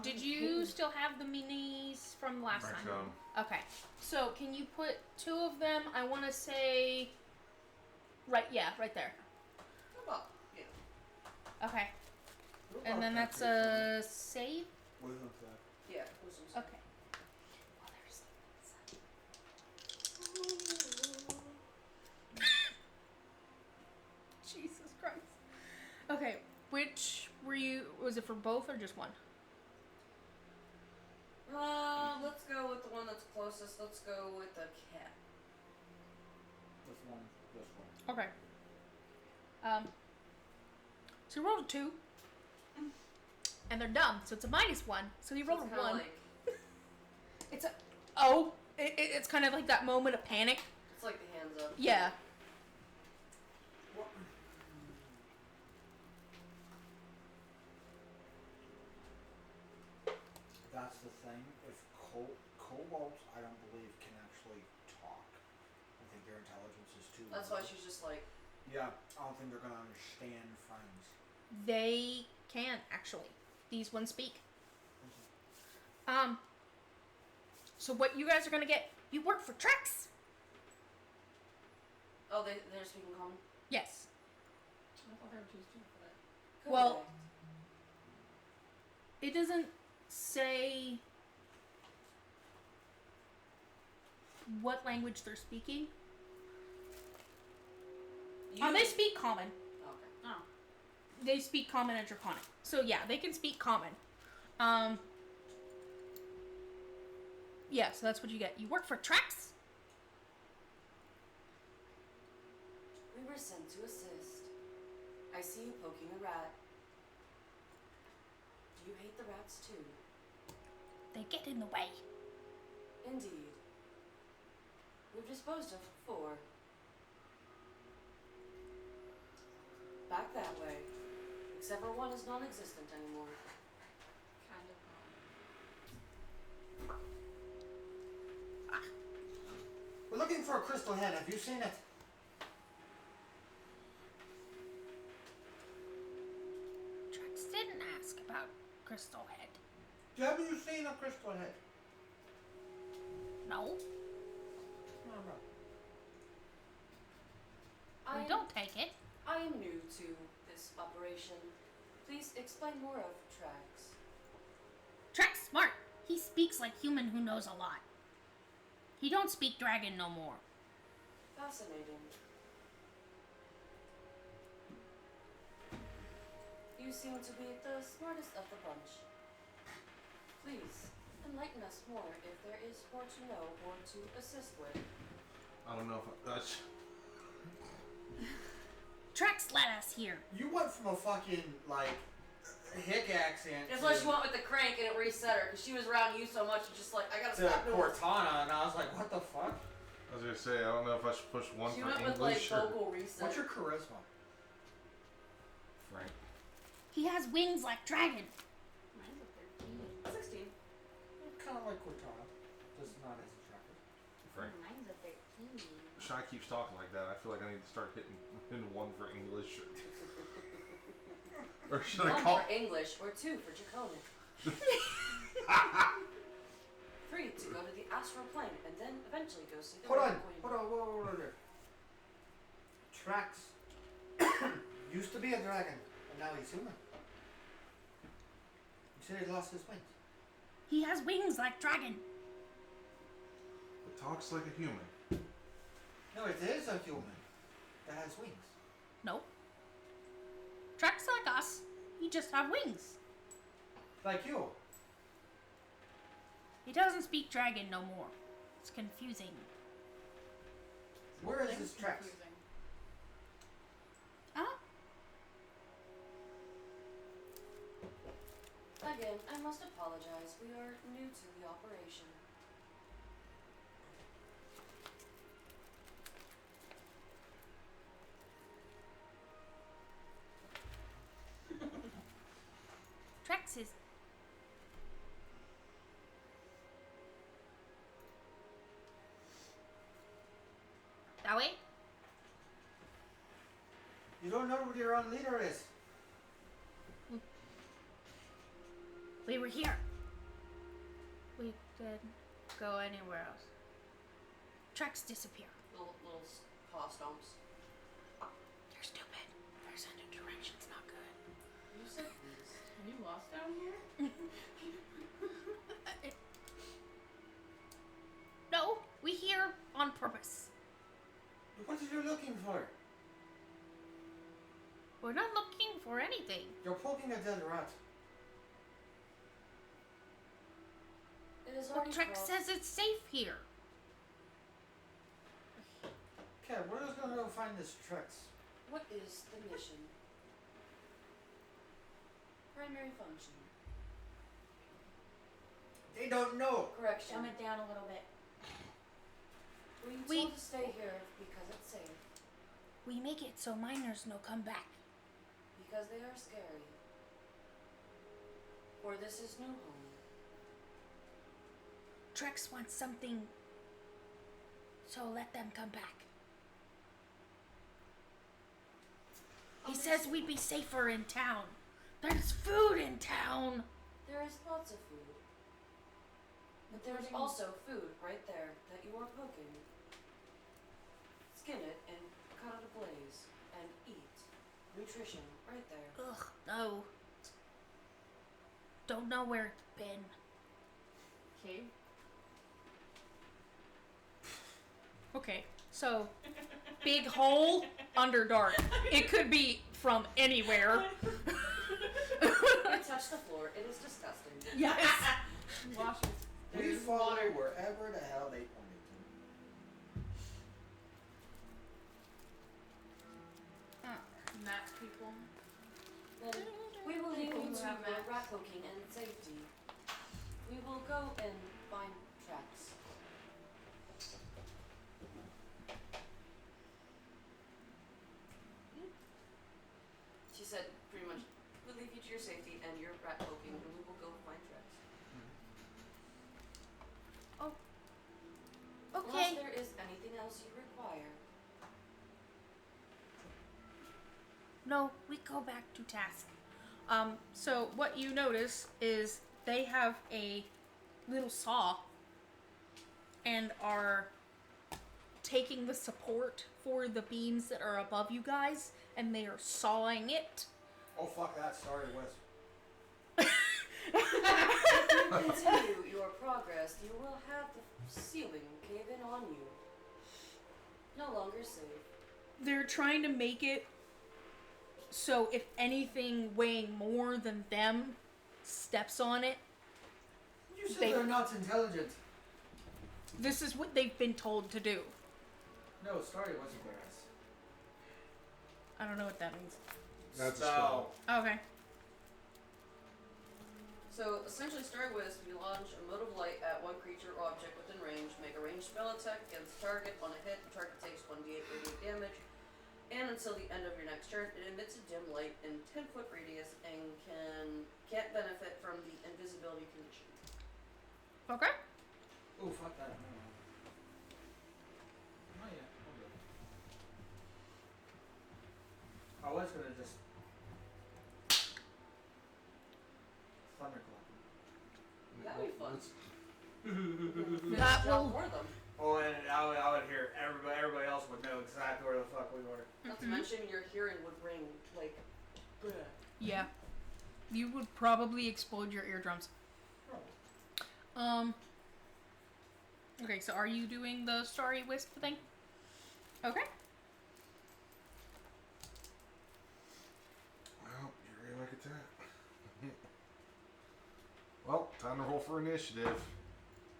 [SPEAKER 1] Did
[SPEAKER 7] Sounds
[SPEAKER 1] you
[SPEAKER 7] cool.
[SPEAKER 1] still have the minis from last
[SPEAKER 6] Back
[SPEAKER 1] time?
[SPEAKER 6] on.
[SPEAKER 1] Okay. So, can you put 2 of them? I want to say. Right there.
[SPEAKER 4] Well, yeah.
[SPEAKER 1] Okay.
[SPEAKER 3] We'll
[SPEAKER 1] And then
[SPEAKER 3] talk
[SPEAKER 1] that's
[SPEAKER 3] after
[SPEAKER 1] a save?
[SPEAKER 3] Wisdom save.
[SPEAKER 4] Yeah, wisdom save.
[SPEAKER 1] Okay. Well, there's. Jesus Christ. Okay, which were you. Was it for both or just one?
[SPEAKER 4] Let's go with the one that's closest. Let's go with the cat.
[SPEAKER 3] This one.
[SPEAKER 1] Okay. So you rolled a 2. And they're dumb, so it's a -1. So you rolled a
[SPEAKER 4] it's
[SPEAKER 1] 1.
[SPEAKER 4] Like,
[SPEAKER 1] It's a. Oh! It's kind of like that moment of panic.
[SPEAKER 4] it's like the hands up.
[SPEAKER 1] Yeah.
[SPEAKER 3] What? That's the thing. If kobolds, I don't believe, can actually talk. I think their intelligence is too
[SPEAKER 4] That's
[SPEAKER 3] low.
[SPEAKER 4] why she's just like,
[SPEAKER 3] Yeah, I don't think they're gonna understand friends.
[SPEAKER 1] They can, actually. These ones speak. So what you guys are gonna get, you work for Trex!
[SPEAKER 4] oh, they're speaking common?
[SPEAKER 1] Yes.
[SPEAKER 7] I thought they were too stupid for that.
[SPEAKER 1] Well-
[SPEAKER 4] Correct.
[SPEAKER 1] It doesn't say what language they're speaking. They speak Common.
[SPEAKER 4] Okay.
[SPEAKER 7] Oh.
[SPEAKER 1] They speak Common and Draconic. So yeah, they can speak Common. Yeah, so that's what you get. You work for Trex?
[SPEAKER 4] We were sent to assist. I see you poking a rat. Do you hate the rats too?
[SPEAKER 1] They get in the way.
[SPEAKER 4] Indeed. We've disposed of 4. Back that way. Except for one is non-existent anymore.
[SPEAKER 7] Kind of.
[SPEAKER 3] We're looking for a crystal head. Have you seen it?
[SPEAKER 1] Trex didn't ask about Crystal Head.
[SPEAKER 3] Have you seen a crystal head?
[SPEAKER 1] No,
[SPEAKER 3] No, no.
[SPEAKER 1] we don't take it.
[SPEAKER 4] I am new to this operation. Please explain more of Trax.
[SPEAKER 1] Trex smart. He speaks like human who knows a lot. He don't speak dragon no more.
[SPEAKER 4] Fascinating. You seem to be the smartest of the bunch. Please, enlighten us more if there is more to know or to assist with.
[SPEAKER 6] I don't know if that's.
[SPEAKER 1] Trex let us here.
[SPEAKER 3] You went from a fucking, like, hick accent
[SPEAKER 4] That's why she went with the crank and it reset her, because she was around you so much, it's just like, I gotta
[SPEAKER 3] to
[SPEAKER 4] stop doing this.
[SPEAKER 3] Cortana, and I was like, what the fuck?
[SPEAKER 6] I was gonna say I don't know if I should push one
[SPEAKER 4] She
[SPEAKER 6] for
[SPEAKER 4] went with like
[SPEAKER 6] English or
[SPEAKER 4] vocal reset.
[SPEAKER 3] What's your charisma?
[SPEAKER 6] Frank.
[SPEAKER 1] He has wings like dragon.
[SPEAKER 7] Mine's a 13.
[SPEAKER 4] 16.
[SPEAKER 3] Kind of like Cortana, just not as attractive.
[SPEAKER 6] Frank.
[SPEAKER 7] Mine's a 13.
[SPEAKER 6] Shy keeps talking like that. I feel like I need to start hitting one for English. Or should I
[SPEAKER 4] One
[SPEAKER 6] call?
[SPEAKER 4] for English or 2 for Draconic. 3 to go to the astral plane and then eventually go see the
[SPEAKER 3] Hold on,
[SPEAKER 4] Red Queen.
[SPEAKER 3] hold on. Trax used to be a dragon, and now he's human. You said he lost his wings.
[SPEAKER 1] He has wings like dragon.
[SPEAKER 6] It talks like a human.
[SPEAKER 3] No, it is a human that has wings.
[SPEAKER 1] No. Trex like us. He just have wings.
[SPEAKER 3] Like you.
[SPEAKER 1] He doesn't speak dragon no more. It's confusing.
[SPEAKER 3] Where is
[SPEAKER 7] Things
[SPEAKER 3] this Trax?
[SPEAKER 7] confusing.
[SPEAKER 1] Huh?
[SPEAKER 4] Again, I must apologize. We are new to the operation.
[SPEAKER 1] Trex is. That way?
[SPEAKER 3] You don't know who your own leader is.
[SPEAKER 1] We were here. We didn't go anywhere else. Trex disappear.
[SPEAKER 4] Little paw stomps.
[SPEAKER 1] You're stupid. There's a new direction's not good.
[SPEAKER 4] You said please.
[SPEAKER 7] Are you lost down here?
[SPEAKER 1] No, we here on purpose.
[SPEAKER 3] What are you looking for?
[SPEAKER 1] We're not looking for anything.
[SPEAKER 3] You're poking a dead rat.
[SPEAKER 4] It is
[SPEAKER 1] Well,
[SPEAKER 4] already
[SPEAKER 1] Trex
[SPEAKER 4] crossed.
[SPEAKER 1] says it's safe here.
[SPEAKER 3] Okay, we're just gonna go find this Trax.
[SPEAKER 4] What is the mission? Primary function.
[SPEAKER 3] They don't know.
[SPEAKER 4] Correction.
[SPEAKER 7] Dumb it down a little bit.
[SPEAKER 4] Were you
[SPEAKER 1] We-
[SPEAKER 4] told to stay here because it's safe?
[SPEAKER 1] We make it so miners no come back.
[SPEAKER 4] Because they are scary. Or this is new home.
[SPEAKER 1] Trex wants something, so let them come back. He says we'd be safer in town. There's food in town.
[SPEAKER 4] There is lots of food. But there is
[SPEAKER 7] Including-
[SPEAKER 4] also food right there that you are poking. Skin it and cut it ablaze and eat. Nutrition right there.
[SPEAKER 1] Ugh, no. Don't know where it's been.
[SPEAKER 7] Cave.
[SPEAKER 1] Okay, so big hole under dark. It could be from anywhere.
[SPEAKER 4] You touch the floor. It is disgusting.
[SPEAKER 1] Yes.
[SPEAKER 7] Washes.
[SPEAKER 3] We
[SPEAKER 7] There's
[SPEAKER 3] follow
[SPEAKER 7] water.
[SPEAKER 3] wherever the hell they pointed
[SPEAKER 7] Mat people.
[SPEAKER 4] Then we will leave
[SPEAKER 7] People
[SPEAKER 4] you
[SPEAKER 7] who
[SPEAKER 4] to
[SPEAKER 7] have
[SPEAKER 4] your
[SPEAKER 7] maps.
[SPEAKER 4] rat poking and safety. We will go and find traps. She said pretty much, we'll leave you to your safety and your rat poking and we will go find traps.
[SPEAKER 1] Okay.
[SPEAKER 4] Unless there is anything else you require.
[SPEAKER 1] No, we go back to task. So what you notice is they have a little saw and are taking the support for the beams that are above you guys, and they are sawing it.
[SPEAKER 3] Oh fuck that! Sorry, Wes.
[SPEAKER 4] If you continue your progress, you will have the ceiling cave in on you. No longer safe.
[SPEAKER 1] They're trying to make it so if anything weighing more than them steps on it,
[SPEAKER 3] You said
[SPEAKER 1] They-
[SPEAKER 3] they're not intelligent.
[SPEAKER 1] this is what they've been told to do.
[SPEAKER 3] No, sorry, wasn't there?
[SPEAKER 1] I don't know what that means.
[SPEAKER 6] That's a spell.
[SPEAKER 1] Okay.
[SPEAKER 4] So, essentially, start with you launch a mode of light at one creature or object within range, make a ranged spell attack against the target. On a hit, the target takes 1d8 radiant damage, and until the end of your next turn, it emits a dim light in 10-foot radius and can't benefit from the invisibility condition.
[SPEAKER 1] Okay.
[SPEAKER 3] Oh fuck that! No. Oh yeah, I'll do it. I was gonna just thunderclap.
[SPEAKER 4] That'd be fun.
[SPEAKER 1] That
[SPEAKER 4] Drop
[SPEAKER 1] will.
[SPEAKER 4] more of them.
[SPEAKER 3] Oh, and I would hear everybody else would know exactly where the fuck we were.
[SPEAKER 4] Not to mention your hearing would ring like. Bleh.
[SPEAKER 1] Yeah. You would probably explode your eardrums. Okay, so are you doing the Starry Wisp thing? Okay.
[SPEAKER 6] Well, you're like attack. Well, time to roll for initiative.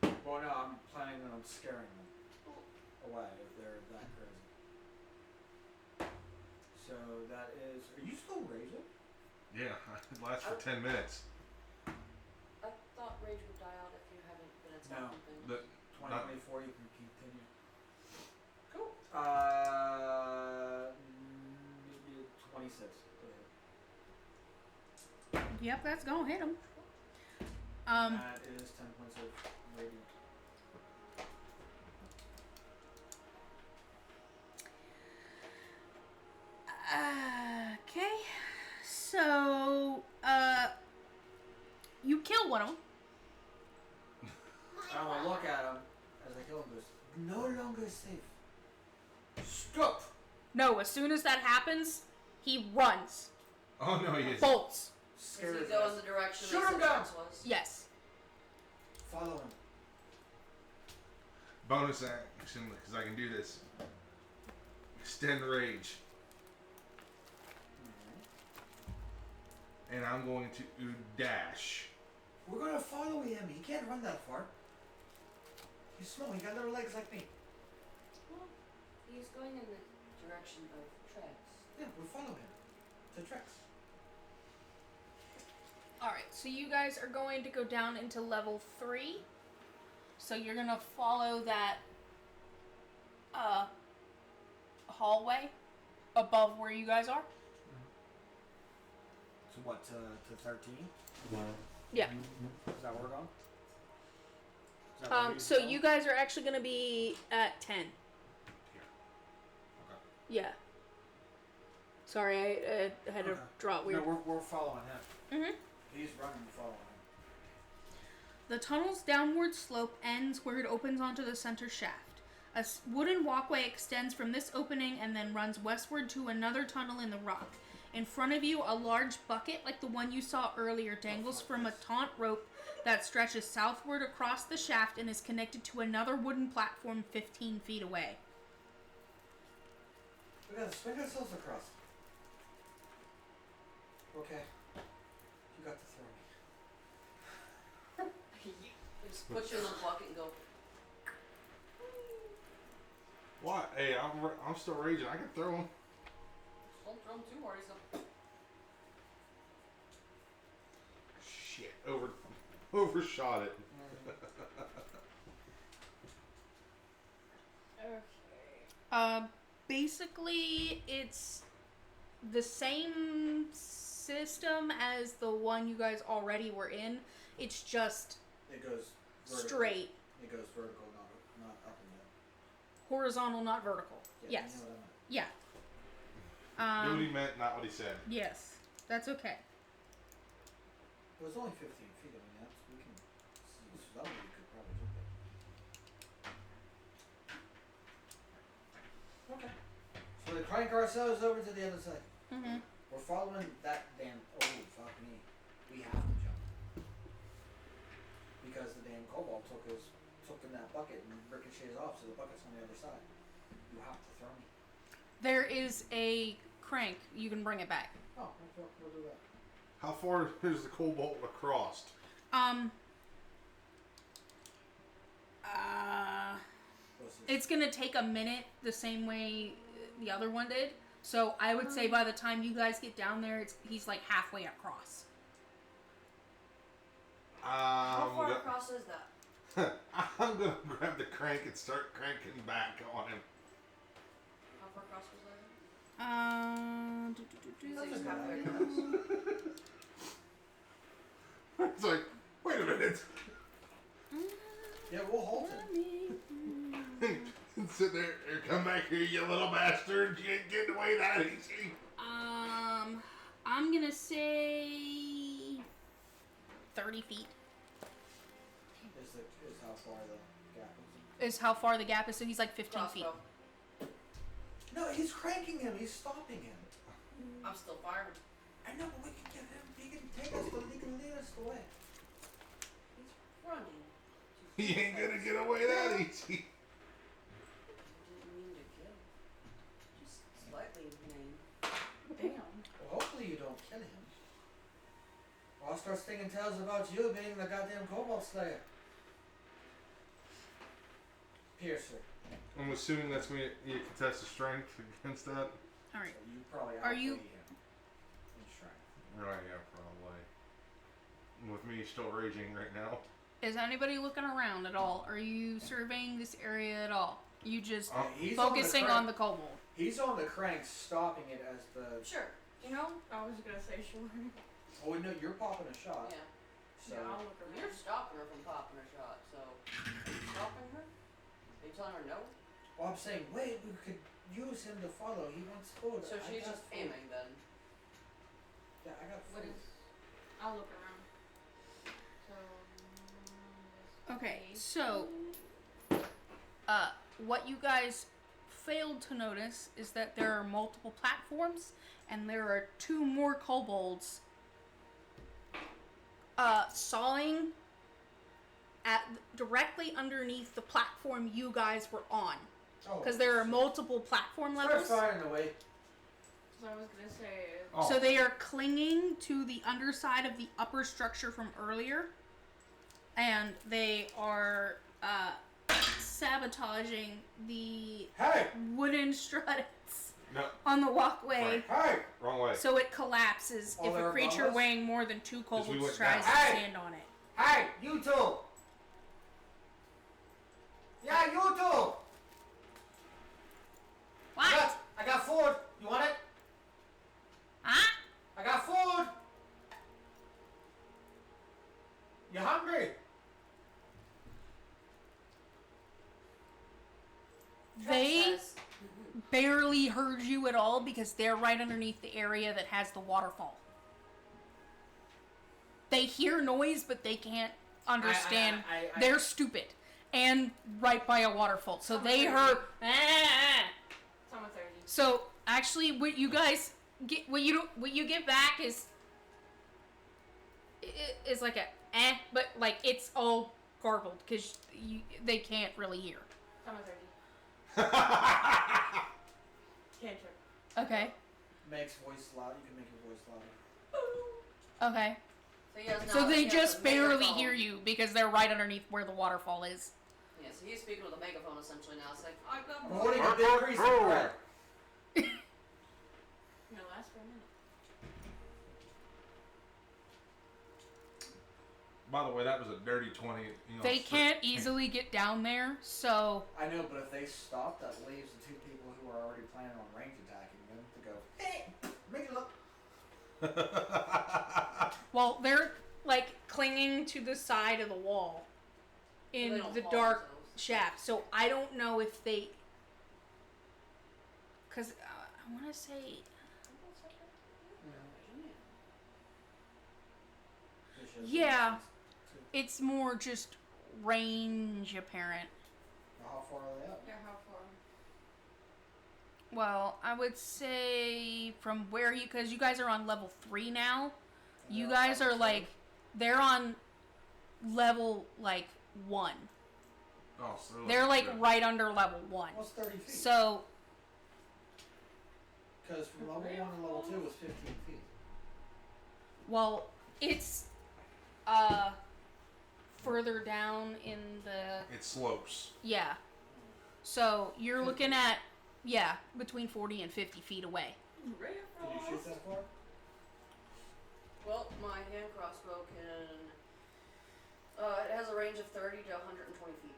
[SPEAKER 3] Well, no, I'm planning on scaring them away if they're that crazy. So that is. Are you still raging?
[SPEAKER 6] Yeah, it lasts for 10 minutes.
[SPEAKER 4] I thought rage would die out if you haven't been attacking things.
[SPEAKER 6] The,
[SPEAKER 3] 2024, you can continue.
[SPEAKER 4] Cool.
[SPEAKER 3] 26.
[SPEAKER 1] Yep, that's gonna hit him.
[SPEAKER 3] That is 10 points of radiant.
[SPEAKER 1] Okay. So, you kill one of them.
[SPEAKER 3] I want to look at him as I kill him. Goes, no longer safe. Stop!
[SPEAKER 1] No, as soon as that happens, he runs.
[SPEAKER 6] oh no, he isn't.
[SPEAKER 1] Bolts.
[SPEAKER 4] Does
[SPEAKER 3] Scared
[SPEAKER 4] he
[SPEAKER 3] of
[SPEAKER 4] go
[SPEAKER 3] this.
[SPEAKER 4] in the direction
[SPEAKER 3] Shoot
[SPEAKER 4] that
[SPEAKER 3] him down!
[SPEAKER 4] Syntax was?
[SPEAKER 1] Yes.
[SPEAKER 3] Follow him.
[SPEAKER 6] Bonus action, because I can do this. Extend rage. And I'm going to dash.
[SPEAKER 3] We're gonna follow him. He can't run that far. He's small. He got little legs like me.
[SPEAKER 4] Well, he's going in the direction of tracks.
[SPEAKER 3] Yeah, we'll follow him. To tracks.
[SPEAKER 1] Alright, so you guys are going to go down into level 3. So you're gonna follow that hallway above where you guys are.
[SPEAKER 3] So what, to 13?
[SPEAKER 1] Yeah.
[SPEAKER 3] Is that where we're going? Is that where
[SPEAKER 1] So
[SPEAKER 3] going?
[SPEAKER 1] you guys are actually gonna be at 10.
[SPEAKER 6] Here.
[SPEAKER 1] Yeah. Sorry, I had to
[SPEAKER 3] Okay.
[SPEAKER 1] draw it weird.
[SPEAKER 3] No, we're following him.
[SPEAKER 1] Mm-hmm.
[SPEAKER 3] He's running and following him.
[SPEAKER 1] The tunnel's downward slope ends where it opens onto the center shaft. A wooden walkway extends from this opening and then runs westward to another tunnel in the rock. In front of you, a large bucket like the one you saw earlier dangles from a taut rope that stretches southward across the shaft and is connected to another wooden platform 15 feet away.
[SPEAKER 3] We gotta swing ourselves across. Okay. You got to throw me.
[SPEAKER 4] Just put you in the bucket and go.
[SPEAKER 6] What? Hey, I'm still raging. I can throw him.
[SPEAKER 4] Don't throw him too hard. He's gonna.
[SPEAKER 6] Shit. Overshot it.
[SPEAKER 1] Basically, it's the same system as the one you guys already were in. It's just
[SPEAKER 3] It goes vertical.
[SPEAKER 1] straight.
[SPEAKER 3] It goes vertical, not up and down.
[SPEAKER 1] Horizontal, not vertical.
[SPEAKER 3] Yeah,
[SPEAKER 1] Yes.
[SPEAKER 3] You know what I meant.
[SPEAKER 1] Yeah.
[SPEAKER 6] Knew what he meant, not what he said.
[SPEAKER 1] Yes. That's okay.
[SPEAKER 3] It was only 15 feet. I mean, that's, we can. Somebody could probably do that. Okay. So we crank ourselves over to the other side.
[SPEAKER 1] Mm-hmm.
[SPEAKER 3] We're following that damn. Oh fuck me. We have to jump because the damn kobold took in that bucket and ricochets off. So the bucket's on the other side. You have to throw me.
[SPEAKER 1] There is a crank. You can bring it back.
[SPEAKER 3] Oh, we'll do that.
[SPEAKER 6] How far is the cobalt across?
[SPEAKER 1] It's gonna take a minute the same way the other one did. So I would say by the time you guys get down there, he's like halfway across.
[SPEAKER 4] How far across is that?
[SPEAKER 6] I'm gonna grab the crank and start cranking back on him.
[SPEAKER 4] How far across was that?
[SPEAKER 3] That's
[SPEAKER 4] He's
[SPEAKER 3] a good
[SPEAKER 4] halfway
[SPEAKER 3] idea.
[SPEAKER 4] across.
[SPEAKER 6] It's like, wait a minute.
[SPEAKER 3] Yeah, we'll hold it.
[SPEAKER 6] Sit there, come back here, you little bastard. You ain't getting away that easy.
[SPEAKER 1] I'm gonna say 30 feet
[SPEAKER 3] Is how far the gap is.
[SPEAKER 1] is how far the gap is. So he's like 15 feet.
[SPEAKER 4] Crossbow.
[SPEAKER 3] No, he's cranking him. He's stopping him.
[SPEAKER 4] I'm still firing.
[SPEAKER 3] I know, but we can get him. He can take us. He can lead us the way.
[SPEAKER 4] He's running.
[SPEAKER 6] He ain't gonna get away that easy.
[SPEAKER 4] Didn't mean to kill. Just slightly mean.
[SPEAKER 7] Damn.
[SPEAKER 3] Well, hopefully you don't kill him. Or I'll start stinging tales about you being the goddamn Cobalt Slayer. Piercer.
[SPEAKER 6] I'm assuming that's me. You contest the strength against that.
[SPEAKER 1] All right.
[SPEAKER 3] So you probably
[SPEAKER 1] Are you-
[SPEAKER 3] outweigh him in strength.
[SPEAKER 6] Right, yeah, probably. With me still raging right now.
[SPEAKER 1] Is anybody looking around at all? Are you surveying this area at all? You just
[SPEAKER 3] He's
[SPEAKER 1] focusing
[SPEAKER 3] on
[SPEAKER 1] on
[SPEAKER 3] the
[SPEAKER 1] the kobold.
[SPEAKER 3] He's on the crank, stopping it as the.
[SPEAKER 4] Sure.
[SPEAKER 7] You know, I was gonna say sure.
[SPEAKER 3] Oh no, you're popping a shot.
[SPEAKER 4] Yeah.
[SPEAKER 3] So
[SPEAKER 7] Yeah, I'll look
[SPEAKER 4] You're
[SPEAKER 7] around.
[SPEAKER 4] stopping her from popping a shot, so. Are you stopping her? Are you telling her no?
[SPEAKER 3] well, I'm saying, wait, we could use him to follow. He wants food.
[SPEAKER 4] So
[SPEAKER 3] I
[SPEAKER 4] she's
[SPEAKER 3] got
[SPEAKER 4] just
[SPEAKER 3] food.
[SPEAKER 4] aiming then.
[SPEAKER 3] Yeah, I got
[SPEAKER 7] What
[SPEAKER 3] food.
[SPEAKER 7] is? I'll look around. So.
[SPEAKER 1] Okay, so what you guys failed to notice is that there are multiple platforms, and there are 2 more kobolds sawing at directly underneath the platform you guys were on, because there are multiple platform
[SPEAKER 3] Start
[SPEAKER 1] levels.
[SPEAKER 3] firing away.
[SPEAKER 7] So I was gonna say.
[SPEAKER 6] Oh.
[SPEAKER 1] So they are clinging to the underside of the upper structure from earlier, and they are sabotaging the
[SPEAKER 3] Hey!
[SPEAKER 1] wooden struts
[SPEAKER 6] No,
[SPEAKER 1] on the walkway,
[SPEAKER 3] Hey!
[SPEAKER 6] wrong way.
[SPEAKER 1] so it collapses
[SPEAKER 3] Oh,
[SPEAKER 1] if
[SPEAKER 3] they're
[SPEAKER 1] a
[SPEAKER 3] above
[SPEAKER 1] creature
[SPEAKER 3] us?
[SPEAKER 1] weighing more than 2
[SPEAKER 6] we
[SPEAKER 1] kobolds
[SPEAKER 6] went
[SPEAKER 1] tries
[SPEAKER 6] down.
[SPEAKER 1] to
[SPEAKER 3] Hey!
[SPEAKER 1] stand on it.
[SPEAKER 3] Hey, you two! Yeah, you two!
[SPEAKER 1] What?
[SPEAKER 3] I got food. You want it?
[SPEAKER 1] Huh?
[SPEAKER 3] I got food. You hungry?
[SPEAKER 1] They
[SPEAKER 4] Says,
[SPEAKER 1] barely heard you at all because they're right underneath the area that has the waterfall. They hear noise, but they can't understand.
[SPEAKER 3] I-
[SPEAKER 1] They're stupid. And right by a waterfall. So they heard.
[SPEAKER 7] It's almost 30.
[SPEAKER 1] So actually, what you guys get, what you get back is like a but like it's all garbled because they can't really hear.
[SPEAKER 7] It's almost 30. Cantrip.
[SPEAKER 1] Okay.
[SPEAKER 3] Makes voice loud. You can make your voice louder.
[SPEAKER 1] Okay.
[SPEAKER 4] so, he has
[SPEAKER 1] So
[SPEAKER 4] now-
[SPEAKER 1] they
[SPEAKER 4] he has
[SPEAKER 1] just
[SPEAKER 4] a
[SPEAKER 1] barely
[SPEAKER 4] megaphone.
[SPEAKER 1] hear you because they're right underneath where the waterfall is.
[SPEAKER 4] Yeah, so he's speaking with a megaphone essentially now. It's like, I got
[SPEAKER 3] I'm holding a big piece of bread.
[SPEAKER 7] No, last for a minute.
[SPEAKER 6] By the way, that was a dirty 20. You know,
[SPEAKER 1] They can't easily get down there, so
[SPEAKER 3] I know, but if they stop, that leaves the 2 people who are already planning on range attacking them to go, hey, make it look.
[SPEAKER 1] well they're like clinging to the side of the wall
[SPEAKER 4] they
[SPEAKER 1] in
[SPEAKER 4] don't
[SPEAKER 1] the
[SPEAKER 4] fall
[SPEAKER 1] dark
[SPEAKER 4] themselves.
[SPEAKER 1] shaft. So I don't know if they Because I want to say. Yeah. It's more just range apparent.
[SPEAKER 3] How far are they up?
[SPEAKER 7] Yeah, how far?
[SPEAKER 1] Well, I would say from where you, because you guys are on level 3 now.
[SPEAKER 3] And
[SPEAKER 1] You
[SPEAKER 3] they're on
[SPEAKER 1] guys
[SPEAKER 3] level
[SPEAKER 1] are
[SPEAKER 3] two?
[SPEAKER 1] like, they're on level like 1.
[SPEAKER 6] Oh, so
[SPEAKER 1] They're like
[SPEAKER 6] yeah.
[SPEAKER 1] right under level 1.
[SPEAKER 3] What's 30 feet?
[SPEAKER 1] So,
[SPEAKER 3] Because from level 1 to level 2 was 15 feet.
[SPEAKER 1] well, it's further down in the,
[SPEAKER 6] It slopes.
[SPEAKER 1] yeah. So you're looking at, yeah, between 40 and 50 feet away.
[SPEAKER 3] Can you shoot that far?
[SPEAKER 4] Well, my hand crossbow can. It has a range of 30 to 120 feet.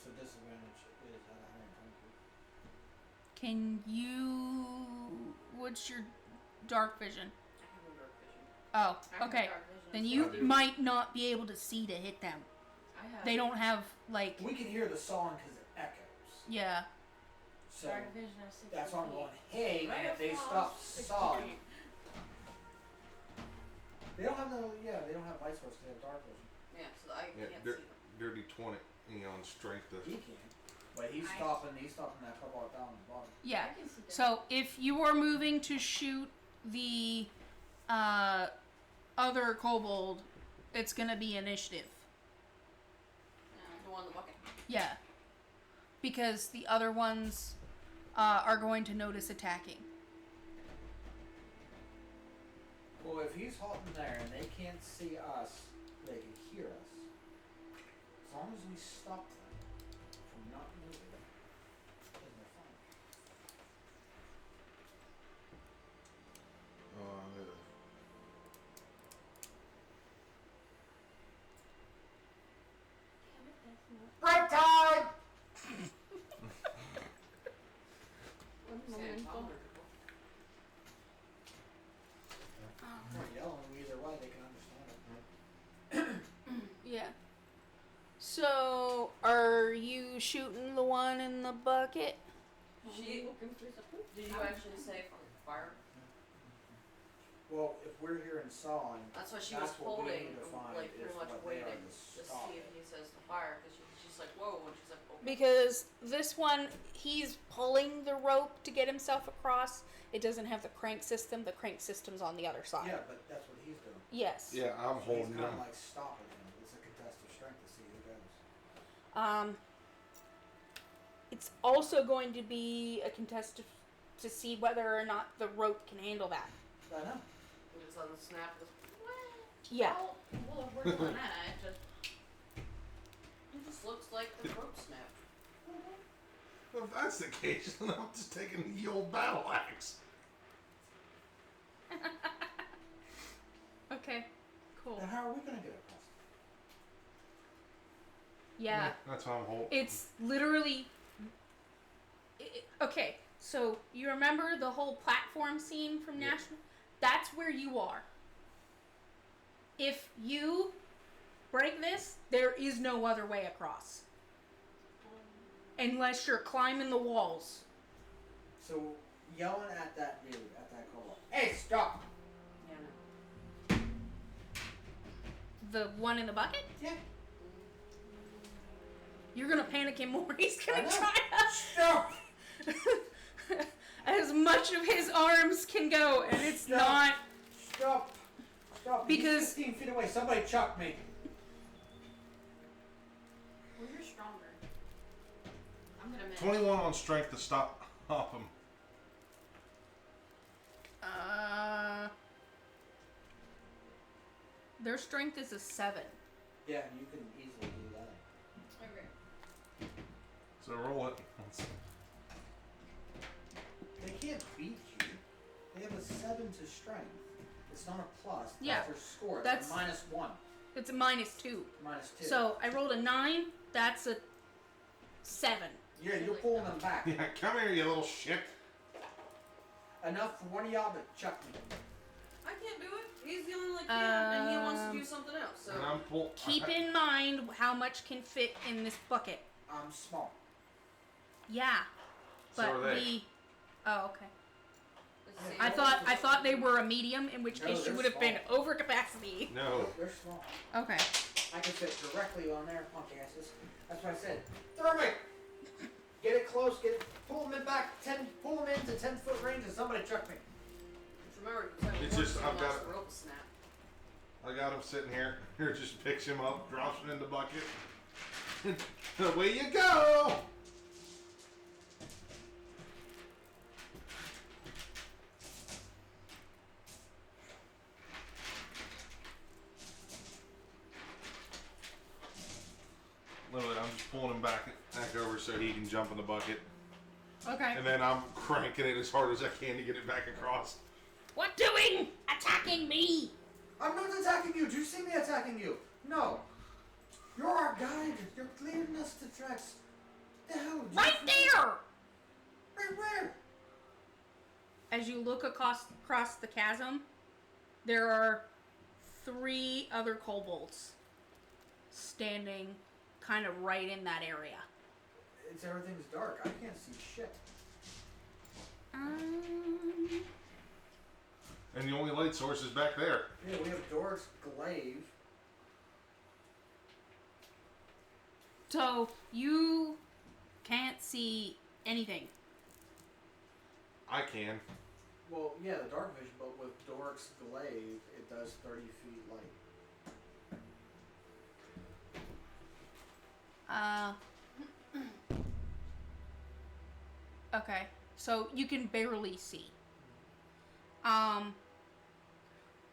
[SPEAKER 3] So disadvantage is at 120 feet.
[SPEAKER 1] Can you, what's your dark vision?
[SPEAKER 4] I have no dark vision.
[SPEAKER 1] Oh,
[SPEAKER 7] I have
[SPEAKER 1] okay.
[SPEAKER 7] dark vision,
[SPEAKER 1] Then
[SPEAKER 7] so
[SPEAKER 1] you
[SPEAKER 7] I do.
[SPEAKER 1] might not be able to see to hit them.
[SPEAKER 7] I have
[SPEAKER 1] They don't have, like,
[SPEAKER 3] We can hear the song because it echoes.
[SPEAKER 1] yeah.
[SPEAKER 3] So
[SPEAKER 7] dark vision of 60
[SPEAKER 3] that's why I'm
[SPEAKER 7] feet.
[SPEAKER 3] going, hey, and if they
[SPEAKER 7] Right
[SPEAKER 3] stop
[SPEAKER 7] across 60
[SPEAKER 3] sawing.
[SPEAKER 7] feet.
[SPEAKER 3] They don't have no, yeah, they don't have light source, they have dark vision.
[SPEAKER 4] Yeah, so I
[SPEAKER 6] Yeah,
[SPEAKER 4] can't
[SPEAKER 6] dir-
[SPEAKER 4] see them.
[SPEAKER 6] dirty 20 on strength.
[SPEAKER 3] He can. But he's
[SPEAKER 7] I-
[SPEAKER 3] stopping that cobalt down the bottom.
[SPEAKER 1] Yeah.
[SPEAKER 7] I can see them.
[SPEAKER 1] So if you are moving to shoot the other kobold, it's gonna be initiative.
[SPEAKER 4] The one in the bucket.
[SPEAKER 1] Yeah. Because the other ones are going to notice attacking.
[SPEAKER 3] Well, if he's halting there and they can't see us, they can hear us. As long as we stop them from not moving, then they're fine. Break time!
[SPEAKER 4] Sand tumbler.
[SPEAKER 3] They're yelling either way, they can understand it.
[SPEAKER 1] Yeah. So are you shooting the one in the bucket?
[SPEAKER 4] She. Did you actually say fire?
[SPEAKER 3] Well, if we're hearing sawing,
[SPEAKER 4] That's why she
[SPEAKER 3] that's
[SPEAKER 4] was
[SPEAKER 3] what we
[SPEAKER 4] holding,
[SPEAKER 3] need to find
[SPEAKER 4] like
[SPEAKER 3] is
[SPEAKER 4] pretty much
[SPEAKER 3] what they are
[SPEAKER 4] waiting
[SPEAKER 3] to
[SPEAKER 4] to
[SPEAKER 3] stop
[SPEAKER 4] see if
[SPEAKER 3] it.
[SPEAKER 4] he says to fire, because she's like, whoa, and she's like, okay.
[SPEAKER 1] Because this one, he's pulling the rope to get himself across. It doesn't have the crank system. The crank system's on the other side.
[SPEAKER 3] Yeah, but that's what he's doing.
[SPEAKER 1] Yes.
[SPEAKER 6] Yeah, I'm
[SPEAKER 3] So he's
[SPEAKER 6] holding
[SPEAKER 3] kind
[SPEAKER 6] them.
[SPEAKER 3] of like stopping him. It's a contest of strength to see who goes.
[SPEAKER 1] It's also going to be a contest to see whether or not the rope can handle that.
[SPEAKER 3] I know.
[SPEAKER 4] And it's on the snap.
[SPEAKER 1] Yeah.
[SPEAKER 7] Well, if we're doing that, just
[SPEAKER 4] It just looks like the rope snap.
[SPEAKER 6] Well, if that's the case, then I'm just taking the old battle axe.
[SPEAKER 1] Okay. Cool.
[SPEAKER 3] Then how are we gonna get across?
[SPEAKER 1] Yeah.
[SPEAKER 6] That's how I'm holding.
[SPEAKER 1] It's literally. Okay, so you remember the whole platform scene from
[SPEAKER 6] Yeah.
[SPEAKER 1] National? That's where you are. If you break this, there is no other way across. Unless you're climbing the walls.
[SPEAKER 3] So yelling at that dude, at that cobalt. Hey, stop!
[SPEAKER 4] Yeah, no.
[SPEAKER 1] The one in the bucket?
[SPEAKER 3] Yeah.
[SPEAKER 1] You're gonna panic him more. He's
[SPEAKER 3] I
[SPEAKER 1] gonna
[SPEAKER 3] know.
[SPEAKER 1] try
[SPEAKER 3] Stop!
[SPEAKER 1] to. As much of his arms can go, and it's
[SPEAKER 3] Stop.
[SPEAKER 1] not.
[SPEAKER 3] Stop! Stop!
[SPEAKER 1] Because-
[SPEAKER 3] He's 15 feet away. Somebody chuck me.
[SPEAKER 7] well, you're stronger. I'm gonna miss.
[SPEAKER 6] 21 on strength to stop him.
[SPEAKER 1] Their strength is a 7.
[SPEAKER 3] Yeah, you can easily do that.
[SPEAKER 7] Okay.
[SPEAKER 6] So roll it.
[SPEAKER 3] They can't beat you. They have a 7 to strength. It's not a plus. That's
[SPEAKER 1] Yeah,
[SPEAKER 3] their score. It's
[SPEAKER 1] that's-
[SPEAKER 3] a -1.
[SPEAKER 1] It's a -2.
[SPEAKER 3] -2.
[SPEAKER 1] So I rolled a 9. That's a 7.
[SPEAKER 3] yeah, you're pulling them back.
[SPEAKER 6] Yeah, come here, you little shit.
[SPEAKER 3] Enough for one of y'all to chuck me.
[SPEAKER 4] I can't do it. He's the only like and he wants to do something else. So
[SPEAKER 6] And I'm pull.
[SPEAKER 1] Keep in mind how much can fit in this bucket.
[SPEAKER 3] I'm small.
[SPEAKER 1] Yeah.
[SPEAKER 6] So
[SPEAKER 1] but
[SPEAKER 6] are they.
[SPEAKER 1] the oh, okay.
[SPEAKER 4] Let's see.
[SPEAKER 1] I thought they were a medium, in which
[SPEAKER 3] No,
[SPEAKER 1] case you
[SPEAKER 3] they're
[SPEAKER 1] would have been
[SPEAKER 3] small.
[SPEAKER 1] over capacity.
[SPEAKER 6] No.
[SPEAKER 3] They're small.
[SPEAKER 1] Okay.
[SPEAKER 3] I can fit directly on their punk asses. That's what I said. Thermite! Get it close, pull them in back, pull them into 10-foot range and somebody chuck me.
[SPEAKER 4] Just remember, you said
[SPEAKER 6] It's just, I've got-
[SPEAKER 4] rope snap.
[SPEAKER 6] I got him sitting here. Here, just picks him up, drops him in the bucket. Away you go! Literally, I'm just pulling him back over so he can jump in the bucket.
[SPEAKER 1] Okay.
[SPEAKER 6] And then I'm cranking it as hard as I can to get it back across.
[SPEAKER 1] What doing? Attacking me!
[SPEAKER 3] I'm not attacking you. Do you see me attacking you? No. You're our guide. You're leading us to tracks. The hell?
[SPEAKER 1] Right there!
[SPEAKER 3] Right where?
[SPEAKER 1] As you look across the chasm, there are 3 other kobolds standing kind of right in that area.
[SPEAKER 3] Everything's dark. I can't see shit.
[SPEAKER 6] And the only light source is back there.
[SPEAKER 3] Yeah, we have Doric's glaive.
[SPEAKER 1] So you can't see anything.
[SPEAKER 6] I can.
[SPEAKER 3] Well, yeah, the dark vision, but with Doric's glaive, it does 30 feet light.
[SPEAKER 1] Okay, so you can barely see.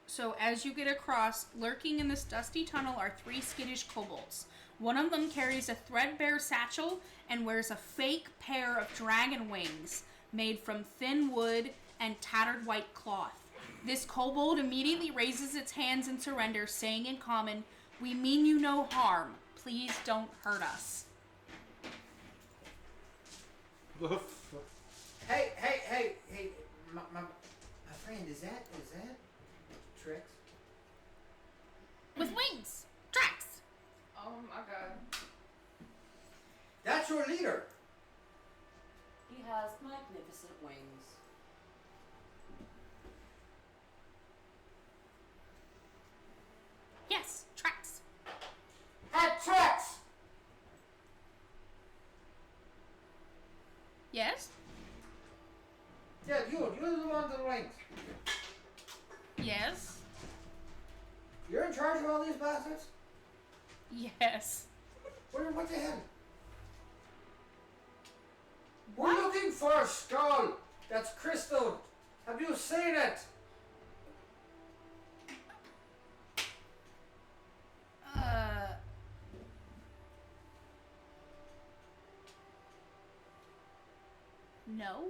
[SPEAKER 1] So as you get across, lurking in this dusty tunnel are 3 skittish kobolds. One of them carries a threadbare satchel and wears a fake pair of dragon wings made from thin wood and tattered white cloth. This kobold immediately raises its hands in surrender, saying in common, "We mean you no harm. Please don't hurt us."
[SPEAKER 3] Hey, my friend, is that Trix?
[SPEAKER 1] With wings! Tracks!
[SPEAKER 7] Oh my god.
[SPEAKER 3] That's your leader.
[SPEAKER 4] He has magnificent wings.
[SPEAKER 1] Yes, tracks.
[SPEAKER 3] Hey, Trix!
[SPEAKER 1] Yes?
[SPEAKER 3] Yeah, you're the one with the rings.
[SPEAKER 1] Yes.
[SPEAKER 3] You're in charge of all these bastards?
[SPEAKER 1] Yes.
[SPEAKER 3] What the hell? We're looking for a skull that's crystal. Have you seen it?
[SPEAKER 1] No.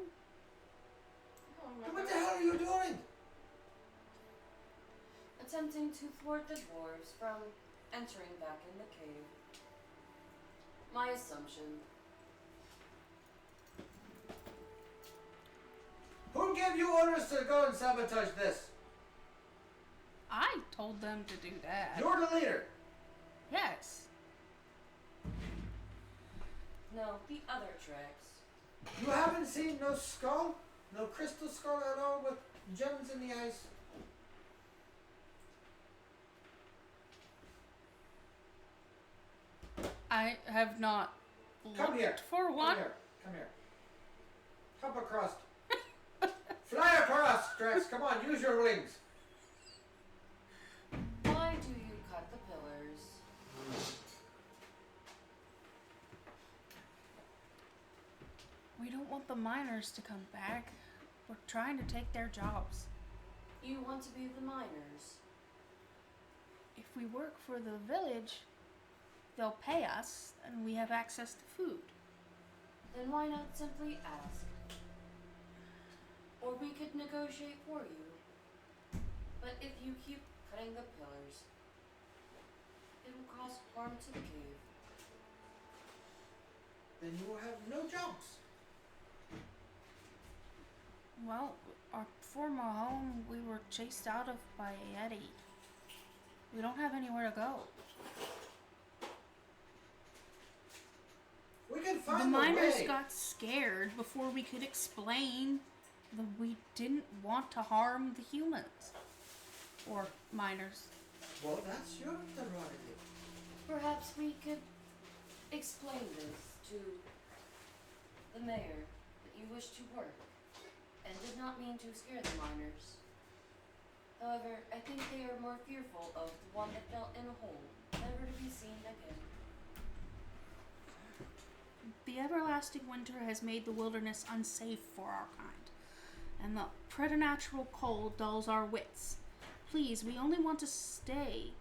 [SPEAKER 7] Oh my
[SPEAKER 3] What
[SPEAKER 7] god.
[SPEAKER 3] the hell are you doing?
[SPEAKER 4] Attempting to thwart the dwarves from entering back in the cave. My assumption.
[SPEAKER 3] Who gave you orders to go and sabotage this?
[SPEAKER 1] I told them to do that.
[SPEAKER 3] You're the leader.
[SPEAKER 1] Yes.
[SPEAKER 4] No, the other tracks.
[SPEAKER 3] You haven't seen no skull? No crystal skull at all with gems in the eyes?
[SPEAKER 1] I have not
[SPEAKER 3] Come here.
[SPEAKER 1] looked for one.
[SPEAKER 3] Come here. Hop across. Fly across, Drax. Come on, use your wings.
[SPEAKER 4] Why do you cut the pillars?
[SPEAKER 1] We don't want the miners to come back. We're trying to take their jobs.
[SPEAKER 4] You want to be the miners.
[SPEAKER 1] If we work for the village, they'll pay us and we have access to food.
[SPEAKER 4] Then why not simply ask? Or we could negotiate for you. But if you keep cutting the pillars, it will cause harm to the cave.
[SPEAKER 3] Then you will have no jobs.
[SPEAKER 1] Well, our former home we were chased out of by Yeti. We don't have anywhere to go.
[SPEAKER 3] We can find
[SPEAKER 1] the
[SPEAKER 3] a
[SPEAKER 1] miners
[SPEAKER 3] way.
[SPEAKER 1] got scared before we could explain that we didn't want to harm the humans. Or miners.
[SPEAKER 3] Well, that's your prerogative.
[SPEAKER 4] Perhaps we could explain this to the mayor that you wish to work and did not mean to scare the miners. However, I think they are more fearful of the one that fell in a hole, never to be seen again.
[SPEAKER 1] The everlasting winter has made the wilderness unsafe for our kind, and the preternatural cold dulls our wits. Please, we only want to stay.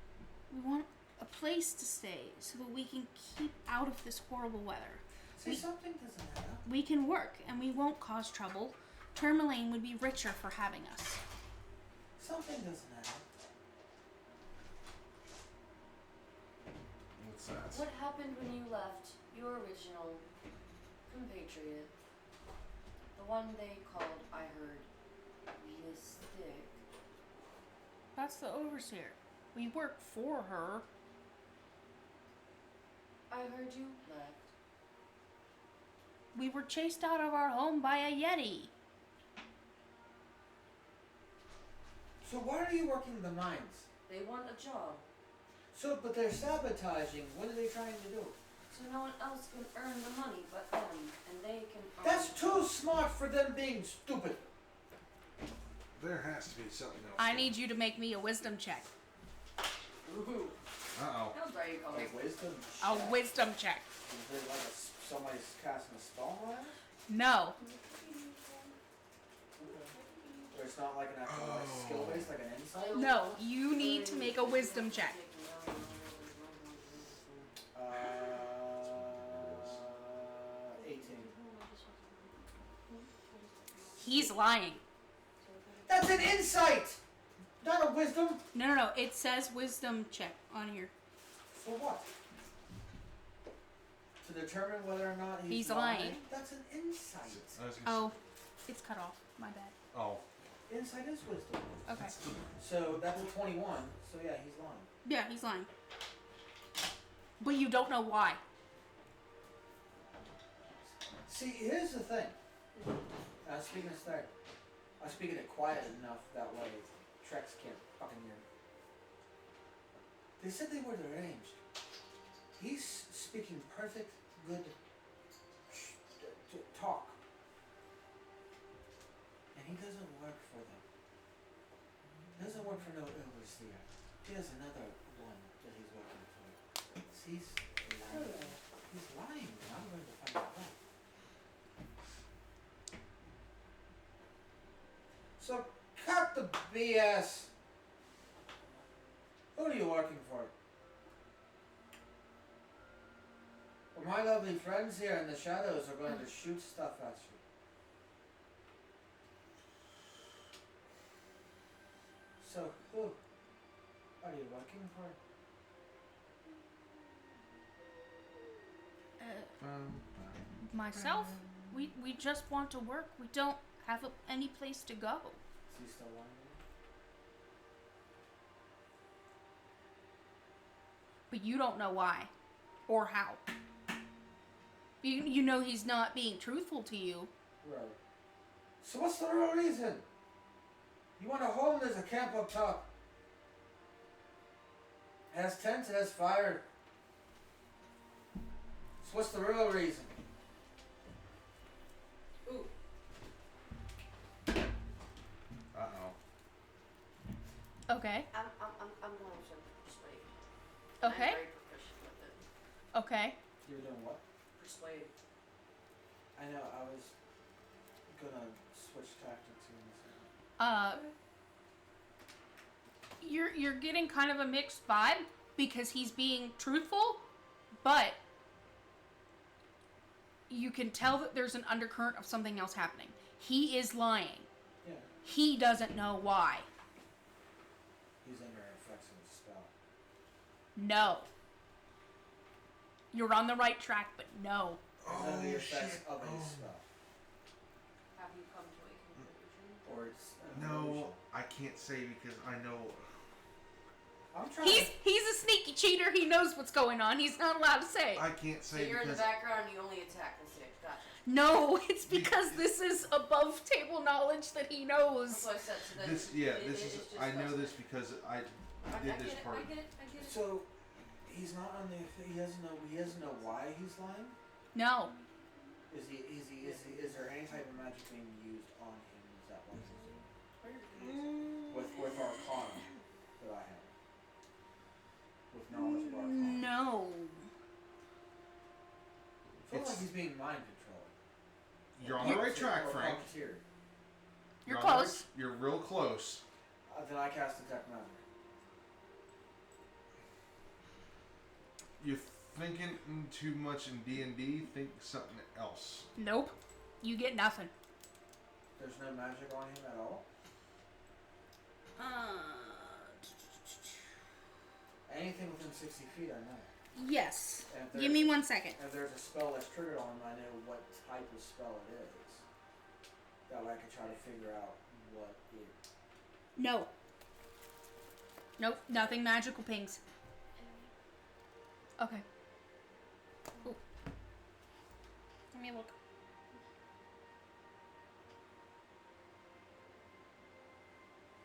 [SPEAKER 1] We want a place to stay so that we can keep out of this horrible weather.
[SPEAKER 3] See, something doesn't add up.
[SPEAKER 1] We can work, and we won't cause trouble. Tourmaline would be richer for having us.
[SPEAKER 3] Something doesn't add up.
[SPEAKER 6] What's that?
[SPEAKER 4] What happened when you left your original compatriot? The one they called, I heard, Mystic.
[SPEAKER 1] That's the overseer. We work for her.
[SPEAKER 4] I heard you left.
[SPEAKER 1] We were chased out of our home by a Yeti.
[SPEAKER 3] So why are you working the mines?
[SPEAKER 4] They want a job,
[SPEAKER 3] So, but they're sabotaging. What are they trying to do?
[SPEAKER 4] so no one else can earn the money but them, and they can earn.
[SPEAKER 3] That's too smart for them being stupid.
[SPEAKER 6] There has to be something else.
[SPEAKER 1] I need you to make me a wisdom check.
[SPEAKER 4] Ooh,
[SPEAKER 6] Uh-oh.
[SPEAKER 4] how dare you call me?
[SPEAKER 3] Wisdom.
[SPEAKER 1] A wisdom check.
[SPEAKER 3] Is it like somebody's casting a spell on it?
[SPEAKER 1] No.
[SPEAKER 3] Or it's not like an actual like, skill based, like an insight?
[SPEAKER 1] No. You need to make a wisdom check.
[SPEAKER 3] 18.
[SPEAKER 1] He's lying.
[SPEAKER 3] That's an insight! Not a wisdom!
[SPEAKER 1] No. It says wisdom check on here.
[SPEAKER 3] For what? To determine whether or not he's
[SPEAKER 1] lying.
[SPEAKER 3] That's an insight.
[SPEAKER 6] I was gonna
[SPEAKER 1] Oh, it's cut off. My bad.
[SPEAKER 6] say- Oh.
[SPEAKER 3] Insight is wisdom.
[SPEAKER 1] Okay.
[SPEAKER 3] So that's a 21. So yeah, he's lying.
[SPEAKER 1] Yeah, he's lying. But you don't know why.
[SPEAKER 3] See, here's the thing. I'm speaking of start. I'm speaking it quiet enough that way Trex can't fucking hear me. They said they were deranged. He's speaking perfect, good talk. And he doesn't work for them. He doesn't work for no overseer. He has another one that he's working for. See, he's lying. He's lying. I'm going to find out why. So cut the BS. Who are you working for? Well, my lovely friends here in the shadows are going to shoot stuff at you. So who are you working for?
[SPEAKER 1] Myself, we just want to work. We don't have any place to go.
[SPEAKER 3] Is he still lying?
[SPEAKER 1] But you don't know why or how. You know he's not being truthful to you.
[SPEAKER 3] Right. So what's the real reason? You want a home, there's a camp up top. It has tents, it has fire. So what's the real reason?
[SPEAKER 4] Ooh,
[SPEAKER 6] Uh-oh.
[SPEAKER 1] Okay.
[SPEAKER 4] I'm going to persuade.
[SPEAKER 1] Okay.
[SPEAKER 4] I'm very proficient with it.
[SPEAKER 1] Okay.
[SPEAKER 3] You were doing what?
[SPEAKER 4] Persuade.
[SPEAKER 3] I know, I was gonna switch tactics here in a second.
[SPEAKER 1] You're getting kind of a mixed vibe because he's being truthful, but you can tell that there's an undercurrent of something else happening. He is lying.
[SPEAKER 3] Yeah.
[SPEAKER 1] He doesn't know why.
[SPEAKER 3] He's under effects of a spell.
[SPEAKER 1] No. You're on the right track, but no.
[SPEAKER 3] He's under the effects of a spell.
[SPEAKER 4] Have you come to a conclusion?
[SPEAKER 3] Or it's an
[SPEAKER 6] No,
[SPEAKER 3] illusion.
[SPEAKER 6] I can't say because I know.
[SPEAKER 3] I'm trying.
[SPEAKER 1] He's a sneaky cheater. He knows what's going on. He's not allowed to say.
[SPEAKER 6] I can't
[SPEAKER 4] So
[SPEAKER 6] say
[SPEAKER 4] you're in the
[SPEAKER 6] because
[SPEAKER 4] background and you only attack. That's it. Gotcha.
[SPEAKER 1] No, it's because this is above table knowledge that he
[SPEAKER 4] That's
[SPEAKER 1] knows.
[SPEAKER 4] what I said. So then
[SPEAKER 6] this is
[SPEAKER 4] it's just
[SPEAKER 6] I know
[SPEAKER 4] us.
[SPEAKER 6] this because I did this part.
[SPEAKER 4] I get it.
[SPEAKER 3] So he's not on the. He doesn't know why he's lying.
[SPEAKER 1] No.
[SPEAKER 3] Is there any type of magic being used on him? Is that what he's doing? With Arcana that I have. With knowledge of Arcana.
[SPEAKER 1] No.
[SPEAKER 3] I feel like he's being mind controlled.
[SPEAKER 6] You're on the right track,
[SPEAKER 3] Or
[SPEAKER 6] Frank.
[SPEAKER 3] puppeteered.
[SPEAKER 1] You're
[SPEAKER 6] on the right-
[SPEAKER 1] close.
[SPEAKER 6] You're real close.
[SPEAKER 3] Then I cast Detect Magic.
[SPEAKER 6] You're thinking too much in D&D. Think something else.
[SPEAKER 1] Nope. You get nothing.
[SPEAKER 3] There's no magic on him at all? Anything within 60 feet, I know.
[SPEAKER 1] Yes.
[SPEAKER 3] And if
[SPEAKER 1] Give
[SPEAKER 3] there's-
[SPEAKER 1] me 1 second.
[SPEAKER 3] If there's a spell that's triggered on him, I know what type of spell it is. That way I can try to figure out what it...
[SPEAKER 1] No. Nope. Nothing magical pings. Okay. Ooh. Let me look.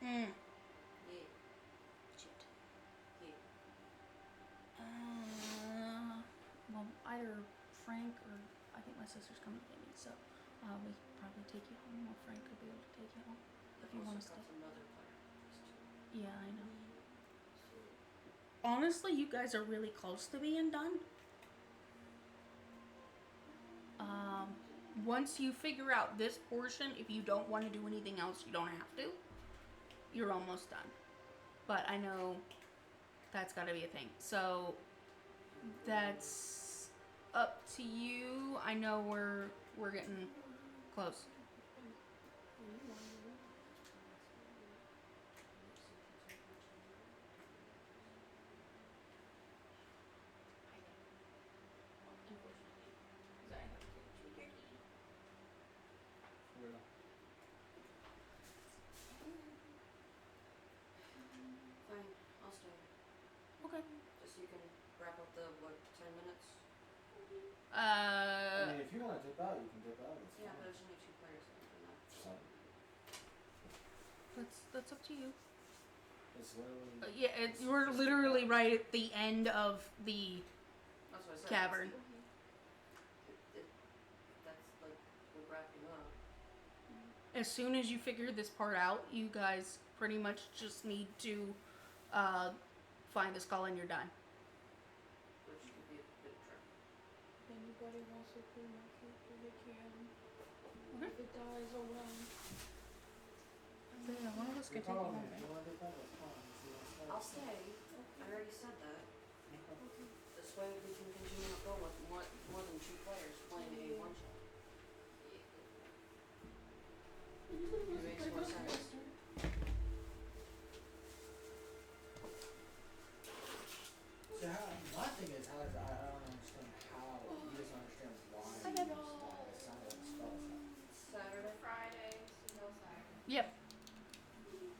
[SPEAKER 1] Hmm.
[SPEAKER 4] Yeah.
[SPEAKER 1] Shit.
[SPEAKER 4] Yeah.
[SPEAKER 1] Well, either Frank or I think my sister's coming to get me, so we could probably take you home, or Frank could be able to take you home if you want to stay.
[SPEAKER 4] Another player.
[SPEAKER 1] Yeah, I know. Honestly, you guys are really close to being done. Once you figure out this portion, if you don't want to do anything else, you don't have to. You're almost done. But I know that's got to be a thing. So that's up to you. I know we're getting close.
[SPEAKER 4] Fine, I'll stay.
[SPEAKER 1] Okay.
[SPEAKER 4] Just so you can wrap up the 10 minutes.
[SPEAKER 3] I mean, if you want to dip out, you can dip out. It's
[SPEAKER 4] Yeah,
[SPEAKER 3] fine.
[SPEAKER 4] but there's only 2 players left in that.
[SPEAKER 3] Fine.
[SPEAKER 1] That's up to you.
[SPEAKER 3] It's literally...
[SPEAKER 1] Yeah, we're literally right at the end of the
[SPEAKER 4] That's what I said.
[SPEAKER 1] cavern.
[SPEAKER 4] That's like we're wrapping up.
[SPEAKER 1] As soon as you figure this part out, you guys pretty much just need to find the skull and you're done.
[SPEAKER 4] Which could be a bit of trick.
[SPEAKER 7] Anybody wants to play my character, they can.
[SPEAKER 1] Okay.
[SPEAKER 7] If it dies, oh well.
[SPEAKER 1] So yeah, one of us can take you home.
[SPEAKER 3] If you want to dip out, that's fine. If you want to stay,
[SPEAKER 4] I'll stay. I already said that.
[SPEAKER 3] Okay.
[SPEAKER 4] This way we can continue to go with more than 2 players playing a one shot. It makes more sense.
[SPEAKER 3] So my thing is, I don't understand how, he doesn't understand why he
[SPEAKER 7] I
[SPEAKER 3] used
[SPEAKER 7] know.
[SPEAKER 3] that. It sounded like spells.
[SPEAKER 4] Saturday.
[SPEAKER 7] Friday, no Saturday.
[SPEAKER 1] Yep.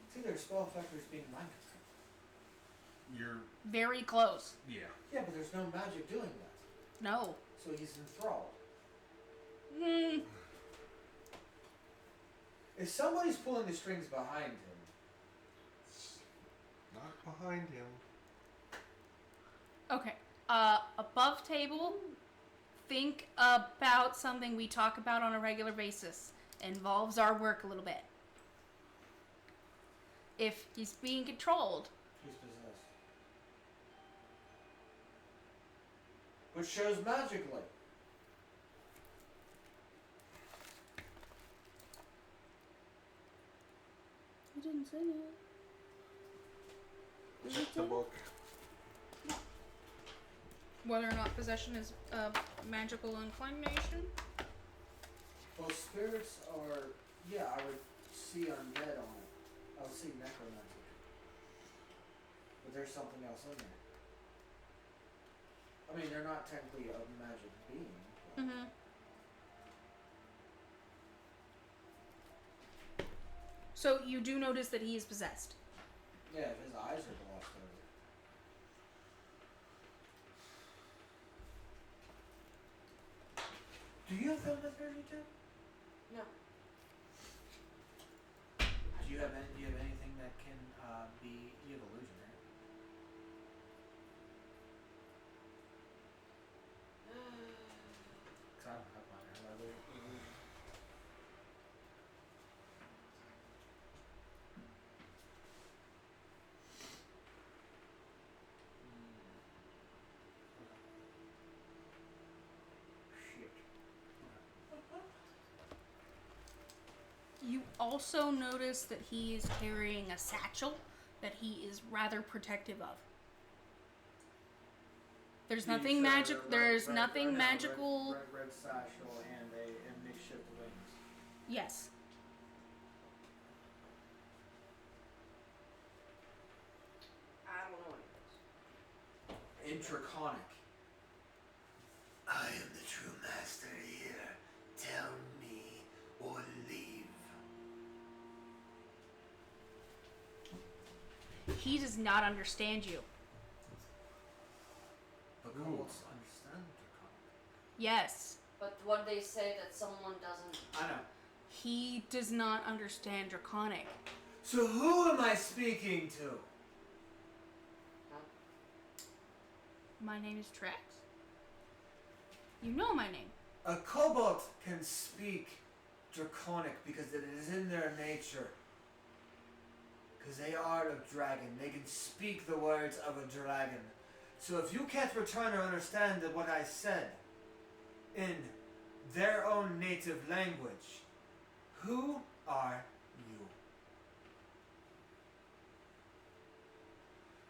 [SPEAKER 3] It's either a spell effect or it's being mind controlled.
[SPEAKER 6] You're
[SPEAKER 1] Very close.
[SPEAKER 6] yeah.
[SPEAKER 3] Yeah, but there's no magic doing that.
[SPEAKER 1] No.
[SPEAKER 3] So he's enthralled.
[SPEAKER 1] Mm,
[SPEAKER 3] If somebody's pulling the strings behind him,
[SPEAKER 6] Not behind him.
[SPEAKER 1] okay. Above table, think about something we talk about on a regular basis. Involves our work a little bit. If he's being controlled,
[SPEAKER 3] he's possessed. Which shows magically.
[SPEAKER 1] he didn't say it. Did he
[SPEAKER 6] Check
[SPEAKER 1] say
[SPEAKER 6] the
[SPEAKER 1] it?
[SPEAKER 6] book.
[SPEAKER 1] Whether or not possession is a magical inclination.
[SPEAKER 3] Well, spirits are, yeah, I would see undead on it. I would see necromancy. But there's something else in there. I mean, they're not technically a magic being. But
[SPEAKER 1] Mm-hmm. So you do notice that he is possessed.
[SPEAKER 3] yeah, if his eyes are glossed over. Do you have thaumaturgy too?
[SPEAKER 4] No.
[SPEAKER 3] Do you have anything that can be? You have illusion, right? Cause I don't have mine. I have illusion. Shit.
[SPEAKER 1] You also notice that he is carrying a satchel that he is rather protective of. There's nothing magic. There's nothing magical.
[SPEAKER 3] Red satchel and a makeshift wings.
[SPEAKER 1] Yes.
[SPEAKER 4] I don't know any of this.
[SPEAKER 3] In Draconic. I am the true master here. Tell me or leave.
[SPEAKER 1] He does not understand you.
[SPEAKER 3] But kobolds understand Draconic.
[SPEAKER 1] Yes.
[SPEAKER 4] But what they say that someone doesn't.
[SPEAKER 3] I know.
[SPEAKER 1] He does not understand Draconic.
[SPEAKER 3] So who am I speaking to?
[SPEAKER 4] Huh?
[SPEAKER 1] My name is Trex. You know my name.
[SPEAKER 3] A kobold can speak Draconic because it is in their nature. Because they are a dragon. They can speak the words of a dragon. So if you can't return or understand what I said in their own native language, who are you?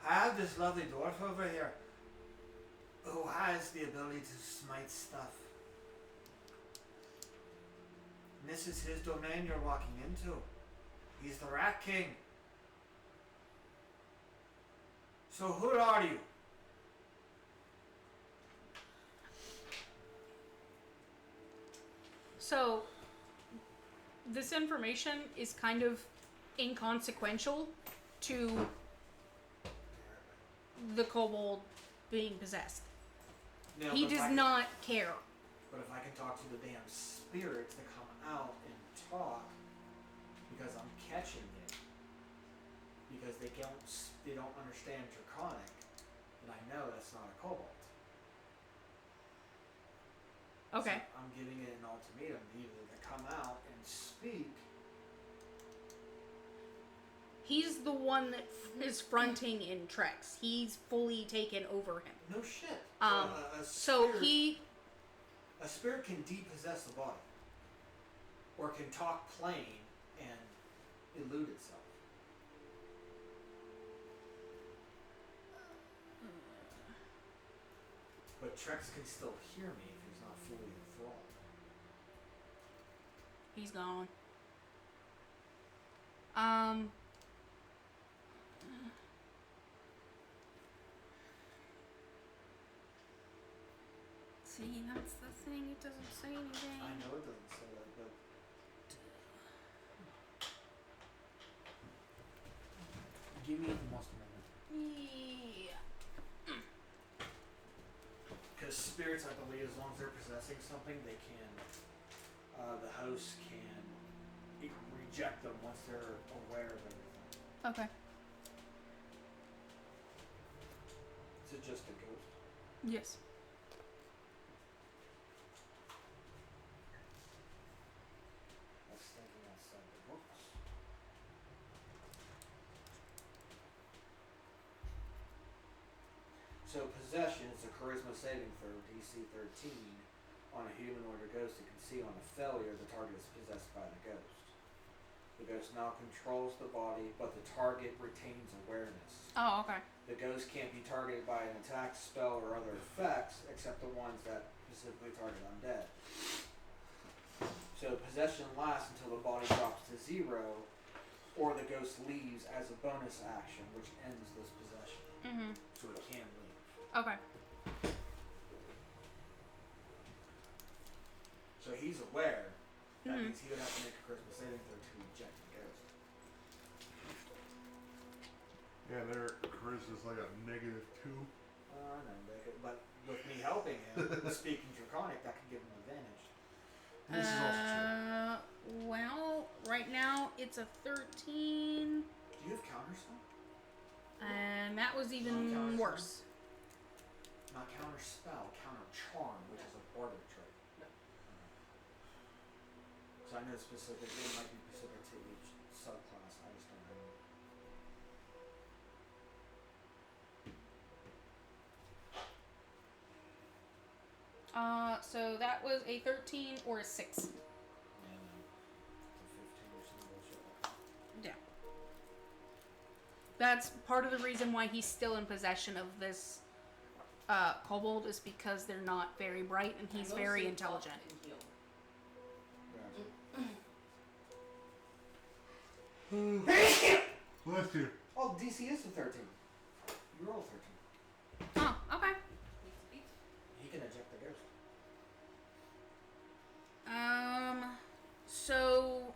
[SPEAKER 3] I have this lovely dwarf over here who has the ability to smite stuff. And this is his domain you're walking into. He's the Rat King. So who are you?
[SPEAKER 1] So, this information is kind of inconsequential to the kobold being possessed.
[SPEAKER 3] No,
[SPEAKER 1] He
[SPEAKER 3] but if
[SPEAKER 1] does
[SPEAKER 3] I can-
[SPEAKER 1] not care.
[SPEAKER 3] But if I can talk to the damn spirits that come out and talk, because I'm catching it, because they don't understand Draconic, then I know that's not a kobold.
[SPEAKER 1] Okay.
[SPEAKER 3] So I'm giving it an ultimatum either to come out and speak.
[SPEAKER 1] He's the one that is fronting in Trex. He's fully taken over him.
[SPEAKER 3] No shit.
[SPEAKER 1] So
[SPEAKER 3] a spirit can depossess the body, or can talk plain and elude itself. But Trex can still hear me if he's not fully enthralled.
[SPEAKER 1] He's gone. See, that's the thing. It doesn't say anything.
[SPEAKER 3] I know it doesn't say that, but give me the most moment.
[SPEAKER 1] Yeah.
[SPEAKER 3] Because spirits, I believe, as long as they're possessing something, they can. The host can reject them once they're aware of everything.
[SPEAKER 1] Okay.
[SPEAKER 3] Is it just a ghost?
[SPEAKER 1] Yes.
[SPEAKER 3] I was thinking outside the books. So possession is a charisma saving throw, DC 13, on a human or a ghost that can see on a failure the target is possessed by the ghost. The ghost now controls the body, but the target retains awareness.
[SPEAKER 1] Oh, okay.
[SPEAKER 3] The ghost can't be targeted by an attack, spell, or other effects, except the ones that specifically target undead. So possession lasts until the body drops to 0, or the ghost leaves as a bonus action, which ends this possession.
[SPEAKER 1] Mm-hmm.
[SPEAKER 3] So it can leave.
[SPEAKER 1] Okay.
[SPEAKER 3] So he's aware. That
[SPEAKER 1] Mhm.
[SPEAKER 3] means he would have to make a charisma saving throw to reject the ghost.
[SPEAKER 6] Yeah, their charisma's like a -2.
[SPEAKER 3] I know, but with me helping him, speaking Draconic, that could give him advantage.
[SPEAKER 6] This is also
[SPEAKER 1] Well, right now it's a 13,
[SPEAKER 3] Do you have counterspell?
[SPEAKER 1] and that was even
[SPEAKER 3] Counterspell?
[SPEAKER 1] worse.
[SPEAKER 3] Not counter spell, counter charm, which is a bardic trait. So I know specifically it might be specific to each subclass. I just don't know.
[SPEAKER 1] So that was a 13 or a 6.
[SPEAKER 3] And it's a 15 or some bullshit like that.
[SPEAKER 1] Yeah. That's part of the reason why he's still in possession of this kobold, is because they're not very bright and he's very
[SPEAKER 4] Mostly
[SPEAKER 1] intelligent.
[SPEAKER 4] buff and heal.
[SPEAKER 6] Bless you.
[SPEAKER 3] Oh, DC is a 13. You roll 13.
[SPEAKER 1] Oh, okay.
[SPEAKER 3] He can eject the ghost.
[SPEAKER 1] So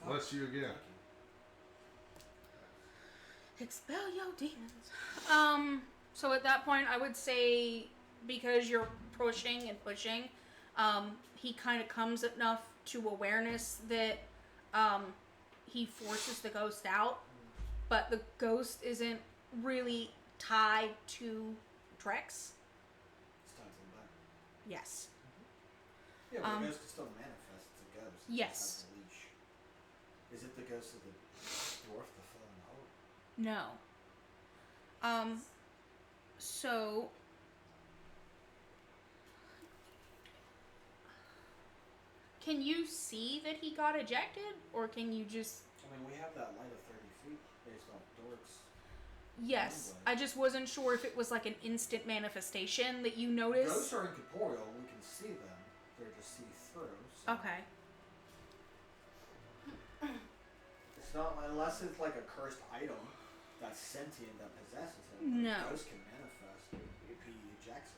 [SPEAKER 6] Bless you again.
[SPEAKER 1] expel your demons. So at that point, I would say, because you're pushing and pushing, he kind of comes enough to awareness that he forces the ghost out, but the ghost isn't really tied to Trex.
[SPEAKER 3] It's time to come back.
[SPEAKER 1] Yes.
[SPEAKER 3] Yeah, but the ghost can still manifest. It's a ghost. It just
[SPEAKER 1] Yes.
[SPEAKER 3] has a leash. Is it the ghost of the dwarf, the fallen hope?
[SPEAKER 1] No. So can you see that he got ejected, or can you just...
[SPEAKER 3] I mean, we have that light of 30 feet based off Dork's.
[SPEAKER 1] Yes,
[SPEAKER 3] Anyway.
[SPEAKER 1] I just wasn't sure if it was like an instant manifestation that you noticed.
[SPEAKER 3] Ghosts are incorporeal. We can see them. They're just see-through. So
[SPEAKER 1] Okay.
[SPEAKER 3] It's not unless it's like a cursed item that's sentient that possesses it.
[SPEAKER 1] No.
[SPEAKER 3] A ghost can manifest if he ejects it.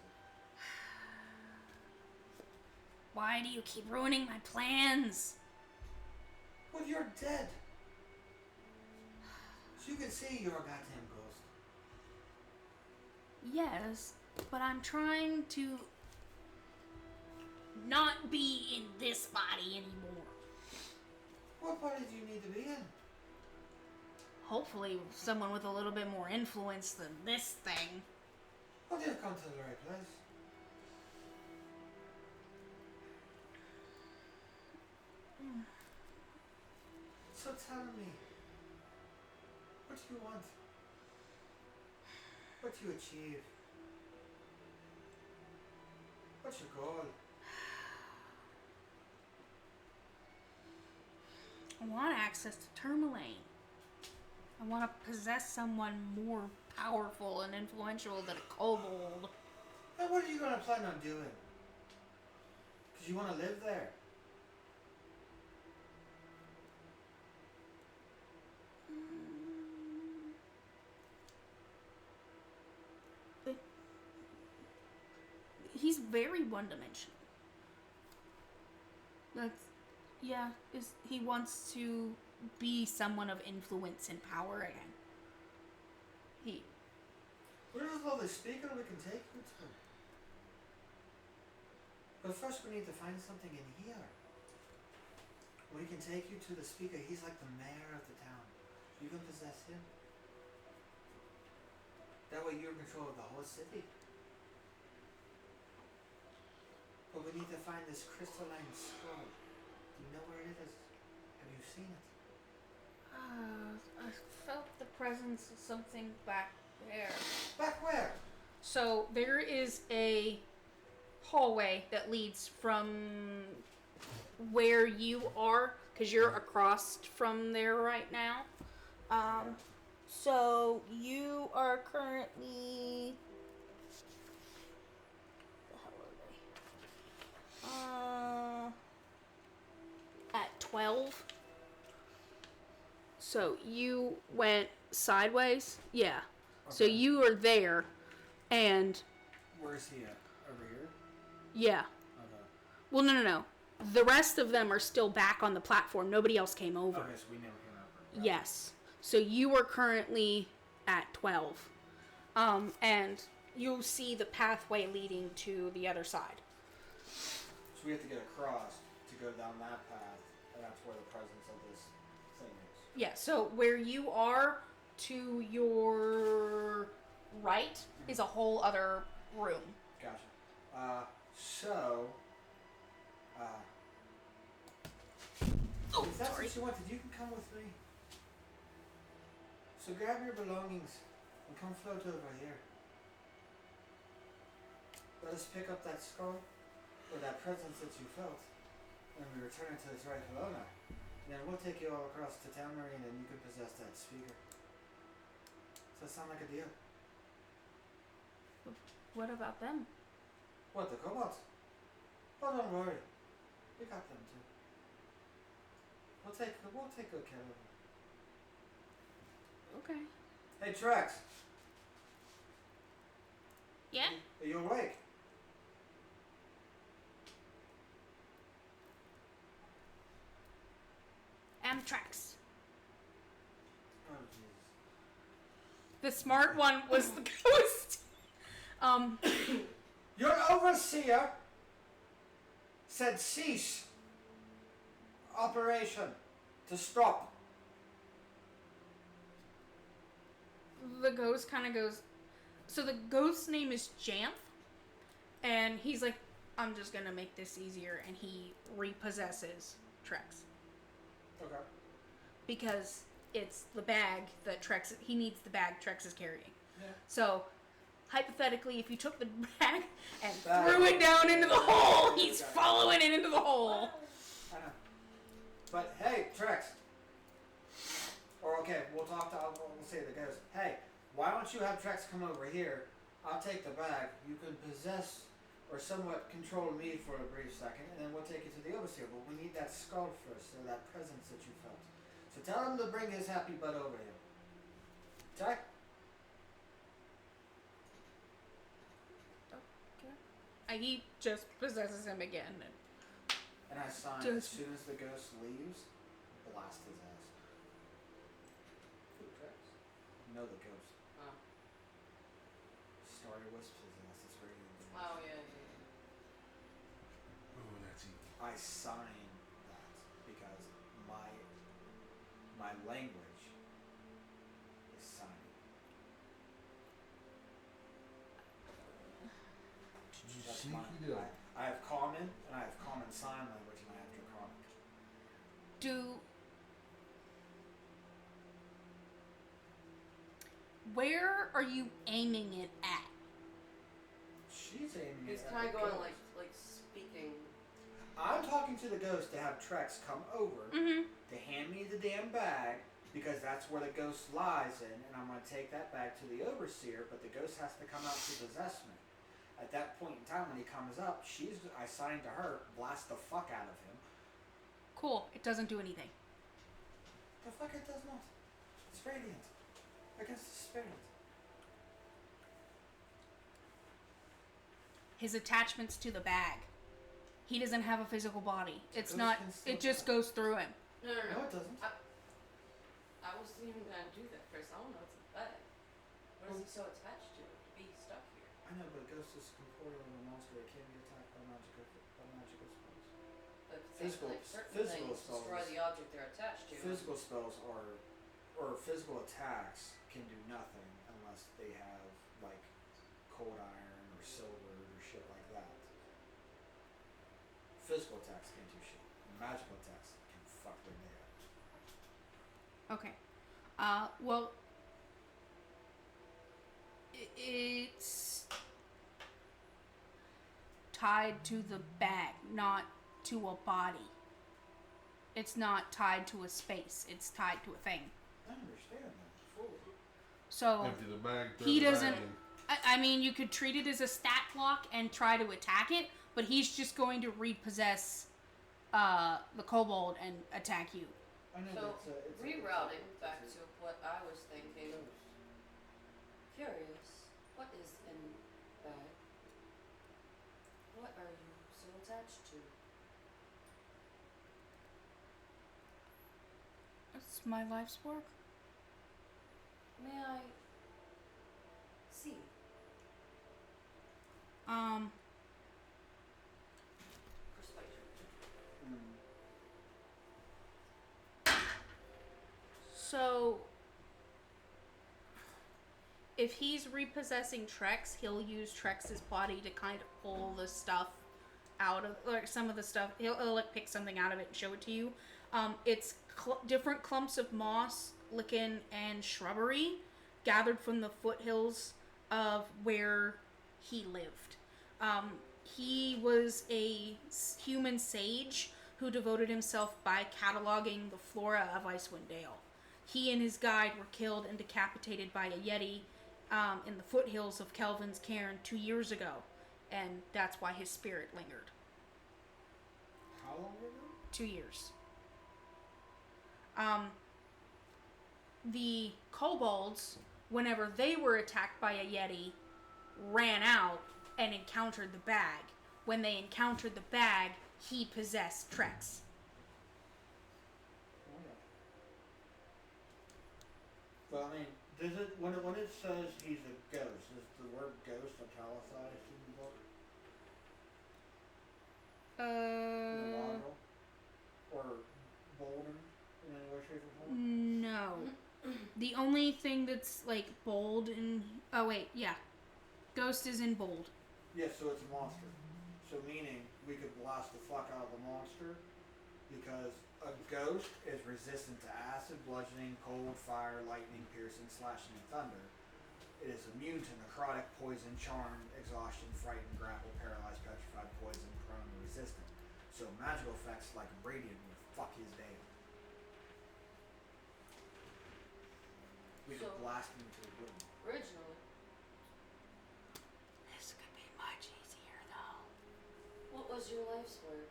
[SPEAKER 1] Why do you keep ruining my plans?
[SPEAKER 3] Well, you're dead. So you can see you're a goddamn ghost.
[SPEAKER 1] Yes, but I'm trying to not be in this body anymore.
[SPEAKER 3] What body do you need to be in?
[SPEAKER 1] Hopefully someone with a little bit more influence than this thing.
[SPEAKER 3] Well, you've come to the right place. So tell me, what do you want? What do you achieve? What's your goal?
[SPEAKER 1] I want access to Tourmaline. I want to possess someone more powerful and influential than a kobold.
[SPEAKER 3] And what are you going to plan on doing? Because you want to live there.
[SPEAKER 1] He's very one-dimensional. He wants to be someone of influence and power again.
[SPEAKER 3] Where's the lovely speaker we can take you to? But first we need to find something in here. We can take you to the speaker. He's like the mayor of the town. You can possess him. That way you're in control of the whole city. But we need to find this crystalline scroll. Do you know where it is? Have you seen it?
[SPEAKER 1] I felt the presence of something back there.
[SPEAKER 3] Back where?
[SPEAKER 1] So there is a hallway that leads from where you are, because you're across from there right now. So you are currently... the hell are they? At 12. So you went sideways? Yeah. So
[SPEAKER 3] Okay.
[SPEAKER 1] you are there, and
[SPEAKER 3] Where's he at? Over here?
[SPEAKER 1] yeah.
[SPEAKER 3] Okay.
[SPEAKER 1] Well, no. The rest of them are still back on the platform. Nobody else came over.
[SPEAKER 3] Okay, so we never came over. Got it.
[SPEAKER 1] Yes. So you are currently at 12. And you'll see the pathway leading to the other side.
[SPEAKER 3] we have to get across to go down that path, and that's where the presence of this thing is.
[SPEAKER 1] Yeah, so where you are to your right is a whole other room.
[SPEAKER 3] Gotcha. So,
[SPEAKER 1] Oh,
[SPEAKER 3] if that's
[SPEAKER 1] sorry.
[SPEAKER 3] what you wanted, you can come with me. So grab your belongings and come float over here. Let us pick up that skull, or that presence that you felt, and we return it to its rightful owner. And then we'll take you all across to Amari, and then you can possess that speaker. Does that sound like a deal?
[SPEAKER 1] What about them?
[SPEAKER 3] What, the kobolds? Oh, don't worry. We got them too. We'll take good care of them.
[SPEAKER 1] Okay.
[SPEAKER 3] Hey, Trex,
[SPEAKER 1] Yeah?
[SPEAKER 3] are you awake?
[SPEAKER 1] Amtrax.
[SPEAKER 3] Oh, Jesus.
[SPEAKER 1] The smart one was the ghost.
[SPEAKER 3] Your overseer said cease operation to stop.
[SPEAKER 1] The ghost kind of goes. So the ghost's name is Janth, and he's like, I'm just gonna make this easier, and he repossesses Trex.
[SPEAKER 3] Okay.
[SPEAKER 1] Because it's the bag that Trex, he needs the bag Trex is carrying.
[SPEAKER 3] Yeah.
[SPEAKER 1] So, hypothetically, if you took the bag and
[SPEAKER 3] Bag.
[SPEAKER 1] threw it down into the hole, he's following it into the hole.
[SPEAKER 3] I know. But hey, Trex. Or okay, we'll say the ghost. Hey, why don't you have Trex come over here? I'll take the bag. You can possess or somewhat control me for a brief second, and then we'll take you to the overseer. But we need that skull first, or that presence that you felt. So tell him to bring his happy butt over here. Okay?
[SPEAKER 1] He just possesses him again.
[SPEAKER 3] And I sign as
[SPEAKER 1] Just-
[SPEAKER 3] soon as the ghost leaves, blast his ass.
[SPEAKER 4] Who, Trex?
[SPEAKER 3] No, the ghost.
[SPEAKER 4] Oh.
[SPEAKER 3] Starry wisps his ass. It's very dangerous.
[SPEAKER 4] Oh, yeah.
[SPEAKER 6] Oh, that's evil.
[SPEAKER 3] I sign that because my language is signing.
[SPEAKER 6] You
[SPEAKER 3] That's
[SPEAKER 6] sneaky
[SPEAKER 3] mine.
[SPEAKER 6] devil.
[SPEAKER 3] I have common, and I have common sign language, and I have draconic.
[SPEAKER 1] Where are you aiming it at?
[SPEAKER 3] She's aiming
[SPEAKER 4] He's
[SPEAKER 3] it at
[SPEAKER 4] kind of
[SPEAKER 3] the
[SPEAKER 4] going
[SPEAKER 3] ghost.
[SPEAKER 4] like speaking.
[SPEAKER 3] I'm talking to the ghost to have Trex come over
[SPEAKER 1] Mm-hmm.
[SPEAKER 3] to hand me the damn bag because that's where the ghost lies in, and I'm going to take that bag to the overseer, but the ghost has to come out to possess me. At that point in time, when he comes up, I sign to her, blast the fuck out of him.
[SPEAKER 1] Cool. It doesn't do anything.
[SPEAKER 3] The fuck it does not. It's radiant. Against the spirit.
[SPEAKER 1] His attachment's to the bag. He doesn't have a physical body. It's
[SPEAKER 3] ghost
[SPEAKER 1] not.
[SPEAKER 3] can still
[SPEAKER 1] It just
[SPEAKER 3] fly.
[SPEAKER 1] goes through him.
[SPEAKER 4] No.
[SPEAKER 3] No, it doesn't.
[SPEAKER 4] I wasn't even gonna do that first. I don't know. It's a bag. What is he so attached to be stuck here?
[SPEAKER 3] I know, but a ghost is corporeal and a monster. It can be attacked by magical spells.
[SPEAKER 4] But
[SPEAKER 3] Physical-
[SPEAKER 4] like certain
[SPEAKER 3] physical
[SPEAKER 4] things destroy
[SPEAKER 3] spells.
[SPEAKER 4] the object they're attached to.
[SPEAKER 3] Physical spells or physical attacks can do nothing unless they have like cold iron or silver or shit like that. Physical attacks can't do shit. Magical attacks can fuck their day up.
[SPEAKER 1] Okay. Well, it's tied to the bag, not to a body. It's not tied to a space. It's tied to a thing.
[SPEAKER 3] I understand that fully.
[SPEAKER 1] So
[SPEAKER 6] Empty the bag. throw
[SPEAKER 1] he
[SPEAKER 6] the bag
[SPEAKER 1] doesn't.
[SPEAKER 6] in.
[SPEAKER 1] I mean, you could treat it as a stat block and try to attack it, but he's just going to repossess the kobold and attack you.
[SPEAKER 3] I know
[SPEAKER 4] So
[SPEAKER 3] it's
[SPEAKER 4] rerouting back to what I was thinking. Curious, what is in the bag? What are you so attached to?
[SPEAKER 1] It's my life's work.
[SPEAKER 4] May I see?
[SPEAKER 1] Um,
[SPEAKER 4] Persuasion.
[SPEAKER 1] if he's repossessing Trex, he'll use Trex's body to kind of pull the stuff out of, like some of the stuff. He'll like pick something out of it and show it to you. It's different clumps of moss, lichen, and shrubbery gathered from the foothills of where he lived. He was a human sage who devoted himself by cataloging the flora of Icewind Dale. He and his guide were killed and decapitated by a yeti in the foothills of Kelvin's Cairn 2 years ago, and that's why his spirit lingered.
[SPEAKER 3] How long ago?
[SPEAKER 1] 2 years. The kobolds, whenever they were attacked by a yeti, ran out and encountered the bag. When they encountered the bag, he possessed Trex.
[SPEAKER 3] Well, I mean, does it when it says he's a ghost? Is the word ghost italicized in the book? In the model? Or bolden in any way, shape, or form?
[SPEAKER 1] No. The only thing that's like bold in ghost is in bold.
[SPEAKER 3] Yes, so it's a monster. So meaning we could blast the fuck out of the monster because a ghost is resistant to acid, bludgeoning, cold, fire, lightning, piercing, slashing, and thunder. It is immune to necrotic, poison, charm, exhaustion, frightened, grapple, paralyzed, petrified, poison, prone, and resistant. So magical effects like radiant would fuck his day up. We could
[SPEAKER 4] So-
[SPEAKER 3] blast him to the wood.
[SPEAKER 4] Originally,
[SPEAKER 1] This could be much easier though.
[SPEAKER 4] what was your life's work?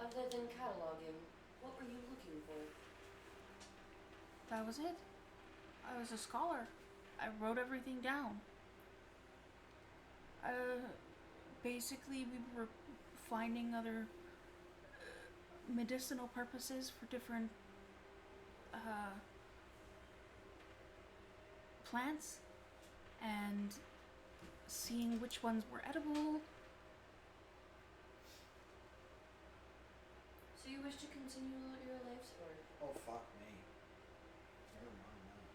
[SPEAKER 4] Other than cataloging, what were you looking for?
[SPEAKER 1] That was it. I was a scholar. I wrote everything down. Basically, we were finding other medicinal purposes for different plants and seeing which ones were edible.
[SPEAKER 4] So you wish to continue your life's work?
[SPEAKER 3] Oh fuck me. Never mind that.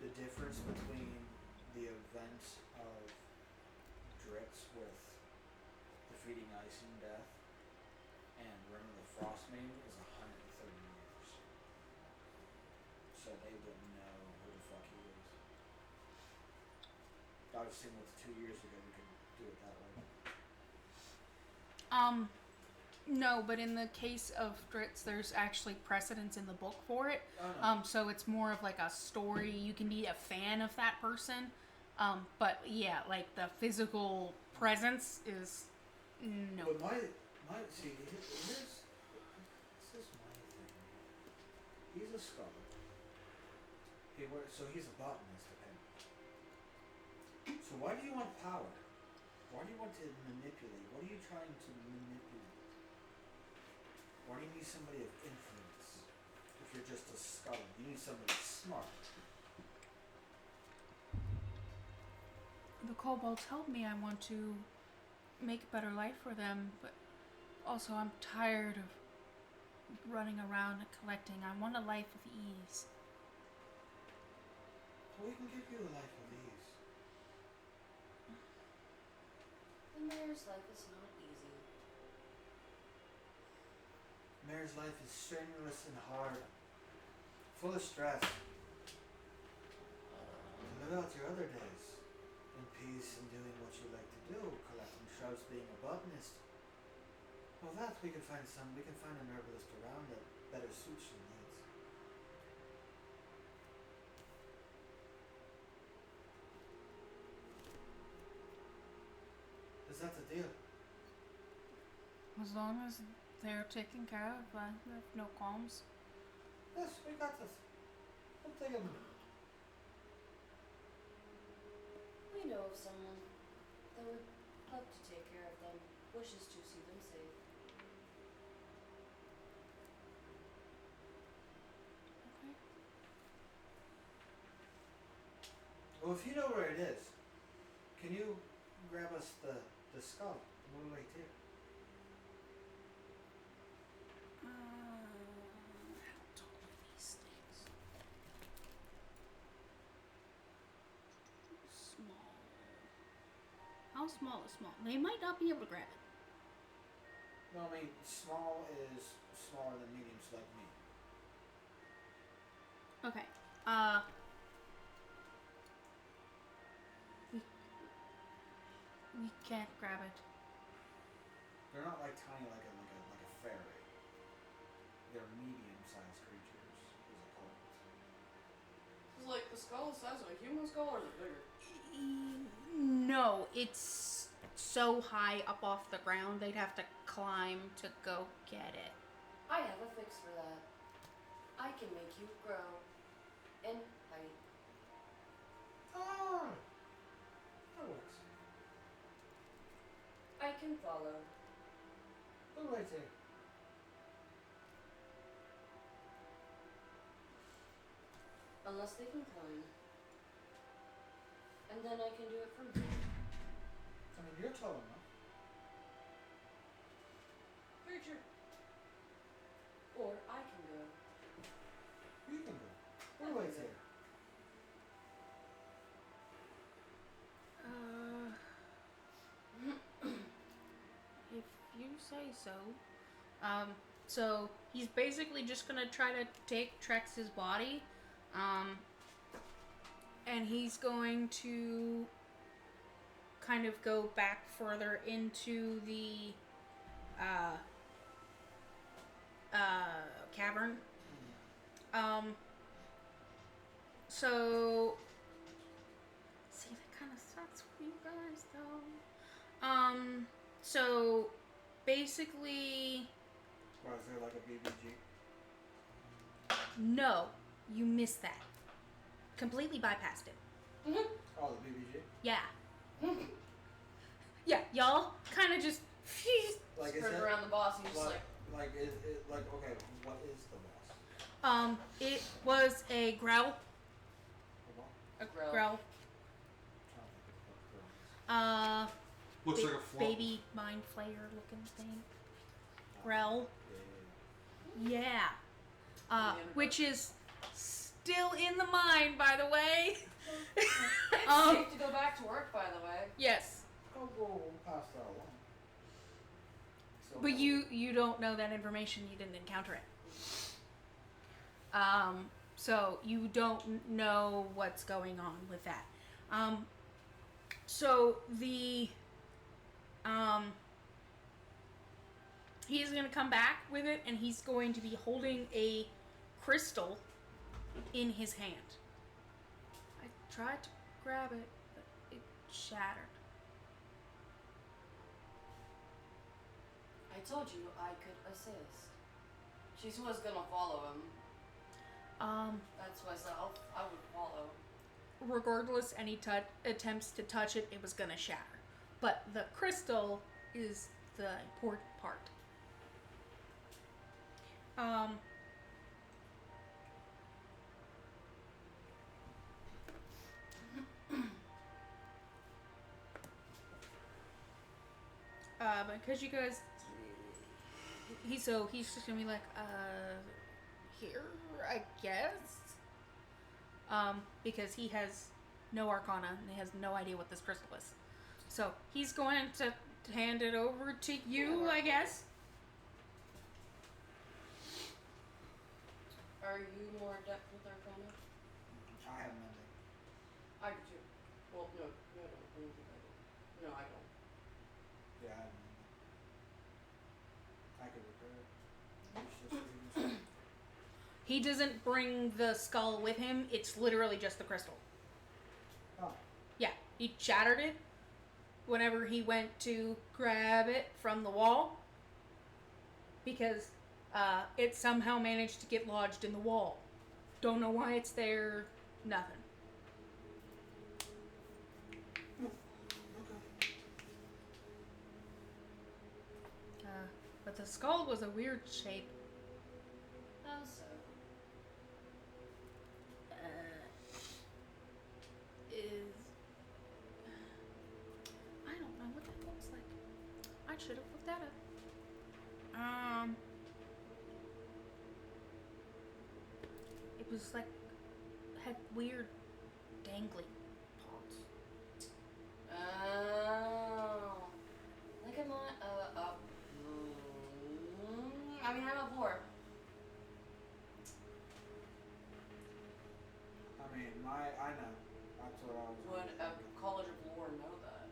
[SPEAKER 3] The difference between the events of Dritz with defeating ice and death and Ring of the Frostmaiden is 130 years. So they wouldn't know who the fuck he is. I was thinking with 2 years ago we could do it that way.
[SPEAKER 1] No, but in the case of Dritz, there's actually precedence in the book for it.
[SPEAKER 3] Oh, no.
[SPEAKER 1] So it's more of like a story. You can be a fan of that person. But yeah, like the physical presence is no.
[SPEAKER 3] But my see, this is my thing. He's a scholar. So he's a botanist, apparently. So why do you want power? Why do you want to manipulate? What are you trying to manipulate? Why do you need somebody of influence? If you're just a scholar, you need somebody smart.
[SPEAKER 1] The kobolds help me. I want to make a better life for them, but also I'm tired of running around and collecting. I want a life of ease.
[SPEAKER 3] Well, we can give you a life of ease.
[SPEAKER 4] The mayor's life is not easy.
[SPEAKER 3] Mayor's life is strenuous and hard, full of stress. Live out your other days in peace and doing what you like to do, collecting shrubs, being a botanist. Well, that we can find an herbalist around that better suits your needs. Is that the deal?
[SPEAKER 1] As long as they're taken care of, I have no qualms.
[SPEAKER 3] Yes, we got this. We'll take him.
[SPEAKER 4] We know of someone that would love to take care of them, wishes to see them safe.
[SPEAKER 1] Okay.
[SPEAKER 3] Well, if you know where it is, can you grab us the skull? We'll wait here.
[SPEAKER 1] How tall are these How small is small? They might not be able to grab it.
[SPEAKER 3] No, I mean, small is smaller than mediums like me.
[SPEAKER 1] Okay. We can't grab it.
[SPEAKER 3] They're not like tiny like a fairy. They're medium-sized creatures, is it called?
[SPEAKER 4] Is like the skull the size of a human skull, or is it bigger?
[SPEAKER 1] No, it's so high up off the ground they'd have to climb to go get it.
[SPEAKER 4] I have a fix for that. I can make you grow in height.
[SPEAKER 3] Ah! That works.
[SPEAKER 4] I can follow.
[SPEAKER 3] Look right there.
[SPEAKER 4] Unless they can climb. And then I can do it from here.
[SPEAKER 3] I mean, you're tall enough.
[SPEAKER 4] Creature. Or I can go.
[SPEAKER 3] You can go. Look right there.
[SPEAKER 1] If you say so. So he's basically just gonna try to take Trex's body, and he's going to kind of go back further into the cavern. So see, that kind of sucks for you guys, though. So basically,
[SPEAKER 3] Why, is there like a BBG?
[SPEAKER 1] no, you missed that. Completely bypassed it.
[SPEAKER 3] Oh, the BBG?
[SPEAKER 1] Yeah. Yeah, y'all kind of just.
[SPEAKER 3] Like, is
[SPEAKER 4] Spread
[SPEAKER 3] it?
[SPEAKER 4] around the boss and just
[SPEAKER 3] Like, is it, like, okay, what is the boss?
[SPEAKER 1] It was a growl.
[SPEAKER 3] The what?
[SPEAKER 1] A
[SPEAKER 4] Growl.
[SPEAKER 1] growl.
[SPEAKER 3] I'm trying to think of what the
[SPEAKER 6] Looks
[SPEAKER 1] Ba-
[SPEAKER 6] like a flump.
[SPEAKER 1] baby mind flayer looking thing. Growl.
[SPEAKER 3] Yeah.
[SPEAKER 1] Yeah. Which is still in the mine, by the way.
[SPEAKER 4] It's safe to go back to work, by the way.
[SPEAKER 1] Yes.
[SPEAKER 3] I'll go pass that along. So,
[SPEAKER 1] But you don't know that information. You didn't encounter it. So you don't know what's going on with that. So the he's gonna come back with it, and he's going to be holding a crystal in his hand. I tried to grab it, but it shattered.
[SPEAKER 4] I told you I could assist. She was gonna follow him. That's myself. I would follow.
[SPEAKER 1] Regardless, any attempts to touch it, it was gonna shatter. But the crystal is the important part. Because you guys, he's just gonna be like, here, I guess. Because he has no arcana and he has no idea what this crystal is. So he's going to hand it over to you, I guess.
[SPEAKER 4] Are you more adept with Arcana?
[SPEAKER 3] I have mending.
[SPEAKER 4] I do too. Well, no, I don't. I don't think I do. No, I don't.
[SPEAKER 3] Yeah, I have mending. I could repair it. It's just even
[SPEAKER 1] He doesn't bring the skull with him. It's literally just the crystal.
[SPEAKER 3] Oh.
[SPEAKER 1] Yeah, he shattered it whenever he went to grab it from the wall. Because it somehow managed to get lodged in the wall. Don't know why it's there. Nothing. But the skull was a weird shape.
[SPEAKER 4] How so?
[SPEAKER 1] I don't know what that looks like. I should have looked that up. It was like had weird dangly parts.
[SPEAKER 4] Oh. mean, I'm a lore.
[SPEAKER 3] I mean, I know. That's what I was.
[SPEAKER 4] Would a college of lore know that?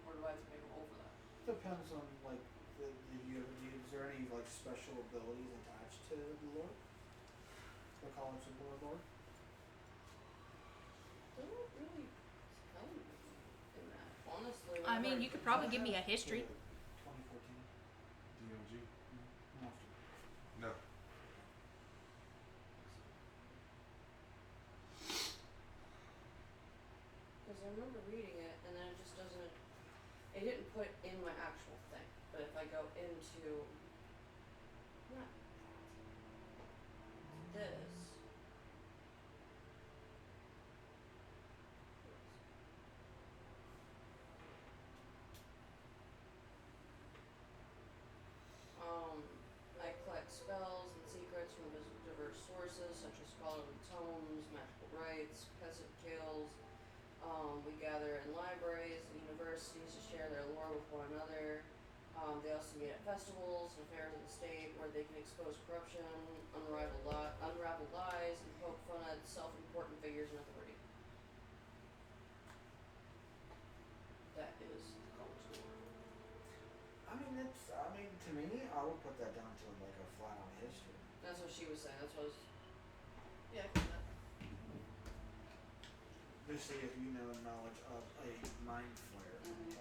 [SPEAKER 4] Or do I have to make a roll for that?
[SPEAKER 3] Depends on like is there any like special abilities attached to the lore? The college of lore?
[SPEAKER 4] They don't really tell me in that. Honestly,
[SPEAKER 1] I mean, you could probably give me a history.
[SPEAKER 3] 2014.
[SPEAKER 6] DMG?
[SPEAKER 3] No.
[SPEAKER 6] No.
[SPEAKER 4] Because I remember reading it, and then it just doesn't. It didn't put in my actual thing. But if I go into not this. I collect spells and secrets from diverse sources, such as scholarly tomes, magical rites, peasant tales. We gather in libraries and universities to share their lore with one another. They also meet at festivals and affairs of the state where they can expose corruption, unravel lies, and poke fun at self-important figures in authority. That is the college lore.
[SPEAKER 3] I mean, to me, I would put that down to like a flat on history.
[SPEAKER 4] That's what she was saying. That's what I was. Yeah, I get that.
[SPEAKER 3] Just see if you know knowledge of a mind flare.
[SPEAKER 4] Mhm.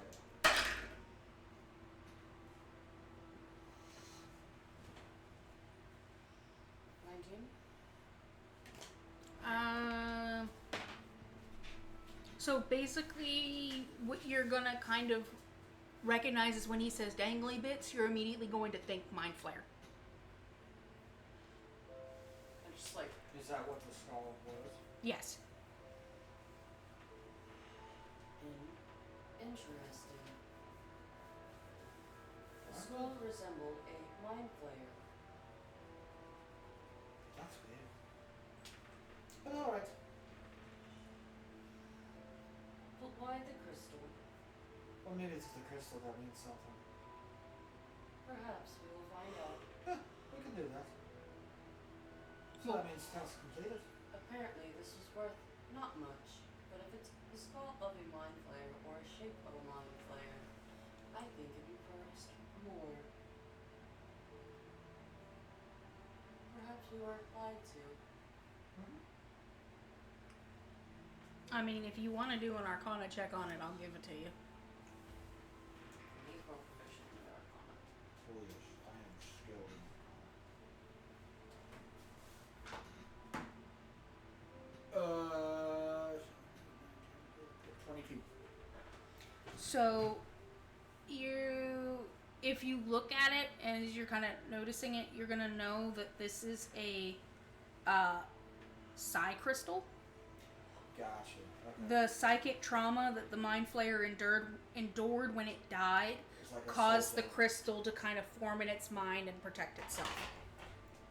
[SPEAKER 4] 19?
[SPEAKER 1] So basically, what you're gonna kind of recognize is when he says dangly bits, you're immediately going to think mind flare.
[SPEAKER 4] And just like.
[SPEAKER 3] Is that what the skull was?
[SPEAKER 1] Yes.
[SPEAKER 4] Interesting. The skull resembled a mind flayer.
[SPEAKER 3] That's weird. But alright.
[SPEAKER 4] But why the crystal?
[SPEAKER 3] Well, maybe it's the crystal that means something.
[SPEAKER 4] Perhaps we will find out.
[SPEAKER 3] Yeah, we can do that. So that means task completed.
[SPEAKER 4] Apparently, this was worth not much, but if it's the skull of a mind flayer or a shape of a mind flayer, I think it would be worth more. Perhaps we weren't lied to.
[SPEAKER 1] I mean, if you want to do an Arcana check on it, I'll give it to you.
[SPEAKER 4] He's more proficient in Arcana.
[SPEAKER 3] Foolish. I am skilled in Arcana. 22.
[SPEAKER 1] So, if you look at it as you're kind of noticing it, you're gonna know that this is a psi crystal.
[SPEAKER 3] Gotcha. Okay.
[SPEAKER 1] The psychic trauma that the mind flayer endured when it died
[SPEAKER 3] It's like a
[SPEAKER 1] caused
[SPEAKER 3] soul
[SPEAKER 1] the
[SPEAKER 3] thing.
[SPEAKER 1] crystal to kind of form in its mind and protect itself.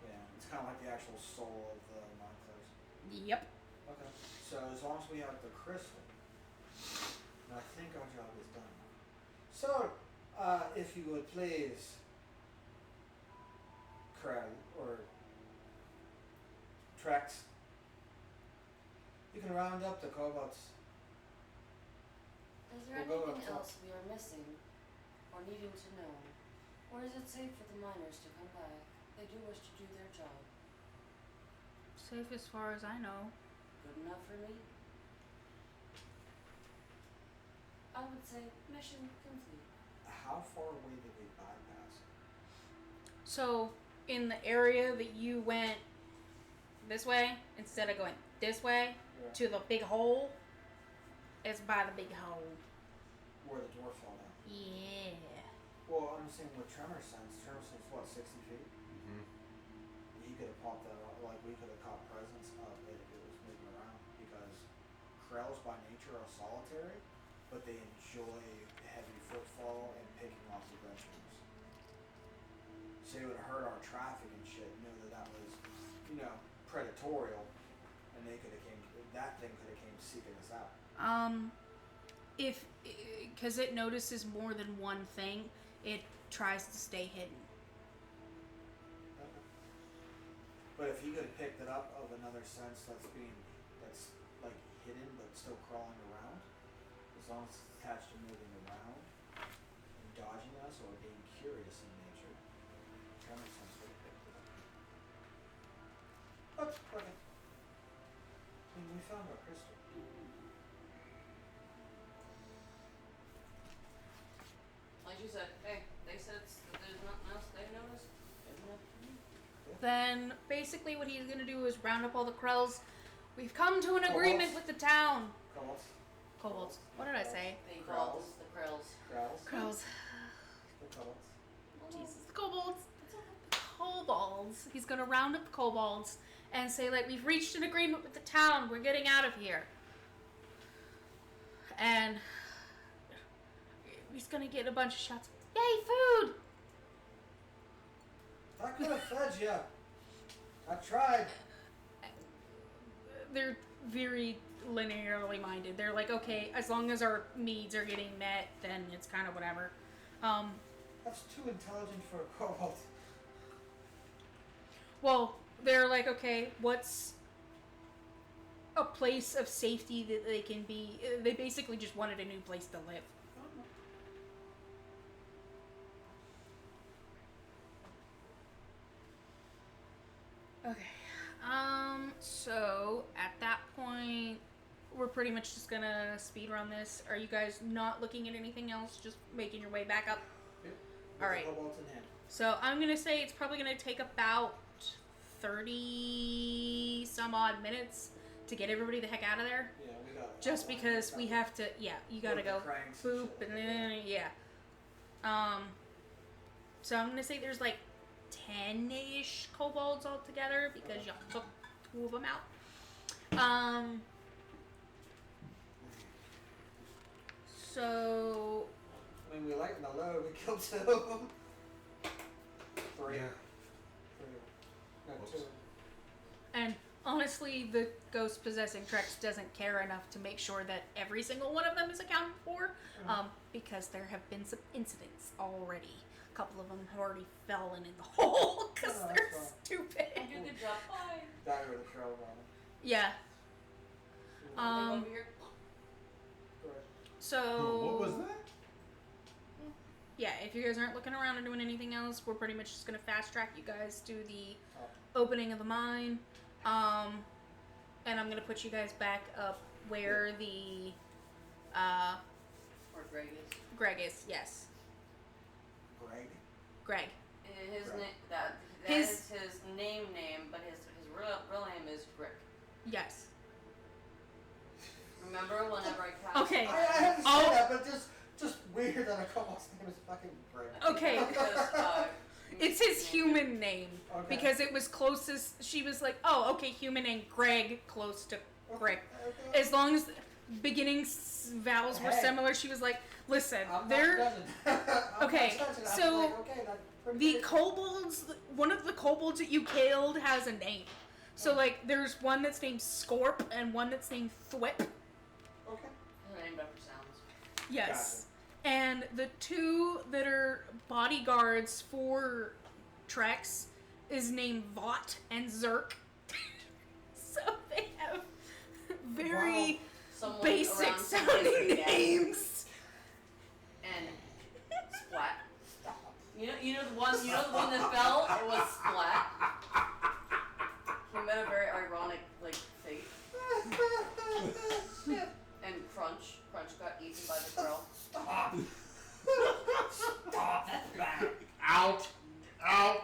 [SPEAKER 3] Yeah, it's kind of like the actual soul of the mind flayers.
[SPEAKER 1] Yep.
[SPEAKER 3] Okay. So as long as we have the crystal, I think our job is done. So, if you would please, Krell or Trex, you can round up the cobots.
[SPEAKER 4] Is there
[SPEAKER 3] We'll go
[SPEAKER 4] anything
[SPEAKER 3] up top.
[SPEAKER 4] else we are missing or needing to know? Or is it safe for the miners to come back? They do wish to do their job.
[SPEAKER 1] Safe as far as I know.
[SPEAKER 4] Good enough for me? I would say mission complete.
[SPEAKER 3] How far away did we bypass?
[SPEAKER 1] So, in the area that you went this way, instead of going this way to the big hole, it's by the big hole.
[SPEAKER 3] Where the dwarf fell down.
[SPEAKER 1] Yeah.
[SPEAKER 3] Well, I'm saying with Tremor Sense what, 60 feet?
[SPEAKER 6] Mm-hmm.
[SPEAKER 3] He could have popped that up, like we could have caught presence of it if it was moving around, because Krells by nature are solitary, but they enjoy heavy footfall and picking off the veterans. So it would hurt our traffic and shit, know that was, predatorial, and that thing could have came seeking us out.
[SPEAKER 1] Because it notices more than one thing, it tries to stay hidden.
[SPEAKER 3] But if he could have picked it up of another sense that's like hidden but still crawling around, as long as it's attached to moving around and dodging us or being curious in nature, that makes sense. Would have picked it up. Oh, okay. I mean, we found our crystal.
[SPEAKER 4] Like you said, hey, they said there's nothing else they've noticed. Isn't it?
[SPEAKER 1] Then basically what he's gonna do is round up all the krells. We've come to an agreement with the town.
[SPEAKER 3] Kobolds.
[SPEAKER 1] Kobolds. What did I say?
[SPEAKER 4] They called us the Krills.
[SPEAKER 3] Krells.
[SPEAKER 1] Krells.
[SPEAKER 3] The kobolds.
[SPEAKER 1] Jesus, the kobolds. The kobolds. He's gonna round up the kobolds and say, like, we've reached an agreement with the town. We're getting out of here. And he's gonna get a bunch of shots. Yay, food!
[SPEAKER 3] I could have fed you. I tried.
[SPEAKER 1] They're very linearly minded. They're like, okay, as long as our needs are getting met, then it's kind of whatever.
[SPEAKER 3] That's too intelligent for a kobold.
[SPEAKER 1] Well, they're like, okay, what's a place of safety that they can be? They basically just wanted a new place to live. Okay. So at that point, we're pretty much just gonna speed run this. Are you guys not looking at anything else? Just making your way back up?
[SPEAKER 3] Yep.
[SPEAKER 1] All right.
[SPEAKER 3] Kobolds in hand.
[SPEAKER 1] So I'm gonna say it's probably gonna take about 30 some odd minutes to get everybody the heck out of there.
[SPEAKER 3] Yeah, we got it.
[SPEAKER 1] Just because we have to, yeah, you gotta
[SPEAKER 3] Load the
[SPEAKER 1] go
[SPEAKER 3] cranks and
[SPEAKER 1] boop
[SPEAKER 3] shit
[SPEAKER 1] and
[SPEAKER 3] like
[SPEAKER 1] then, yeah. So I'm gonna say there's like 10-ish kobolds altogether because y'all took 2 of them out. So
[SPEAKER 3] I mean, we lightened the load. We killed 2 of them. 3.
[SPEAKER 6] Yeah.
[SPEAKER 3] 3. No,
[SPEAKER 6] Whoops.
[SPEAKER 3] 2.
[SPEAKER 1] and honestly, the ghost possessing Trex doesn't care enough to make sure that every single one of them is accounted for, because there have been some incidents already. A couple of them have already fallen in the hole because
[SPEAKER 3] Oh,
[SPEAKER 1] they're
[SPEAKER 3] that's
[SPEAKER 1] stupid.
[SPEAKER 4] You did a good job. Bye.
[SPEAKER 3] That or the crow one.
[SPEAKER 1] Yeah.
[SPEAKER 4] Over here.
[SPEAKER 3] Correct.
[SPEAKER 1] So
[SPEAKER 6] What was that?
[SPEAKER 1] yeah, if you guys aren't looking around or doing anything else, we're pretty much just gonna fast track you guys to the opening of the mine. And I'm gonna put you guys back up where the
[SPEAKER 4] Or Greg is.
[SPEAKER 1] Greg is. Yes,
[SPEAKER 3] Greg.
[SPEAKER 1] Greg.
[SPEAKER 4] His
[SPEAKER 3] Greg.
[SPEAKER 4] name that
[SPEAKER 1] His-
[SPEAKER 4] is his name, but his real name is Grick.
[SPEAKER 1] Yes.
[SPEAKER 4] Remember whenever I cast
[SPEAKER 1] Okay.
[SPEAKER 3] I understand
[SPEAKER 1] Oh.
[SPEAKER 3] that, but just weird that a kobold's name is fucking Greg.
[SPEAKER 1] Okay.
[SPEAKER 4] Because,
[SPEAKER 1] It's his human name
[SPEAKER 3] Okay.
[SPEAKER 1] because it was closest. She was like, "Oh, okay, human name Greg, close to Greg."
[SPEAKER 3] Okay.
[SPEAKER 1] As long as the beginning vowels were
[SPEAKER 3] Hey.
[SPEAKER 1] similar, she was like, "Listen,
[SPEAKER 3] I'm
[SPEAKER 1] they're."
[SPEAKER 3] not judging. I'm
[SPEAKER 1] Okay,
[SPEAKER 3] not judging. I'm
[SPEAKER 1] so
[SPEAKER 3] like, okay, that's pretty
[SPEAKER 1] The
[SPEAKER 3] good.
[SPEAKER 1] kobolds, one of the kobolds that you killed has a name. So, like, there's one that's named Scorp and one that's named Thwip.
[SPEAKER 3] Okay.
[SPEAKER 4] Her name better sounds.
[SPEAKER 1] Yes. And the 2 that are bodyguards for Trex is named Vought and Zerk. So they have very
[SPEAKER 4] Someone
[SPEAKER 1] basic
[SPEAKER 4] around some
[SPEAKER 1] sounding
[SPEAKER 4] history guy.
[SPEAKER 1] names.
[SPEAKER 4] And Splat. You know the one that fell. It was Splat. He met a very ironic fate. And Crunch got eaten by the crow.
[SPEAKER 3] Stop. Stop that.
[SPEAKER 6] Out! Out!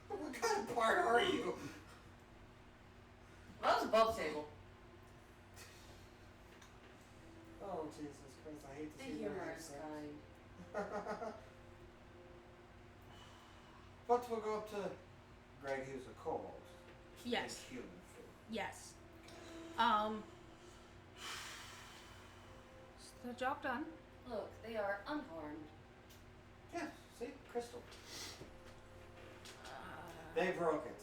[SPEAKER 3] What kind of part are you?
[SPEAKER 4] That was above table.
[SPEAKER 3] Oh, Jesus Christ, I hate to
[SPEAKER 4] The
[SPEAKER 3] see
[SPEAKER 4] humor
[SPEAKER 3] that
[SPEAKER 4] is
[SPEAKER 3] accent.
[SPEAKER 4] kind.
[SPEAKER 3] But we'll go up to Greg, who's a kobold.
[SPEAKER 1] Yes.
[SPEAKER 3] Human food.
[SPEAKER 1] Yes. Is the job done?
[SPEAKER 4] Look, they are unharmed.
[SPEAKER 3] Yeah, see? Crystal. They broke it.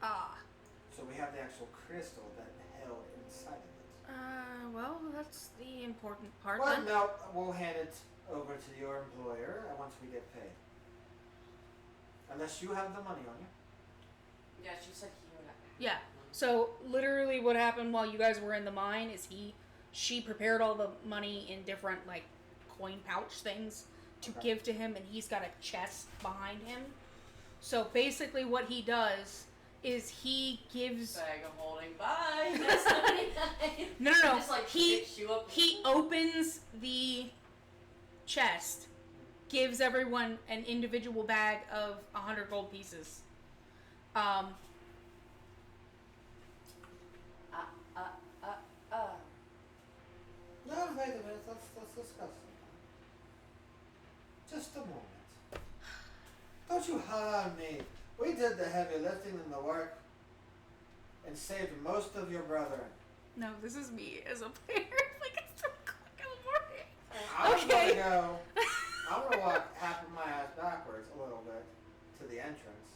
[SPEAKER 1] Ah.
[SPEAKER 3] So we have the actual crystal that held inside of it.
[SPEAKER 1] Well, that's the important part
[SPEAKER 3] Well,
[SPEAKER 1] then.
[SPEAKER 3] no, we'll hand it over to your employer once we get paid. Unless you have the money on you.
[SPEAKER 4] Yeah, she said he would have.
[SPEAKER 1] Yeah. So literally, what happened while you guys were in the mine is she prepared all the money in different like coin pouch things to give to him, and he's got a chest behind him. So basically, what he does is he gives.
[SPEAKER 4] Bag of holding. Bye. That's 99.
[SPEAKER 1] No.
[SPEAKER 4] Just, like,
[SPEAKER 1] he
[SPEAKER 4] picks you up.
[SPEAKER 1] he opens the chest, gives everyone an individual bag of 100 gold pieces.
[SPEAKER 3] No, wait a minute. Let's discuss something. Just a moment. Don't you harm me. We did the heavy lifting and the work and saved most of your brethren.
[SPEAKER 1] No, this is me as a player. Like it's 2 o'clock in the morning.
[SPEAKER 3] I'm
[SPEAKER 1] Okay.
[SPEAKER 3] gonna go. I'm gonna walk half of my ass backwards a little bit to the entrance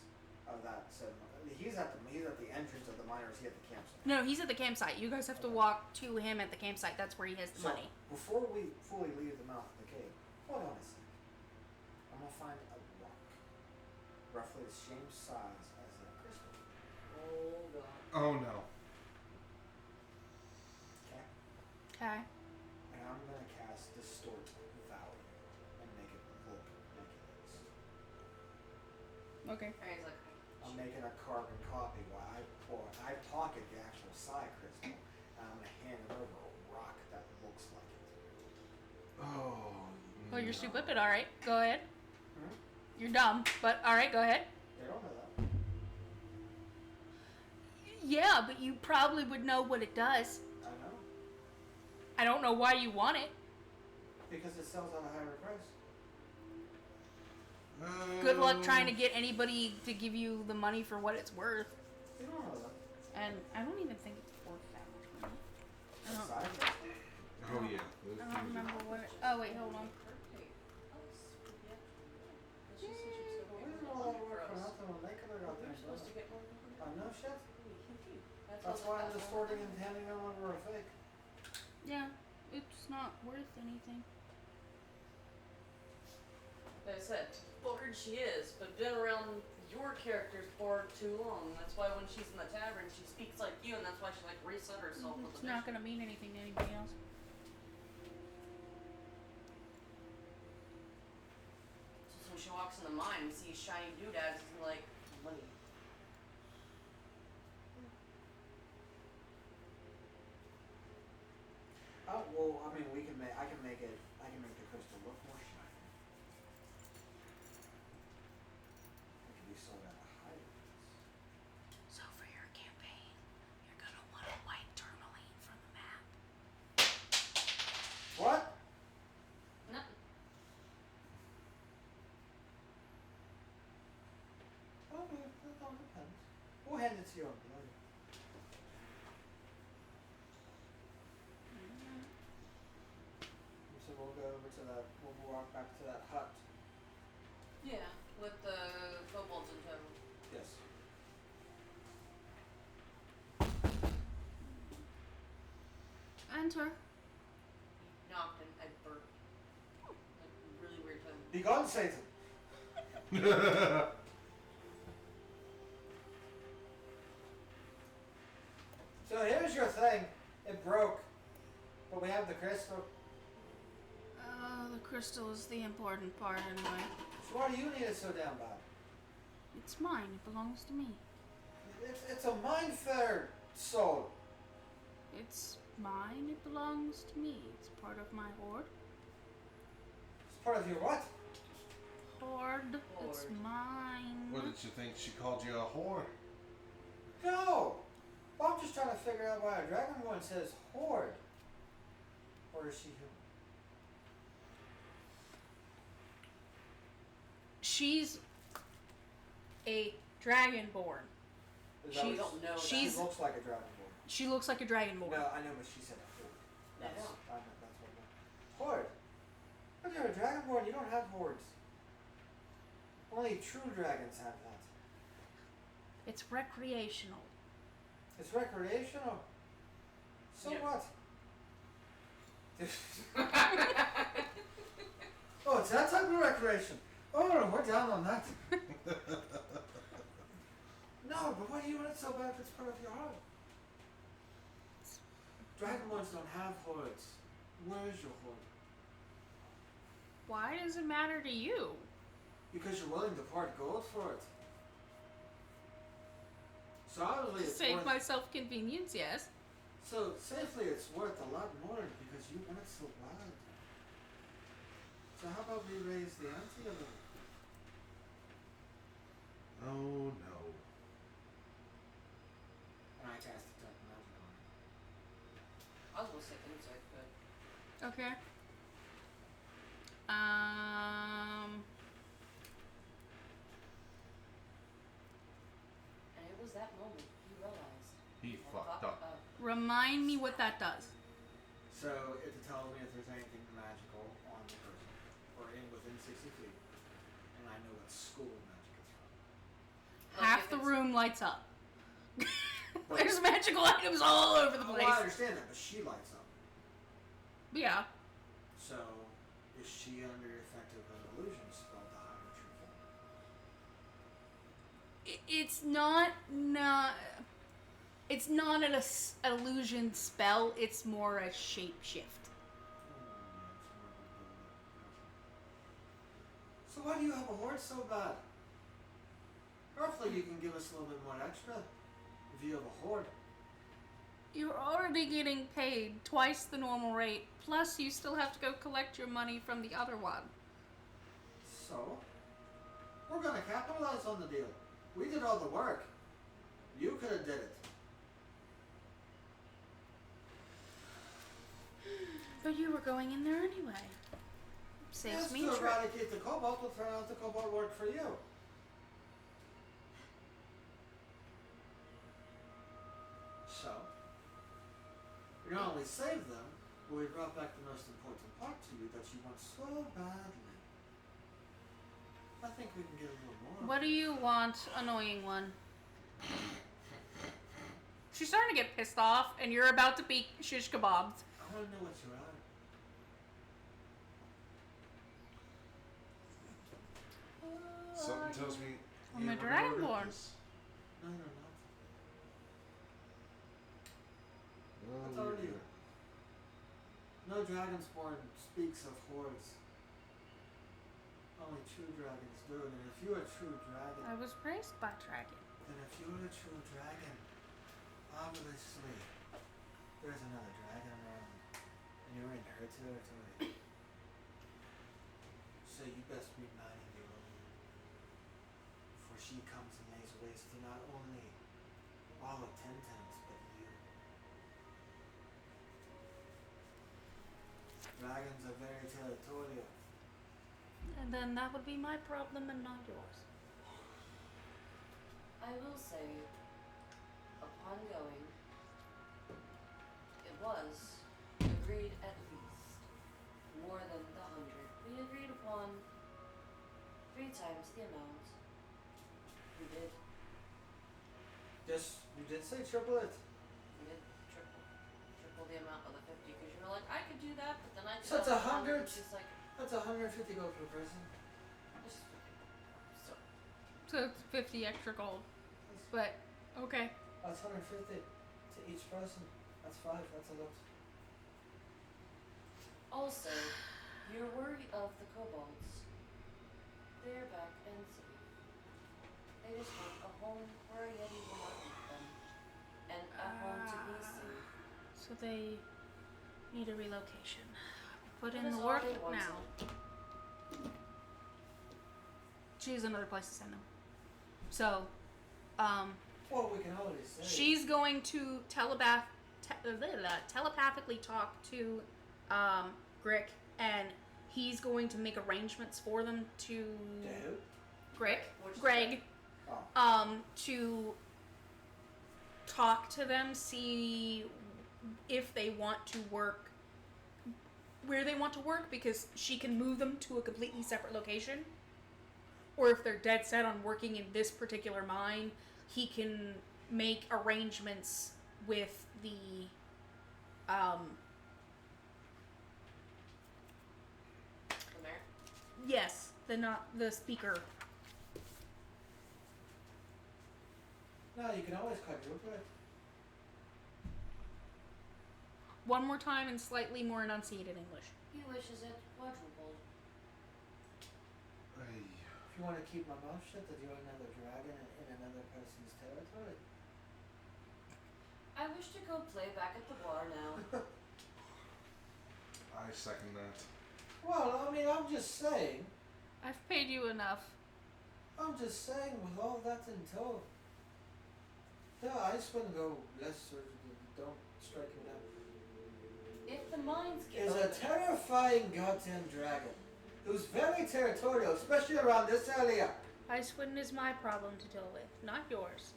[SPEAKER 3] of that cinema. He's at the entrance of the mine, or is he at the campsite?
[SPEAKER 1] No, he's at the campsite. You guys have to walk to him at the campsite. That's where he has the
[SPEAKER 3] So,
[SPEAKER 1] money.
[SPEAKER 3] before we fully leave the mouth of the cave, hold on a second. I'm gonna find a rock, roughly the same size as that crystal.
[SPEAKER 4] Hold on.
[SPEAKER 6] Oh no.
[SPEAKER 3] Okay.
[SPEAKER 1] Okay.
[SPEAKER 3] And I'm gonna cast Distort Value and make it look like it is.
[SPEAKER 1] Okay.
[SPEAKER 4] And he's like,
[SPEAKER 3] I'm making a carbon copy while I pocket the actual side crystal, and I'm gonna hand it over a rock that looks like it.
[SPEAKER 6] Oh.
[SPEAKER 1] Oh, you're stupid, but all right. Go ahead.
[SPEAKER 3] Hmm?
[SPEAKER 1] You're dumb, but all right. Go ahead.
[SPEAKER 3] They don't know that.
[SPEAKER 1] Yeah, but you probably would know what it does.
[SPEAKER 3] I know.
[SPEAKER 1] I don't know why you want it.
[SPEAKER 3] Because it sells at a higher price.
[SPEAKER 1] Good luck trying to get anybody to give you the money for what it's worth.
[SPEAKER 3] They don't know that.
[SPEAKER 1] And I don't even think it's worth that much money. I don't,
[SPEAKER 3] Side crystal?
[SPEAKER 6] Oh yeah. Those
[SPEAKER 1] I don't
[SPEAKER 6] things are-
[SPEAKER 1] remember what it. Oh wait, hold on.
[SPEAKER 4] perfect. Oh, yeah. It's
[SPEAKER 3] Yeah,
[SPEAKER 4] just such a
[SPEAKER 3] we didn't do all that work for nothing when they could have got
[SPEAKER 4] You're
[SPEAKER 3] there.
[SPEAKER 4] supposed to get more.
[SPEAKER 3] No shit.
[SPEAKER 4] That's
[SPEAKER 3] That's why I'm distorting and handing them over a fake.
[SPEAKER 1] Yeah, it's not worth anything.
[SPEAKER 4] Like I said, bored she is, but been around your character's board too long. That's why when she's in the tavern, she speaks like you, and that's why she like reset herself with
[SPEAKER 1] It's
[SPEAKER 4] the
[SPEAKER 1] not
[SPEAKER 4] mission.
[SPEAKER 1] gonna mean anything to anybody else.
[SPEAKER 4] So when she walks in the mine and sees shiny doodads, and like money.
[SPEAKER 3] Oh well, I mean, I can make the crystal look more shiny. It can be sold at a higher price.
[SPEAKER 1] So for your campaign, you're gonna want to wipe tourmaline from the map.
[SPEAKER 3] What?
[SPEAKER 4] No.
[SPEAKER 3] Oh, that all depends. We'll hand it to you later. So we'll go over to that. We'll walk back to that hut.
[SPEAKER 4] Yeah, with the kobolds in tow.
[SPEAKER 3] Yes.
[SPEAKER 1] Enter.
[SPEAKER 4] Knocked and I burped. Like really weird time.
[SPEAKER 3] Be gone, Satan. So here's your thing. It broke, but we have the crystal.
[SPEAKER 1] The crystal is the important part anyway.
[SPEAKER 3] So why do you need it so damn bad?
[SPEAKER 1] It's mine. It belongs to me.
[SPEAKER 3] It's a mind-fettered soul.
[SPEAKER 1] It's mine. It belongs to me. It's part of my hoard.
[SPEAKER 3] It's part of your what?
[SPEAKER 1] Hoard. It's
[SPEAKER 4] Hoard.
[SPEAKER 1] mine.
[SPEAKER 6] What did you think? She called you a whore?
[SPEAKER 3] No. Well, I'm just trying to figure out why a dragonborn says horde. Or is she human?
[SPEAKER 1] She's a dragonborn.
[SPEAKER 3] Is
[SPEAKER 1] She-
[SPEAKER 3] that what
[SPEAKER 4] don't know that.
[SPEAKER 3] She
[SPEAKER 1] She's.
[SPEAKER 3] looks like a dragonborn.
[SPEAKER 1] She looks like a dragonborn.
[SPEAKER 3] No, I know, but she said horde.
[SPEAKER 4] I
[SPEAKER 3] That's,
[SPEAKER 4] know.
[SPEAKER 3] I know, that's what I meant. Horde. But you're a dragonborn. You don't have hordes. Only true dragons have that.
[SPEAKER 1] It's recreational.
[SPEAKER 3] It's recreational. So
[SPEAKER 4] Yeah.
[SPEAKER 3] what? Oh, it's that type of recreation. Oh, no, we're down on that. No, but why do you want it so bad if it's part of your heart? Dragonlords don't have hoods. Where is your hood?
[SPEAKER 1] Why does it matter to you?
[SPEAKER 3] Because you're willing to part gold for it. So obviously
[SPEAKER 1] To
[SPEAKER 3] it's
[SPEAKER 1] save
[SPEAKER 3] worth...
[SPEAKER 1] myself convenience, yes.
[SPEAKER 3] So safely it's worth a lot more because you want it so bad. So how about we raise the ante a little?
[SPEAKER 6] Oh no.
[SPEAKER 3] And I cast detect magic on it.
[SPEAKER 4] I was gonna say insight, but
[SPEAKER 1] Okay.
[SPEAKER 4] and it was that moment he realized
[SPEAKER 6] He fucked up.
[SPEAKER 1] Remind me what that does.
[SPEAKER 3] So it tells me if there's anything magical on the person or within 60 feet, and I know what school of magic it's from.
[SPEAKER 1] Half
[SPEAKER 4] if
[SPEAKER 1] the
[SPEAKER 4] it's-
[SPEAKER 1] room lights up. There's magical items all over the
[SPEAKER 3] Oh,
[SPEAKER 1] place.
[SPEAKER 3] I understand that, but she lights up.
[SPEAKER 1] Yeah.
[SPEAKER 3] So is she under the effect of an illusion spell to hide her true form?
[SPEAKER 1] It's not it's not an illusion spell, it's more a shape shift.
[SPEAKER 3] So why do you have a horse so bad? Roughly you can give us a little bit more extra if you have a horde.
[SPEAKER 1] You're already getting paid twice the normal rate, plus you still have to go collect your money from the other one.
[SPEAKER 3] So we're gonna capitalize on the deal. We did all the work. You could have did it.
[SPEAKER 1] But you were going in there anyway. Saves
[SPEAKER 3] Yes,
[SPEAKER 1] me
[SPEAKER 3] to
[SPEAKER 1] a trip.
[SPEAKER 3] eradicate the cobalt will turn out the cobalt worked for you. So, we not only saved them, but we brought back the most important part to you that you want so badly. I think we can get a little more.
[SPEAKER 1] What do you want, annoying one? She's starting to get pissed off, and you're about to be shish kebabbed.
[SPEAKER 3] I want to know what you're at.
[SPEAKER 6] Something tells me.
[SPEAKER 1] I'm
[SPEAKER 6] yeah,
[SPEAKER 1] a
[SPEAKER 6] we're gonna regret
[SPEAKER 1] dragonborn.
[SPEAKER 6] this.
[SPEAKER 3] No, you're not.
[SPEAKER 6] Oh,
[SPEAKER 3] I told
[SPEAKER 6] we're
[SPEAKER 3] you.
[SPEAKER 6] good.
[SPEAKER 3] No Dragonsborn speaks of hordes. Only true dragons do, and if you're a true dragon,
[SPEAKER 1] I was raised by dragon.
[SPEAKER 3] then if you're a true dragon, obviously there's another dragon around, and you're in her territory. So you best be minding your own, for she comes and lays waste to not only all of Tentem's, but you. Dragons are very territorial.
[SPEAKER 1] And then that would be my problem and not yours.
[SPEAKER 4] I will say, upon going, it was agreed at least more than the 100. We agreed upon 3 times the amount. We did.
[SPEAKER 3] Just, you did say triple it.
[SPEAKER 4] We did triple the amount of the 50 because you were like, I could do that, but then I could.
[SPEAKER 3] So it's
[SPEAKER 4] do
[SPEAKER 3] 100?
[SPEAKER 4] And she's like,
[SPEAKER 3] That's 150 gold per person.
[SPEAKER 4] just so.
[SPEAKER 1] So it's 50 extra gold. But, okay.
[SPEAKER 3] That's 150 to each person. That's 5. That's a lot.
[SPEAKER 4] Also, you're worried of the kobolds. They're back and safe. They just want a home where a yeti will not eat them, and a home to be safe.
[SPEAKER 1] So they need a relocation. Put in
[SPEAKER 4] That is
[SPEAKER 1] the
[SPEAKER 4] all
[SPEAKER 1] work
[SPEAKER 4] they wanted.
[SPEAKER 1] now. She has another place to send them. So,
[SPEAKER 3] Well, we can already say.
[SPEAKER 1] she's going to telepathically talk to Grick, and he's going to make arrangements for them to
[SPEAKER 3] To who?
[SPEAKER 1] Grick,
[SPEAKER 4] Which is
[SPEAKER 1] Greg,
[SPEAKER 3] Oh.
[SPEAKER 1] to talk to them, see if they want to work, where they want to work, because she can move them to a completely separate location. Or if they're dead set on working in this particular mine, he can make arrangements with the
[SPEAKER 4] The mayor?
[SPEAKER 1] yes, the speaker.
[SPEAKER 3] No, you can always quadruple it.
[SPEAKER 1] One more time in slightly more enunciated English.
[SPEAKER 4] He wishes it quadrupled.
[SPEAKER 3] If you want to keep my mouth shut, then you're another dragon in another person's territory.
[SPEAKER 4] I wish to go play back at the bar now.
[SPEAKER 6] I second that.
[SPEAKER 3] Well, I mean, I'm just saying.
[SPEAKER 1] I've paid you enough.
[SPEAKER 3] I'm just saying, with all that in tow. The ice wouldn't go less or don't strike me down.
[SPEAKER 4] If the mines get
[SPEAKER 3] Is a
[SPEAKER 4] open,
[SPEAKER 3] terrifying goddamn dragon who's very territorial, especially around this area.
[SPEAKER 1] Icewind is my problem to deal with, not yours.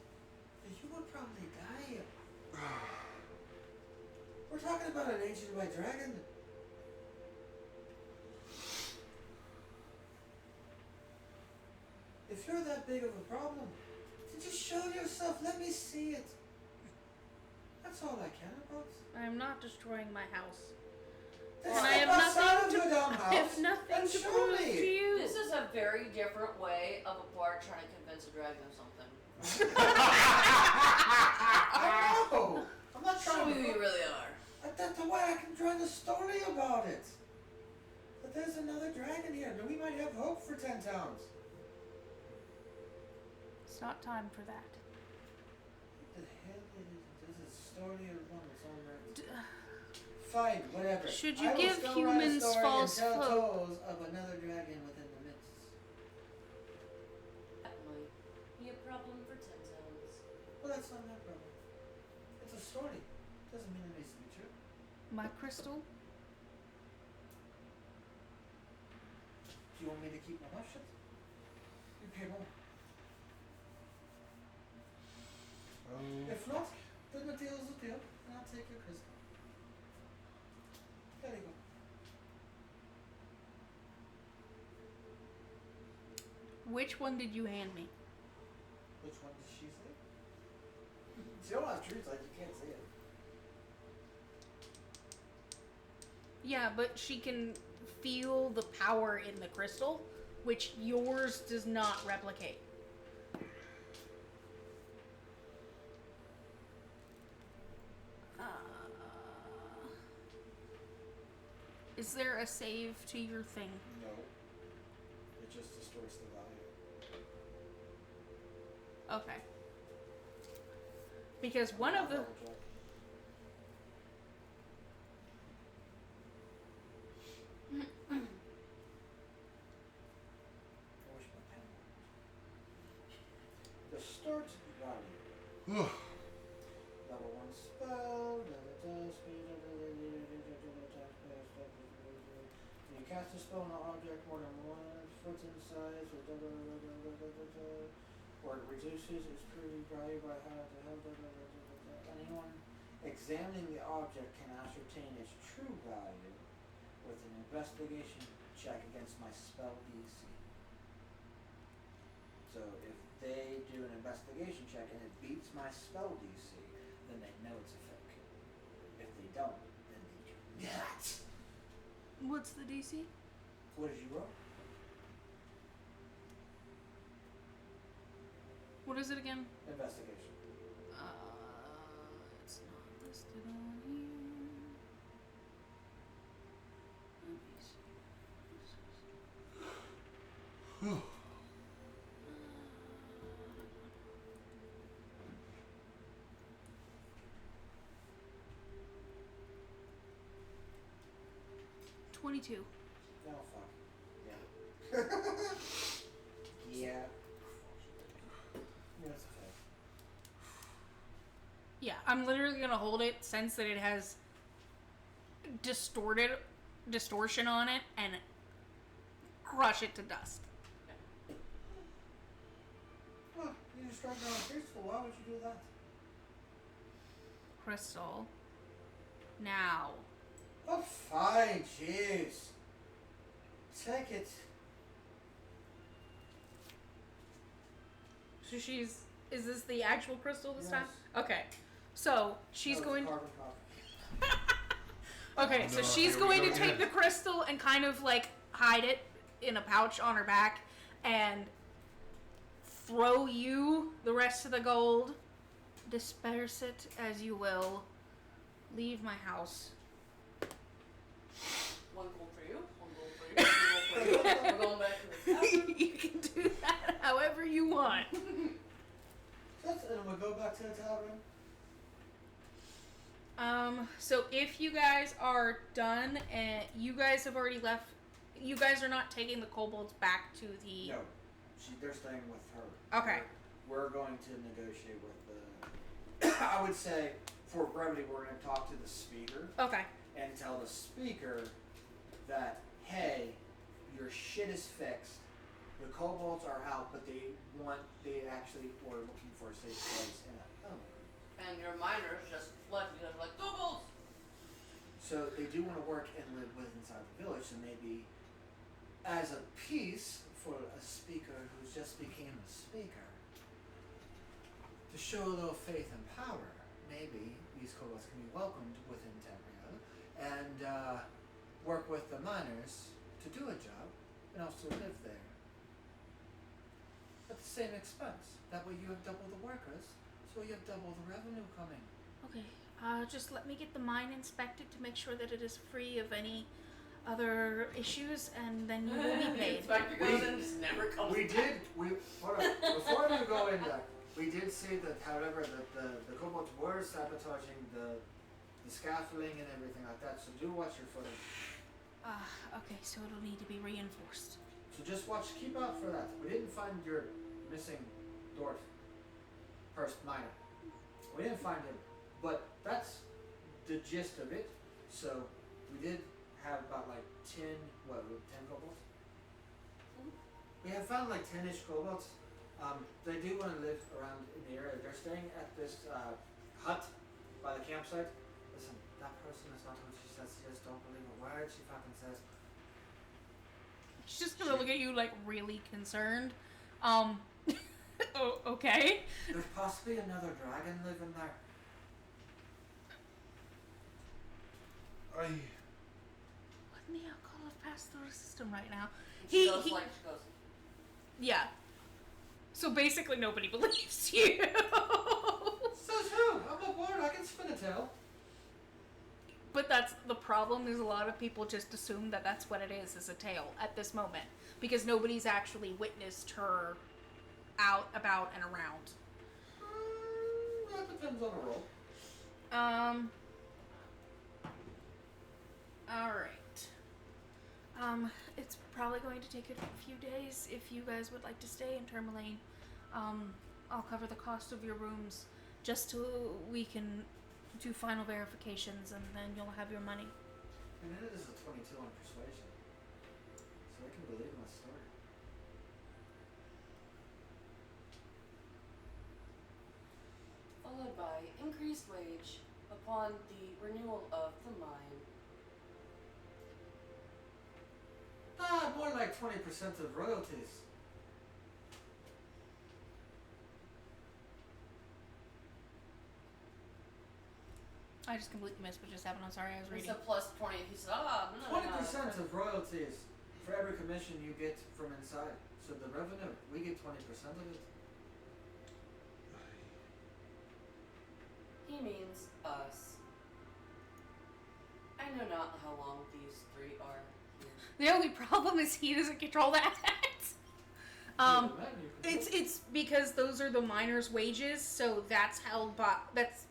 [SPEAKER 3] You would probably die. We're talking about an ancient white dragon. If you're that big of a problem, then just show yourself. Let me see it. That's all I care about.
[SPEAKER 1] I am not destroying my house.
[SPEAKER 3] Then
[SPEAKER 1] And I
[SPEAKER 3] step
[SPEAKER 1] have
[SPEAKER 3] outside
[SPEAKER 1] nothing
[SPEAKER 3] of
[SPEAKER 1] to,
[SPEAKER 3] your damn
[SPEAKER 1] I
[SPEAKER 3] house
[SPEAKER 1] have nothing
[SPEAKER 3] and
[SPEAKER 1] to
[SPEAKER 3] show
[SPEAKER 1] prove
[SPEAKER 3] me.
[SPEAKER 1] to you.
[SPEAKER 4] this is a very different way of a bard trying to convince a dragon of something.
[SPEAKER 3] I know. I'm not
[SPEAKER 4] Show
[SPEAKER 3] trying
[SPEAKER 4] me
[SPEAKER 3] to.
[SPEAKER 4] who you really are.
[SPEAKER 3] That's the way I can draw the story about it. But there's another dragon here. We might have hope for 10 towns.
[SPEAKER 1] It's not time for that.
[SPEAKER 3] What the hell is this? A story or on its own merits? Fine, whatever.
[SPEAKER 1] Should you
[SPEAKER 3] I will
[SPEAKER 1] give
[SPEAKER 3] still
[SPEAKER 1] humans
[SPEAKER 3] write a story
[SPEAKER 1] false
[SPEAKER 3] and tell
[SPEAKER 1] hope?
[SPEAKER 3] tales of another dragon within the midst.
[SPEAKER 4] That might be a problem for 10 towns.
[SPEAKER 3] Well, that's not my problem. It's a story. Doesn't mean it needs to be true.
[SPEAKER 1] My crystal?
[SPEAKER 3] Do you want me to keep my mouth shut? You pay more. If not, then the deal's a deal, and I'll take your crystal. There you go.
[SPEAKER 1] Which one did you hand me?
[SPEAKER 3] Which one did she say? She don't have truth, like you can't say it.
[SPEAKER 1] Yeah, but she can feel the power in the crystal, which yours does not replicate. Is there a save to your thing?
[SPEAKER 3] No. It just distorts the value.
[SPEAKER 1] Okay. Because one of the...
[SPEAKER 3] Distort value. Level 1 spell, when you cast a spell on an object more than 1 foot in size, or it reduces its true value by how the hell, anyone examining the object can ascertain its true value with an investigation check against my spell DC. So if they do an investigation check and it beats my spell DC, then they know it's a fake. If they don't, then they do not.
[SPEAKER 1] What's the DC?
[SPEAKER 3] What did you roll?
[SPEAKER 1] What is it again?
[SPEAKER 3] Investigation.
[SPEAKER 1] It's not listed on here. Let me see. 22.
[SPEAKER 3] No, fuck. Yeah. Yeah. Yeah, it's okay.
[SPEAKER 1] Yeah, I'm literally gonna hold it, sense that it has distortion on it, and crush it to dust.
[SPEAKER 3] Huh, you just struck down peaceful. Why would you do that?
[SPEAKER 1] Crystal. Now.
[SPEAKER 3] Oh, fine, jeez. Take it.
[SPEAKER 1] So she's... Is this the actual crystal this
[SPEAKER 3] Yes.
[SPEAKER 1] time? Okay. So, she's
[SPEAKER 3] That was
[SPEAKER 1] going...
[SPEAKER 3] carbon copy.
[SPEAKER 1] Okay, so
[SPEAKER 6] No,
[SPEAKER 1] she's
[SPEAKER 6] here we
[SPEAKER 1] going
[SPEAKER 6] go
[SPEAKER 1] to take
[SPEAKER 6] again.
[SPEAKER 1] the crystal and kind of, like, hide it in a pouch on her back and throw you the rest of the gold disperse it as you will. Leave my house.
[SPEAKER 4] 1 gold for you, 1 gold for you, 1 gold for you. We're going back to the tavern.
[SPEAKER 1] You can do that however you want.
[SPEAKER 3] And we'll go back to the tavern.
[SPEAKER 1] So if you guys are done and you guys have already left, you guys are not taking the kobolds back to the...
[SPEAKER 3] No, they're staying with her.
[SPEAKER 1] Okay.
[SPEAKER 3] We're going to negotiate with the... I would say, for brevity, we're going to talk to the speaker
[SPEAKER 1] Okay.
[SPEAKER 3] and tell the speaker that, hey, your shit is fixed. The kobolds are out, but they actually were looking for a safe place in a home.
[SPEAKER 4] And your miners just fled because like, kobolds!
[SPEAKER 3] So they do want to work and live with inside the village, so maybe as a piece for a speaker who just became a speaker, to show a little faith and power, maybe these kobolds can be welcomed within Tamriel and work with the miners to do a job and also live there. At the same expense. That way you have double the workers, so you have double the revenue coming.
[SPEAKER 1] Okay. Just let me get the mine inspected to make sure that it is free of any other issues, and then you will be
[SPEAKER 4] The
[SPEAKER 1] paid.
[SPEAKER 4] inspector goes in and just never comes back.
[SPEAKER 3] Hold on, before we go in there, we did say that, however, that the kobolds were sabotaging the scaffolding and everything like that, so do watch your footing.
[SPEAKER 1] Okay, so it'll need to be reinforced.
[SPEAKER 3] So just watch, keep out for that. We didn't find your missing dwarf, first miner. We didn't find him, but that's the gist of it. So we did have about like 10 kobolds? We have found like 10-ish kobolds. They do want to live around in the area. They're staying at this hut by the campsite. Listen, that person is not what she says. She just don't believe a word she fucking says.
[SPEAKER 1] She's just gonna look at you like really concerned. Okay.
[SPEAKER 3] There's possibly another dragon living there.
[SPEAKER 1] What in the alcohol have passed through the system right now?
[SPEAKER 4] She goes,
[SPEAKER 1] Yeah. So basically nobody believes you.
[SPEAKER 3] Says who? I'm on board. I can spin a tail.
[SPEAKER 1] But that's the problem, is a lot of people just assume that that's what it is a tale at this moment. Because nobody's actually witnessed her out, about, and around.
[SPEAKER 3] That depends on the roll.
[SPEAKER 1] Alright. It's probably going to take a few days if you guys would like to stay in Tourmaline. I'll cover the cost of your rooms just till we can do final verifications, and then you'll have your money.
[SPEAKER 3] And it is a 22 on persuasion. So I can believe my story.
[SPEAKER 4] followed by increased wage upon the renewal of the mine.
[SPEAKER 3] More like 20% of royalties.
[SPEAKER 1] I just completely missed what just happened. I'm sorry, I was
[SPEAKER 4] He
[SPEAKER 1] reading.
[SPEAKER 4] said plus 20. He said,
[SPEAKER 3] 20% of royalties for every commission you get from inside. So the revenue, we get 20% of it.
[SPEAKER 4] He means us. I know not how long these three are here.
[SPEAKER 1] The only problem is he doesn't control that. It's because those are the miners' wages, so that's held by, that's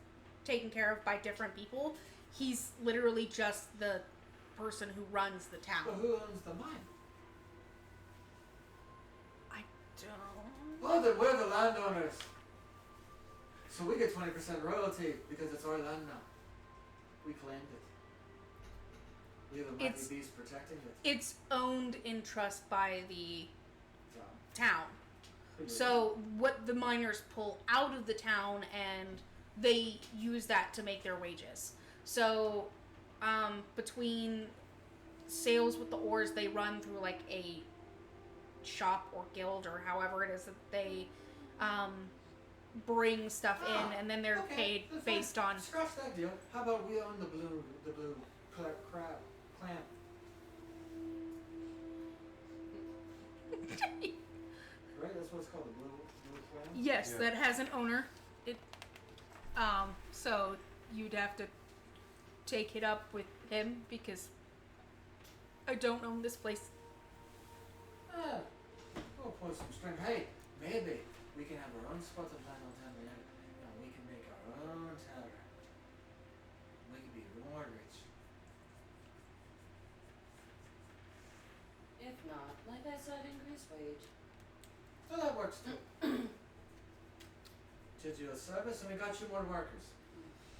[SPEAKER 1] taken care of by different people. He's literally just the person who runs the town.
[SPEAKER 3] But who owns the mine?
[SPEAKER 1] I don't.
[SPEAKER 3] Oh, we're the landowners. So we get 20% royalty because it's our land now. We claimed it. We have a mighty beast protecting it.
[SPEAKER 1] It's owned in trust by the
[SPEAKER 3] So,
[SPEAKER 1] town. So what the miners pull out of the town, and they use that to make their wages. So between sales with the ores, they run through like a shop or guild or however it is that they bring stuff in, and then they're paid
[SPEAKER 3] that's
[SPEAKER 1] based
[SPEAKER 3] fine.
[SPEAKER 1] on.
[SPEAKER 3] Scratch that deal. How about we own the blue crab clam? Right, that's what it's called, the blue clam.
[SPEAKER 1] Yes,
[SPEAKER 6] Yeah.
[SPEAKER 1] that has an owner. So you'd have to take it up with him because I don't own this place.
[SPEAKER 3] We'll pull some string. Hey, maybe we can have our own spot of land on town and we can make our own tavern. We can be more rich.
[SPEAKER 4] If not, like I said, increase wage.
[SPEAKER 3] So that works too. Did you a service and we got you more workers.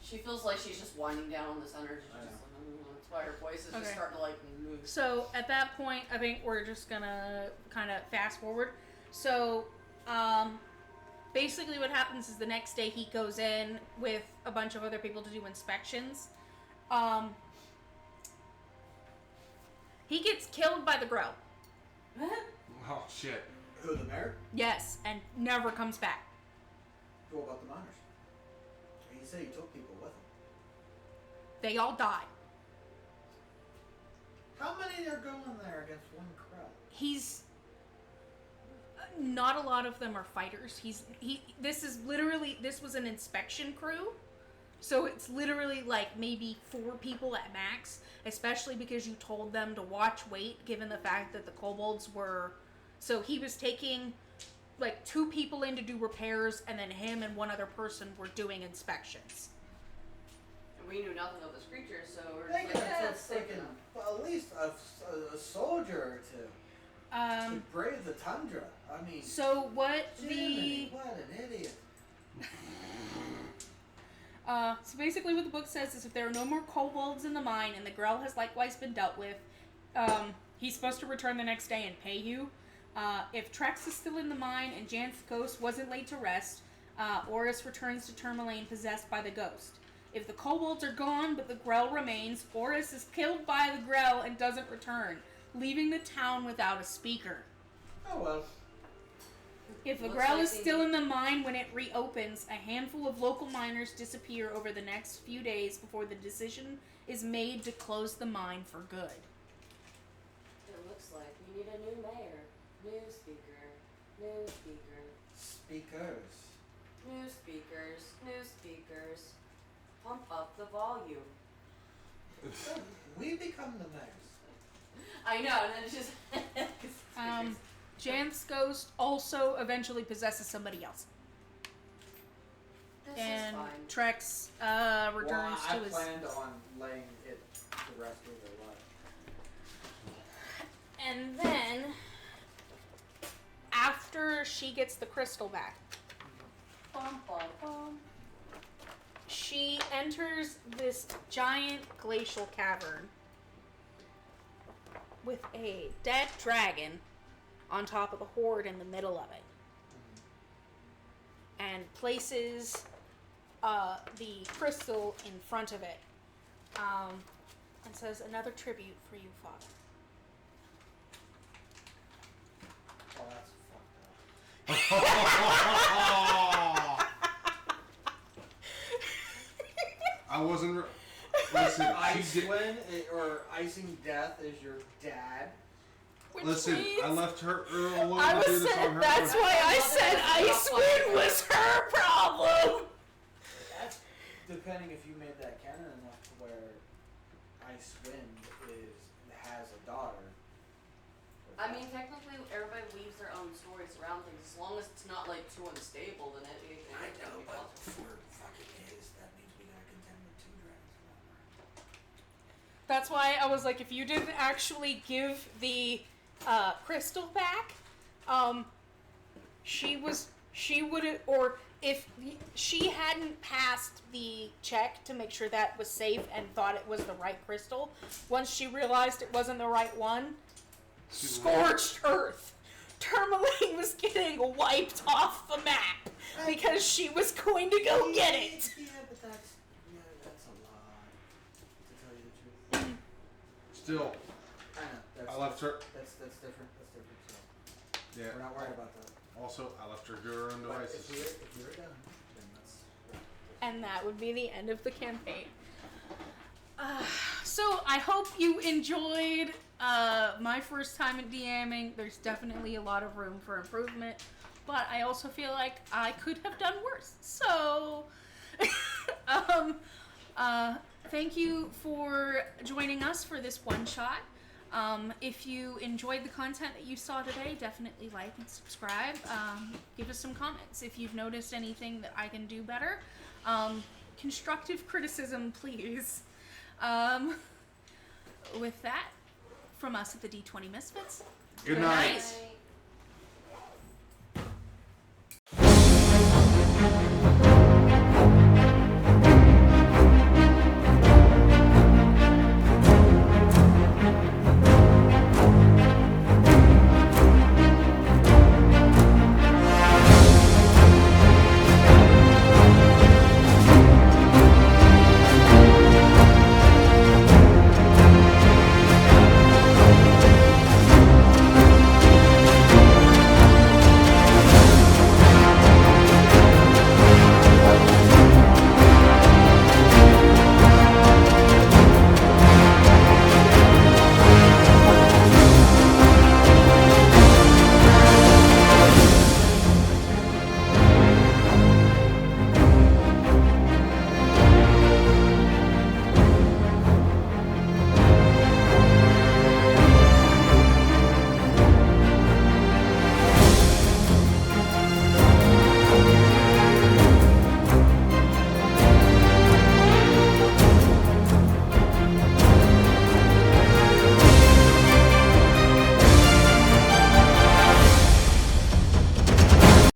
[SPEAKER 4] She feels like she's just winding down on this energy. She's
[SPEAKER 3] I
[SPEAKER 4] just
[SPEAKER 3] know.
[SPEAKER 4] like, that's why her voice is
[SPEAKER 1] Okay.
[SPEAKER 4] just starting to like move.
[SPEAKER 1] So at that point, I think we're just gonna kind of fast forward. So, basically what happens is the next day he goes in with a bunch of other people to do inspections. He gets killed by the Grow.
[SPEAKER 6] Oh shit.
[SPEAKER 3] Who, the mayor?
[SPEAKER 1] Yes, and never comes back.
[SPEAKER 3] What about the miners? He said he took people with him.
[SPEAKER 1] They all die.
[SPEAKER 3] How many are going there against one crowd?
[SPEAKER 1] He's not a lot of them are fighters. This was an inspection crew. So it's literally like maybe 4 people at max, especially because you told them to watch weight given the fact that the kobolds were. So he was taking like 2 people in to do repairs, and then him and one other person were doing inspections.
[SPEAKER 4] And we knew nothing of this creature, so we're
[SPEAKER 3] They
[SPEAKER 4] just
[SPEAKER 3] could
[SPEAKER 4] like,
[SPEAKER 3] have
[SPEAKER 4] that's safe
[SPEAKER 3] freaking
[SPEAKER 4] enough.
[SPEAKER 3] at least a soldier or two to brave the tundra. I mean,
[SPEAKER 1] So what
[SPEAKER 3] Jiminy, what an idiot.
[SPEAKER 1] So basically what the book says is if there are no more kobolds in the mine and the Grell has likewise been dealt with, he's supposed to return the next day and pay you. If Trex is still in the mine and Jan's ghost wasn't laid to rest, Oris returns to Tourmaline possessed by the ghost. If the kobolds are gone but the Grell remains, Oris is killed by the Grell and doesn't return, leaving the town without a speaker.
[SPEAKER 3] Oh well.
[SPEAKER 1] If the
[SPEAKER 4] Looks
[SPEAKER 1] Grell
[SPEAKER 4] like
[SPEAKER 1] is still in the mine when it reopens, a handful of local miners disappear over the next few days before the decision is made to close the mine for good.
[SPEAKER 4] It looks like we need a new mayor. New speaker. New speaker.
[SPEAKER 3] Speakers.
[SPEAKER 4] New speakers. New speakers. Pump up the volume.
[SPEAKER 3] We become the mayors.
[SPEAKER 4] I know, and then it's just...
[SPEAKER 1] Jan's ghost also eventually possesses somebody else.
[SPEAKER 4] This
[SPEAKER 1] And
[SPEAKER 4] is fine.
[SPEAKER 1] Trex returns
[SPEAKER 3] I
[SPEAKER 1] to his...
[SPEAKER 3] planned on laying it the rest of their life.
[SPEAKER 1] And then, after she gets the crystal back,
[SPEAKER 4] Bum, bum, bum.
[SPEAKER 1] she enters this giant glacial cavern with a dead dragon on top of the horde in the middle of it. And places the crystal in front of it. And says, another tribute for you, Father.
[SPEAKER 3] Oh, that's fucked up.
[SPEAKER 6] I wasn't. Listen,
[SPEAKER 3] Ice
[SPEAKER 6] she did.
[SPEAKER 3] Wind or Icing Death is your dad.
[SPEAKER 1] Which
[SPEAKER 6] Listen,
[SPEAKER 1] means
[SPEAKER 6] I left her alone
[SPEAKER 1] I
[SPEAKER 6] to
[SPEAKER 1] was
[SPEAKER 6] do this
[SPEAKER 1] said,
[SPEAKER 6] on her
[SPEAKER 1] that's
[SPEAKER 6] own.
[SPEAKER 1] why I said Icewind was her problem.
[SPEAKER 3] That's depending if you made that canon enough to where Icewind has a daughter.
[SPEAKER 4] I mean, technically, everybody weaves their own stories around things. As long as it's not, like, too unstable, then it
[SPEAKER 3] I
[SPEAKER 4] can
[SPEAKER 3] know,
[SPEAKER 4] be
[SPEAKER 3] but
[SPEAKER 4] possible.
[SPEAKER 3] for fucking is, that means we gotta contend with 2 dragons.
[SPEAKER 1] That's why I was like, if you didn't actually give the crystal back, she would have, or if she hadn't passed the check to make sure that was safe and thought it was the right crystal, once she realized it wasn't the right one, scorched earth. Tourmaline was getting wiped off the map because she was going to go get it.
[SPEAKER 3] Yeah, but that's a lie. To tell you the truth.
[SPEAKER 6] Still,
[SPEAKER 3] I know. That's,
[SPEAKER 6] I left her.
[SPEAKER 3] That's different. That's different. So
[SPEAKER 6] Yeah.
[SPEAKER 3] we're not worried about that.
[SPEAKER 6] Also, I left her to her own
[SPEAKER 3] But
[SPEAKER 6] devices.
[SPEAKER 3] if you're done, then that's.
[SPEAKER 1] And that would be the end of the campaign. So I hope you enjoyed my first time at DMing. There's definitely a lot of room for improvement, but I also feel like I could have done worse. So Thank you for joining us for this one shot. If you enjoyed the content that you saw today, definitely like and subscribe. Give us some comments if you've noticed anything that I can do better. Constructive criticism, please. With that, from us at the D20 Misfits.
[SPEAKER 6] Good night.
[SPEAKER 4] Right.